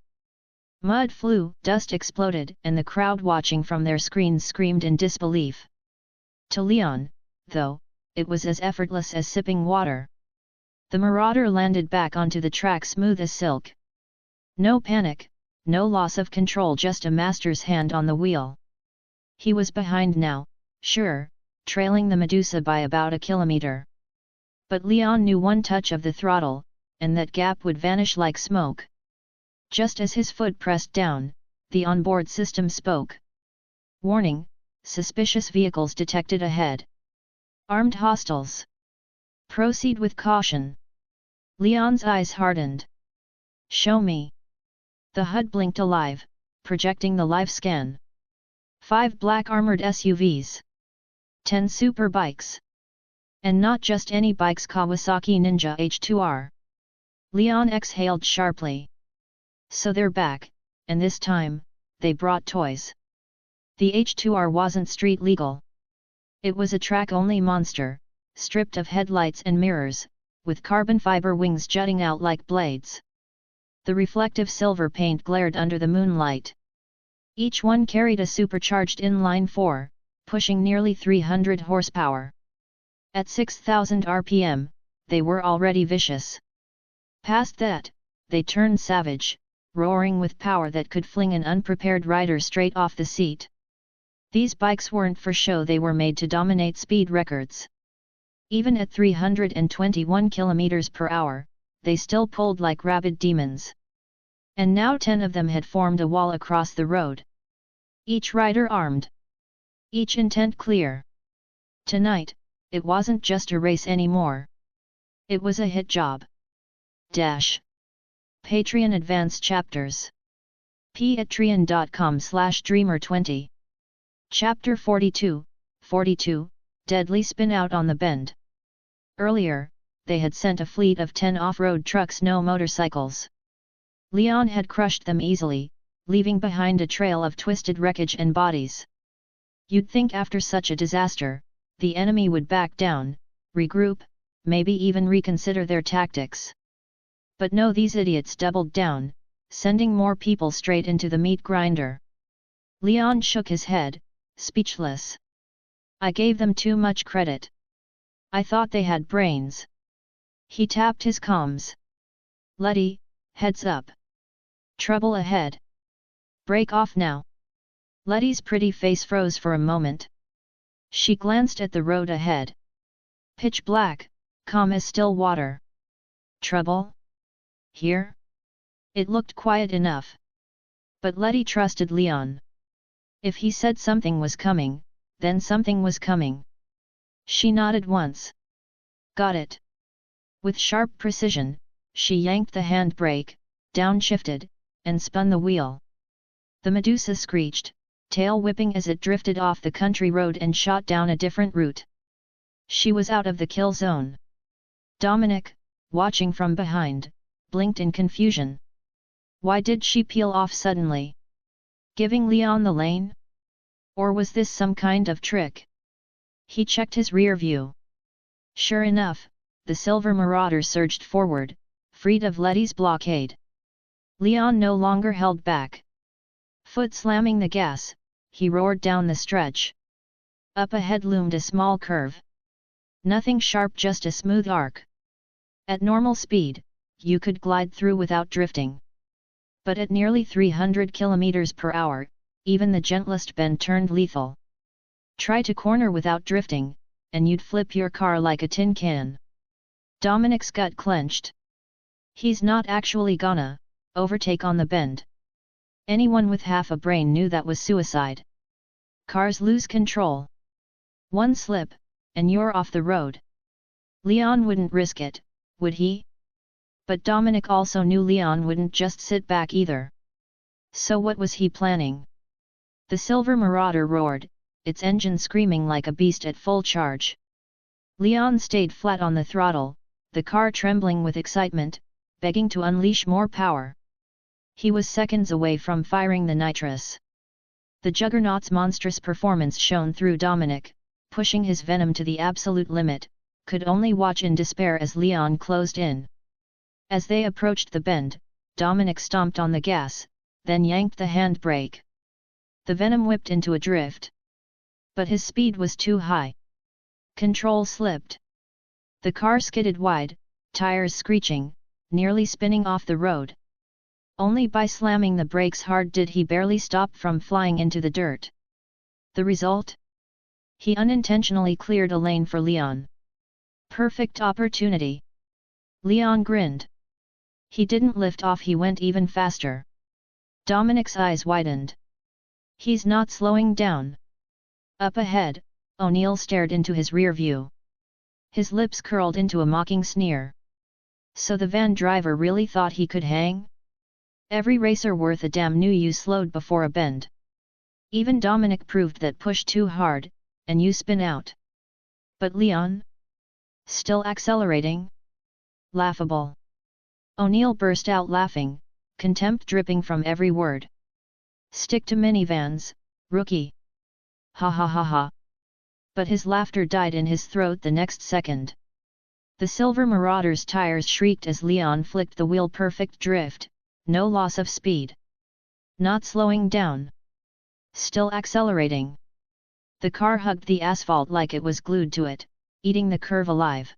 Mud flew, dust exploded, and the crowd watching from their screens screamed in disbelief. To Leon, though, it was as effortless as sipping water. The marauder landed back onto the track smooth as silk. No panic, no loss of control, just a master's hand on the wheel. He was behind now, sure, trailing the Medusa by about a kilometer. But Leon knew one touch of the throttle, and that gap would vanish like smoke. Just as his foot pressed down, the onboard system spoke. Warning, suspicious vehicles detected ahead. Armed hostiles. Proceed with caution. Leon's eyes hardened. Show me. The HUD blinked alive, projecting the live scan. 5 black armored SUVs. 10 super bikes. And not just any bikes, Kawasaki Ninja H2R. Leon exhaled sharply. So they're back, and this time, they brought toys. The H2R wasn't street legal. It was a track-only monster, stripped of headlights and mirrors, with carbon fiber wings jutting out like blades. The reflective silver paint glared under the moonlight. Each one carried a supercharged inline-4, pushing nearly 300 horsepower. At 6,000 RPM, they were already vicious. Past that, they turned savage, roaring with power that could fling an unprepared rider straight off the seat. These bikes weren't for show, they were made to dominate speed records. Even at 321 km per hour, they still pulled like rabid demons. And now 10 of them had formed a wall across the road. Each rider armed. Each intent clear. Tonight, it wasn't just a race anymore. It was a hit job. Patreon Advanced Chapters. patreon.com/dreamer20. Chapter 42, Deadly Spin-Out on the Bend. Earlier, they had sent a fleet of 10 off-road trucks, no motorcycles. Leon had crushed them easily, leaving behind a trail of twisted wreckage and bodies. You'd think after such a disaster, the enemy would back down, regroup, maybe even reconsider their tactics. But no, these idiots doubled down, sending more people straight into the meat grinder. Leon shook his head, speechless. I gave them too much credit. I thought they had brains. He tapped his comms. Letty, heads up. Trouble ahead. Break off now. Letty's pretty face froze for a moment. She glanced at the road ahead. Pitch black, calm as still water. Trouble? Here? It looked quiet enough. But Letty trusted Leon. If he said something was coming, then something was coming. She nodded once. Got it. With sharp precision, she yanked the handbrake, downshifted, and spun the wheel. The Medusa screeched, tail whipping as it drifted off the country road and shot down a different route. She was out of the kill zone. Dominic, watching from behind, blinked in confusion. Why did she peel off suddenly? Giving Leon the lane? Or was this some kind of trick? He checked his rear view. Sure enough, the silver marauder surged forward, freed of Letty's blockade. Leon no longer held back. Foot slamming the gas, he roared down the stretch. Up ahead loomed a small curve. Nothing sharp, just a smooth arc. At normal speed, you could glide through without drifting. But at nearly 300 km per hour, even the gentlest bend turned lethal. Try to corner without drifting, and you'd flip your car like a tin can. Dominic's gut clenched. He's not actually gonna overtake on the bend. Anyone with half a brain knew that was suicide. Cars lose control. One slip, and you're off the road. Leon wouldn't risk it, would he? But Dominic also knew Leon wouldn't just sit back either. So what was he planning? The silver marauder roared, its engine screaming like a beast at full charge. Leon stayed flat on the throttle, the car trembling with excitement, begging to unleash more power. He was seconds away from firing the nitrous. The Juggernaut's monstrous performance shone through Dominic, pushing his venom to the absolute limit, could only watch in despair as Leon closed in. As they approached the bend, Dominic stomped on the gas, then yanked the handbrake. The venom whipped into a drift. But his speed was too high. Control slipped. The car skidded wide, tires screeching, nearly spinning off the road. Only by slamming the brakes hard did he barely stop from flying into the dirt. The result? He unintentionally cleared a lane for Leon. Perfect opportunity. Leon grinned. He didn't lift off, he went even faster. Dominic's eyes widened. He's not slowing down. Up ahead, O'Neill stared into his rear view. His lips curled into a mocking sneer. So the van driver really thought he could hang? Every racer worth a damn knew you slowed before a bend. Even Dominic proved that push too hard, and you spin out. But Leon? Still accelerating? Laughable. O'Neill burst out laughing, contempt dripping from every word. Stick to minivans, rookie. Ha ha ha ha. But his laughter died in his throat the next second. The silver marauder's tires shrieked as Leon flicked the wheel, perfect drift, no loss of speed. Not slowing down. Still accelerating. The car hugged the asphalt like it was glued to it, eating the curve alive.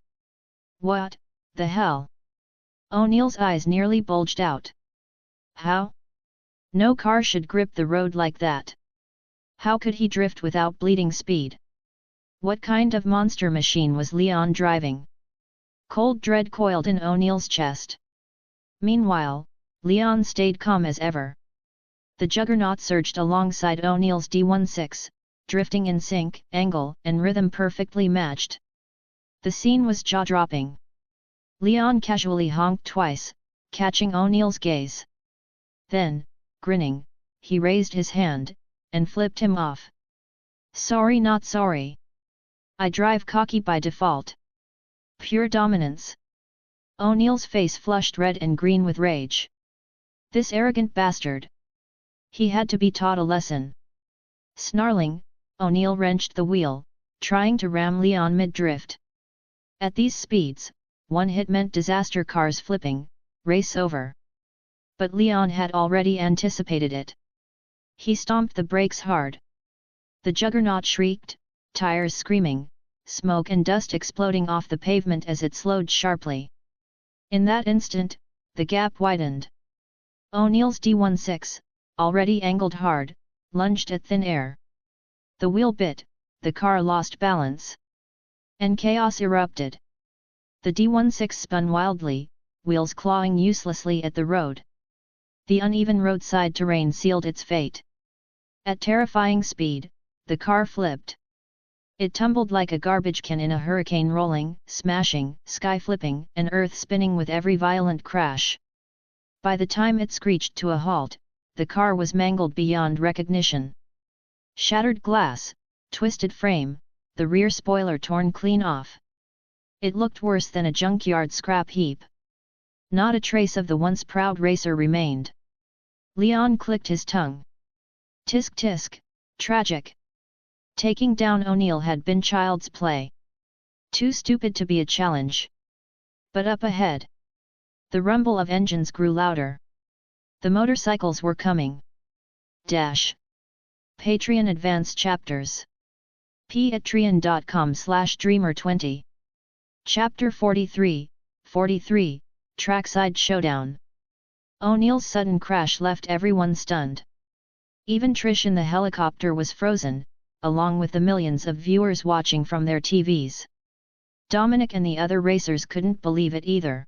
What the hell? O'Neill's eyes nearly bulged out. How? No car should grip the road like that. How could he drift without bleeding speed? What kind of monster machine was Leon driving? Cold dread coiled in O'Neill's chest. Meanwhile, Leon stayed calm as ever. The Juggernaut surged alongside O'Neill's D16, drifting in sync, angle, and rhythm perfectly matched. The scene was jaw-dropping. Leon casually honked twice, catching O'Neill's gaze. Then, grinning, he raised his hand, and flipped him off. Sorry, not sorry. I drive cocky by default. Pure dominance. O'Neill's face flushed red and green with rage. This arrogant bastard. He had to be taught a lesson. Snarling, O'Neill wrenched the wheel, trying to ram Leon mid-drift. At these speeds, one hit meant disaster, cars flipping, race over. But Leon had already anticipated it. He stomped the brakes hard. The Juggernaut shrieked, tires screaming, smoke and dust exploding off the pavement as it slowed sharply. In that instant, the gap widened. O'Neill's D16, already angled hard, lunged at thin air. The wheel bit, the car lost balance. And chaos erupted. The D16 spun wildly, wheels clawing uselessly at the road. The uneven roadside terrain sealed its fate. At terrifying speed, the car flipped. It tumbled like a garbage can in a hurricane, rolling, smashing, sky flipping, and earth spinning with every violent crash. By the time it screeched to a halt, the car was mangled beyond recognition. Shattered glass, twisted frame, the rear spoiler torn clean off. It looked worse than a junkyard scrap heap. Not a trace of the once proud racer remained. Leon clicked his tongue. Tisk tisk, tragic. Taking down O'Neill had been child's play. Too stupid to be a challenge. But up ahead, the rumble of engines grew louder. The motorcycles were coming. Dash. Patreon Advanced Chapters. patreon.com/dreamer20. Chapter 43, Trackside Showdown. O'Neill's sudden crash left everyone stunned. Even Trish in the helicopter was frozen, along with the millions of viewers watching from their TVs. Dominic and the other racers couldn't believe it either.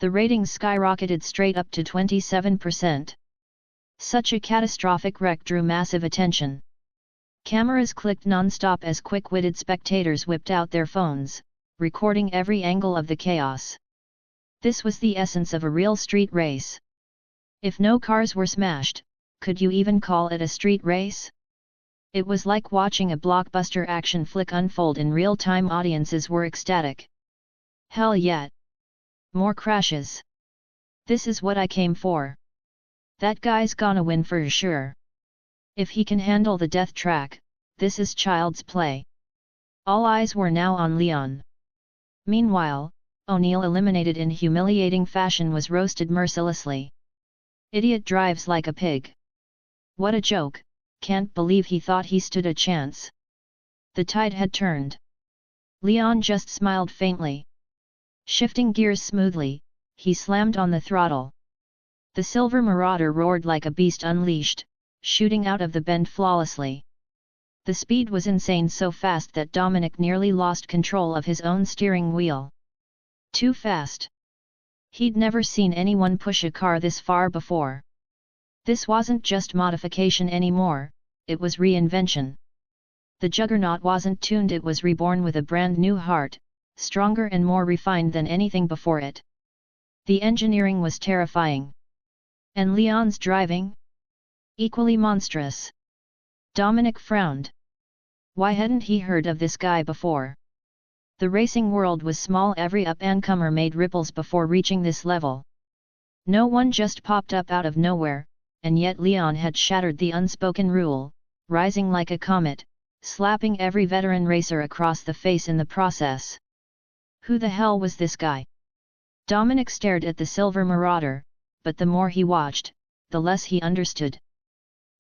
The ratings skyrocketed straight up to 27%. Such a catastrophic wreck drew massive attention. Cameras clicked non-stop as quick-witted spectators whipped out their phones, recording every angle of the chaos. This was the essence of a real street race. If no cars were smashed, could you even call it a street race? It was like watching a blockbuster action flick unfold in real time. Audiences were ecstatic. Hell yeah! More crashes. This is what I came for. That guy's gonna win for sure. If he can handle the death track, this is child's play. All eyes were now on Leon. Meanwhile, O'Neill, eliminated in humiliating fashion, was roasted mercilessly. Idiot drives like a pig. What a joke, can't believe he thought he stood a chance. The tide had turned. Leon just smiled faintly. Shifting gears smoothly, he slammed on the throttle. The silver Marauder roared like a beast unleashed, shooting out of the bend flawlessly. The speed was insane, so fast that Dominic nearly lost control of his own steering wheel. Too fast. He'd never seen anyone push a car this far before. This wasn't just modification anymore, it was reinvention. The juggernaut wasn't tuned, it was reborn with a brand new heart, stronger and more refined than anything before it. The engineering was terrifying. And Leon's driving? Equally monstrous. Dominic frowned. Why hadn't he heard of this guy before? The racing world was small, every up-and-comer made ripples before reaching this level. No one just popped up out of nowhere, and yet Leon had shattered the unspoken rule, rising like a comet, slapping every veteran racer across the face in the process. Who the hell was this guy? Dominic stared at the silver Marauder, but the more he watched, the less he understood.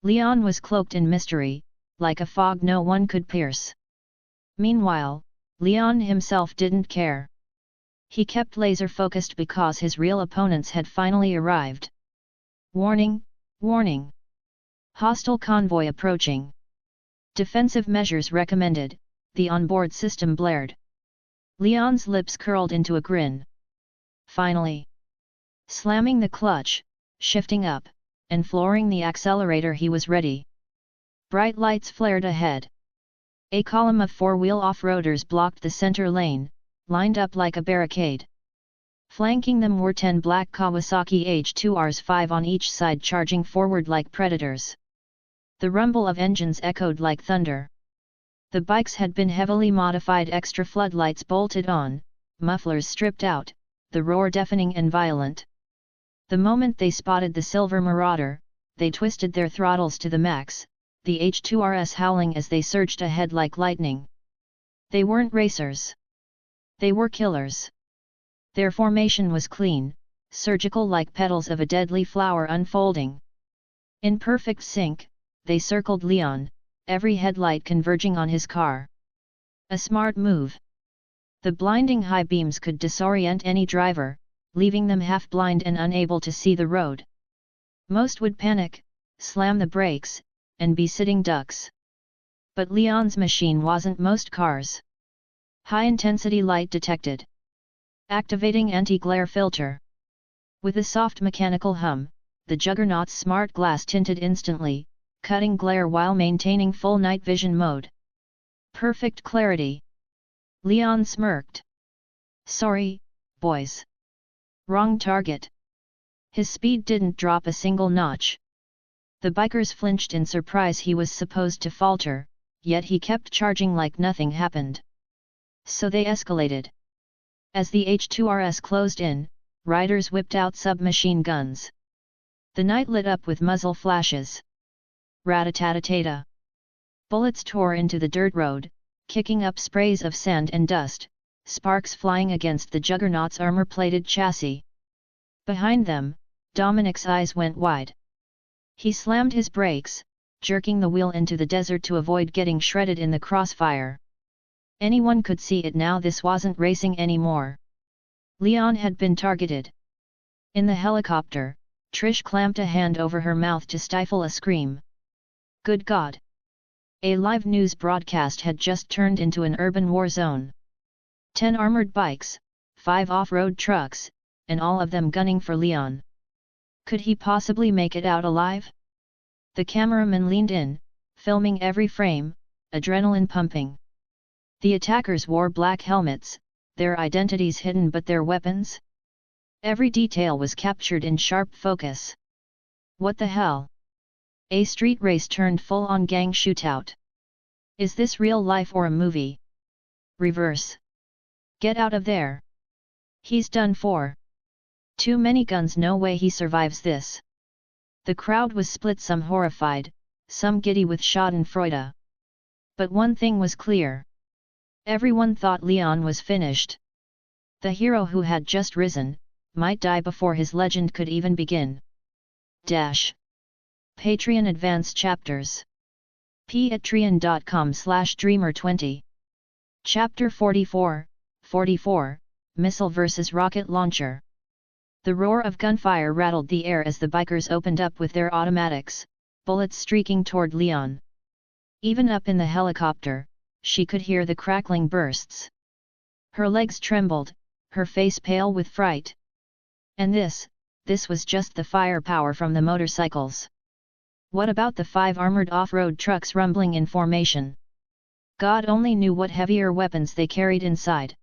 Leon was cloaked in mystery, like a fog no one could pierce. Meanwhile, Leon himself didn't care. He kept laser-focused because his real opponents had finally arrived. Warning, warning! Hostile convoy approaching. Defensive measures recommended, the onboard system blared. Leon's lips curled into a grin. Finally! Slamming the clutch, shifting up, and flooring the accelerator, he was ready. Bright lights flared ahead. A column of four-wheel off-roaders blocked the center lane, lined up like a barricade. Flanking them were 10 black Kawasaki H2Rs, 5 on each side, charging forward like predators. The rumble of engines echoed like thunder. The bikes had been heavily modified, extra floodlights bolted on, mufflers stripped out, the roar deafening and violent. The moment they spotted the silver Marauder, they twisted their throttles to the max, the H2Rs howling as they surged ahead like lightning. They weren't racers. They were killers. Their formation was clean, surgical, like petals of a deadly flower unfolding. In perfect sync, they circled Leon, every headlight converging on his car. A smart move. The blinding high beams could disorient any driver, leaving them half blind and unable to see the road. Most would panic, slam the brakes, and be sitting ducks. But Leon's machine wasn't most cars. High-intensity light detected. Activating anti-glare filter. With a soft mechanical hum, the Juggernaut's smart glass tinted instantly, cutting glare while maintaining full night vision mode. Perfect clarity. Leon smirked. Sorry, boys. Wrong target. His speed didn't drop a single notch. The bikers flinched in surprise. He was supposed to falter, yet he kept charging like nothing happened. So they escalated. As the H2RS closed in, riders whipped out submachine guns. The night lit up with muzzle flashes. Rat-a-tat-a-tat-a. Bullets tore into the dirt road, kicking up sprays of sand and dust, sparks flying against the Juggernaut's armor-plated chassis. Behind them, Dominic's eyes went wide. He slammed his brakes, jerking the wheel into the desert to avoid getting shredded in the crossfire. Anyone could see it now. This wasn't racing anymore. Leon had been targeted. In the helicopter, Trish clamped a hand over her mouth to stifle a scream. Good God! A live news broadcast had just turned into an urban war zone. 10 armored bikes, 5 off-road trucks, and all of them gunning for Leon. Could he possibly make it out alive? The cameraman leaned in, filming every frame, adrenaline pumping. The attackers wore black helmets, their identities hidden, but their weapons? Every detail was captured in sharp focus. What the hell? A street race turned full-on gang shootout. Is this real life or a movie? Reverse. Get out of there. He's done for. Too many guns, no way he survives this. The crowd was split, some horrified, some giddy with schadenfreude. But one thing was clear. Everyone thought Leon was finished. The hero who had just risen, might die before his legend could even begin. Patreon Advanced Chapters. patreon.com/dreamer20. Chapter 44, Missile vs. Rocket Launcher. The roar of gunfire rattled the air as the bikers opened up with their automatics, bullets streaking toward Leon. Even up in the helicopter, she could hear the crackling bursts. Her legs trembled, her face pale with fright. And this was just the firepower from the motorcycles. What about the 5 armored off-road trucks rumbling in formation? God only knew what heavier weapons they carried inside.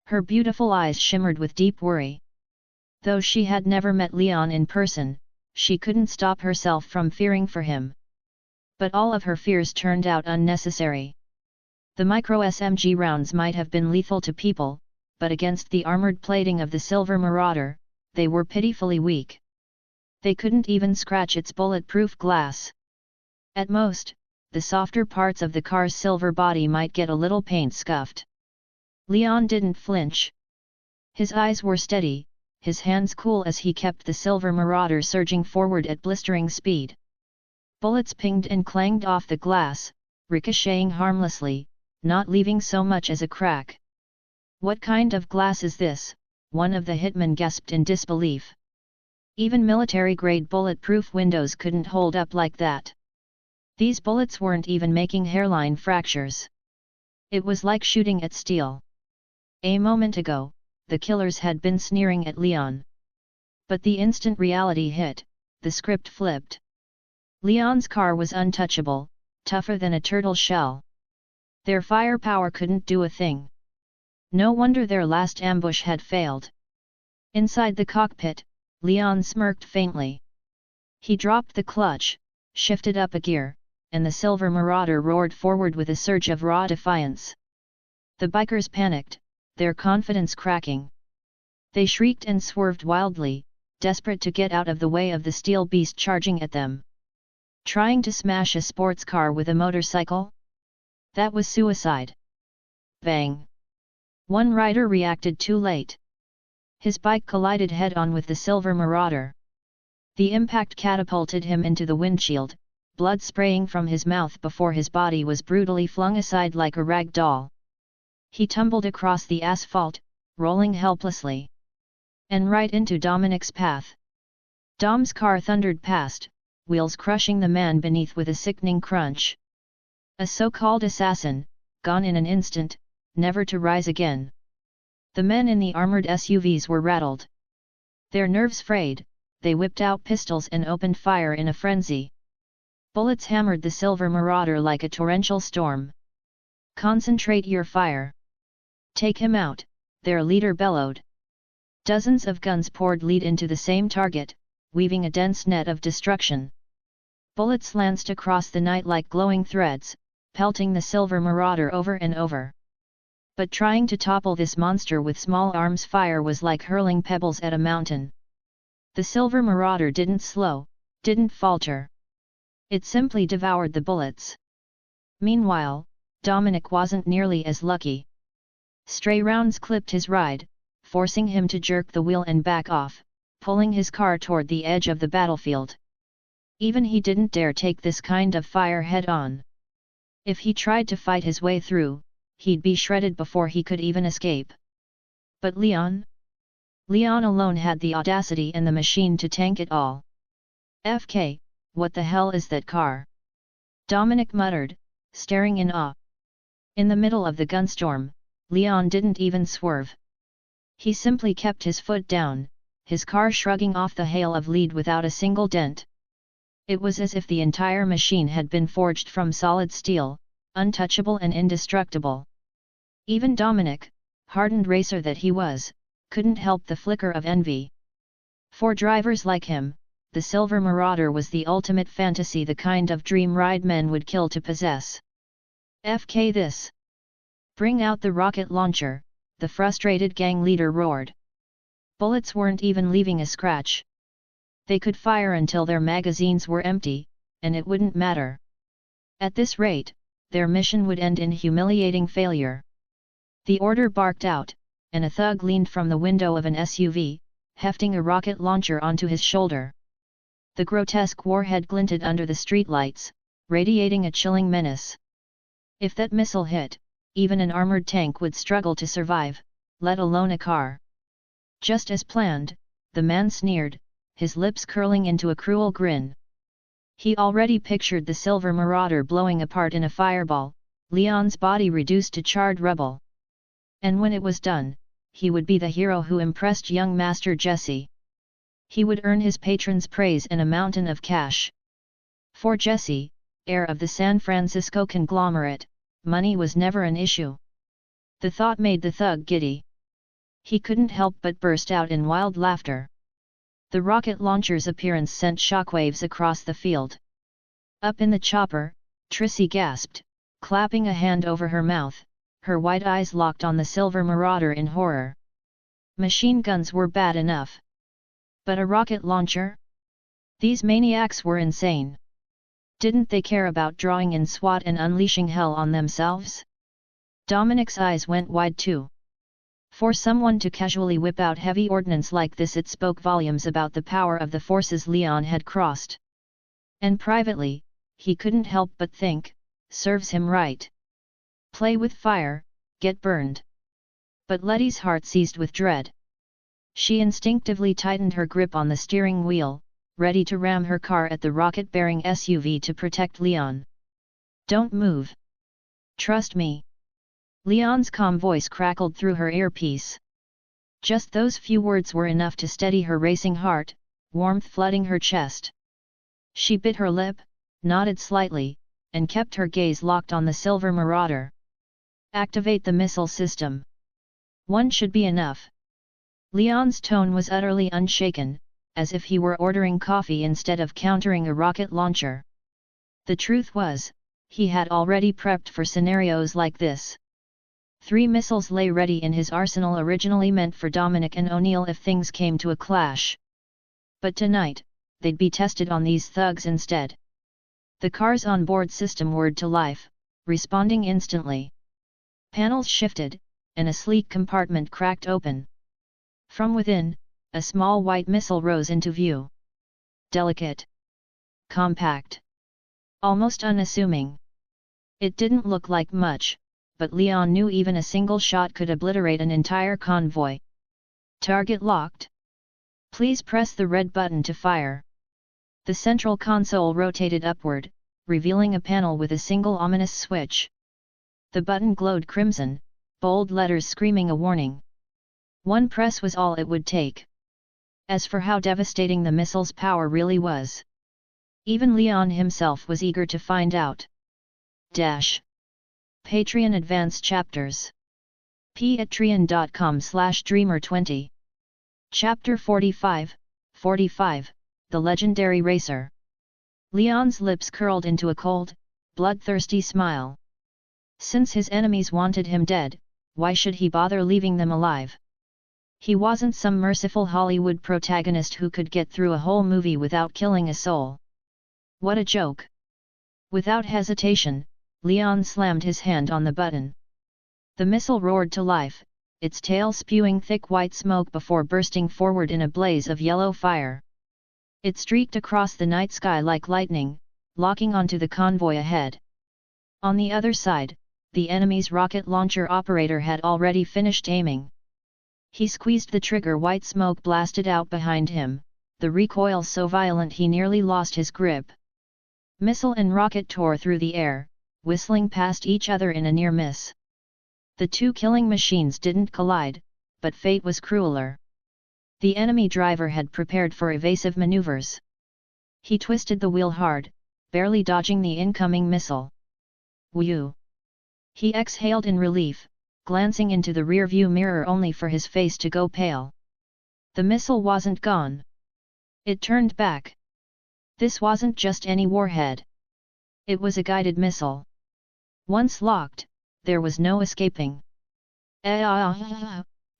Her beautiful eyes shimmered with deep worry. Though she had never met Leon in person, she couldn't stop herself from fearing for him. But all of her fears turned out unnecessary. The micro-SMG rounds might have been lethal to people, but against the armored plating of the Silver Marauder, they were pitifully weak. They couldn't even scratch its bulletproof glass. At most, the softer parts of the car's silver body might get a little paint scuffed. Leon didn't flinch. His eyes were steady, his hands cool as he kept the Silver Marauder surging forward at blistering speed. Bullets pinged and clanged off the glass, ricocheting harmlessly, not leaving so much as a crack. What kind of glass is this? One of the hitmen gasped in disbelief. Even military-grade bulletproof windows couldn't hold up like that. These bullets weren't even making hairline fractures. It was like shooting at steel. A moment ago, the killers had been sneering at Leon. But the instant reality hit, the script flipped. Leon's car was untouchable, tougher than a turtle shell. Their firepower couldn't do a thing. No wonder their last ambush had failed. Inside the cockpit, Leon smirked faintly. He dropped the clutch, shifted up a gear, and the Silver Marauder roared forward with a surge of raw defiance. The bikers panicked, their confidence cracking. They shrieked and swerved wildly, desperate to get out of the way of the steel beast charging at them. Trying to smash a sports car with a motorcycle? That was suicide. Bang! One rider reacted too late. His bike collided head-on with the Silver Marauder. The impact catapulted him into the windshield, blood spraying from his mouth before his body was brutally flung aside like a rag doll. He tumbled across the asphalt, rolling helplessly. And right into Dominic's path. Dom's car thundered past, wheels crushing the man beneath with a sickening crunch. A so-called assassin, gone in an instant, never to rise again. The men in the armored SUVs were rattled. Their nerves frayed, they whipped out pistols and opened fire in a frenzy. Bullets hammered the silver marauder like a torrential storm. "Concentrate your fire! Take him out," their leader bellowed. Dozens of guns poured lead into the same target, weaving a dense net of destruction. Bullets lanced across the night like glowing threads, pelting the silver marauder over and over. But trying to topple this monster with small arms fire was like hurling pebbles at a mountain. The silver marauder didn't slow, didn't falter. It simply devoured the bullets. Meanwhile, Dominic wasn't nearly as lucky. Stray rounds clipped his ride, forcing him to jerk the wheel and back off, pulling his car toward the edge of the battlefield. Even he didn't dare take this kind of fire head-on. If he tried to fight his way through, he'd be shredded before he could even escape. But Leon? Leon alone had the audacity and the machine to tank it all. "FK, what the hell is that car?" Dominic muttered, staring in awe. In the middle of the gunstorm, Leon didn't even swerve. He simply kept his foot down, his car shrugging off the hail of lead without a single dent. It was as if the entire machine had been forged from solid steel, untouchable and indestructible. Even Dominic, hardened racer that he was, couldn't help the flicker of envy. For drivers like him, the Silver Marauder was the ultimate fantasy, the kind of dream ride men would kill to possess. "FK this! Bring out the rocket launcher," the frustrated gang leader roared. Bullets weren't even leaving a scratch. They could fire until their magazines were empty, and it wouldn't matter. At this rate, their mission would end in humiliating failure. The order barked out, and a thug leaned from the window of an SUV, hefting a rocket launcher onto his shoulder. The grotesque warhead glinted under the streetlights, radiating a chilling menace. If that missile hit, even an armored tank would struggle to survive, let alone a car. Just as planned, the man sneered, his lips curling into a cruel grin. He already pictured the Silver Marauder blowing apart in a fireball, Leon's body reduced to charred rubble. And when it was done, he would be the hero who impressed young Master Jesse. He would earn his patron's praise and a mountain of cash. For Jesse, heir of the San Francisco conglomerate, money was never an issue. The thought made the thug giddy. He couldn't help but burst out in wild laughter. The rocket launcher's appearance sent shockwaves across the field. Up in the chopper, Trissy gasped, clapping a hand over her mouth, her wide eyes locked on the Silver Marauder in horror. Machine guns were bad enough. But a rocket launcher? These maniacs were insane. Didn't they care about drawing in SWAT and unleashing hell on themselves? Dominic's eyes went wide too. For someone to casually whip out heavy ordnance like this, it spoke volumes about the power of the forces Leon had crossed. And privately, he couldn't help but think, serves him right. Play with fire, get burned. But Letty's heart seized with dread. She instinctively tightened her grip on the steering wheel, ready to ram her car at the rocket-bearing SUV to protect Leon. "Don't move. Trust me." Leon's calm voice crackled through her earpiece. Just those few words were enough to steady her racing heart, warmth flooding her chest. She bit her lip, nodded slightly, and kept her gaze locked on the Silver Marauder. "Activate the missile system. One should be enough." Leon's tone was utterly unshaken, as if he were ordering coffee instead of countering a rocket launcher. The truth was, he had already prepped for scenarios like this. 3 missiles lay ready in his arsenal, originally meant for Dominic and O'Neill if things came to a clash. But tonight, they'd be tested on these thugs instead. The car's onboard system whirred to life, responding instantly. Panels shifted, and a sleek compartment cracked open. From within, a small white missile rose into view. Delicate. Compact. Almost unassuming. It didn't look like much, but Leon knew even a single shot could obliterate an entire convoy. Target locked. Please press the red button to fire. The central console rotated upward, revealing a panel with a single ominous switch. The button glowed crimson, bold letters screaming a warning. One press was all it would take. As for how devastating the missile's power really was, even Leon himself was eager to find out. Patreon Advanced Chapters. patreon.com/dreamer20. Chapter 45, The Legendary Racer. Leon's lips curled into a cold, bloodthirsty smile. Since his enemies wanted him dead, why should he bother leaving them alive? He wasn't some merciful Hollywood protagonist who could get through a whole movie without killing a soul. What a joke! Without hesitation, Leon slammed his hand on the button. The missile roared to life, its tail spewing thick white smoke before bursting forward in a blaze of yellow fire. It streaked across the night sky like lightning, locking onto the convoy ahead. On the other side, the enemy's rocket launcher operator had already finished aiming. He squeezed the trigger, white smoke blasted out behind him, the recoil so violent he nearly lost his grip. Missile and rocket tore through the air, whistling past each other in a near miss. The two killing machines didn't collide, but fate was crueler. The enemy driver had prepared for evasive maneuvers. He twisted the wheel hard, barely dodging the incoming missile. Whew! He exhaled in relief, glancing into the rearview mirror only for his face to go pale. The missile wasn't gone. It turned back. This wasn't just any warhead. It was a guided missile. Once locked, there was no escaping.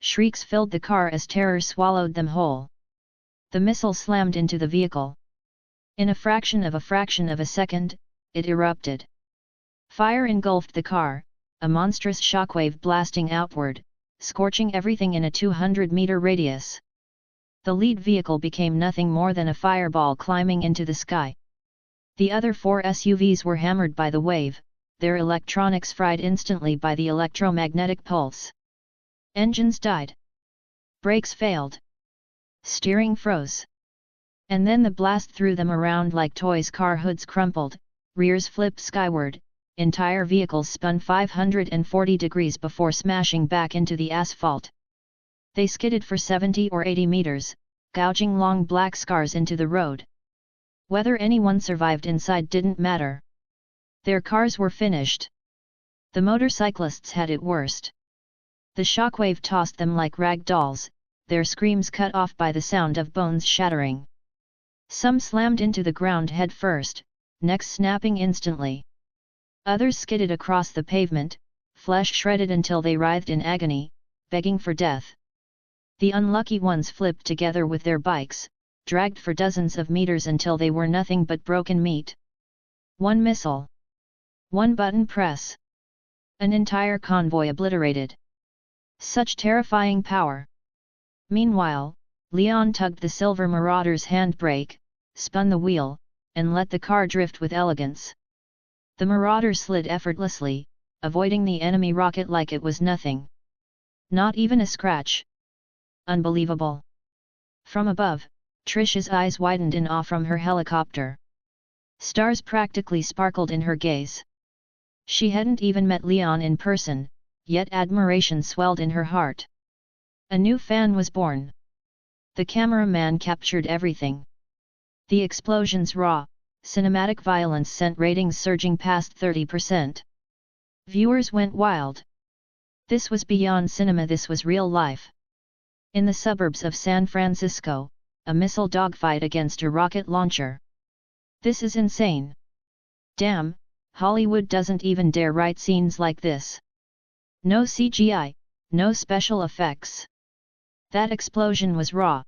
Shrieks filled the car as terror swallowed them whole. The missile slammed into the vehicle. In a fraction of a second, it erupted. Fire engulfed the car, a monstrous shockwave blasting outward, scorching everything in a 200-meter radius. The lead vehicle became nothing more than a fireball climbing into the sky. The other four SUVs were hammered by the wave, their electronics fried instantly by the electromagnetic pulse. Engines died. Brakes failed. Steering froze. And then the blast threw them around like toys. Car hoods crumpled, rears flipped skyward, entire vehicles spun 540 degrees before smashing back into the asphalt. They skidded for 70 or 80 meters, gouging long black scars into the road. Whether anyone survived inside didn't matter. Their cars were finished. The motorcyclists had it worst. The shockwave tossed them like rag dolls, their screams cut off by the sound of bones shattering. Some slammed into the ground head first, necks snapping instantly. Others skidded across the pavement, flesh shredded until they writhed in agony, begging for death. The unlucky ones flipped together with their bikes, dragged for dozens of meters until they were nothing but broken meat. One missile. One button press. An entire convoy obliterated. Such terrifying power. Meanwhile, Leon tugged the silver Marauder's handbrake, spun the wheel, and let the car drift with elegance. The Marauder slid effortlessly, avoiding the enemy rocket like it was nothing. Not even a scratch. Unbelievable. From above, Trish's eyes widened in awe from her helicopter. Stars practically sparkled in her gaze. She hadn't even met Leon in person, yet admiration swelled in her heart. A new fan was born. The cameraman captured everything. The explosion's raw, cinematic violence sent ratings surging past 30%. Viewers went wild. This was beyond cinema, this was real life. In the suburbs of San Francisco, a missile dogfight against a rocket launcher. This is insane. Damn, Hollywood doesn't even dare write scenes like this. No CGI, no special effects. That explosion was raw.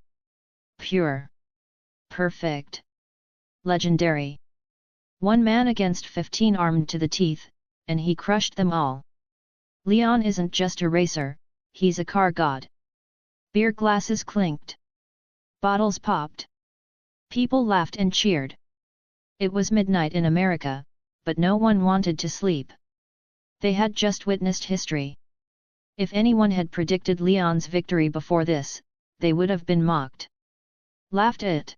Pure. Perfect. Legendary. One man against 15 armed to the teeth, and he crushed them all. Leon isn't just a racer, he's a car god. Beer glasses clinked. Bottles popped. People laughed and cheered. It was midnight in America, but no one wanted to sleep. They had just witnessed history. If anyone had predicted Leon's victory before this, they would have been mocked. Laughed at it.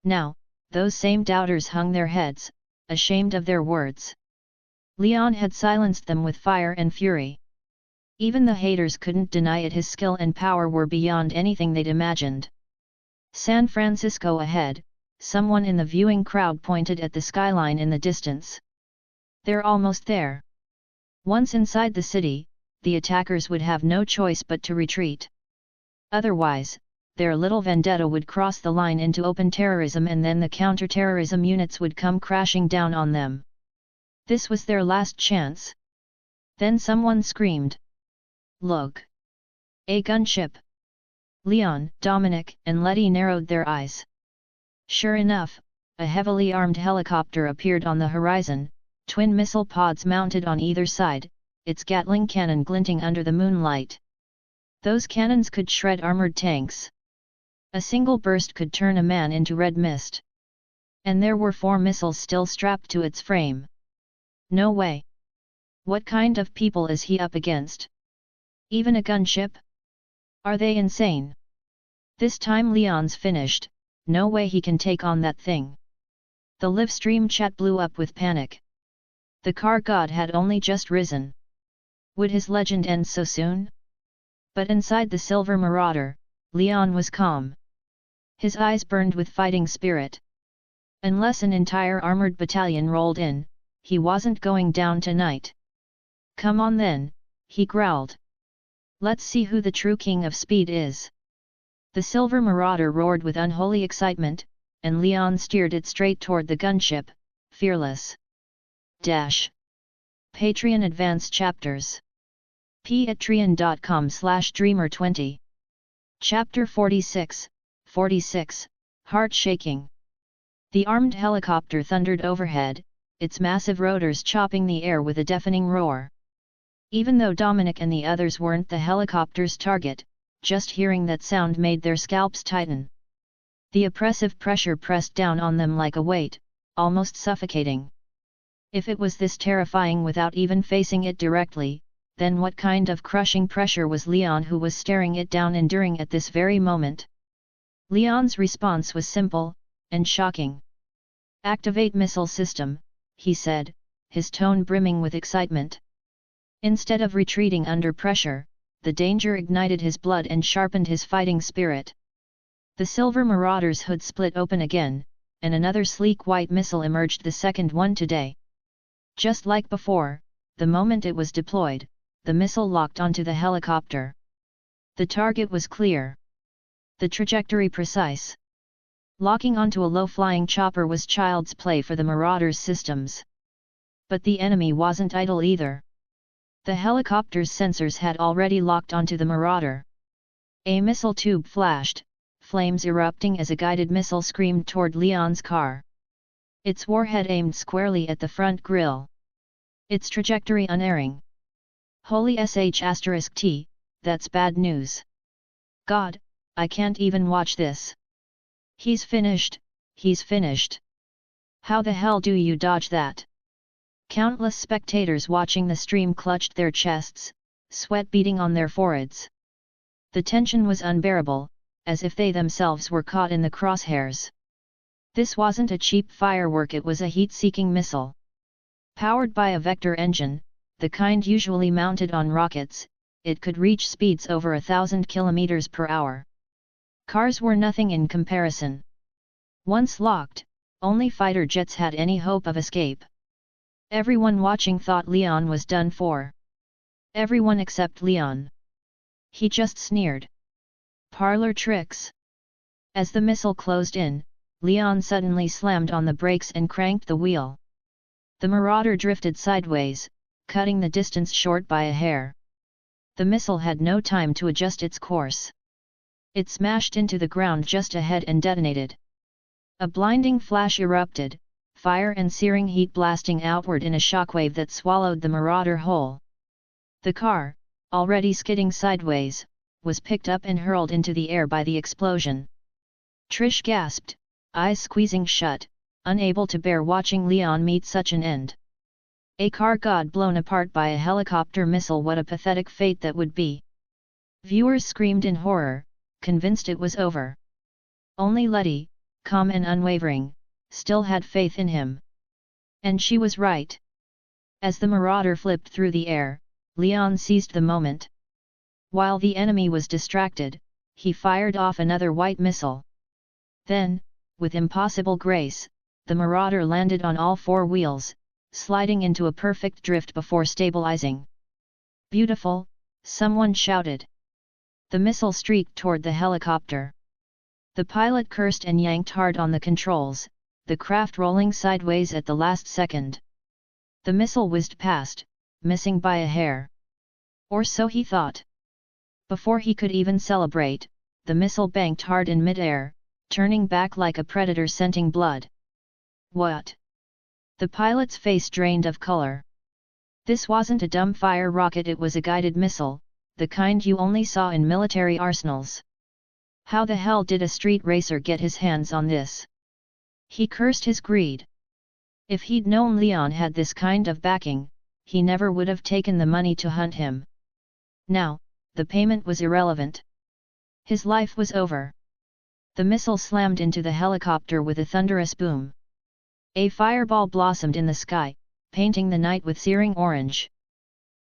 Now, those same doubters hung their heads, ashamed of their words. Leon had silenced them with fire and fury. Even the haters couldn't deny it. His skill and power were beyond anything they'd imagined. San Francisco ahead, someone in the viewing crowd pointed at the skyline in the distance. They're almost there. Once inside the city, the attackers would have no choice but to retreat. Otherwise, their little vendetta would cross the line into open terrorism, and then the counter-terrorism units would come crashing down on them. This was their last chance. Then someone screamed. "Look! A gunship!" Leon, Dominic, and Letty narrowed their eyes. Sure enough, a heavily armed helicopter appeared on the horizon, twin missile pods mounted on either side, its Gatling cannon glinting under the moonlight. Those cannons could shred armored tanks. A single burst could turn a man into red mist. And there were 4 missiles still strapped to its frame. No way! What kind of people is he up against? Even a gunship? Are they insane? This time Leon's finished, no way he can take on that thing. The live stream chat blew up with panic. The car god had only just risen. Would his legend end so soon? But inside the Silver Marauder, Leon was calm. His eyes burned with fighting spirit. Unless an entire armored battalion rolled in, he wasn't going down tonight. "Come on then," he growled. "Let's see who the true king of speed is." The Silver Marauder roared with unholy excitement, and Leon steered it straight toward the gunship, fearless. Patreon Advanced Chapters. patreon.com/dreamer20. Chapter 46, 46, Heart Shaking. The armed helicopter thundered overhead, its massive rotors chopping the air with a deafening roar. Even though Dominic and the others weren't the helicopter's target, just hearing that sound made their scalps tighten. The oppressive pressure pressed down on them like a weight, almost suffocating. If it was this terrifying without even facing it directly, then what kind of crushing pressure was Leon, who was staring it down, enduring at this very moment? Leon's response was simple, and shocking. "Activate missile system," he said, his tone brimming with excitement. Instead of retreating under pressure, the danger ignited his blood and sharpened his fighting spirit. The Silver Marauder's hood split open again, and another sleek white missile emerged, the second one today. Just like before, the moment it was deployed, the missile locked onto the helicopter. The target was clear. The trajectory precise. Locking onto a low-flying chopper was child's play for the Marauder's systems. But the enemy wasn't idle either. The helicopter's sensors had already locked onto the Marauder. A missile tube flashed, flames erupting as a guided missile screamed toward Leon's car. Its warhead aimed squarely at the front grille. Its trajectory unerring. Holy sh*T, that's bad news. God, I can't even watch this. He's finished, he's finished. How the hell do you dodge that? Countless spectators watching the stream clutched their chests, sweat beading on their foreheads. The tension was unbearable, as if they themselves were caught in the crosshairs. This wasn't a cheap firework, it was a heat-seeking missile. Powered by a vector engine, the kind usually mounted on rockets, it could reach speeds over 1,000 km per hour. Cars were nothing in comparison. Once locked, only fighter jets had any hope of escape. Everyone watching thought Leon was done for. Everyone except Leon. He just sneered. Parlor tricks. As the missile closed in, Leon suddenly slammed on the brakes and cranked the wheel. The Marauder drifted sideways, cutting the distance short by a hair. The missile had no time to adjust its course. It smashed into the ground just ahead and detonated. A blinding flash erupted, fire and searing heat blasting outward in a shockwave that swallowed the Marauder whole. The car, already skidding sideways, was picked up and hurled into the air by the explosion. Trish gasped, eyes squeezing shut, unable to bear watching Leon meet such an end. A car god blown apart by a helicopter missile, what a pathetic fate that would be. Viewers screamed in horror, convinced it was over. Only Letty, calm and unwavering, still had faith in him. And she was right. As the marauder flipped through the air, Leon seized the moment. While the enemy was distracted, he fired off another white missile. Then, with impossible grace, the marauder landed on all four wheels, sliding into a perfect drift before stabilizing. "Beautiful," someone shouted. The missile streaked toward the helicopter. The pilot cursed and yanked hard on the controls, the craft rolling sideways at the last second. The missile whizzed past, missing by a hair. Or so he thought. Before he could even celebrate, the missile banked hard in midair, turning back like a predator scenting blood. "What?" The pilot's face drained of color. This wasn't a dumbfire rocket, it was a guided missile, the kind you only saw in military arsenals. How the hell did a street racer get his hands on this? He cursed his greed. If he'd known Leon had this kind of backing, he never would have taken the money to hunt him. Now, the payment was irrelevant. His life was over. The missile slammed into the helicopter with a thunderous boom. A fireball blossomed in the sky, painting the night with searing orange.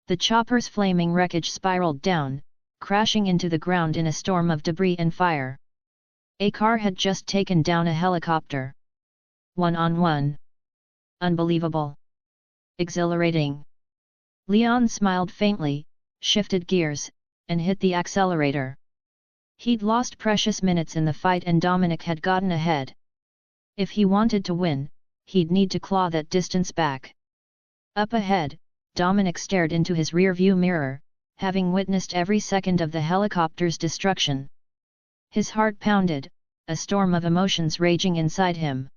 The chopper's flaming wreckage spiraled down, crashing into the ground in a storm of debris and fire. A car had just taken down a helicopter. 1-on-1. Unbelievable. Exhilarating. Leon smiled faintly, shifted gears, and hit the accelerator. He'd lost precious minutes in the fight and Dominic had gotten ahead. If he wanted to win, he'd need to claw that distance back. Up ahead, Dominic stared into his rear-view mirror, having witnessed every second of the helicopter's destruction. His heart pounded, a storm of emotions raging inside him.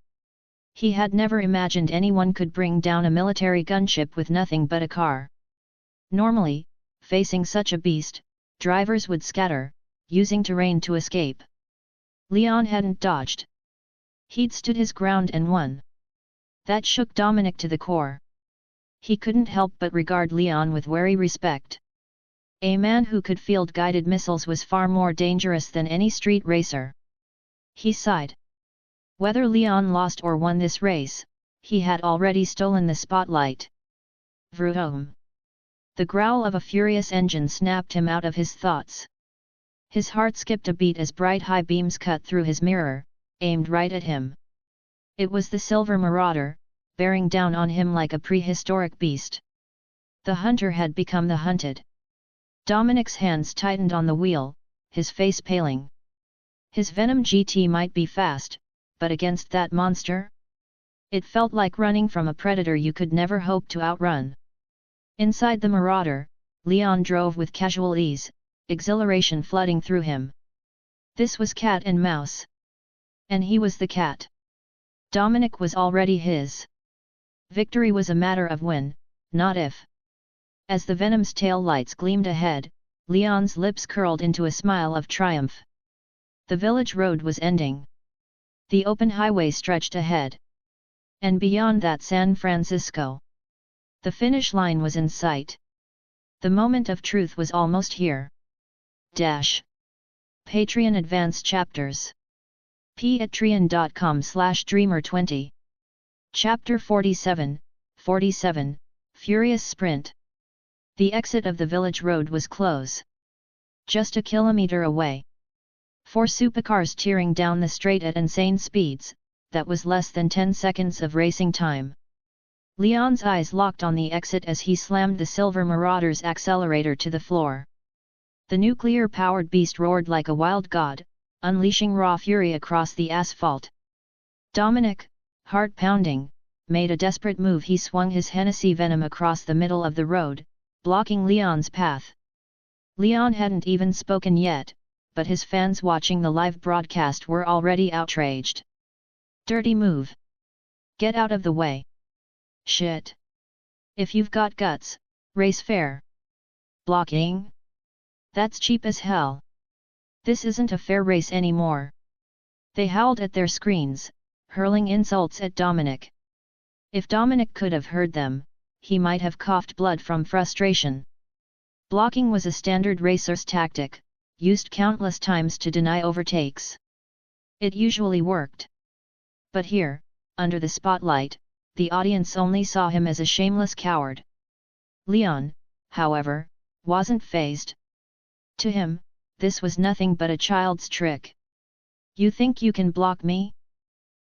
He had never imagined anyone could bring down a military gunship with nothing but a car. Normally, facing such a beast, drivers would scatter, using terrain to escape. Leon hadn't dodged. He'd stood his ground and won. That shook Dominic to the core. He couldn't help but regard Leon with wary respect. A man who could field guided missiles was far more dangerous than any street racer. He sighed. Whether Leon lost or won this race, he had already stolen the spotlight. Vroom! The growl of a furious engine snapped him out of his thoughts. His heart skipped a beat as bright high beams cut through his mirror, aimed right at him. It was the silver marauder, bearing down on him like a prehistoric beast. The hunter had become the hunted. Dominic's hands tightened on the wheel, his face paling. His Venom GT might be fast, but against that monster? It felt like running from a predator you could never hope to outrun. Inside the marauder, Leon drove with casual ease, exhilaration flooding through him. This was cat and mouse. And he was the cat. Dominic was already his. Victory was a matter of when, not if. As the Venom's tail lights gleamed ahead, Leon's lips curled into a smile of triumph. The village road was ending. The open highway stretched ahead. And beyond that, San Francisco. The finish line was in sight. The moment of truth was almost here. Patreon Advanced Chapters. patreon.com/dreamer20. Chapter 47, Furious Sprint. The exit of the village road was close. Just a kilometer away. 4 supercars tearing down the straight at insane speeds, that was less than 10 seconds of racing time. Leon's eyes locked on the exit as he slammed the silver marauder's accelerator to the floor. The nuclear-powered beast roared like a wild god, unleashing raw fury across the asphalt. Dominic, heart pounding, made a desperate move. He swung his Hennessy Venom across the middle of the road, blocking Leon's path. Leon hadn't even spoken yet, but his fans watching the live broadcast were already outraged. Dirty move. Get out of the way. Shit. If you've got guts, race fair. Blocking? That's cheap as hell. This isn't a fair race anymore. They howled at their screens, hurling insults at Dominic. If Dominic could have heard them, he might have coughed blood from frustration. Blocking was a standard racer's tactic, used countless times to deny overtakes. It usually worked. But here, under the spotlight, the audience only saw him as a shameless coward. Leon, however, wasn't fazed. To him, this was nothing but a child's trick. "You think you can block me?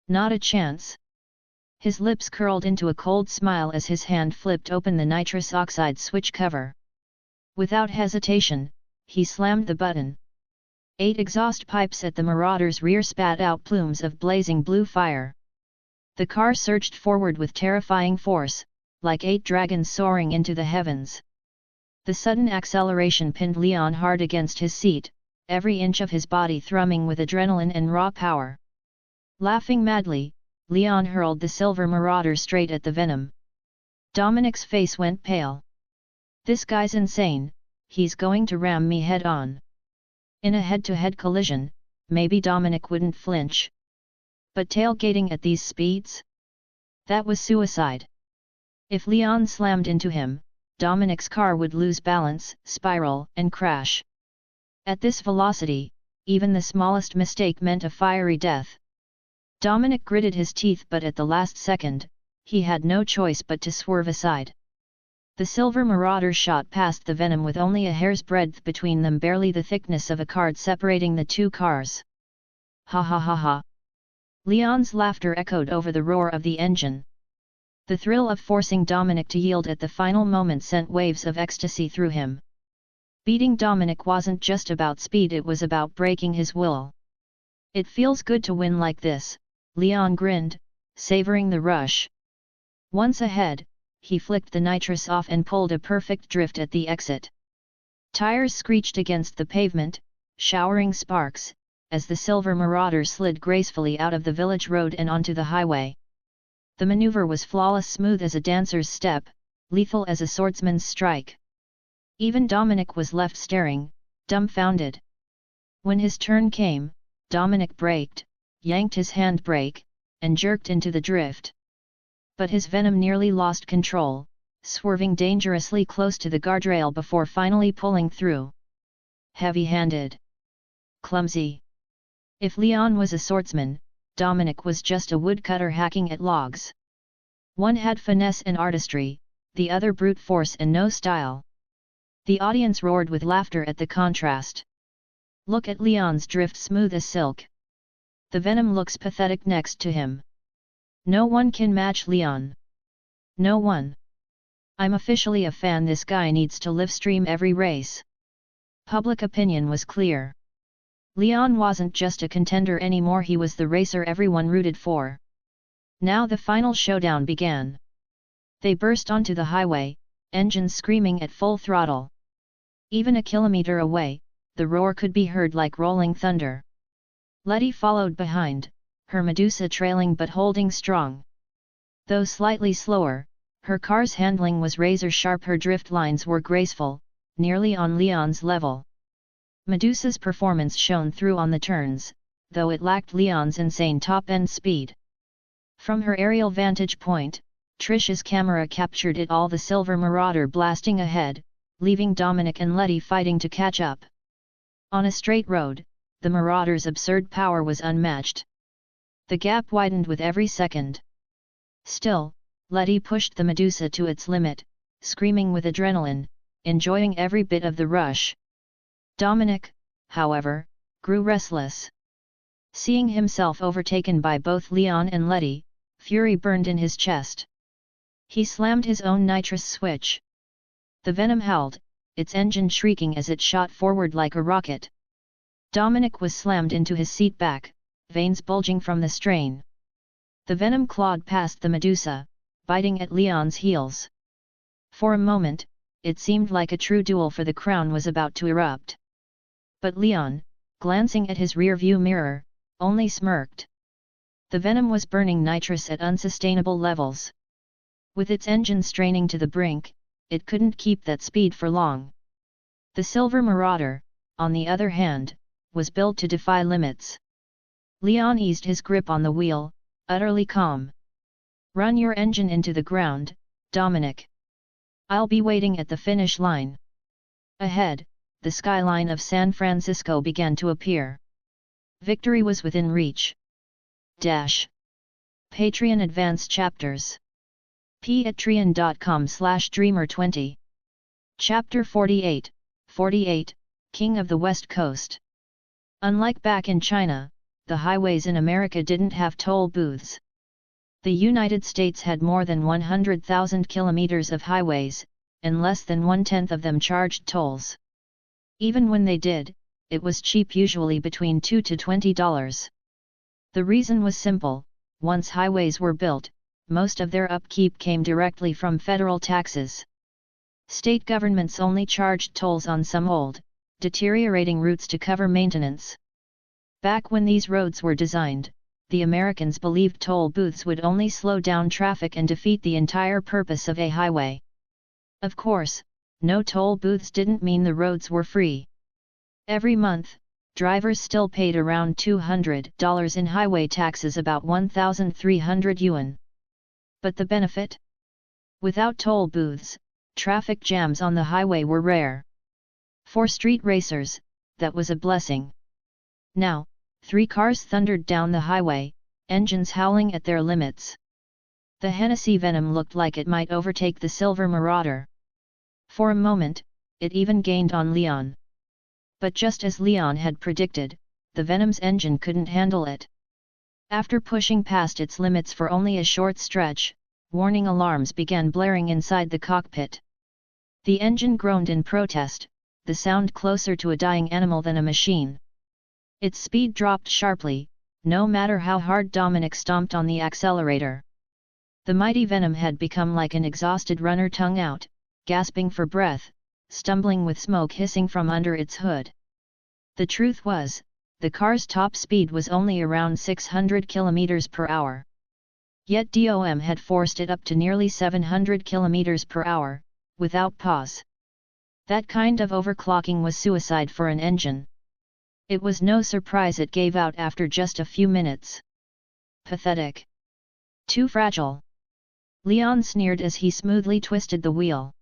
Not a chance." His lips curled into a cold smile as his hand flipped open the nitrous oxide switch cover. Without hesitation, he slammed the button. 8 exhaust pipes at the Marauder's rear spat out plumes of blazing blue fire. The car surged forward with terrifying force, like 8 dragons soaring into the heavens. The sudden acceleration pinned Leon hard against his seat, every inch of his body thrumming with adrenaline and raw power. Laughing madly, Leon hurled the silver Marauder straight at the Venom. Dominic's face went pale. "This guy's insane, he's going to ram me head-on." In a head-to-head collision, maybe Dominic wouldn't flinch. But tailgating at these speeds? That was suicide. If Leon slammed into him, Dominic's car would lose balance, spiral, and crash. At this velocity, even the smallest mistake meant a fiery death. Dominic gritted his teeth, but at the last second, he had no choice but to swerve aside. The silver Marauder shot past the Venom with only a hair's breadth between them, barely the thickness of a card separating the two cars. "Ha ha ha ha!" Leon's laughter echoed over the roar of the engine. The thrill of forcing Dominic to yield at the final moment sent waves of ecstasy through him. Beating Dominic wasn't just about speed, it was about breaking his will. "It feels good to win like this," Leon grinned, savoring the rush. Once ahead, he flicked the nitrous off and pulled a perfect drift at the exit. Tires screeched against the pavement, showering sparks, as the silver Marauder slid gracefully out of the village road and onto the highway. The maneuver was flawless, smooth as a dancer's step, lethal as a swordsman's strike. Even Dominic was left staring, dumbfounded. When his turn came, Dominic braked, yanked his handbrake, and jerked into the drift. But his Venom nearly lost control, swerving dangerously close to the guardrail before finally pulling through. Heavy-handed. Clumsy. If Leon was a swordsman, Dominic was just a woodcutter hacking at logs. One had finesse and artistry, the other brute force and no style. The audience roared with laughter at the contrast. "Look at Leon's drift, smooth as silk. The Venom looks pathetic next to him. No one can match Leon. No one. I'm officially a fan. This guy needs to live stream every race." Public opinion was clear. Leon wasn't just a contender anymore, he was the racer everyone rooted for. Now the final showdown began. They burst onto the highway, engines screaming at full throttle. Even a kilometer away, the roar could be heard like rolling thunder. Letty followed behind, her Medusa trailing but holding strong. Though slightly slower, her car's handling was razor-sharp, her drift lines were graceful, nearly on Leon's level. Medusa's performance shone through on the turns, though it lacked Leon's insane top-end speed. From her aerial vantage point, Trish's camera captured it all, the silver Marauder blasting ahead, leaving Dominic and Letty fighting to catch up. On a straight road, the Marauder's absurd power was unmatched. The gap widened with every second. Still, Letty pushed the Medusa to its limit, screaming with adrenaline, enjoying every bit of the rush. Dominic, however, grew restless. Seeing himself overtaken by both Leon and Letty, fury burned in his chest. He slammed his own nitrous switch. The Venom howled, its engine shrieking as it shot forward like a rocket. Dominic was slammed into his seat back, veins bulging from the strain. The Venom clawed past the Medusa, biting at Leon's heels. For a moment, it seemed like a true duel for the crown was about to erupt. But Leon, glancing at his rear-view mirror, only smirked. The Venom was burning nitrous at unsustainable levels. With its engine straining to the brink, it couldn't keep that speed for long. The silver Marauder, on the other hand, was built to defy limits. Leon eased his grip on the wheel, utterly calm. "Run your engine into the ground, Dominic," I'll be waiting at the finish line. Ahead, the skyline of San Francisco began to appear. Victory was within reach. Patreon Advanced Chapters. patreon.com/dreamer20. Chapter 48, 48, King of the West Coast. Unlike back in China, the highways in America didn't have toll booths. The United States had more than 100,000 kilometers of highways, and less than 1/10 of them charged tolls. Even when they did, it was cheap, usually between $2 to $20. The reason was simple: once highways were built, most of their upkeep came directly from federal taxes. State governments only charged tolls on some old, deteriorating routes to cover maintenance. Back when these roads were designed, the Americans believed toll booths would only slow down traffic and defeat the entire purpose of a highway. Of course, no toll booths didn't mean the roads were free. Every month, drivers still paid around $200 in highway taxes, about 1,300 yuan. But the benefit? Without toll booths, traffic jams on the highway were rare. For street racers, that was a blessing. Now, 3 cars thundered down the highway, engines howling at their limits. The Hennessy Venom looked like it might overtake the Silver Marauder. For a moment, it even gained on Leon. But just as Leon had predicted, the Venom's engine couldn't handle it. After pushing past its limits for only a short stretch, warning alarms began blaring inside the cockpit. The engine groaned in protest, the sound closer to a dying animal than a machine. Its speed dropped sharply, no matter how hard Dominic stomped on the accelerator. The mighty Venom had become like an exhausted runner, tongue out, gasping for breath, stumbling with smoke hissing from under its hood. The truth was, the car's top speed was only around 600 km per hour. Yet DOM had forced it up to nearly 700 km per hour, without pause. That kind of overclocking was suicide for an engine. It was no surprise it gave out after just a few minutes. Pathetic. Too fragile. Leon sneered as he smoothly twisted the wheel.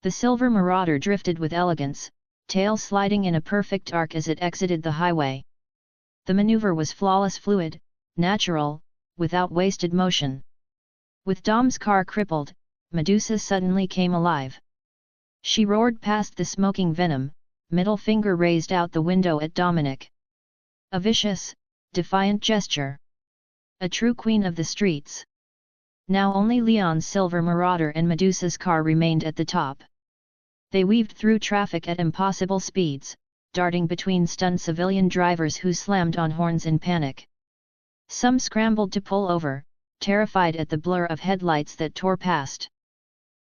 The Silver Marauder drifted with elegance, tail sliding in a perfect arc as it exited the highway. The maneuver was flawless, fluid, natural, without wasted motion. With Dom's car crippled, Medusa suddenly came alive. She roared past the smoking Venom, middle finger raised out the window at Dominic. A vicious, defiant gesture. A true queen of the streets. Now only Leon's Silver Marauder and Medusa's car remained at the top. They weaved through traffic at impossible speeds, darting between stunned civilian drivers who slammed on horns in panic. Some scrambled to pull over, terrified at the blur of headlights that tore past.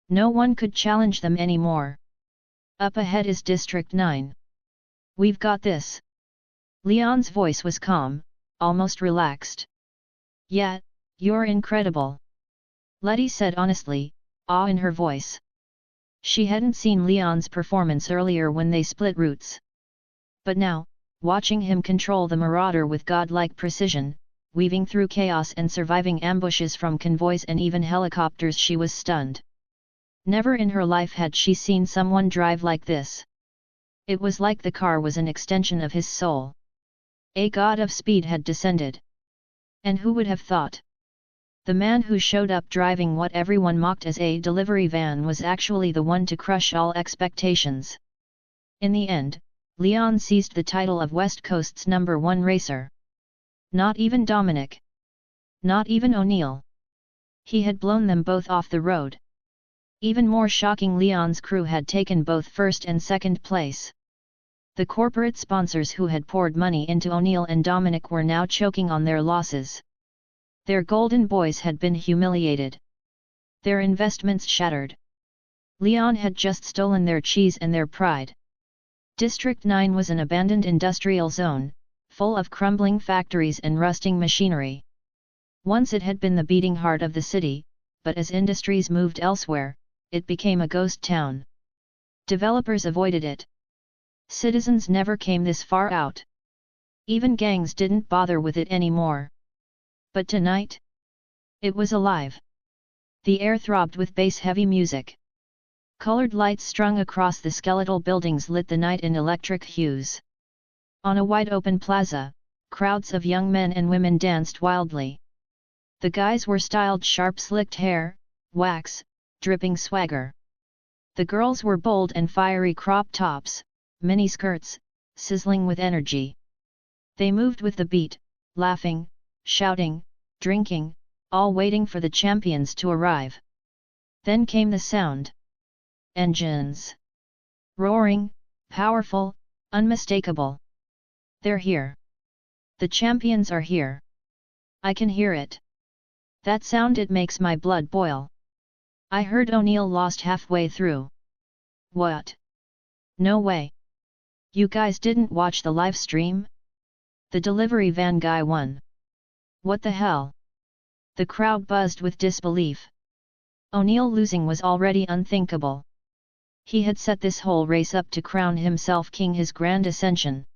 No one could challenge them anymore. Up ahead is District 9. We've got this. Leon's voice was calm, almost relaxed. Yeah, you're incredible. Letty said honestly, awe in her voice. She hadn't seen Leon's performance earlier when they split routes. But now, watching him control the Marauder with godlike precision, weaving through chaos and surviving ambushes from convoys and even helicopters, she was stunned. Never in her life had she seen someone drive like this. It was like the car was an extension of his soul. A god of speed had descended. And who would have thought? The man who showed up driving what everyone mocked as a delivery van was actually the one to crush all expectations. In the end, Leon seized the title of West Coast's #1 racer. Not even Dominic. Not even O'Neill. He had blown them both off the road. Even more shocking, Leon's crew had taken both first and second place. The corporate sponsors who had poured money into O'Neill and Dominic were now choking on their losses. Their golden boys had been humiliated. Their investments shattered. Leon had just stolen their cheese and their pride. District 9 was an abandoned industrial zone, full of crumbling factories and rusting machinery. Once it had been the beating heart of the city, but as industries moved elsewhere, it became a ghost town. Developers avoided it. Citizens never came this far out. Even gangs didn't bother with it anymore. But tonight? It was alive. The air throbbed with bass-heavy music. Colored lights strung across the skeletal buildings lit the night in electric hues. On a wide open plaza, crowds of young men and women danced wildly. The guys were styled sharp slicked hair, wax, dripping swagger. The girls were bold and fiery crop tops, mini skirts, sizzling with energy. They moved with the beat, laughing, shouting, drinking, all waiting for the champions to arrive. Then came the sound. Engines. Roaring, powerful, unmistakable. They're here. The champions are here. I can hear it. That sound, it makes my blood boil. I heard O'Neill lost halfway through. What? No way. You guys didn't watch the live stream? The delivery van guy won. What the hell? The crowd buzzed with disbelief. O'Neill losing was already unthinkable. He had set this whole race up to crown himself king, his grand ascension.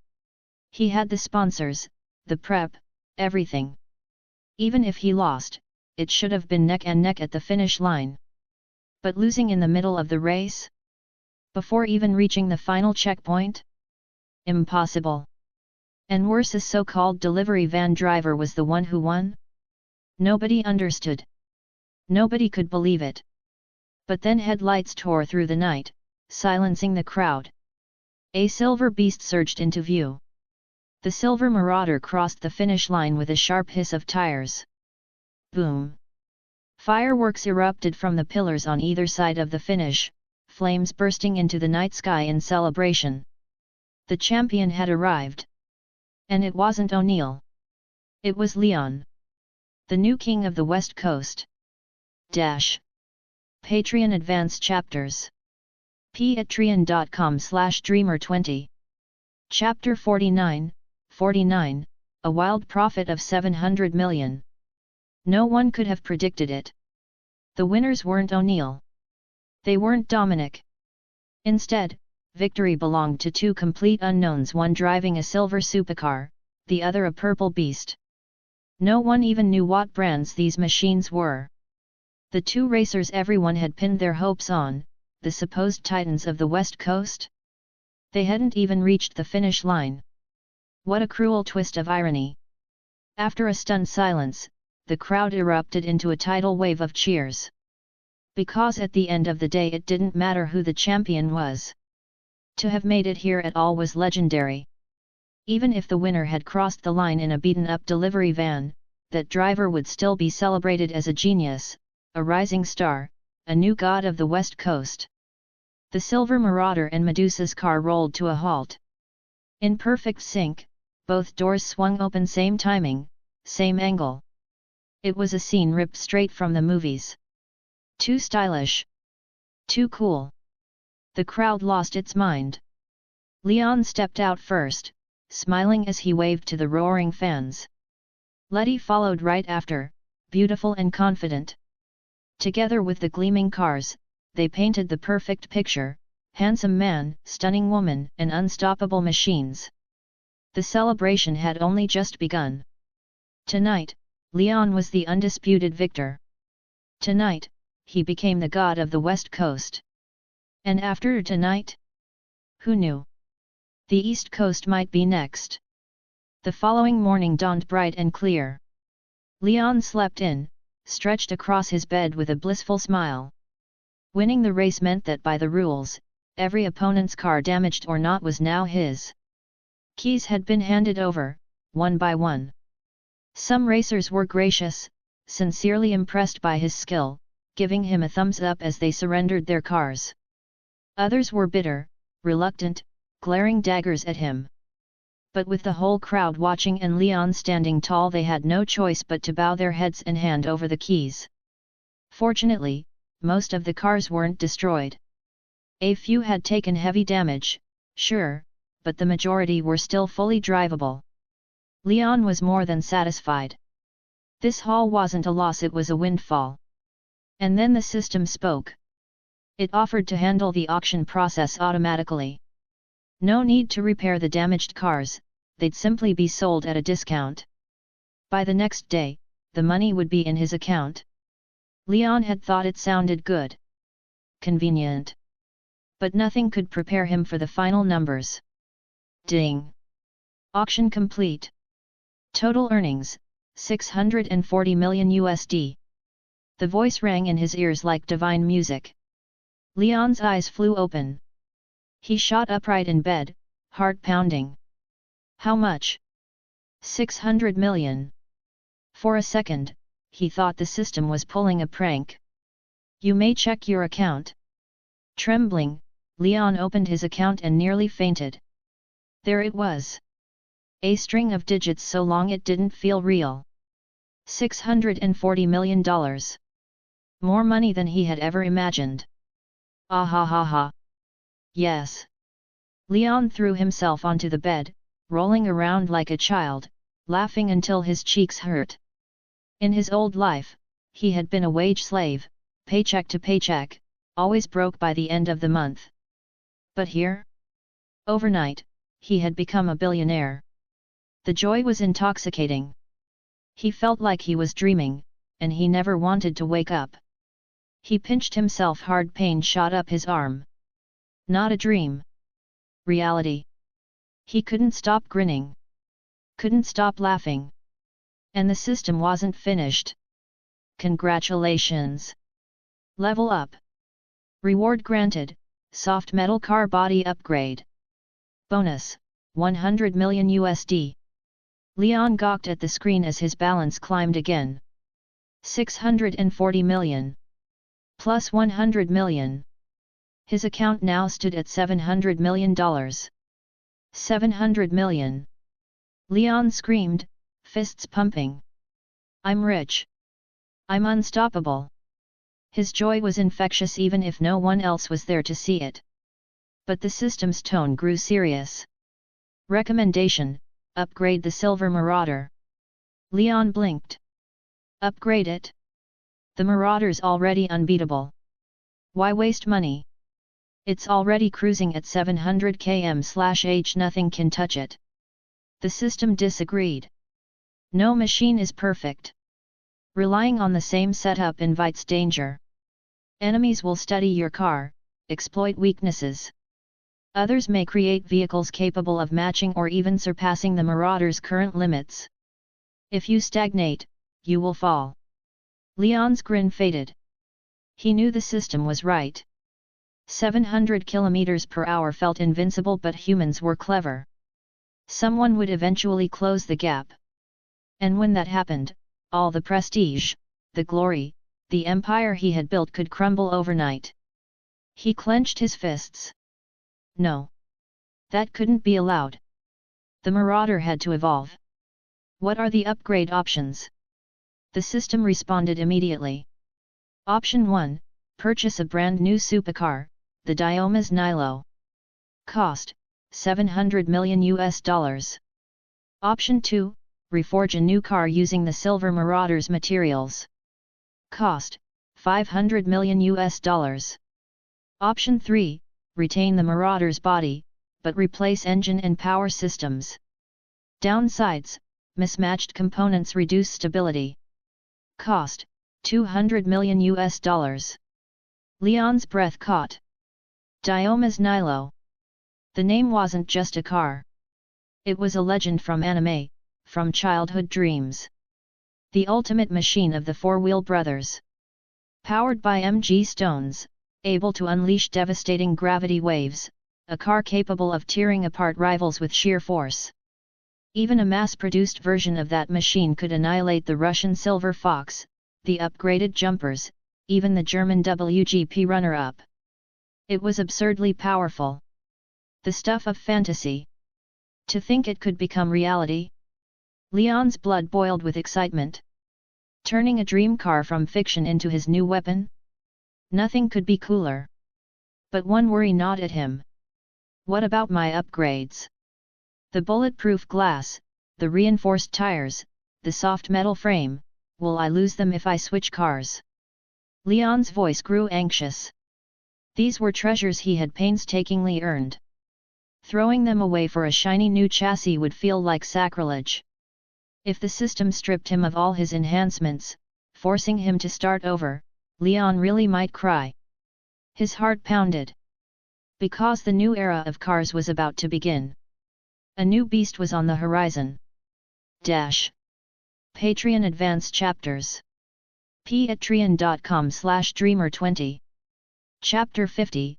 He had the sponsors, the prep, everything. Even if he lost, it should have been neck and neck at the finish line. But losing in the middle of the race? Before even reaching the final checkpoint? Impossible. And worse, a so-called delivery van driver was the one who won? Nobody understood. Nobody could believe it. But then headlights tore through the night, silencing the crowd. A silver beast surged into view. The silver marauder crossed the finish line with a sharp hiss of tires. Boom! Fireworks erupted from the pillars on either side of the finish, flames bursting into the night sky in celebration. The champion had arrived. And it wasn't O'Neill. It was Leon. The new king of the West Coast. Patreon Advanced Chapters. patreon.com/dreamer20. Chapter 49, A Wild Profit of 700 million. No one could have predicted it. The winners weren't O'Neill. They weren't Dominic. Instead, victory belonged to two complete unknowns, one driving a silver supercar, the other a purple beast. No one even knew what brands these machines were. The two racers everyone had pinned their hopes on, the supposed titans of the West Coast? They hadn't even reached the finish line. What a cruel twist of irony! After a stunned silence, the crowd erupted into a tidal wave of cheers. Because at the end of the day it didn't matter who the champion was. To have made it here at all was legendary. Even if the winner had crossed the line in a beaten-up delivery van, that driver would still be celebrated as a genius, a rising star, a new god of the West Coast. The silver marauder and Medusa's car rolled to a halt. In perfect sync, both doors swung open, same timing, same angle. It was a scene ripped straight from the movies. Too stylish. Too cool. The crowd lost its mind. Leon stepped out first, smiling as he waved to the roaring fans. Letty followed right after, beautiful and confident. Together with the gleaming cars, they painted the perfect picture: handsome man, stunning woman, and unstoppable machines. The celebration had only just begun. Tonight, Leon was the undisputed victor. Tonight, he became the god of the West Coast. And after tonight? Who knew? The East Coast might be next. The following morning dawned bright and clear. Leon slept in, stretched across his bed with a blissful smile. Winning the race meant that by the rules, every opponent's car, damaged or not, was now his. Keys had been handed over, one by one. Some racers were gracious, sincerely impressed by his skill, giving him a thumbs up as they surrendered their cars. Others were bitter, reluctant, glaring daggers at him. But with the whole crowd watching and Leon standing tall, they had no choice but to bow their heads and hand over the keys. Fortunately, most of the cars weren't destroyed. A few had taken heavy damage, sure, but the majority were still fully drivable. Leon was more than satisfied. This haul wasn't a loss, it was a windfall. And then the system spoke. It offered to handle the auction process automatically. No need to repair the damaged cars, they'd simply be sold at a discount. By the next day, the money would be in his account. Leon had thought it sounded good. Convenient. But nothing could prepare him for the final numbers. Ding! Auction complete. Total earnings, 640 million USD. The voice rang in his ears like divine music. Leon's eyes flew open. He shot upright in bed, heart pounding. How much? 600 million. For a second, he thought the system was pulling a prank. You may check your account. Trembling, Leon opened his account and nearly fainted. There it was. A string of digits so long it didn't feel real. $640 million. More money than he had ever imagined. Ah ha ha ha. Yes. Leon threw himself onto the bed, rolling around like a child, laughing until his cheeks hurt. In his old life, he had been a wage slave, paycheck to paycheck, always broke by the end of the month. But here? Overnight, he had become a billionaire. The joy was intoxicating. He felt like he was dreaming, and he never wanted to wake up. He pinched himself hard, pain shot up his arm. Not a dream. Reality. He couldn't stop grinning. Couldn't stop laughing. And the system wasn't finished. Congratulations! Level up. Reward granted, soft metal car body upgrade. Bonus, 100 million USD. Leon gawked at the screen as his balance climbed again. 640 million. Plus 100 million. His account now stood at $700 million. 700 million. Leon screamed, fists pumping. I'm rich. I'm unstoppable. His joy was infectious even if no one else was there to see it. But the system's tone grew serious. Recommendation, upgrade the Silver Marauder. Leon blinked. Upgrade it? The Marauder's already unbeatable. Why waste money? It's already cruising at 700 km/h. Nothing can touch it. The system disagreed. No machine is perfect. Relying on the same setup invites danger. Enemies will study your car, exploit weaknesses. Others may create vehicles capable of matching or even surpassing the Marauder's current limits. If you stagnate, you will fall. Leon's grin faded. He knew the system was right. 700 km/h felt invincible, but humans were clever. Someone would eventually close the gap. And when that happened, all the prestige, the glory, the empire he had built could crumble overnight. He clenched his fists. No. That couldn't be allowed. The Marauder had to evolve. What are the upgrade options? The system responded immediately. Option 1, purchase a brand new supercar, the Diomas Nilo. Cost, $700 million US. Option 2, reforge a new car using the Silver Marauder's materials. Cost, $500 million US. Option 3, retain the Marauder's body, but replace engine and power systems. Downsides, mismatched components reduce stability. Cost, $200 million US. Leon's breath caught. Diomas Nilo. The name wasn't just a car. It was a legend from anime, from childhood dreams. The ultimate machine of the four-wheel brothers. Powered by MG stones, able to unleash devastating gravity waves, a car capable of tearing apart rivals with sheer force. Even a mass-produced version of that machine could annihilate the Russian Silver Fox, the upgraded jumpers, even the German WGP runner-up. It was absurdly powerful. The stuff of fantasy. To think it could become reality? Leon's blood boiled with excitement. Turning a dream car from fiction into his new weapon? Nothing could be cooler. But one worry gnawed at him. What about my upgrades? The bulletproof glass, the reinforced tires, the soft metal frame, will I lose them if I switch cars? Leon's voice grew anxious. These were treasures he had painstakingly earned. Throwing them away for a shiny new chassis would feel like sacrilege. If the system stripped him of all his enhancements, forcing him to start over, Leon really might cry. His heart pounded. Because the new era of cars was about to begin. A new beast was on the horizon. Patreon Advanced Chapters. patreon.com/dreamer20. Chapter 50,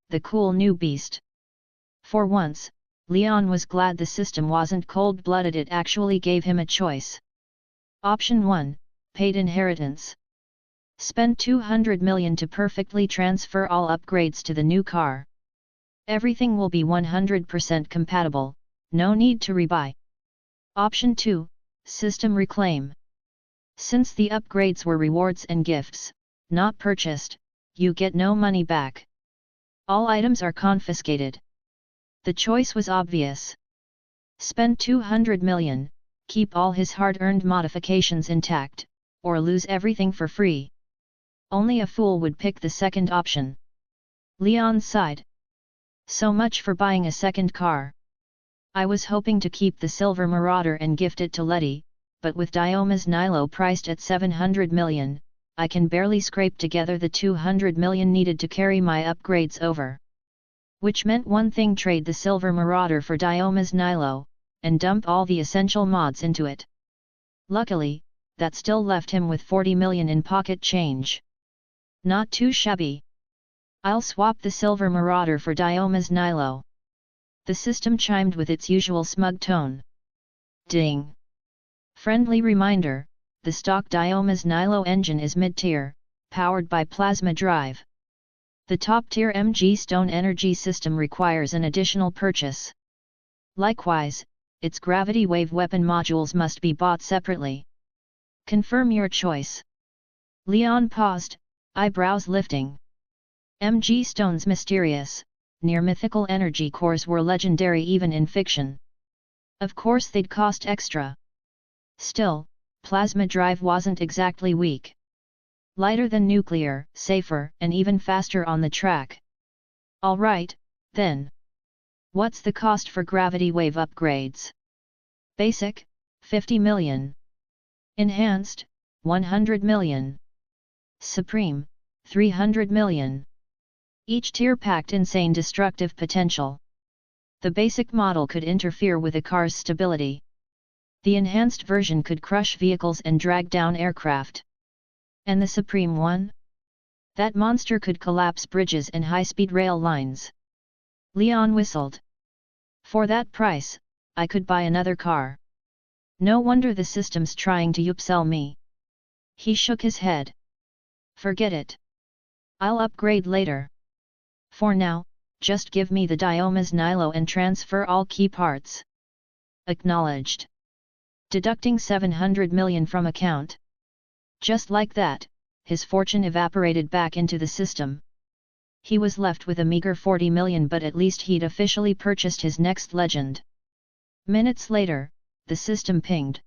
The Cool New Beast. For once, Leon was glad the system wasn't cold-blooded, it actually gave him a choice. Option 1, paid inheritance. Spend 200 million to perfectly transfer all upgrades to the new car. Everything will be 100% compatible, no need to rebuy. Option 2, system reclaim. Since the upgrades were rewards and gifts, not purchased, you get no money back. All items are confiscated. The choice was obvious. Spend 200 million, keep all his hard-earned modifications intact, or lose everything for free. Only a fool would pick the second option. Leon sighed. So much for buying a second car. I was hoping to keep the Silver Marauder and gift it to Letty, but with Dioma's Nilo priced at 700 million, I can barely scrape together the 200 million needed to carry my upgrades over. Which meant one thing: trade the Silver Marauder for Dioma's Nilo, and dump all the essential mods into it. Luckily, that still left him with 40 million in pocket change. Not too shabby. I'll swap the Silver Marauder for Dioma's Nilo. The system chimed with its usual smug tone. Ding! Friendly reminder, the stock Dioma's Nilo engine is mid-tier, powered by plasma drive. The top-tier MG Stone energy system requires an additional purchase. Likewise, its gravity wave weapon modules must be bought separately. Confirm your choice. Leon paused, eyebrows lifting. MG Stone's mysterious, near-mythical energy cores were legendary even in fiction. Of course they'd cost extra. Still, plasma drive wasn't exactly weak. Lighter than nuclear, safer, and even faster on the track. Alright, then. What's the cost for gravity wave upgrades? Basic, 50 million. Enhanced, 100 million. Supreme, 300 million. Each tier packed insane destructive potential. The basic model could interfere with a car's stability. The enhanced version could crush vehicles and drag down aircraft. And the Supreme one? That monster could collapse bridges and high-speed rail lines. Leon whistled. For that price, I could buy another car. No wonder the system's trying to upsell me. He shook his head. Forget it. I'll upgrade later. For now, just give me the Dioma's Nilo and transfer all key parts. Acknowledged. Deducting 700 million from account. Just like that, his fortune evaporated back into the system. He was left with a meager 40 million, but at least he'd officially purchased his next legend. Minutes later, the system pinged.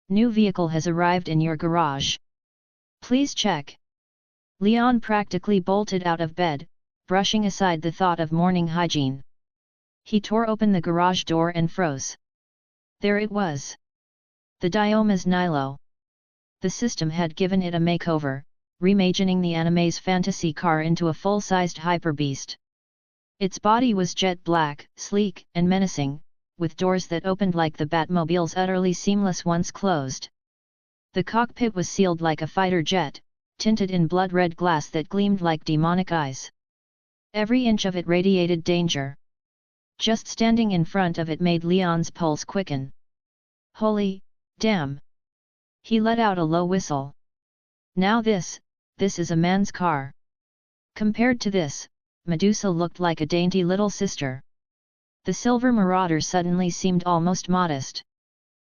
New vehicle has arrived in your garage. Please check. Leon practically bolted out of bed, brushing aside the thought of morning hygiene. He tore open the garage door and froze. There it was. The Dioma's Nilo. The system had given it a makeover, reimagining the anime's fantasy car into a full-sized hyperbeast. Its body was jet black, sleek, and menacing, with doors that opened like the Batmobile's utterly seamless once closed. The cockpit was sealed like a fighter jet, tinted in blood-red glass that gleamed like demonic eyes. Every inch of it radiated danger. Just standing in front of it made Leon's pulse quicken. Holy, damn! He let out a low whistle. Now this is a man's car. Compared to this, Medusa looked like a dainty little sister. The Silver Marauder suddenly seemed almost modest.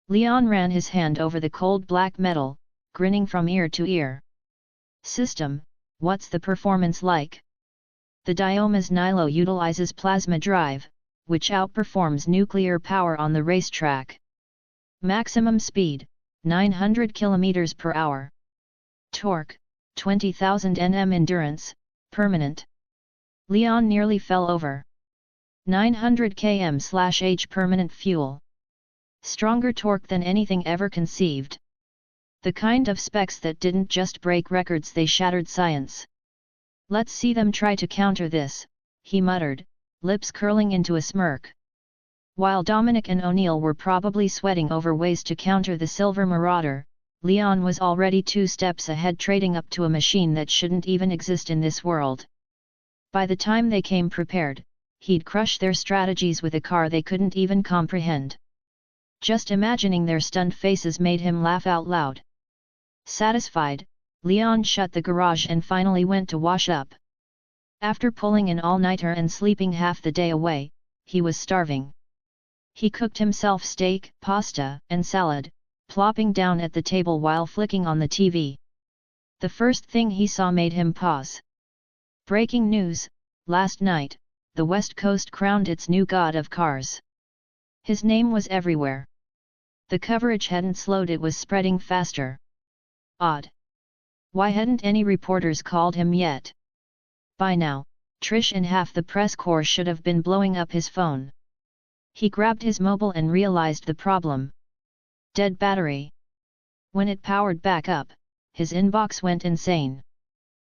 Leon ran his hand over the cold black metal, grinning from ear to ear. System, what's the performance like? The Dioma's Nilo utilizes plasma drive, which outperforms nuclear power on the racetrack. Maximum speed, 900 km per hour. Torque, 20,000 Nm. Endurance, permanent. Leon nearly fell over. 900 km/h permanent fuel. Stronger torque than anything ever conceived. The kind of specs that didn't just break records, they shattered science. Let's see them try to counter this, he muttered, lips curling into a smirk. While Dominic and O'Neill were probably sweating over ways to counter the Silver Marauder, Leon was already 2 steps ahead, trading up to a machine that shouldn't even exist in this world. By the time they came prepared, he'd crush their strategies with a car they couldn't even comprehend. Just imagining their stunned faces made him laugh out loud. Satisfied, Leon shut the garage and finally went to wash up. After pulling an all-nighter and sleeping half the day away, he was starving. He cooked himself steak, pasta, and salad, plopping down at the table while flicking on the TV. The first thing he saw made him pause. Breaking news: last night, the West Coast crowned its new god of cars. His name was everywhere. The coverage hadn't slowed, it was spreading faster. Odd. Why hadn't any reporters called him yet? By now, Trish and half the press corps should have been blowing up his phone. He grabbed his mobile and realized the problem. Dead battery. When it powered back up, his inbox went insane.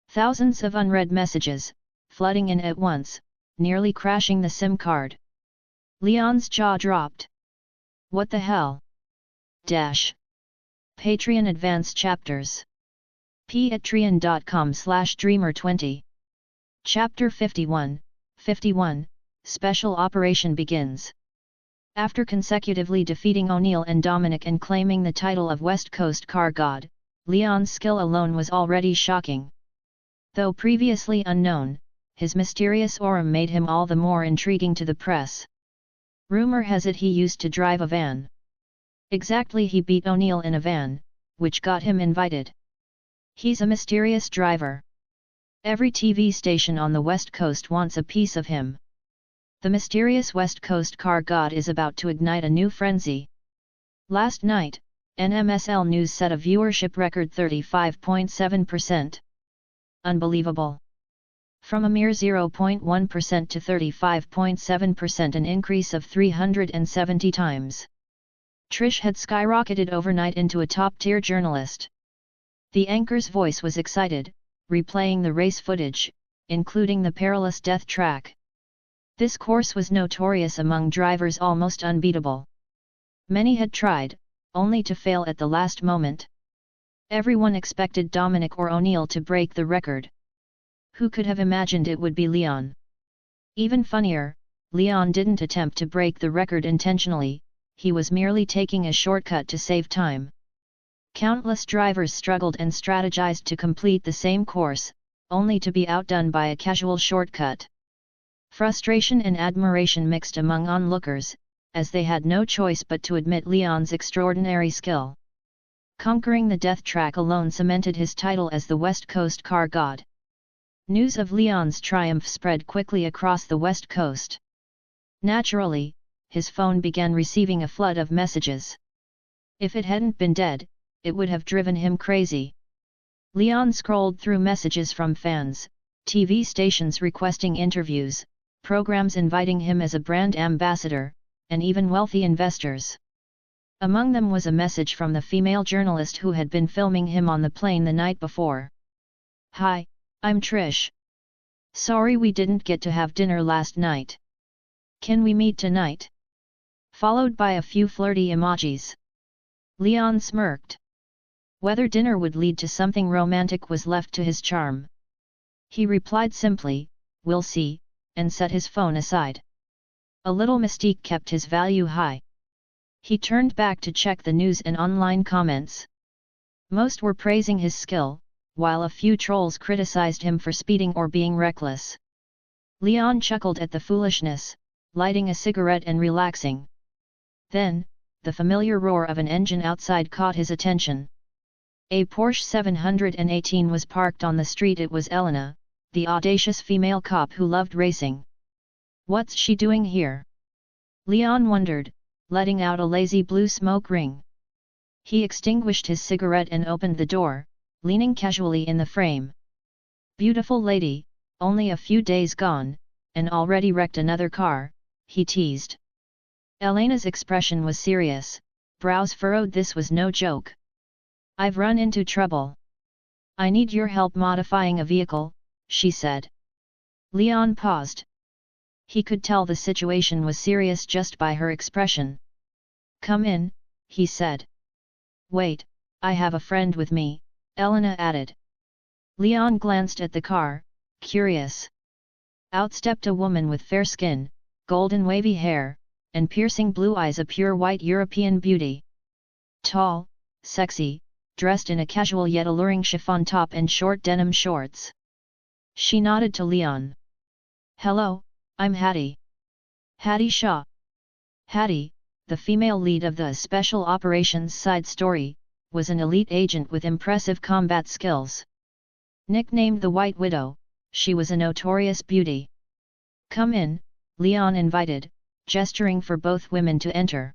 Thousands of unread messages, flooding in at once, nearly crashing the SIM card. Leon's jaw dropped. What the hell? Patreon Advanced Chapters. patreon.com/dreamer20. Chapter 51, Special Operation begins. After consecutively defeating O'Neill and Dominic and claiming the title of West Coast Car God, Leon's skill alone was already shocking. Though previously unknown, his mysterious aura made him all the more intriguing to the press. Rumor has it he used to drive a van. Exactly, he beat O'Neill in a van, which got him invited. He's a mysterious driver. Every TV station on the West Coast wants a piece of him. The mysterious West Coast Car God is about to ignite a new frenzy. Last night, NMSL News set a viewership record 35.7%. Unbelievable. From a mere 0.1% to 35.7%, an increase of 370 times. Trish had skyrocketed overnight into a top-tier journalist. The anchor's voice was excited, replaying the race footage, including the perilous death track. This course was notorious among drivers, almost unbeatable. Many had tried, only to fail at the last moment. Everyone expected Dominic or O'Neill to break the record. Who could have imagined it would be Leon? Even funnier, Leon didn't attempt to break the record intentionally, he was merely taking a shortcut to save time. Countless drivers struggled and strategized to complete the same course, only to be outdone by a casual shortcut. Frustration and admiration mixed among onlookers, as they had no choice but to admit Leon's extraordinary skill. Conquering the death track alone cemented his title as the West Coast Car God. News of Leon's triumph spread quickly across the West Coast. Naturally, his phone began receiving a flood of messages. If it hadn't been dead, it would have driven him crazy. Leon scrolled through messages from fans, TV stations requesting interviews, programs inviting him as a brand ambassador, and even wealthy investors. Among them was a message from the female journalist who had been filming him on the plane the night before. "Hi, I'm Trish. Sorry we didn't get to have dinner last night. Can we meet tonight?" Followed by a few flirty emojis. Leon smirked. Whether dinner would lead to something romantic was left to his charm. He replied simply, "We'll see," and set his phone aside. A little mystique kept his value high. He turned back to check the news and online comments. Most were praising his skill, while a few trolls criticized him for speeding or being reckless. Leon chuckled at the foolishness, lighting a cigarette and relaxing. Then, the familiar roar of an engine outside caught his attention. A Porsche 718 was parked on the street. It was Elena, the audacious female cop who loved racing. What's she doing here? Leon wondered, letting out a lazy blue smoke ring. He extinguished his cigarette and opened the door, leaning casually in the frame. Beautiful lady, only a few days gone, and already wrecked another car, he teased. Elena's expression was serious, brows furrowed. This was no joke. I've run into trouble. I need your help modifying a vehicle, she said. Leon paused, He could tell the situation was serious just by her expression. "Come in," he said. "Wait, I have a friend with me," Elena added. Leon glanced at the car, curious. Out stepped a woman with fair skin, golden wavy hair, and piercing blue eyes, a pure white European beauty. Tall, sexy, dressed in a casual yet alluring chiffon top and short denim shorts. She nodded to Leon. "Hello, I'm Hattie. Hattie Shaw." Hattie, the female lead of the Special Operations side story, was an elite agent with impressive combat skills. Nicknamed the White Widow, she was a notorious beauty. "Come in," Leon invited, gesturing for both women to enter.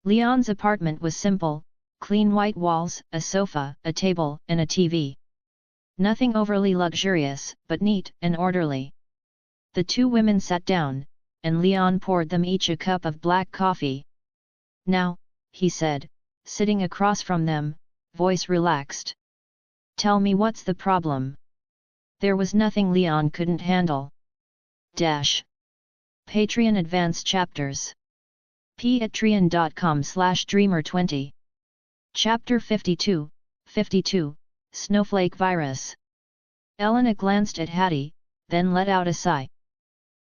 Leon's apartment was simple, clean white walls, a sofa, a table, and a TV. Nothing overly luxurious, but neat and orderly. The two women sat down, and Leon poured them each a cup of black coffee. "Now," he said, sitting across from them, voice relaxed. "Tell me, what's the problem?" There was nothing Leon couldn't handle. Patreon Advanced Chapters. patreon.com/dreamer20. Chapter 52, Snowflake Virus. Elena glanced at Hattie, then let out a sigh.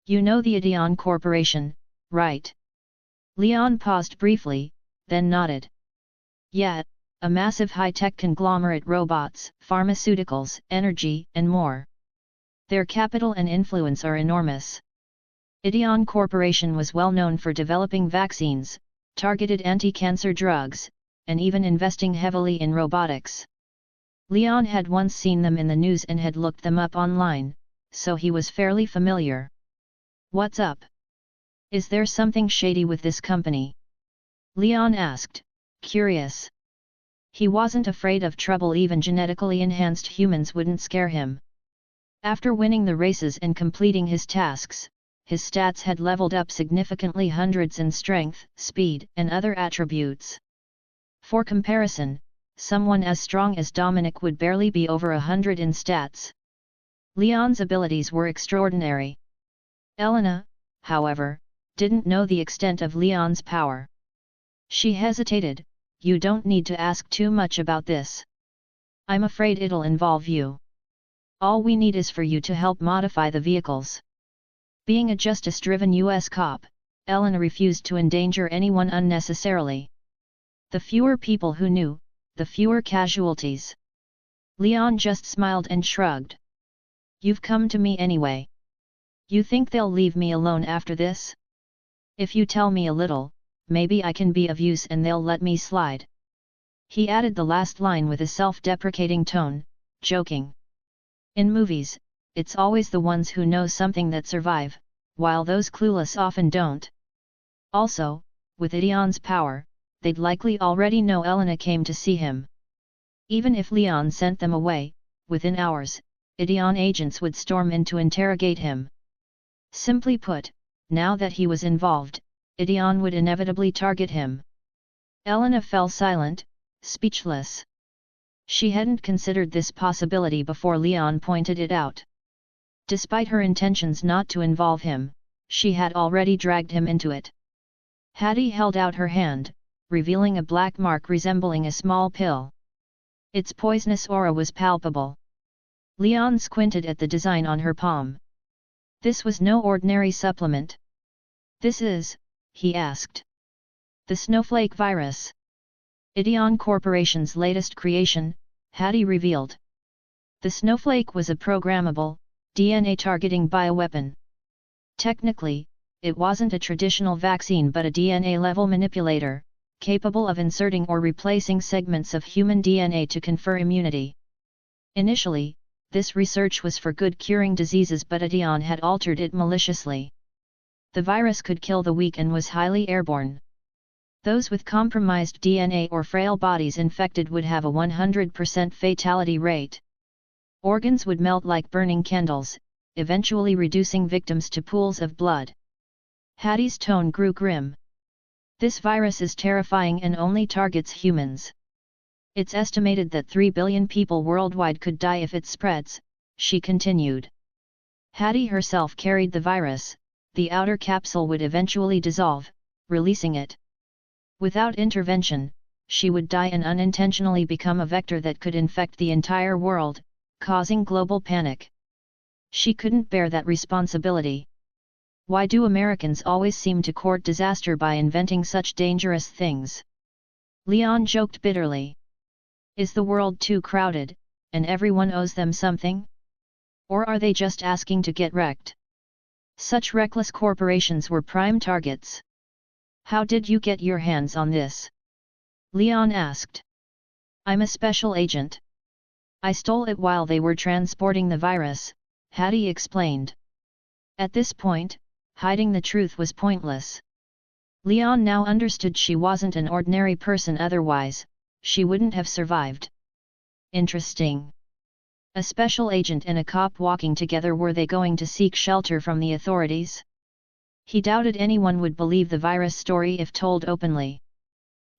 "You know the Audiobook Corporation, right?" Leon paused briefly, then nodded. "Yeah, a massive high-tech conglomerate, robots, pharmaceuticals, energy, and more. Their capital and influence are enormous. Audiobook Corporation was well known for developing vaccines, targeted anti-cancer drugs, and even investing heavily in robotics." Leon had once seen them in the news and had looked them up online, so he was fairly familiar. "What's up? Is there something shady with this company?" Leon asked, curious. He wasn't afraid of trouble, even genetically enhanced humans wouldn't scare him. After winning the races and completing his tasks, his stats had leveled up significantly, hundreds in strength, speed, and other attributes. For comparison, someone as strong as Dominic would barely be over 100 in stats. Leon's abilities were extraordinary. Elena, however, didn't know the extent of Leon's power. She hesitated. "You don't need to ask too much about this. I'm afraid it'll involve you. All we need is for you to help modify the vehicles." Being a justice-driven US cop, Elena refused to endanger anyone unnecessarily. The fewer people who knew, the fewer casualties. Leon just smiled and shrugged. "You've come to me anyway. You think they'll leave me alone after this? If you tell me a little, maybe I can be of use and they'll let me slide." He added the last line with a self-deprecating tone, joking. In movies, it's always the ones who know something that survive, while those clueless often don't. Also, with Audiobook's power, they'd likely already know Elena came to see him. Even if Leon sent them away, within hours, Audiobook agents would storm in to interrogate him. Simply put, now that he was involved, Audiobook would inevitably target him. Elena fell silent, speechless. She hadn't considered this possibility before Leon pointed it out. Despite her intentions not to involve him, she had already dragged him into it. Hattie held out her hand, revealing a black mark resembling a small pill. Its poisonous aura was palpable. Leon squinted at the design on her palm. This was no ordinary supplement. "This is," he asked. "The Snowflake Virus. Audiobook Corporation's latest creation," Hattie revealed. The Snowflake was a programmable, DNA-targeting bioweapon. Technically, it wasn't a traditional vaccine but a DNA-level manipulator, capable of inserting or replacing segments of human DNA to confer immunity. Initially, this research was for good, curing diseases, but Audiobook had altered it maliciously. The virus could kill the weak and was highly airborne. Those with compromised DNA or frail bodies infected would have a 100% fatality rate. Organs would melt like burning candles, eventually reducing victims to pools of blood. Hattie's tone grew grim. "This virus is terrifying and only targets humans. It's estimated that 3 billion people worldwide could die if it spreads," she continued. Hattie herself carried the virus, the outer capsule would eventually dissolve, releasing it. Without intervention, she would die and unintentionally become a vector that could infect the entire world, causing global panic. She couldn't bear that responsibility. Why do Americans always seem to court disaster by inventing such dangerous things? Leon joked bitterly. Is the world too crowded, and everyone owes them something? Or are they just asking to get wrecked? Such reckless corporations were prime targets. How did you get your hands on this? Leon asked. I'm a special agent. I stole it while they were transporting the virus, Hattie explained. At this point, hiding the truth was pointless. Leon now understood she wasn't an ordinary person, otherwise, she wouldn't have survived. Interesting. A special agent and a cop walking together, were they going to seek shelter from the authorities? He doubted anyone would believe the virus story if told openly.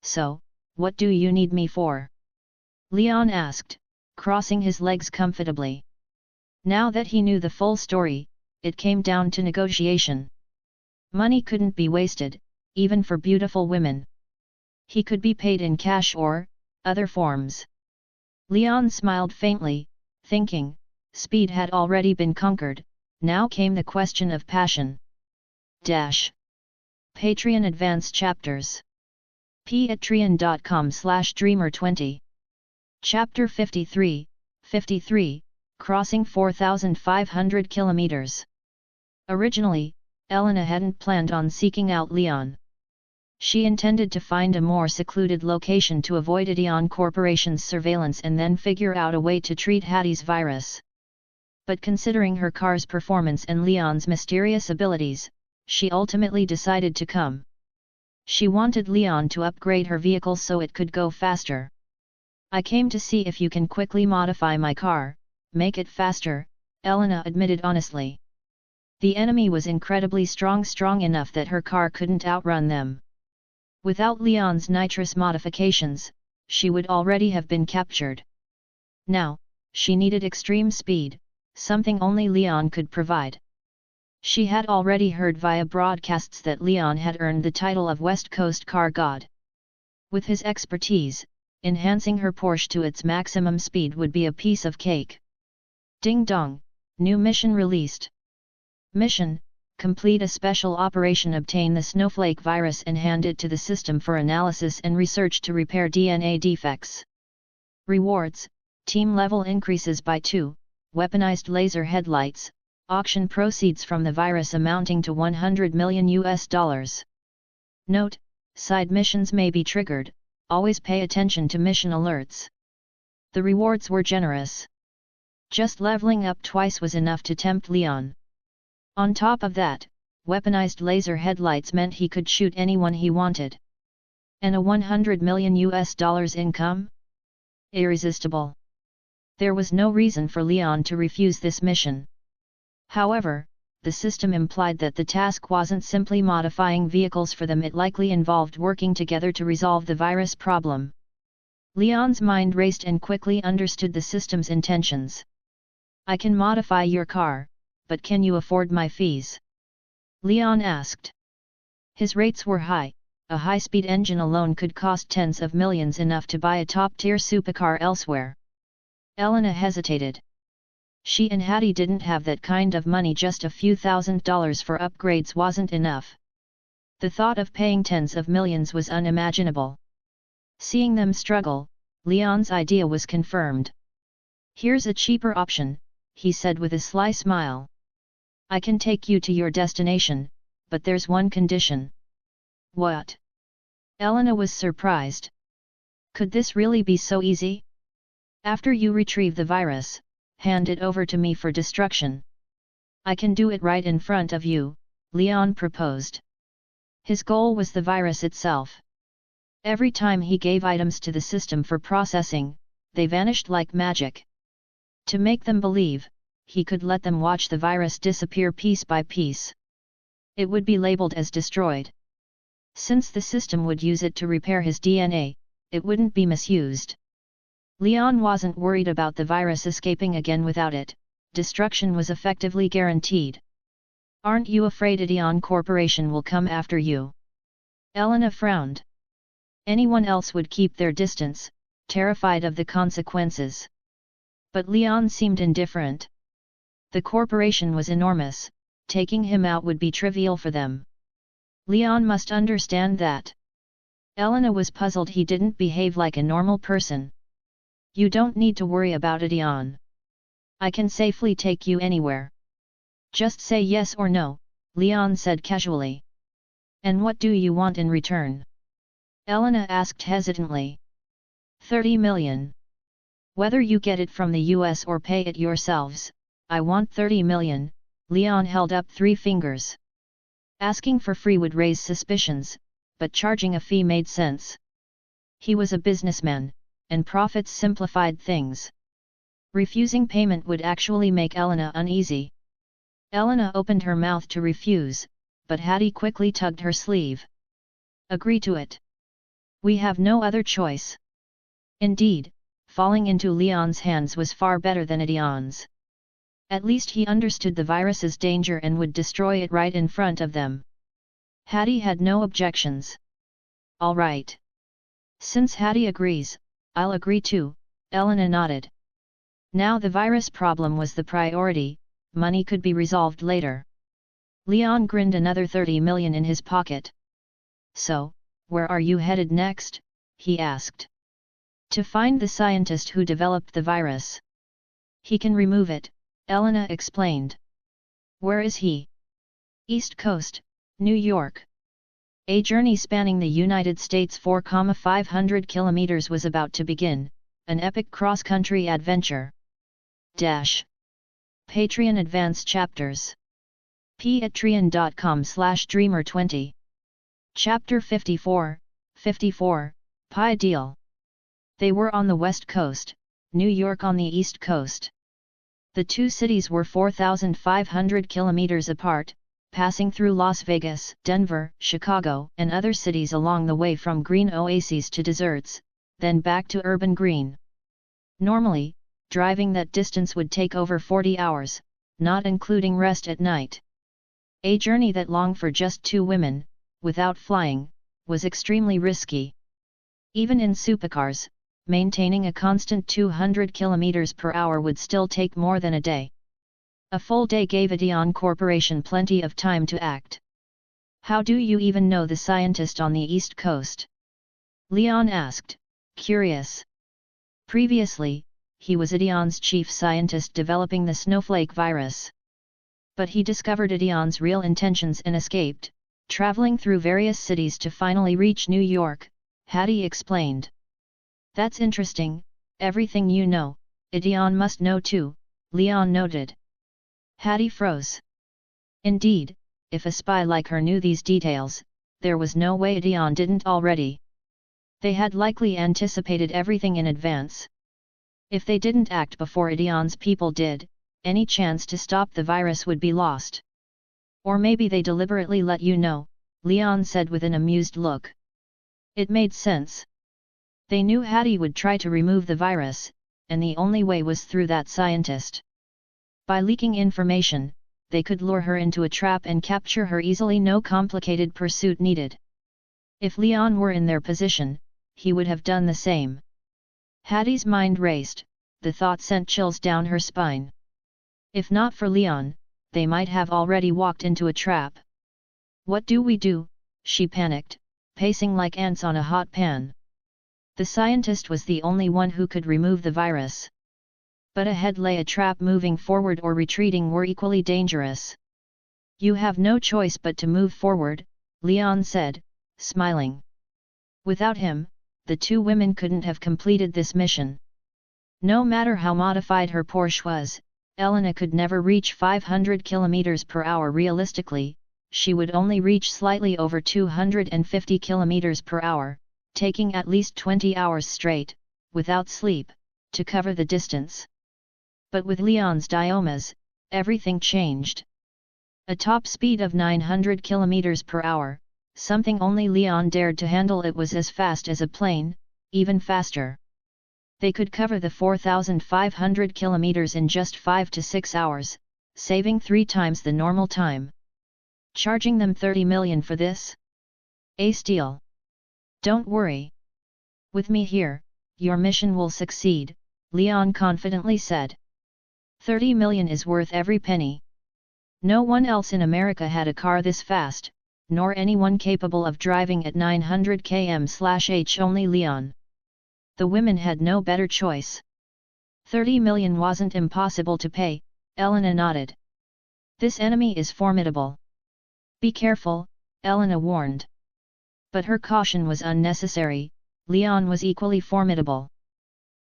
So, what do you need me for? Leon asked, crossing his legs comfortably. Now that he knew the full story, it came down to negotiation. Money couldn't be wasted, even for beautiful women. He could be paid in cash or other forms. Leon smiled faintly, thinking, speed had already been conquered, now came the question of passion. Patreon Advanced Chapters. patreon.com/dreamer20. Chapter 53, Crossing 4,500 kilometers. Originally, Elena hadn't planned on seeking out Leon. She intended to find a more secluded location to avoid Ideon Corporation's surveillance and then figure out a way to treat Hattie's virus. But considering her car's performance and Leon's mysterious abilities, she ultimately decided to come. She wanted Leon to upgrade her vehicle so it could go faster. I came to see if you can quickly modify my car, make it faster, Elena admitted honestly. The enemy was incredibly strong enough that her car couldn't outrun them. Without Leon's nitrous modifications, she would already have been captured. Now, she needed extreme speed, something only Leon could provide. She had already heard via broadcasts that Leon had earned the title of West Coast Car God. With his expertise, enhancing her Porsche to its maximum speed would be a piece of cake. Ding dong, new mission released. Mission: complete a special operation, obtain the snowflake virus and hand it to the system for analysis and research to repair DNA defects. Rewards: team level increases by 2, weaponized laser headlights, auction proceeds from the virus amounting to $100 million. Note: side missions may be triggered, always pay attention to mission alerts. The rewards were generous. Just leveling up twice was enough to tempt Leon. On top of that, weaponized laser headlights meant he could shoot anyone he wanted. And a $100 million income? Irresistible. There was no reason for Leon to refuse this mission. However, the system implied that the task wasn't simply modifying vehicles for them, it likely involved working together to resolve the virus problem. Leon's mind raced and quickly understood the system's intentions. I can modify your car, but can you afford my fees? Leon asked. His rates were high. A high-speed engine alone could cost tens of millions, enough to buy a top-tier supercar elsewhere. Elena hesitated. She and Hattie didn't have that kind of money. Just a few $1,000s for upgrades wasn't enough. The thought of paying tens of millions was unimaginable. Seeing them struggle, Leon's idea was confirmed. Here's a cheaper option, he said with a sly smile. I can take you to your destination, but there's one condition. What? Elena was surprised. Could this really be so easy? After you retrieve the virus, hand it over to me for destruction. I can do it right in front of you, Leon proposed. His goal was the virus itself. Every time he gave items to the system for processing, they vanished like magic. To make them believe, he could let them watch the virus disappear piece by piece. It would be labeled as destroyed. Since the system would use it to repair his DNA, it wouldn't be misused. Leon wasn't worried about the virus escaping again without it. Destruction was effectively guaranteed. Aren't you afraid Ideon Corporation will come after you? Elena frowned. Anyone else would keep their distance, terrified of the consequences. But Leon seemed indifferent. The corporation was enormous, taking him out would be trivial for them. Leon must understand that. Elena was puzzled he didn't behave like a normal person. You don't need to worry about Ideon. I can safely take you anywhere. Just say yes or no, Leon said casually. And what do you want in return? Elena asked hesitantly. 30 million. Whether you get it from the US or pay it yourselves, I want 30 million, Leon held up 3 fingers. Asking for free would raise suspicions, but charging a fee made sense. He was a businessman, and profits simplified things. Refusing payment would actually make Elena uneasy. Elena opened her mouth to refuse, but Hattie quickly tugged her sleeve. Agree to it. We have no other choice. Indeed, falling into Leon's hands was far better than Ideon's. At least he understood the virus's danger and would destroy it right in front of them. Hattie had no objections. All right. Since Hattie agrees, I'll agree too, Elena nodded. Now the virus problem was the priority, money could be resolved later. Leon grinned, another 30 million in his pocket. So, where are you headed next? He asked. To find the scientist who developed the virus. He can remove it, Elena explained. Where is he? East Coast, New York. A journey spanning the United States 4,500 kilometers was about to begin, an epic cross-country adventure. Patreon Advanced Chapters. patreon.com/dreamer20. Chapter 54, Pi Deal. They were on the West Coast, New York on the East Coast. The two cities were 4,500 kilometers apart, passing through Las Vegas, Denver, Chicago, and other cities along the way, from green oases to deserts, then back to urban green. Normally, driving that distance would take over 40 hours, not including rest at night. A journey that long for just 2 women, without flying, was extremely risky. Even in supercars, maintaining a constant 200 km per hour would still take more than a day. A full day gave Ideon Corporation plenty of time to act. How do you even know the scientist on the East Coast? Leon asked, curious. Previously, he was Ideon's chief scientist developing the snowflake virus. But he discovered Ideon's real intentions and escaped, traveling through various cities to finally reach New York, Hattie explained. That's interesting, everything you know, Ideon must know too, Leon noted. Hattie froze. Indeed, if a spy like her knew these details, there was no way Ideon didn't already. They had likely anticipated everything in advance. If they didn't act before Ideon's people did, any chance to stop the virus would be lost. Or maybe they deliberately let you know, Leon said with an amused look. It made sense. They knew Hattie would try to remove the virus, and the only way was through that scientist. By leaking information, they could lure her into a trap and capture her easily, no complicated pursuit needed. If Leon were in their position, he would have done the same. Hattie's mind raced, the thought sent chills down her spine. If not for Leon, they might have already walked into a trap. What do we do? She panicked, pacing like ants on a hot pan. The scientist was the only one who could remove the virus. But ahead lay a trap. Moving forward or retreating were equally dangerous. You have no choice but to move forward, Leon said, smiling. Without him, the 2 women couldn't have completed this mission. No matter how modified her Porsche was, Elena could never reach 500 km per hour realistically. She would only reach slightly over 250 km per hour, taking at least 20 hours straight, without sleep, to cover the distance. But with Leon's diomas, everything changed. A top speed of 900 km per hour, something only Leon dared to handle. It was as fast as a plane, even faster. They could cover the 4,500 km in just 5 to 6 hours, saving 3 times the normal time. Charging them 30 million for this? Ace deal. Don't worry. With me here, your mission will succeed, Leon confidently said. 30 million is worth every penny. No one else in America had a car this fast, nor anyone capable of driving at 900 km/h, only Leon. The women had no better choice. 30 million wasn't impossible to pay, Elena nodded. This enemy is formidable. Be careful, Elena warned. But her caution was unnecessary. Leon was equally formidable.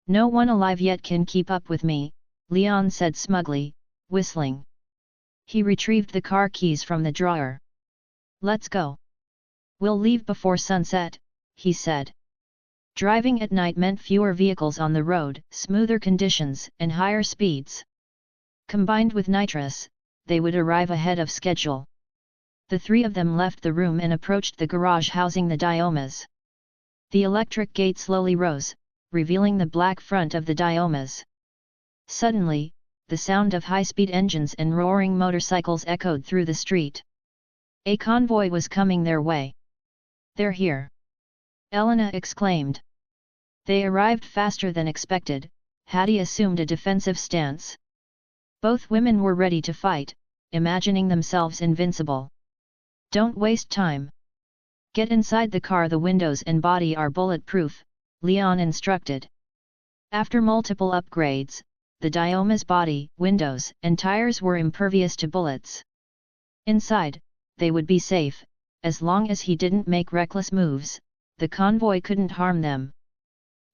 No one alive yet can keep up with me, Leon said smugly, whistling. He retrieved the car keys from the drawer. Let's go. We'll leave before sunset, he said. Driving at night meant fewer vehicles on the road, smoother conditions, and higher speeds. Combined with nitrous, they would arrive ahead of schedule. The three of them left the room and approached the garage housing the Diomas. The electric gate slowly rose, revealing the black front of the Diomas. Suddenly, the sound of high-speed engines and roaring motorcycles echoed through the street. A convoy was coming their way. They're here! Elena exclaimed. They arrived faster than expected. Hattie assumed a defensive stance. Both women were ready to fight, imagining themselves invincible. Don't waste time. Get inside the car. The windows and body are bulletproof, Leon instructed. After multiple upgrades, the Dioma's body, windows, and tires were impervious to bullets. Inside, they would be safe, as long as he didn't make reckless moves. The convoy couldn't harm them.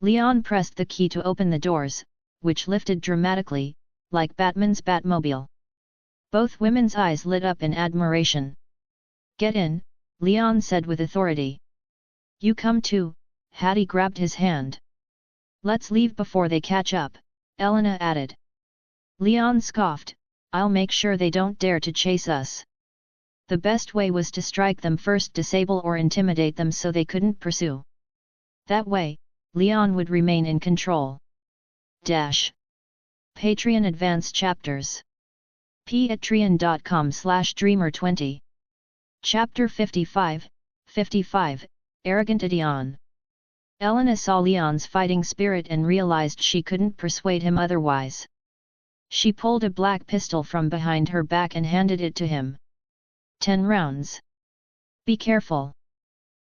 Leon pressed the key to open the doors, which lifted dramatically, like Batman's Batmobile. Both women's eyes lit up in admiration. Get in, Leon said with authority. You come too, Hattie grabbed his hand. Let's leave before they catch up, Elena added. Leon scoffed, I'll make sure they don't dare to chase us. The best way was to strike them first, disable or intimidate them so they couldn't pursue. That way, Leon would remain in control. Patreon Advance Chapters. patreon.com/dreamer20. Chapter 55, Arrogant Idion. Elena saw Leon's fighting spirit and realized she couldn't persuade him otherwise. She pulled a black pistol from behind her back and handed it to him. 10 rounds. Be careful.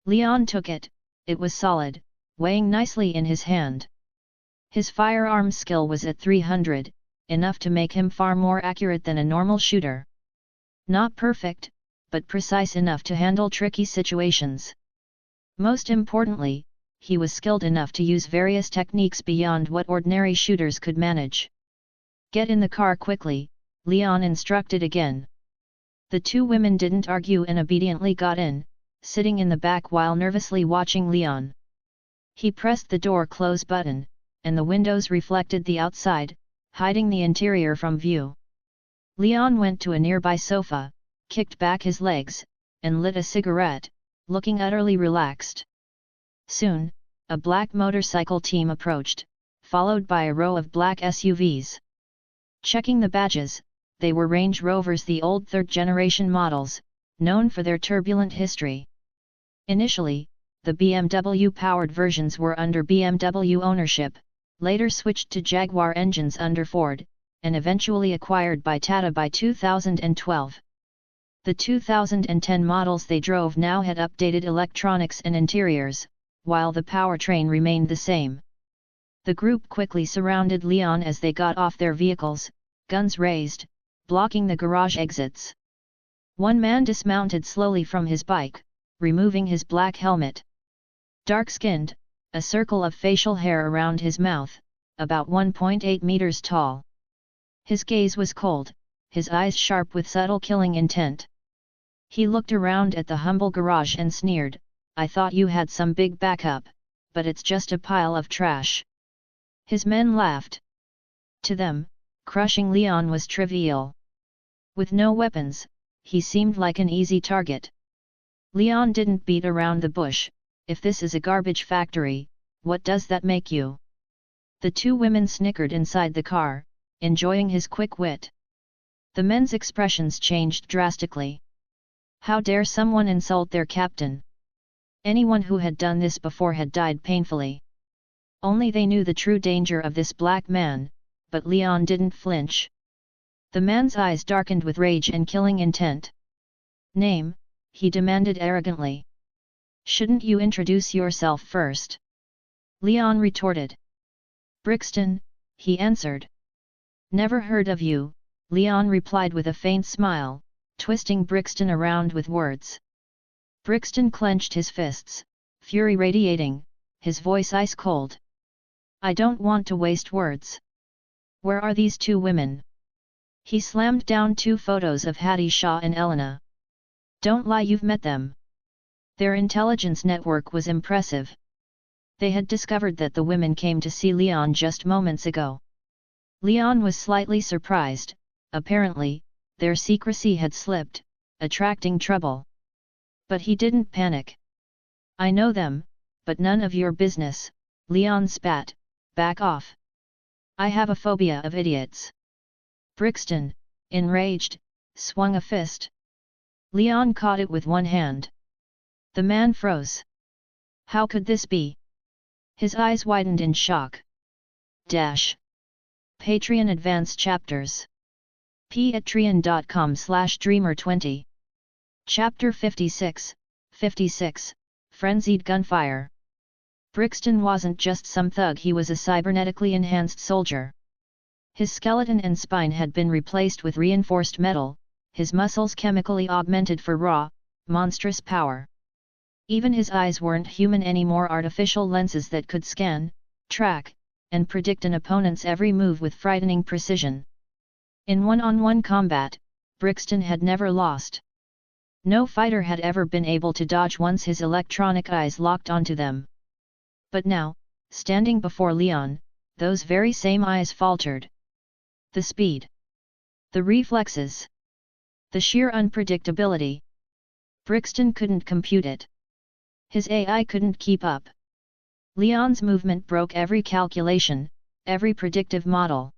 Leon took it. It was solid, weighing nicely in his hand. His firearm skill was at 300, enough to make him far more accurate than a normal shooter. Not perfect, but precise enough to handle tricky situations. Most importantly, he was skilled enough to use various techniques beyond what ordinary shooters could manage. Get in the car quickly, Leon instructed again. The two women didn't argue and obediently got in, sitting in the back while nervously watching Leon. He pressed the door close button, and the windows reflected the outside, hiding the interior from view. Leon went to a nearby sofa, kicked back his legs, and lit a cigarette, looking utterly relaxed. Soon, a black motorcycle team approached, followed by a row of black SUVs. Checking the badges, they were Range Rovers, the old third-generation models, known for their turbulent history. Initially, the BMW-powered versions were under BMW ownership, later switched to Jaguar engines under Ford, and eventually acquired by Tata by 2012. The 2010 models they drove now had updated electronics and interiors, while the powertrain remained the same. The group quickly surrounded Leon as they got off their vehicles, guns raised, blocking the garage exits. One man dismounted slowly from his bike, removing his black helmet. Dark-skinned, a circle of facial hair around his mouth, about 1.8 meters tall. His gaze was cold, his eyes sharp with subtle killing intent. He looked around at the humble garage and sneered, I thought you had some big backup, but it's just a pile of trash. His men laughed. To them, crushing Leon was trivial. With no weapons, he seemed like an easy target. Leon didn't beat around the bush. If this is a garbage factory, what does that make you? The two women snickered inside the car, enjoying his quick wit. The men's expressions changed drastically. How dare someone insult their captain? Anyone who had done this before had died painfully. Only they knew the true danger of this black man, but Leon didn't flinch. The man's eyes darkened with rage and killing intent. "Name?" he demanded arrogantly. "Shouldn't you introduce yourself first?" Leon retorted. "Brixton," he answered. "Never heard of you," Leon replied with a faint smile, twisting Brixton around with words. Brixton clenched his fists, fury radiating, his voice ice cold. "I don't want to waste words. Where are these two women?" He slammed down 2 photos of Hattie Shaw and Elena. "Don't lie, you've met them." Their intelligence network was impressive. They had discovered that the women came to see Leon just moments ago. Leon was slightly surprised. Apparently, their secrecy had slipped, attracting trouble. But he didn't panic. "I know them, but none of your business," Leon spat. "Back off. I have a phobia of idiots." Brixton, enraged, swung a fist. Leon caught it with one hand. The man froze. How could this be? His eyes widened in shock. Patreon Advanced Chapters. patreon.com/dreamer20. Chapter 56, 56, Frenzied Gunfire. Brixton wasn't just some thug, he was a cybernetically enhanced soldier. His skeleton and spine had been replaced with reinforced metal, his muscles chemically augmented for raw, monstrous power. Even his eyes weren't human anymore, artificial lenses that could scan, track, and predict an opponent's every move with frightening precision. In one-on-one combat, Brixton had never lost. No fighter had ever been able to dodge once his electronic eyes locked onto them. But now, standing before Leon, those very same eyes faltered. The speed. The reflexes. The sheer unpredictability. Brixton couldn't compute it. His AI couldn't keep up. Leon's movement broke every calculation, every predictive model.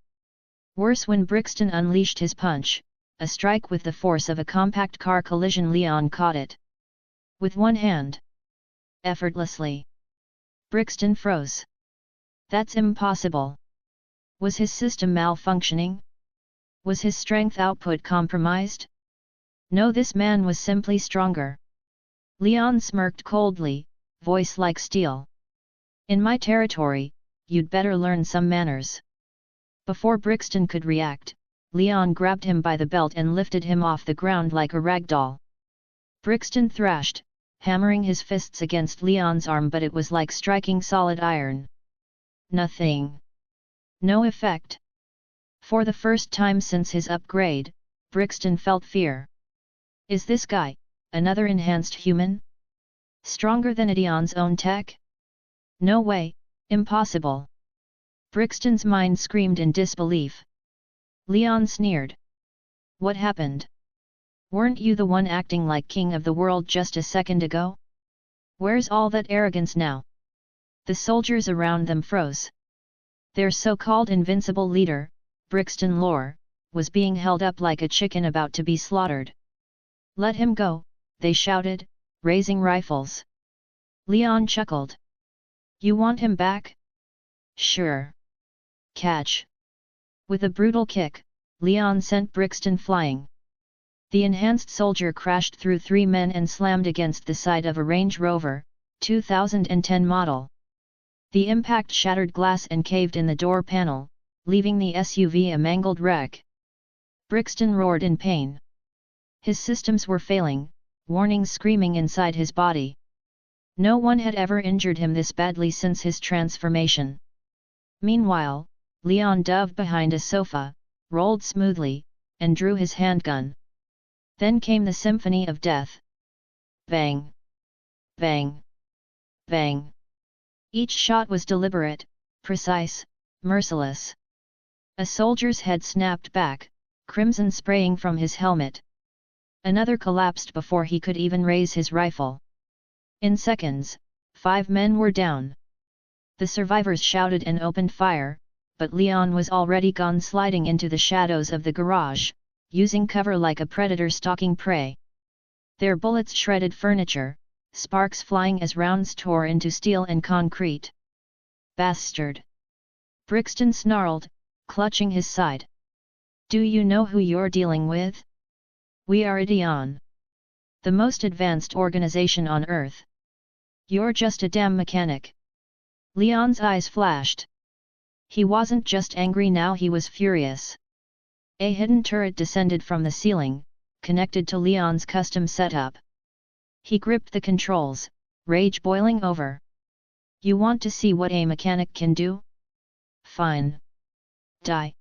Worse, when Brixton unleashed his punch, a strike with the force of a compact car collision, Leon caught it with one hand. Effortlessly. Brixton froze. That's impossible. Was his system malfunctioning? Was his strength output compromised? No, this man was simply stronger. Leon smirked coldly, voice like steel. "In my territory, you'd better learn some manners." Before Brixton could react, Leon grabbed him by the belt and lifted him off the ground like a rag doll. Brixton thrashed, hammering his fists against Leon's arm, but it was like striking solid iron. Nothing. No effect. For the first time since his upgrade, Brixton felt fear. Is this guy another enhanced human? Stronger than Leon's own tech? No way, impossible. Brixton's mind screamed in disbelief. Leon sneered. What happened? Weren't you the one acting like king of the world just a second ago? Where's all that arrogance now? The soldiers around them froze. Their so-called invincible leader, Brixton Lore, was being held up like a chicken about to be slaughtered. Let him go, they shouted, raising rifles. Leon chuckled. You want him back? Sure. Catch. With a brutal kick, Leon sent Brixton flying. The enhanced soldier crashed through 3 men and slammed against the side of a Range Rover, 2010 model. The impact shattered glass and caved in the door panel, leaving the SUV a mangled wreck. Brixton roared in pain. His systems were failing, warnings screaming inside his body. No one had ever injured him this badly since his transformation. Meanwhile, Leon dove behind a sofa, rolled smoothly, and drew his handgun. Then came the symphony of death. Bang! Bang! Bang! Each shot was deliberate, precise, merciless. A soldier's head snapped back, crimson spraying from his helmet. Another collapsed before he could even raise his rifle. In seconds, 5 men were down. The survivors shouted and opened fire, but Leon was already gone, sliding into the shadows of the garage, using cover like a predator stalking prey. Their bullets shredded furniture, sparks flying as rounds tore into steel and concrete. Bastard! Brixton snarled, clutching his side. Do you know who you're dealing with? We are Idion. The most advanced organization on Earth. You're just a damn mechanic. Leon's eyes flashed. He wasn't just angry now, he was furious. A hidden turret descended from the ceiling, connected to Leon's custom setup. He gripped the controls, rage boiling over. You want to see what a mechanic can do? Fine. Die.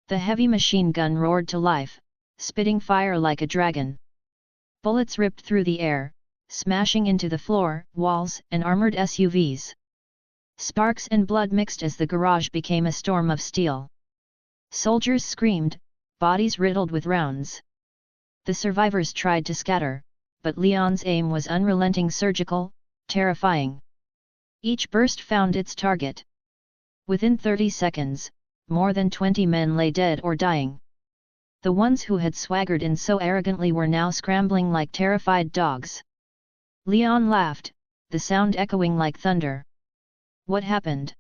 The heavy machine gun roared to life, spitting fire like a dragon. Bullets ripped through the air, smashing into the floor, walls, and armored SUVs. Sparks and blood mixed as the garage became a storm of steel. Soldiers screamed, bodies riddled with rounds. The survivors tried to scatter, but Leon's aim was unrelenting, surgical, terrifying. Each burst found its target. Within 30 seconds, more than 20 men lay dead or dying. The ones who had swaggered in so arrogantly were now scrambling like terrified dogs. Leon laughed, the sound echoing like thunder. What happened?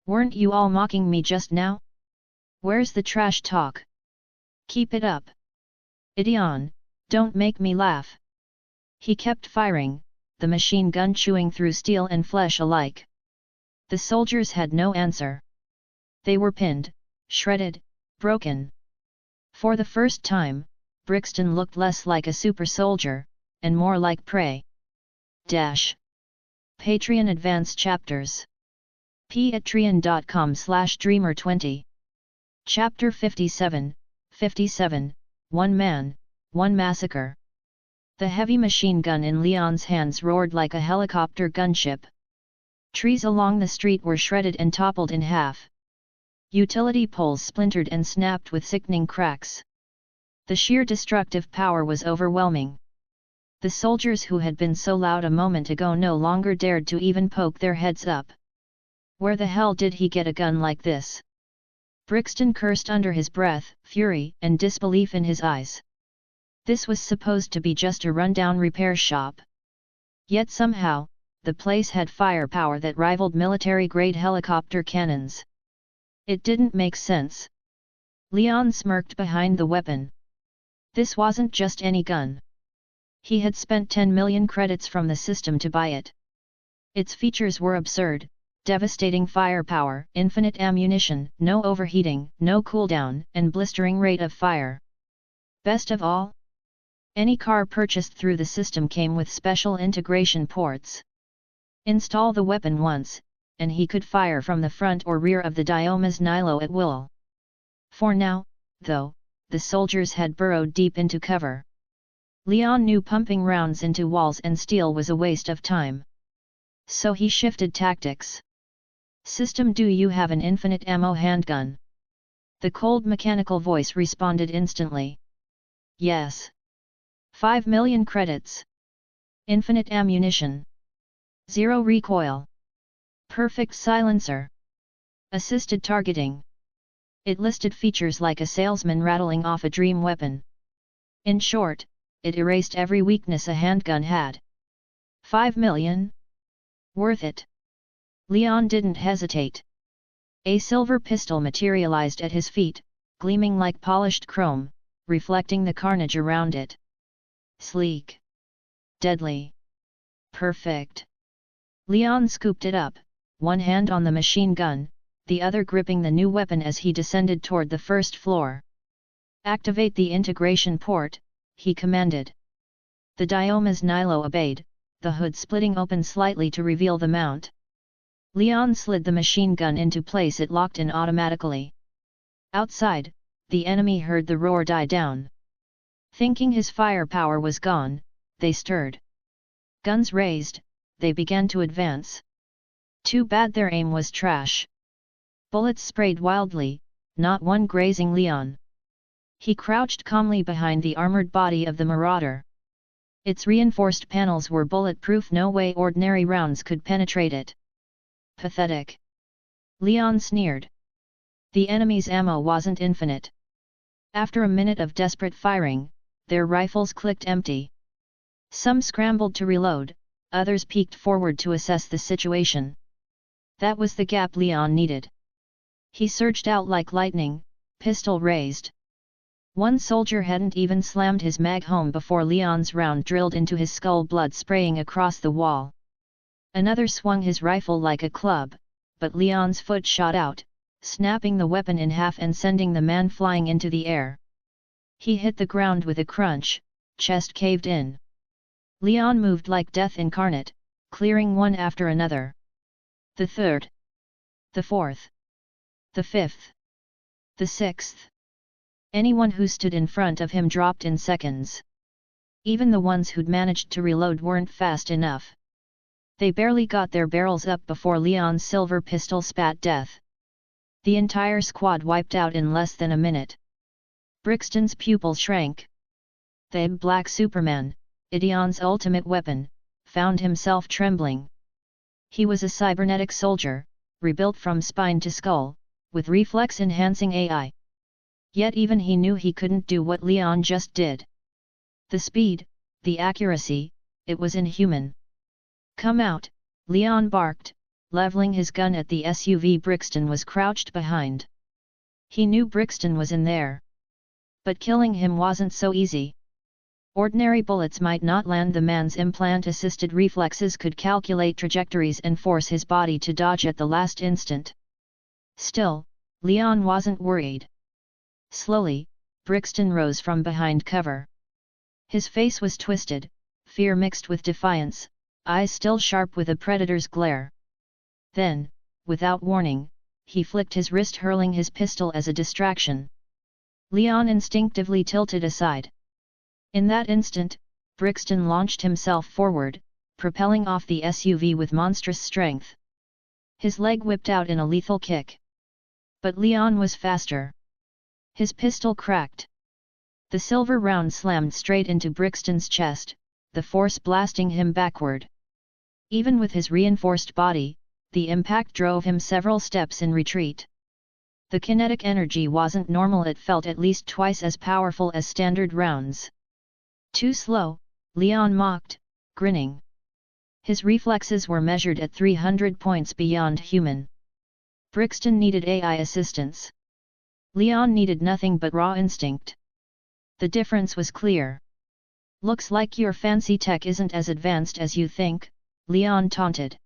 Weren't you all mocking me just now? Where's the trash talk? Keep it up. Idion, don't make me laugh. He kept firing, the machine gun chewing through steel and flesh alike. The soldiers had no answer. They were pinned, shredded, broken. For the first time, Brixton looked less like a super soldier, and more like prey. Patreon Advanced Chapters. patreon.com/dreamer20. Chapter 57, 57, One Man, One Massacre. The heavy machine gun in Leon's hands roared like a helicopter gunship. Trees along the street were shredded and toppled in half. Utility poles splintered and snapped with sickening cracks. The sheer destructive power was overwhelming. The soldiers who had been so loud a moment ago no longer dared to even poke their heads up. Where the hell did he get a gun like this? Brixton cursed under his breath, fury and disbelief in his eyes. This was supposed to be just a rundown repair shop. Yet somehow, the place had firepower that rivaled military-grade helicopter cannons. It didn't make sense. Leon smirked behind the weapon. This wasn't just any gun. He had spent 10 million credits from the system to buy it. Its features were absurd: devastating firepower, infinite ammunition, no overheating, no cooldown, and blistering rate of fire. Best of all, any car purchased through the system came with special integration ports. Install the weapon once, and he could fire from the front or rear of the Dioma's Nilo at will. For now, though, the soldiers had burrowed deep into cover. Leon knew pumping rounds into walls and steel was a waste of time. So he shifted tactics. System, do you have an infinite ammo handgun? The cold mechanical voice responded instantly. Yes. 5 million credits. Infinite ammunition. Zero recoil. Perfect silencer. Assisted targeting. It listed features like a salesman rattling off a dream weapon. In short, it erased every weakness a handgun had. 5 million? Worth it. Leon didn't hesitate. A silver pistol materialized at his feet, gleaming like polished chrome, reflecting the carnage around it. Sleek. Deadly. Perfect. Leon scooped it up, one hand on the machine gun, the other gripping the new weapon as he descended toward the first floor. Activate the integration port, he commanded. The Dioma's Nilo obeyed, the hood splitting open slightly to reveal the mount. Leon slid the machine gun into place. It locked in automatically. Outside, the enemy heard the roar die down. Thinking his firepower was gone, they stirred. Guns raised, they began to advance. Too bad their aim was trash. Bullets sprayed wildly, not one grazing Leon. He crouched calmly behind the armored body of the Marauder. Its reinforced panels were bulletproof, no way ordinary rounds could penetrate it. Pathetic. Leon sneered. The enemy's ammo wasn't infinite. After a minute of desperate firing, their rifles clicked empty. Some scrambled to reload, others peeked forward to assess the situation. That was the gap Leon needed. He surged out like lightning, pistol raised. One soldier hadn't even slammed his mag home before Leon's round drilled into his skull, blood spraying across the wall. Another swung his rifle like a club, but Leon's foot shot out, snapping the weapon in half and sending the man flying into the air. He hit the ground with a crunch, chest caved in. Leon moved like death incarnate, clearing one after another. The third. The fourth. The fifth. The sixth. Anyone who stood in front of him dropped in seconds. Even the ones who'd managed to reload weren't fast enough. They barely got their barrels up before Leon's silver pistol spat death. The entire squad wiped out in less than a minute. Brixton's pupils shrank. The Black Superman, Idion's ultimate weapon, found himself trembling. He was a cybernetic soldier, rebuilt from spine to skull, with reflex-enhancing AI. Yet even he knew he couldn't do what Leon just did. The speed, the accuracy, it was inhuman. "Come out," Leon barked, leveling his gun at the SUV Brixton was crouched behind. He knew Brixton was in there. But killing him wasn't so easy. Ordinary bullets might not land. The man's implant-assisted reflexes could calculate trajectories and force his body to dodge at the last instant. Still, Leon wasn't worried. Slowly, Brixton rose from behind cover. His face was twisted, fear mixed with defiance, eyes still sharp with a predator's glare. Then, without warning, he flicked his wrist, hurling his pistol as a distraction. Leon instinctively tilted aside. In that instant, Brixton launched himself forward, propelling off the SUV with monstrous strength. His leg whipped out in a lethal kick. But Leon was faster. His pistol cracked. The silver round slammed straight into Brixton's chest, the force blasting him backward. Even with his reinforced body, the impact drove him several steps in retreat. The kinetic energy wasn't normal. It felt at least twice as powerful as standard rounds. "Too slow," Leon mocked, grinning. His reflexes were measured at 300 points beyond human. Brixton needed AI assistance. Leon needed nothing but raw instinct. The difference was clear. "Looks like your fancy tech isn't as advanced as you think," Leon taunted.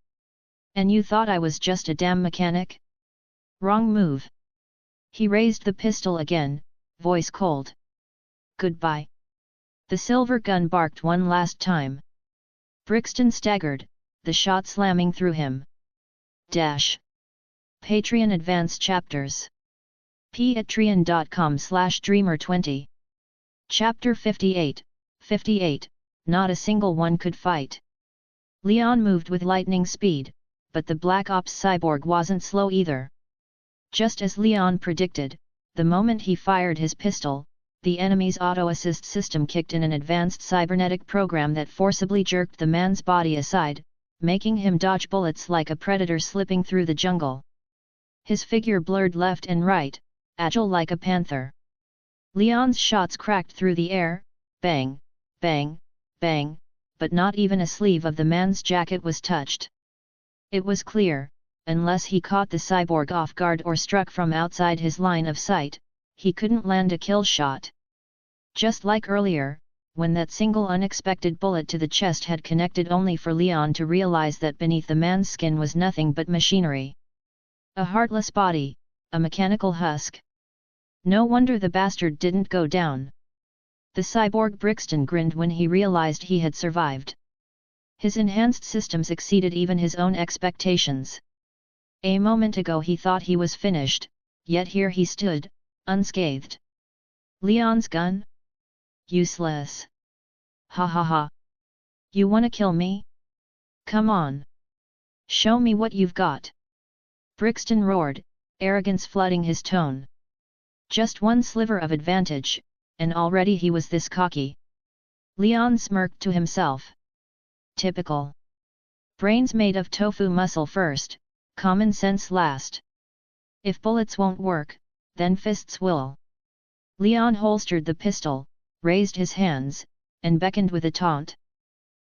"And you thought I was just a damn mechanic? Wrong move." He raised the pistol again, voice cold. "Goodbye." The silver gun barked one last time. Brixton staggered, the shot slamming through him. Patreon Advanced Chapters. patreon.com/dreamer20. Chapter 58, Not a single one could fight. Leon moved with lightning speed, but the Black Ops cyborg wasn't slow either. Just as Leon predicted, the moment he fired his pistol, the enemy's auto-assist system kicked in an advanced cybernetic program that forcibly jerked the man's body aside, making him dodge bullets like a predator slipping through the jungle. His figure blurred left and right, agile like a panther. Leon's shots cracked through the air, bang, bang, bang, but not even a sleeve of the man's jacket was touched. It was clear, unless he caught the cyborg off guard or struck from outside his line of sight, he couldn't land a kill shot. Just like earlier, when that single unexpected bullet to the chest had connected only for Leon to realize that beneath the man's skin was nothing but machinery. A heartless body, a mechanical husk. No wonder the bastard didn't go down. The cyborg Brixton grinned when he realized he had survived. His enhanced systems exceeded even his own expectations. A moment ago he thought he was finished, yet here he stood, unscathed. Leon's gun? Useless. Ha ha ha. You wanna kill me? Come on. Show me what you've got. Brixton roared, arrogance flooding his tone. Just one sliver of advantage, and already he was this cocky. Leon smirked to himself. Typical. Brains made of tofu muscle first, common sense last. If bullets won't work, then fists will. Leon holstered the pistol, raised his hands, and beckoned with a taunt.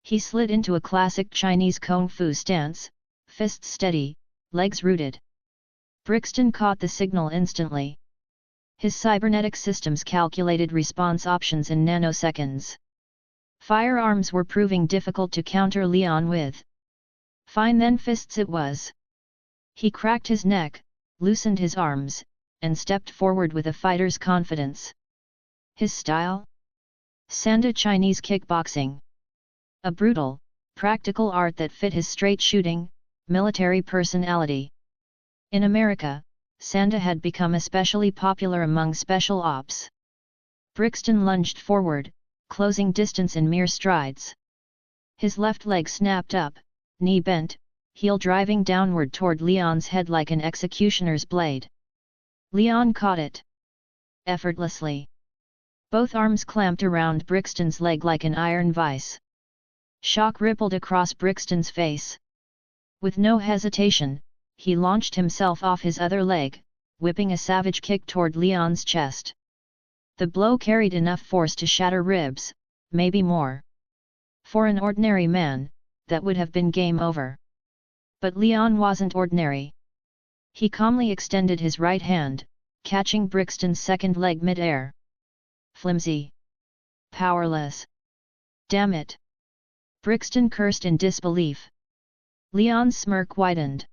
He slid into a classic Chinese kung fu stance, fists steady, legs rooted. Brixton caught the signal instantly. His cybernetic systems calculated response options in nanoseconds. Firearms were proving difficult to counter Leon with. Fine then, fists it was. He cracked his neck, loosened his arms, and stepped forward with a fighter's confidence. His style? Sanda Chinese kickboxing. A brutal, practical art that fit his straight-shooting, military personality. In America, Sanda had become especially popular among special ops. Brixton lunged forward, closing distance in mere strides. His left leg snapped up, knee bent, heel driving downward toward Leon's head like an executioner's blade. Leon caught it. Effortlessly. Both arms clamped around Brixton's leg like an iron vice. Shock rippled across Brixton's face. With no hesitation, he launched himself off his other leg, whipping a savage kick toward Leon's chest. The blow carried enough force to shatter ribs, maybe more. For an ordinary man, that would have been game over. But Leon wasn't ordinary. He calmly extended his right hand, catching Brixton's second leg mid-air. Flimsy. Powerless. Damn it! Brixton cursed in disbelief. Leon's smirk widened.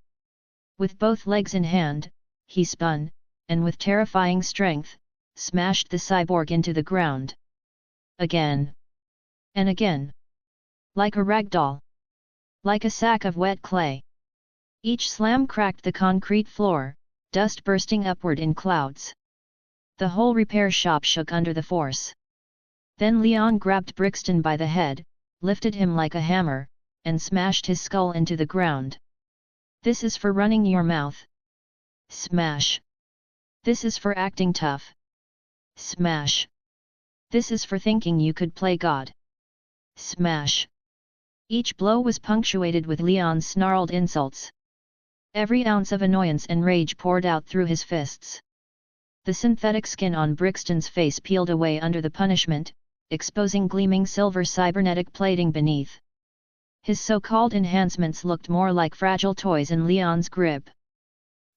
With both legs in hand, he spun, and with terrifying strength, smashed the cyborg into the ground. Again. And again. Like a rag doll. Like a sack of wet clay. Each slam cracked the concrete floor, dust bursting upward in clouds. The whole repair shop shook under the force. Then Leon grabbed Brixton by the head, lifted him like a hammer, and smashed his skull into the ground. This is for running your mouth. Smash. This is for acting tough. Smash. This is for thinking you could play God. Smash. Each blow was punctuated with Leon's snarled insults. Every ounce of annoyance and rage poured out through his fists. The synthetic skin on Brixton's face peeled away under the punishment, exposing gleaming silver cybernetic plating beneath. His so-called enhancements looked more like fragile toys in Leon's grip.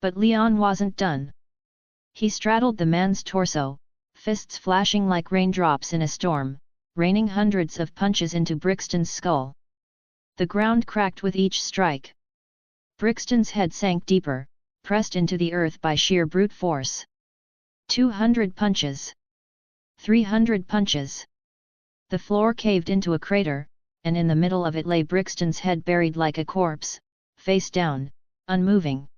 But Leon wasn't done. He straddled the man's torso, fists flashing like raindrops in a storm, raining hundreds of punches into Brixton's skull. The ground cracked with each strike. Brixton's head sank deeper, pressed into the earth by sheer brute force. 200 punches. 300 punches. The floor caved into a crater, and in the middle of it lay Brixton's head buried like a corpse, face down, unmoving.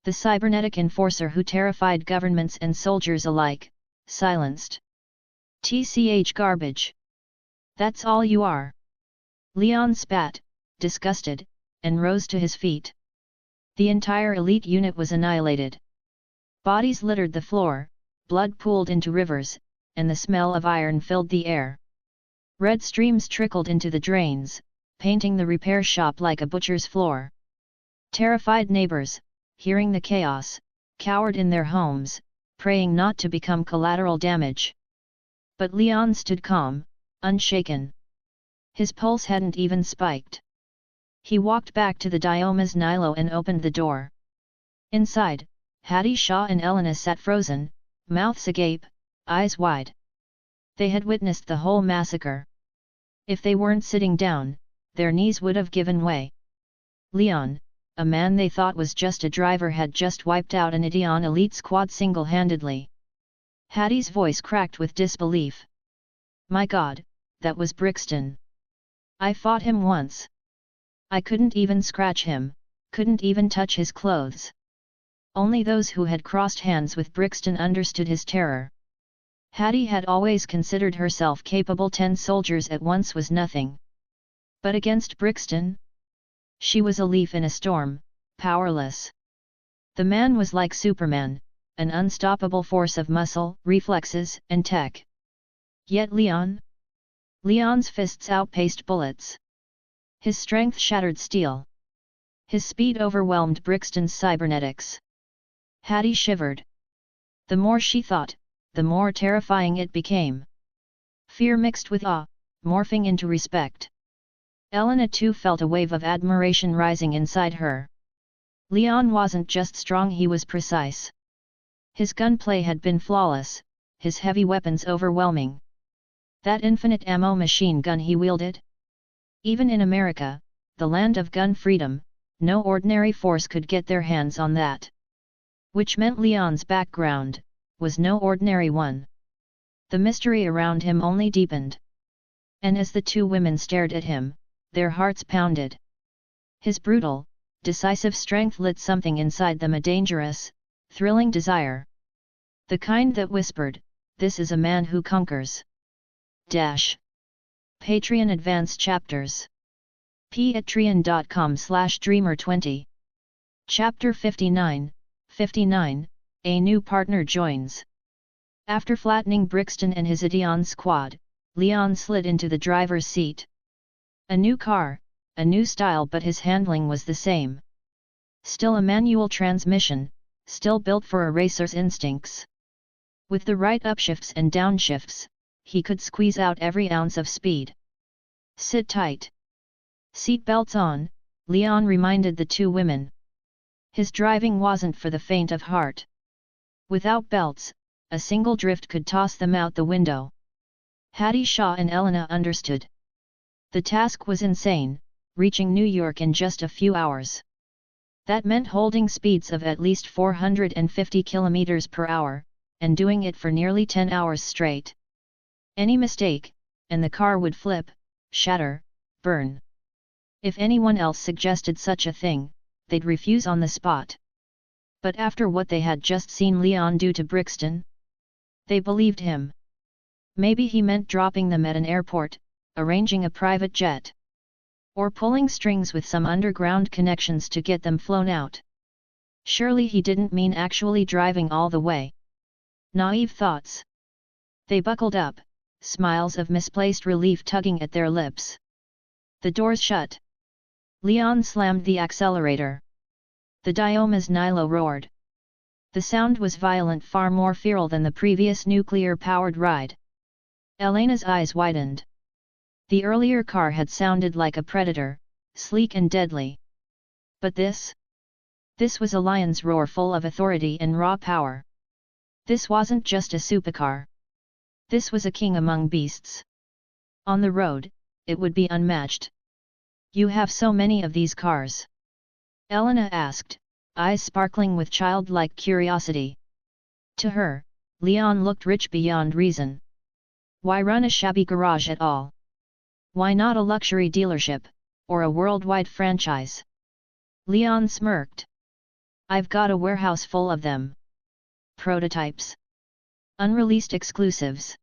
The cybernetic enforcer who terrified governments and soldiers alike, silenced. TCH garbage. That's all you are. Leon spat, disgusted, and rose to his feet. The entire elite unit was annihilated. Bodies littered the floor, blood pooled into rivers, and the smell of iron filled the air. Red streams trickled into the drains, painting the repair shop like a butcher's floor. Terrified neighbors, hearing the chaos, cowered in their homes, praying not to become collateral damage. But Leon stood calm, unshaken. His pulse hadn't even spiked. He walked back to the Dioma's Nilo and opened the door. Inside, Hattie Shaw and Elena sat frozen, mouths agape, eyes wide. They had witnessed the whole massacre. If they weren't sitting down, their knees would have given way. Leon, a man they thought was just a driver, had just wiped out an Idion elite squad single-handedly. Hattie's voice cracked with disbelief. My God, that was Brixton. I fought him once. I couldn't even scratch him, couldn't even touch his clothes. Only those who had crossed hands with Brixton understood his terror. Hattie had always considered herself capable. 10 soldiers at once was nothing. But against Brixton? She was a leaf in a storm, powerless. The man was like Superman, an unstoppable force of muscle, reflexes, and tech. Yet Leon? Leon's fists outpaced bullets. His strength shattered steel. His speed overwhelmed Brixton's cybernetics. Hattie shivered. The more she thought, the more terrifying it became. Fear mixed with awe, morphing into respect. Elena too felt a wave of admiration rising inside her. Leon wasn't just strong, he was precise. His gunplay had been flawless, his heavy weapons overwhelming. That infinite ammo machine gun he wielded? Even in America, the land of gun freedom, no ordinary force could get their hands on that. Which meant Leon's background was no ordinary one. The mystery around him only deepened. And as the two women stared at him, their hearts pounded. His brutal, decisive strength lit something inside them, a dangerous, thrilling desire. The kind that whispered, "This is a man who conquers." Patreon Advanced Chapters. patreon.com/dreamer20. Chapter 59, 59, A new partner joins. After flattening Brixton and his Idion squad, Leon slid into the driver's seat. A new car, a new style, but his handling was the same. Still a manual transmission, still built for a racer's instincts. With the right upshifts and downshifts, he could squeeze out every ounce of speed. "Sit tight. Seat belts on," Leon reminded the two women. His driving wasn't for the faint of heart. Without belts, a single drift could toss them out the window. Hattie Shaw and Elena understood. The task was insane, reaching New York in just a few hours. That meant holding speeds of at least 450 km per hour, and doing it for nearly 10 hours straight. Any mistake, and the car would flip, shatter, burn. If anyone else suggested such a thing, they'd refuse on the spot. But after what they had just seen Leon do to Brixton, they believed him. Maybe he meant dropping them at an airport, arranging a private jet. Or pulling strings with some underground connections to get them flown out. Surely he didn't mean actually driving all the way. Naive thoughts. They buckled up, smiles of misplaced relief tugging at their lips. The doors shut. Leon slammed the accelerator. The Dioma's Nilo roared. The sound was violent, far more feral than the previous nuclear-powered ride. Elena's eyes widened. The earlier car had sounded like a predator, sleek and deadly. But this? This was a lion's roar, full of authority and raw power. This wasn't just a supercar. This was a king among beasts. On the road, it would be unmatched. "You have so many of these cars?" Elena asked, eyes sparkling with childlike curiosity. To her, Leon looked rich beyond reason. Why run a shabby garage at all? Why not a luxury dealership, or a worldwide franchise? Leon smirked. "I've got a warehouse full of them. Prototypes. Unreleased exclusives.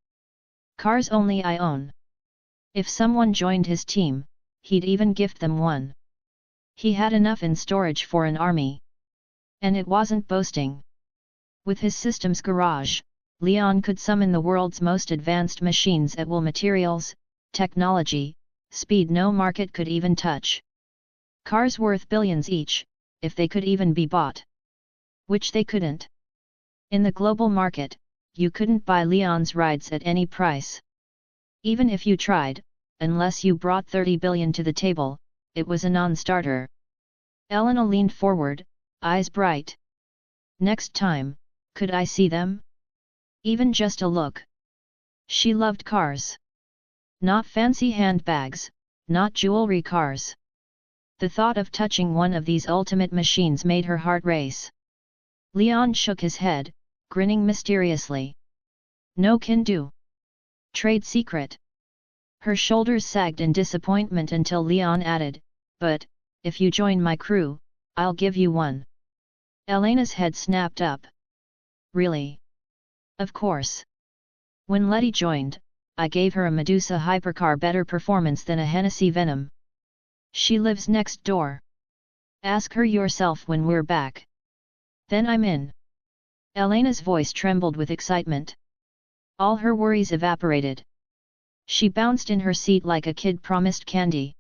Cars only I own. If someone joined his team, he'd even gift them one." He had enough in storage for an army. And it wasn't boasting. With his systems garage, Leon could summon the world's most advanced machines at will, materials, technology, speed no market could even touch. Cars worth billions each, if they could even be bought. Which they couldn't. In the global market, you couldn't buy Leon's rides at any price. Even if you tried, unless you brought 30 billion to the table, it was a non-starter. Elena leaned forward, eyes bright. "Next time, could I see them? Even just a look." She loved cars. Not fancy handbags, not jewelry cars. The thought of touching one of these ultimate machines made her heart race. Leon shook his head, grinning mysteriously. "No can do. Trade secret." Her shoulders sagged in disappointment until Leon added, "But, if you join my crew, I'll give you one." Elena's head snapped up. "Really?" "Of course. When Letty joined, I gave her a Medusa hypercar, better performance than a Hennessy Venom. She lives next door. Ask her yourself when we're back. Then I'm in." Elena's voice trembled with excitement. All her worries evaporated. She bounced in her seat like a kid promised candy.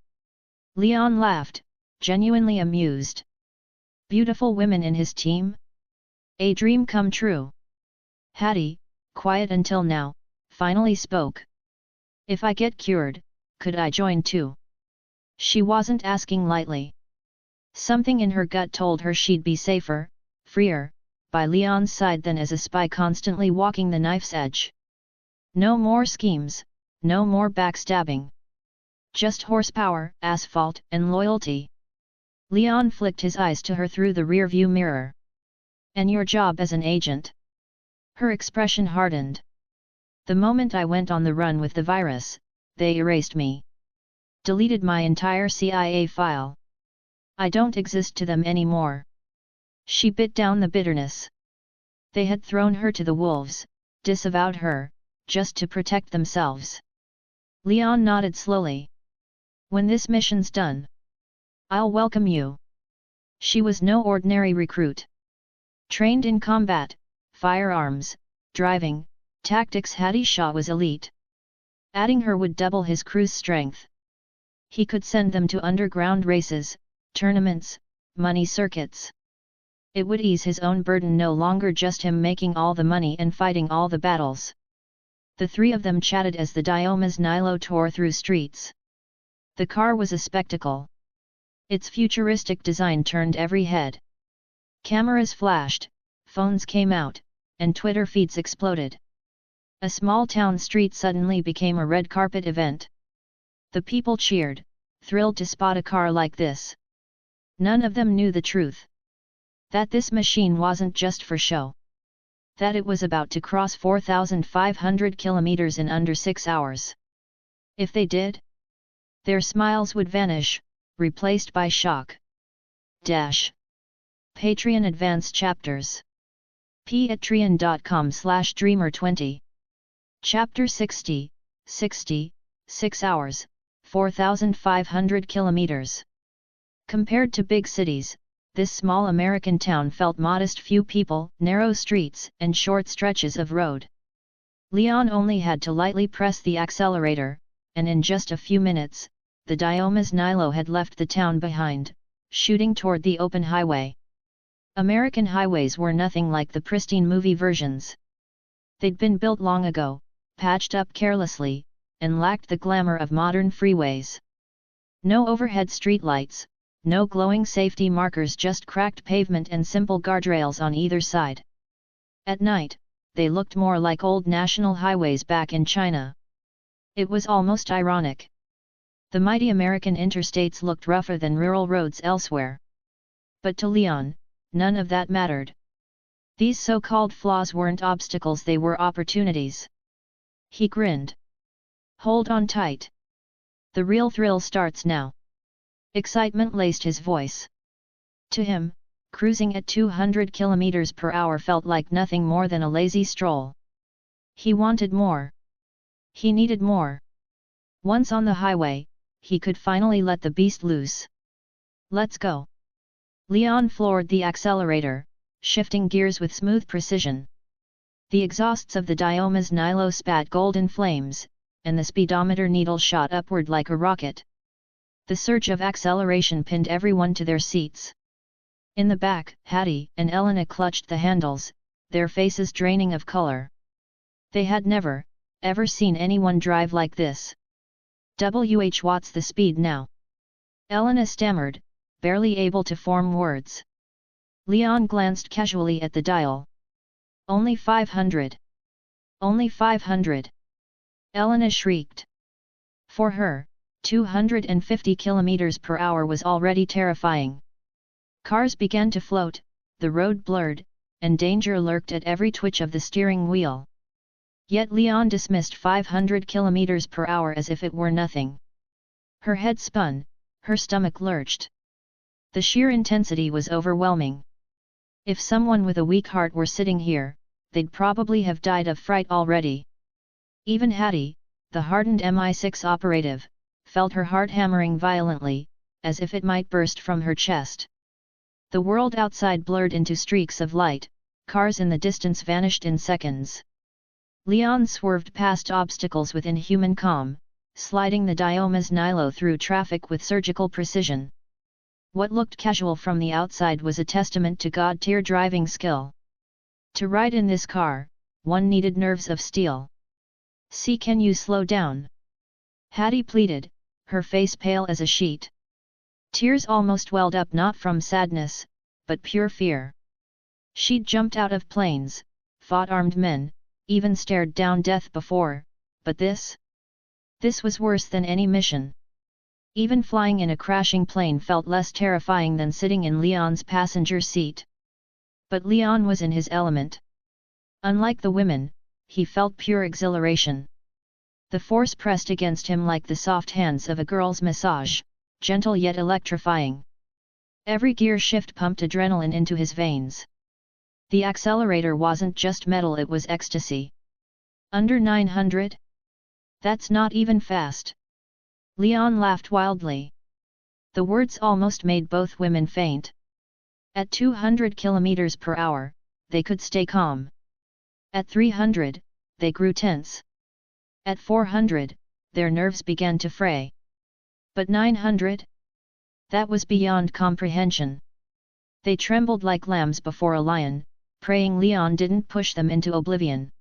Leon laughed, genuinely amused. Beautiful women in his team? A dream come true. Hattie, quiet until now, finally spoke. "If I get cured, could I join too?" She wasn't asking lightly. Something in her gut told her she'd be safer, freer, by Leon's side than as a spy constantly walking the knife's edge. No more schemes, no more backstabbing. Just horsepower, asphalt, and loyalty. Leon flicked his eyes to her through the rearview mirror. And your job as an agent? Her expression hardened. The moment I went on the run with the virus, they erased me. Deleted my entire CIA file. I don't exist to them anymore. She bit down the bitterness. They had thrown her to the wolves, disavowed her, just to protect themselves. Leon nodded slowly. When this mission's done, I'll welcome you. She was no ordinary recruit. Trained in combat, firearms, driving, tactics. Hadi Shah was elite. Adding her would double his crew's strength. He could send them to underground races, tournaments, money circuits. It would ease his own burden, no longer just him making all the money and fighting all the battles. The three of them chatted as the Dioma's Nilo tore through streets. The car was a spectacle. Its futuristic design turned every head. Cameras flashed, phones came out, and Twitter feeds exploded. A small town street suddenly became a red carpet event. The people cheered, thrilled to spot a car like this. None of them knew the truth. That this machine wasn't just for show. That it was about to cross 4,500 kilometers in under 6 hours. If they did, their smiles would vanish, replaced by shock. Patreon Advance Chapters. patreon.com/dreamer20. Chapter 60, 6 hours, 4,500 kilometers. Compared to big cities, this small American town felt modest. Few people, narrow streets, and short stretches of road. Leon only had to lightly press the accelerator, and in just a few minutes, the Dioma's Nilo had left the town behind, shooting toward the open highway. American highways were nothing like the pristine movie versions. They'd been built long ago, patched up carelessly, and lacked the glamour of modern freeways. No overhead streetlights, no glowing safety markers, just cracked pavement and simple guardrails on either side. At night, they looked more like old national highways back in China. It was almost ironic. The mighty American interstates looked rougher than rural roads elsewhere. But to Leon, none of that mattered. These so-called flaws weren't obstacles, they were opportunities. He grinned. Hold on tight. The real thrill starts now. Excitement laced his voice. To him, cruising at 200 kilometers per hour felt like nothing more than a lazy stroll. He wanted more. He needed more. Once on the highway, he could finally let the beast loose. Let's go. Leon floored the accelerator, shifting gears with smooth precision. The exhausts of the Dioma's Nilo spat golden flames, and the speedometer needle shot upward like a rocket. The surge of acceleration pinned everyone to their seats. In the back, Hattie and Elena clutched the handles, their faces draining of color. They had never, ever seen anyone drive like this. What's the speed now? Elena stammered, barely able to form words. Leon glanced casually at the dial. Only 500. Only 500. Elena shrieked. For her, 250 kilometers per hour was already terrifying. Cars began to float, the road blurred, and danger lurked at every twitch of the steering wheel. Yet Leon dismissed 500 kilometers per hour as if it were nothing. Her head spun, her stomach lurched. The sheer intensity was overwhelming. If someone with a weak heart were sitting here, they'd probably have died of fright already. Even Hattie, the hardened MI6 operative, felt her heart hammering violently, as if it might burst from her chest. The world outside blurred into streaks of light, cars in the distance vanished in seconds. Leon swerved past obstacles with inhuman calm, sliding the Dioma's Nilo through traffic with surgical precision. What looked casual from the outside was a testament to God-tier driving skill. To ride in this car, one needed nerves of steel. "See, can you slow down?" Hattie pleaded, her face pale as a sheet. Tears almost welled up, not from sadness, but pure fear. She'd jumped out of planes, fought armed men, even stared down death before, but this was worse than any mission. Even flying in a crashing plane felt less terrifying than sitting in Leon's passenger seat. But Leon was in his element. Unlike the women, he felt pure exhilaration. The force pressed against him like the soft hands of a girl's massage, gentle yet electrifying. Every gear shift pumped adrenaline into his veins. The accelerator wasn't just metal, it was ecstasy. Under 900? That's not even fast. Leon laughed wildly. The words almost made both women faint. At 200 kilometers per hour, they could stay calm. At 300, they grew tense. At 400, their nerves began to fray. But 900? That was beyond comprehension. They trembled like lambs before a lion, praying Leon didn't push them into oblivion.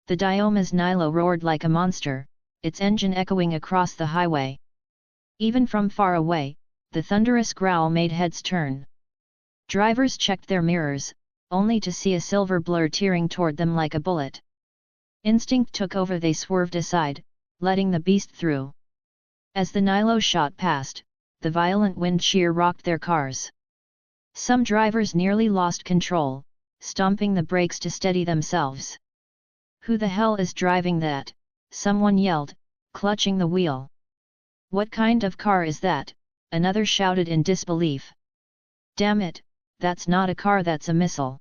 The Dioma's Nilo roared like a monster, its engine echoing across the highway. Even from far away, the thunderous growl made heads turn. Drivers checked their mirrors, only to see a silver blur tearing toward them like a bullet. Instinct took over, they swerved aside, letting the beast through. As the Nilo shot past, the violent wind shear rocked their cars. Some drivers nearly lost control, stomping the brakes to steady themselves. "Who the hell is driving that?" someone yelled, clutching the wheel. "What kind of car is that?" another shouted in disbelief. "Damn it, that's not a car, that's a missile."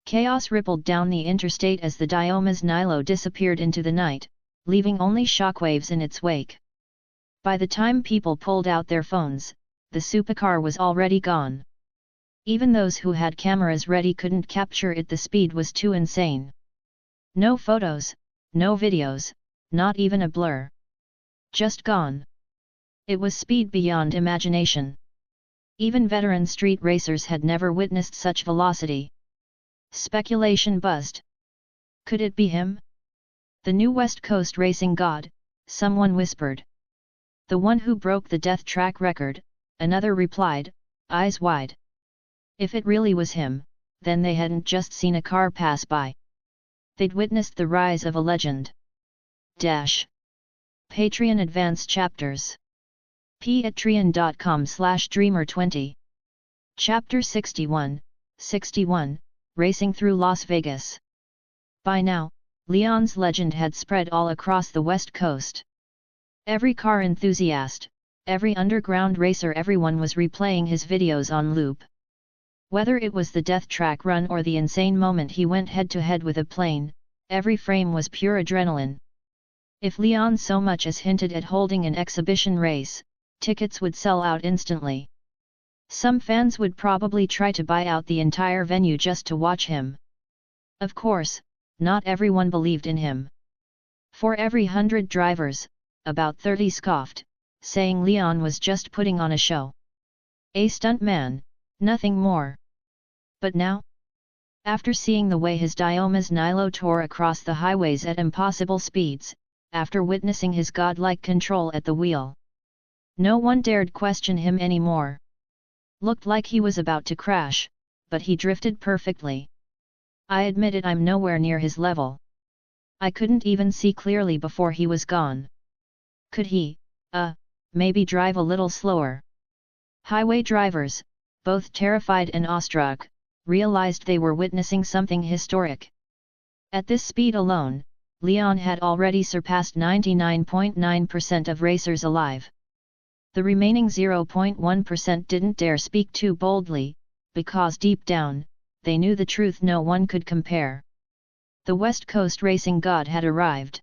Chaos rippled down the interstate as the Dioma's Nilo disappeared into the night, leaving only shockwaves in its wake. By the time people pulled out their phones, the supercar was already gone. Even those who had cameras ready couldn't capture it, the speed was too insane. No photos, no videos, not even a blur. Just gone. It was speed beyond imagination. Even veteran street racers had never witnessed such velocity. Speculation buzzed. Could it be him? The new West Coast racing god, someone whispered. The one who broke the death track record, another replied, eyes wide. If it really was him, then they hadn't just seen a car pass by. They'd witnessed the rise of a legend. Patreon Advanced Chapters. patreon.com/dreamer20. Chapter 61, Racing Through Las Vegas. By now, Leon's legend had spread all across the West Coast. Every car enthusiast, every underground racer, everyone was replaying his videos on loop. Whether it was the death track run or the insane moment he went head-to-head with a plane, every frame was pure adrenaline. If Leon so much as hinted at holding an exhibition race, tickets would sell out instantly. Some fans would probably try to buy out the entire venue just to watch him. Of course, not everyone believed in him. For every 100 drivers, about 30 scoffed, saying Leon was just putting on a show. A stuntman, nothing more. But now? After seeing the way his Dioma's Nilo tore across the highways at impossible speeds, after witnessing his godlike control at the wheel, no one dared question him anymore. Looked like he was about to crash, but he drifted perfectly. I admit it, I'm nowhere near his level. I couldn't even see clearly before he was gone. Could he, maybe drive a little slower? Highway drivers, both terrified and awestruck, realized they were witnessing something historic. At this speed alone, Leon had already surpassed 99.9% of racers alive. The remaining 0.1% didn't dare speak too boldly, because deep down, they knew the truth: no one could compare. The West Coast racing god had arrived.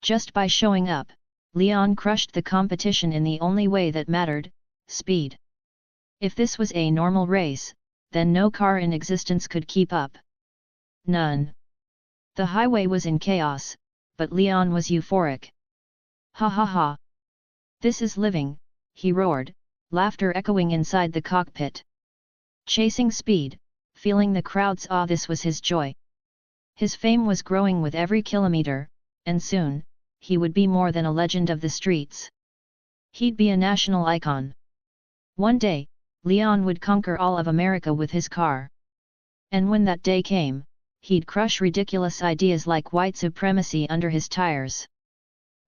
Just by showing up, Leon crushed the competition in the only way that mattered: speed. If this was a normal race, then no car in existence could keep up. None. The highway was in chaos, but Leon was euphoric. Ha ha ha! This is living, he roared, laughter echoing inside the cockpit. Chasing speed, feeling the crowd's awe, this was his joy. His fame was growing with every kilometer, and soon, he would be more than a legend of the streets. He'd be a national icon. One day, Leon would conquer all of America with his car. And when that day came, he'd crush ridiculous ideas like white supremacy under his tires.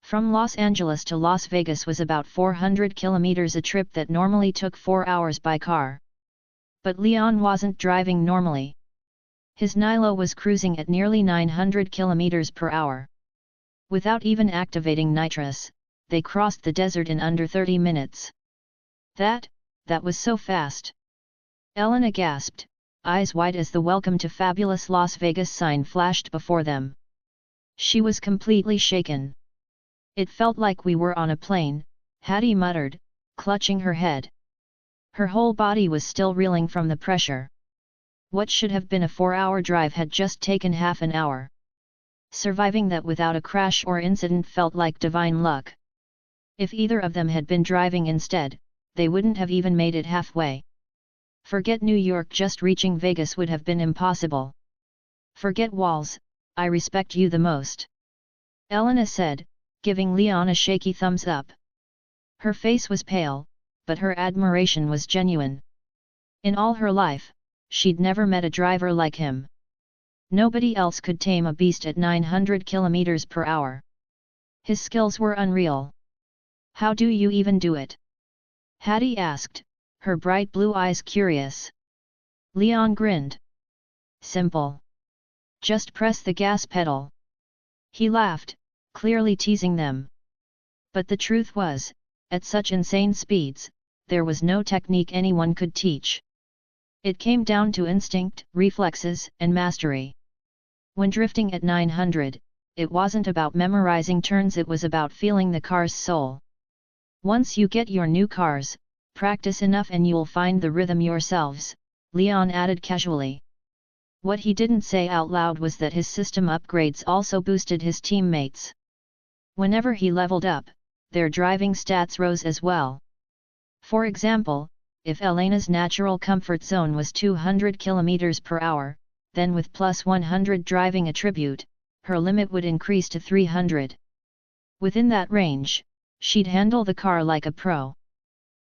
From Los Angeles to Las Vegas was about 400 kilometers, a trip that normally took 4 hours by car. But Leon wasn't driving normally. His Nilo was cruising at nearly 900 kilometers per hour. Without even activating nitrous, they crossed the desert in under 30 minutes. That was so fast. Elena gasped, eyes wide as the "Welcome to Fabulous Las Vegas" sign flashed before them. She was completely shaken. It felt like we were on a plane, Hattie muttered, clutching her head. Her whole body was still reeling from the pressure. What should have been a 4-hour drive had just taken half an hour. Surviving that without a crash or incident felt like divine luck. If either of them had been driving instead, they wouldn't have even made it halfway. Forget New York, just reaching Vegas would have been impossible. Forget walls, I respect you the most. Elena said, giving Leon a shaky thumbs up. Her face was pale, but her admiration was genuine. In all her life, she'd never met a driver like him. Nobody else could tame a beast at 900 kilometers per hour. His skills were unreal. How do you even do it? Hattie asked, her bright blue eyes curious. Leon grinned. Simple. Just press the gas pedal. He laughed, clearly teasing them. But the truth was, at such insane speeds, there was no technique anyone could teach. It came down to instinct, reflexes, and mastery. When drifting at 900, it wasn't about memorizing turns, it was about feeling the car's soul. Once you get your new cars, practice enough and you'll find the rhythm yourselves, Leon added casually. What he didn't say out loud was that his system upgrades also boosted his teammates. Whenever he leveled up, their driving stats rose as well. For example, if Elena's natural comfort zone was 200 km per hour, then with plus 100 driving attribute, her limit would increase to 300. Within that range, she'd handle the car like a pro.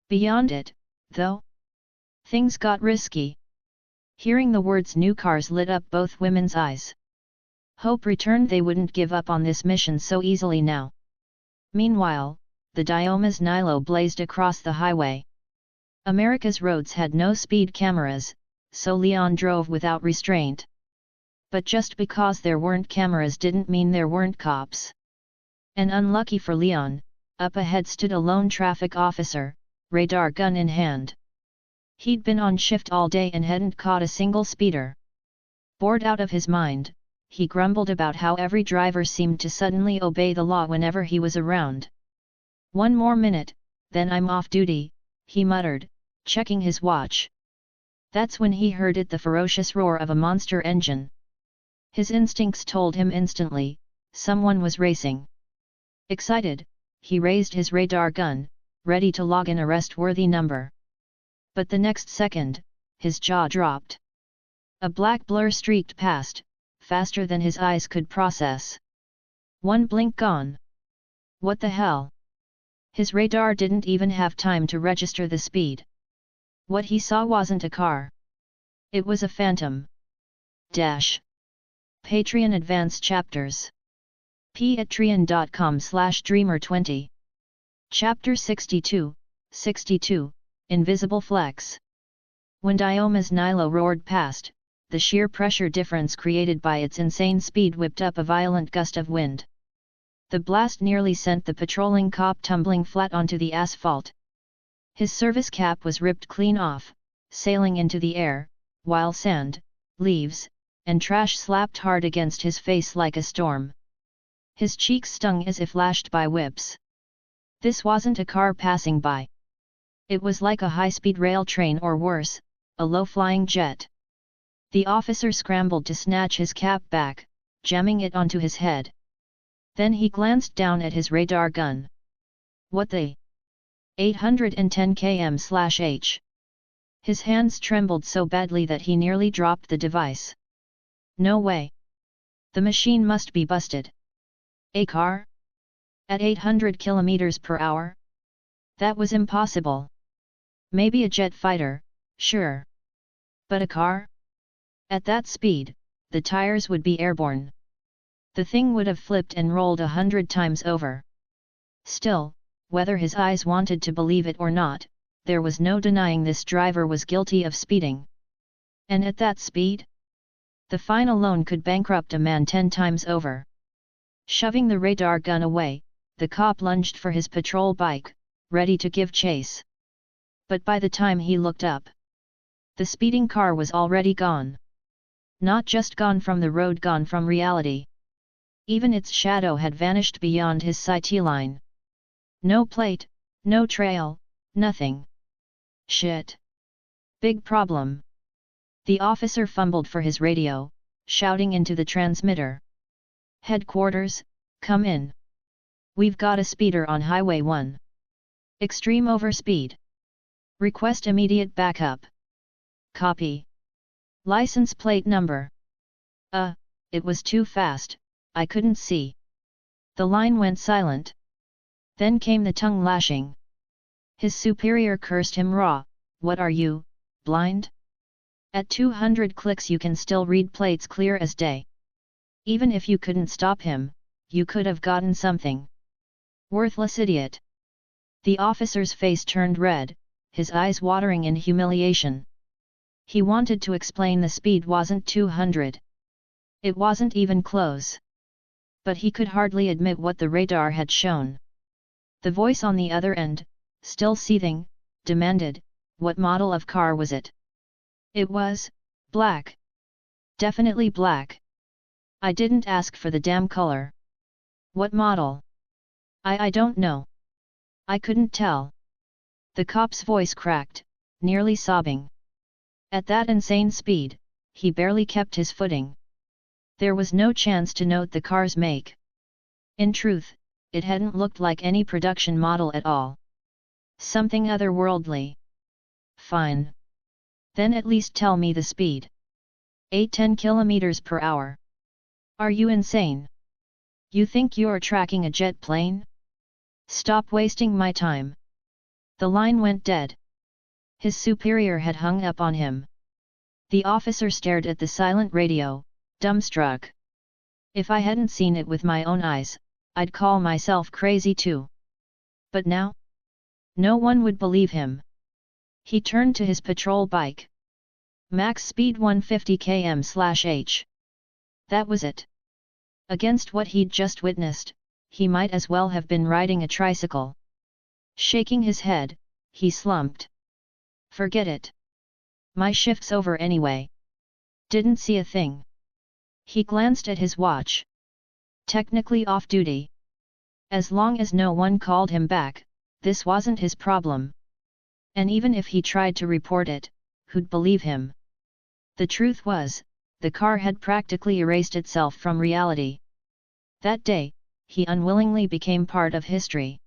Beyond it, though, things got risky. Hearing the words new cars lit up both women's eyes. Hope returned. They wouldn't give up on this mission so easily now. Meanwhile, the Dioma's Nilo blazed across the highway. America's roads had no speed cameras, so Leon drove without restraint. But just because there weren't cameras didn't mean there weren't cops. And unlucky for Leon, up ahead stood a lone traffic officer, radar gun in hand. He'd been on shift all day and hadn't caught a single speeder. Bored out of his mind, he grumbled about how every driver seemed to suddenly obey the law whenever he was around. "One more minute, then I'm off duty," he muttered, checking his watch. That's when he heard the ferocious roar of a monster engine. His instincts told him instantly, someone was racing. Excited, he raised his radar gun, ready to log an arrest-worthy number. But the next second, his jaw dropped. A black blur streaked past, faster than his eyes could process. One blink gone. What the hell? His radar didn't even have time to register the speed. What he saw wasn't a car. It was a phantom. Patreon Advanced Chapters. patreon.com/dreamer20. Chapter 62, Invisible Flex. When Dioma's Nilo roared past, the sheer pressure difference created by its insane speed whipped up a violent gust of wind. The blast nearly sent the patrolling cop tumbling flat onto the asphalt. His service cap was ripped clean off, sailing into the air, while sand, leaves, and trash slapped hard against his face like a storm. His cheeks stung as if lashed by whips. This wasn't a car passing by. It was like a high-speed rail train, or worse, a low-flying jet. The officer scrambled to snatch his cap back, jamming it onto his head. Then he glanced down at his radar gun. What the? 810 km/h. His hands trembled so badly that he nearly dropped the device. No way. The machine must be busted. A car? At 800 km per hour? That was impossible. Maybe a jet fighter, sure. But a car? At that speed, the tires would be airborne. The thing would have flipped and rolled 100 times over. Still, whether his eyes wanted to believe it or not, there was no denying this driver was guilty of speeding. And at that speed? The fine alone could bankrupt a man 10 times over. Shoving the radar gun away, the cop lunged for his patrol bike, ready to give chase. But by the time he looked up, the speeding car was already gone. Not just gone from the road, gone from reality. Even its shadow had vanished beyond his sightline. No plate, no trail, nothing. Shit. Big problem. The officer fumbled for his radio, shouting into the transmitter. Headquarters, come in. We've got a speeder on Highway 1. Extreme overspeed. Request immediate backup. Copy. License plate number. It was too fast, I couldn't see. The line went silent. Then came the tongue lashing. His superior cursed him raw. What are you, blind? At 200 clicks you can still read plates clear as day. Even if you couldn't stop him, you could have gotten something. Worthless idiot. The officer's face turned red, his eyes watering in humiliation. He wanted to explain the speed wasn't 200. It wasn't even close. But he could hardly admit what the radar had shown. The voice on the other end, still seething, demanded, what model of car was it? It was black. Definitely black. I didn't ask for the damn color. What model? I don't know. I couldn't tell. The cop's voice cracked, nearly sobbing. At that insane speed, he barely kept his footing. There was no chance to note the car's make. In truth, it hadn't looked like any production model at all. Something otherworldly. Fine. Then at least tell me the speed. 810 km per hour. Are you insane? You think you're tracking a jet plane? Stop wasting my time. The line went dead. His superior had hung up on him. The officer stared at the silent radio, dumbstruck. If I hadn't seen it with my own eyes, I'd call myself crazy too. But now? No one would believe him. He turned to his patrol bike. Max speed 150 km/h. That was it. Against what he'd just witnessed, he might as well have been riding a tricycle. Shaking his head, he slumped. Forget it. My shift's over anyway. Didn't see a thing. He glanced at his watch. Technically off duty. As long as no one called him back, this wasn't his problem. And even if he tried to report it, who'd believe him? The truth was, the car had practically erased itself from reality. That day, he unwillingly became part of history.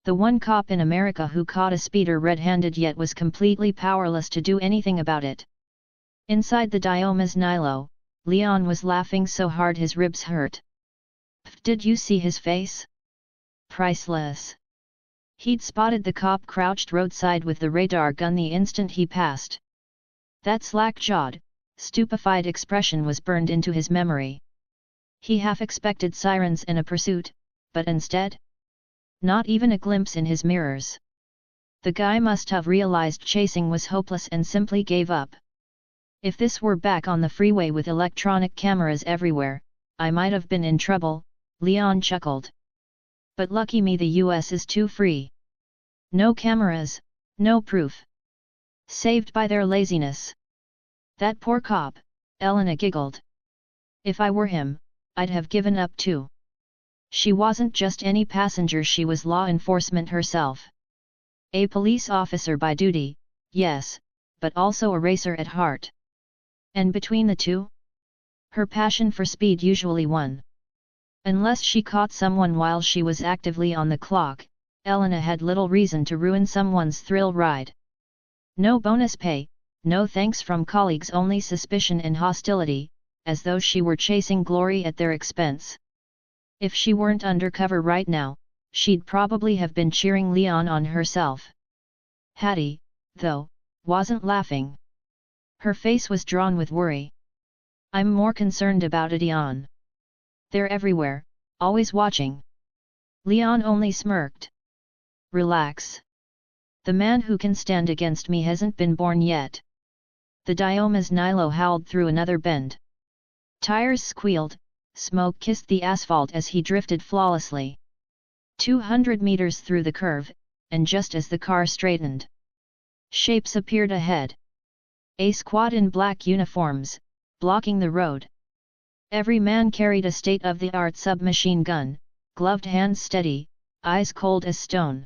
The one cop in America who caught a speeder red-handed yet was completely powerless to do anything about it. Inside the Dioma's Nilo, Leon was laughing so hard his ribs hurt. Did you see his face? Priceless. He'd spotted the cop crouched roadside with the radar gun the instant he passed. That slack-jawed, stupefied expression was burned into his memory. He half expected sirens and a pursuit, but instead? Not even a glimpse in his mirrors. The guy must have realized chasing was hopeless and simply gave up. If this were back on the freeway with electronic cameras everywhere, I might have been in trouble, Leon chuckled. But lucky me, the US is too free. No cameras, no proof. Saved by their laziness. That poor cop, Elena giggled. If I were him, I'd have given up too. She wasn't just any passenger, she was law enforcement herself. A police officer by duty, yes, but also a racer at heart. And between the two? Her passion for speed usually won. Unless she caught someone while she was actively on the clock, Elena had little reason to ruin someone's thrill ride. No bonus pay, no thanks from colleagues, only suspicion and hostility, as though she were chasing glory at their expense. If she weren't undercover right now, she'd probably have been cheering Leon on herself. Hattie, though, wasn't laughing. Her face was drawn with worry. I'm more concerned about Adion. They're everywhere, always watching. Leon only smirked. Relax. The man who can stand against me hasn't been born yet. The Dioma's Nilo howled through another bend. Tires squealed, smoke kissed the asphalt as he drifted flawlessly. 200 meters through the curve, and just as the car straightened, shapes appeared ahead. A squad in black uniforms, blocking the road. Every man carried a state-of-the-art submachine gun, gloved hands steady, eyes cold as stone.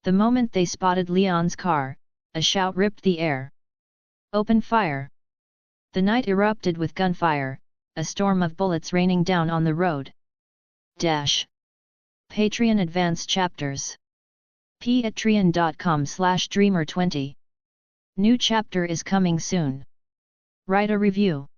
The moment they spotted Leon's car, a shout ripped the air. Open fire! The night erupted with gunfire, a storm of bullets raining down on the road. Patreon Advance Chapters. patreon.com/dreamer20. New chapter is coming soon. Write a review.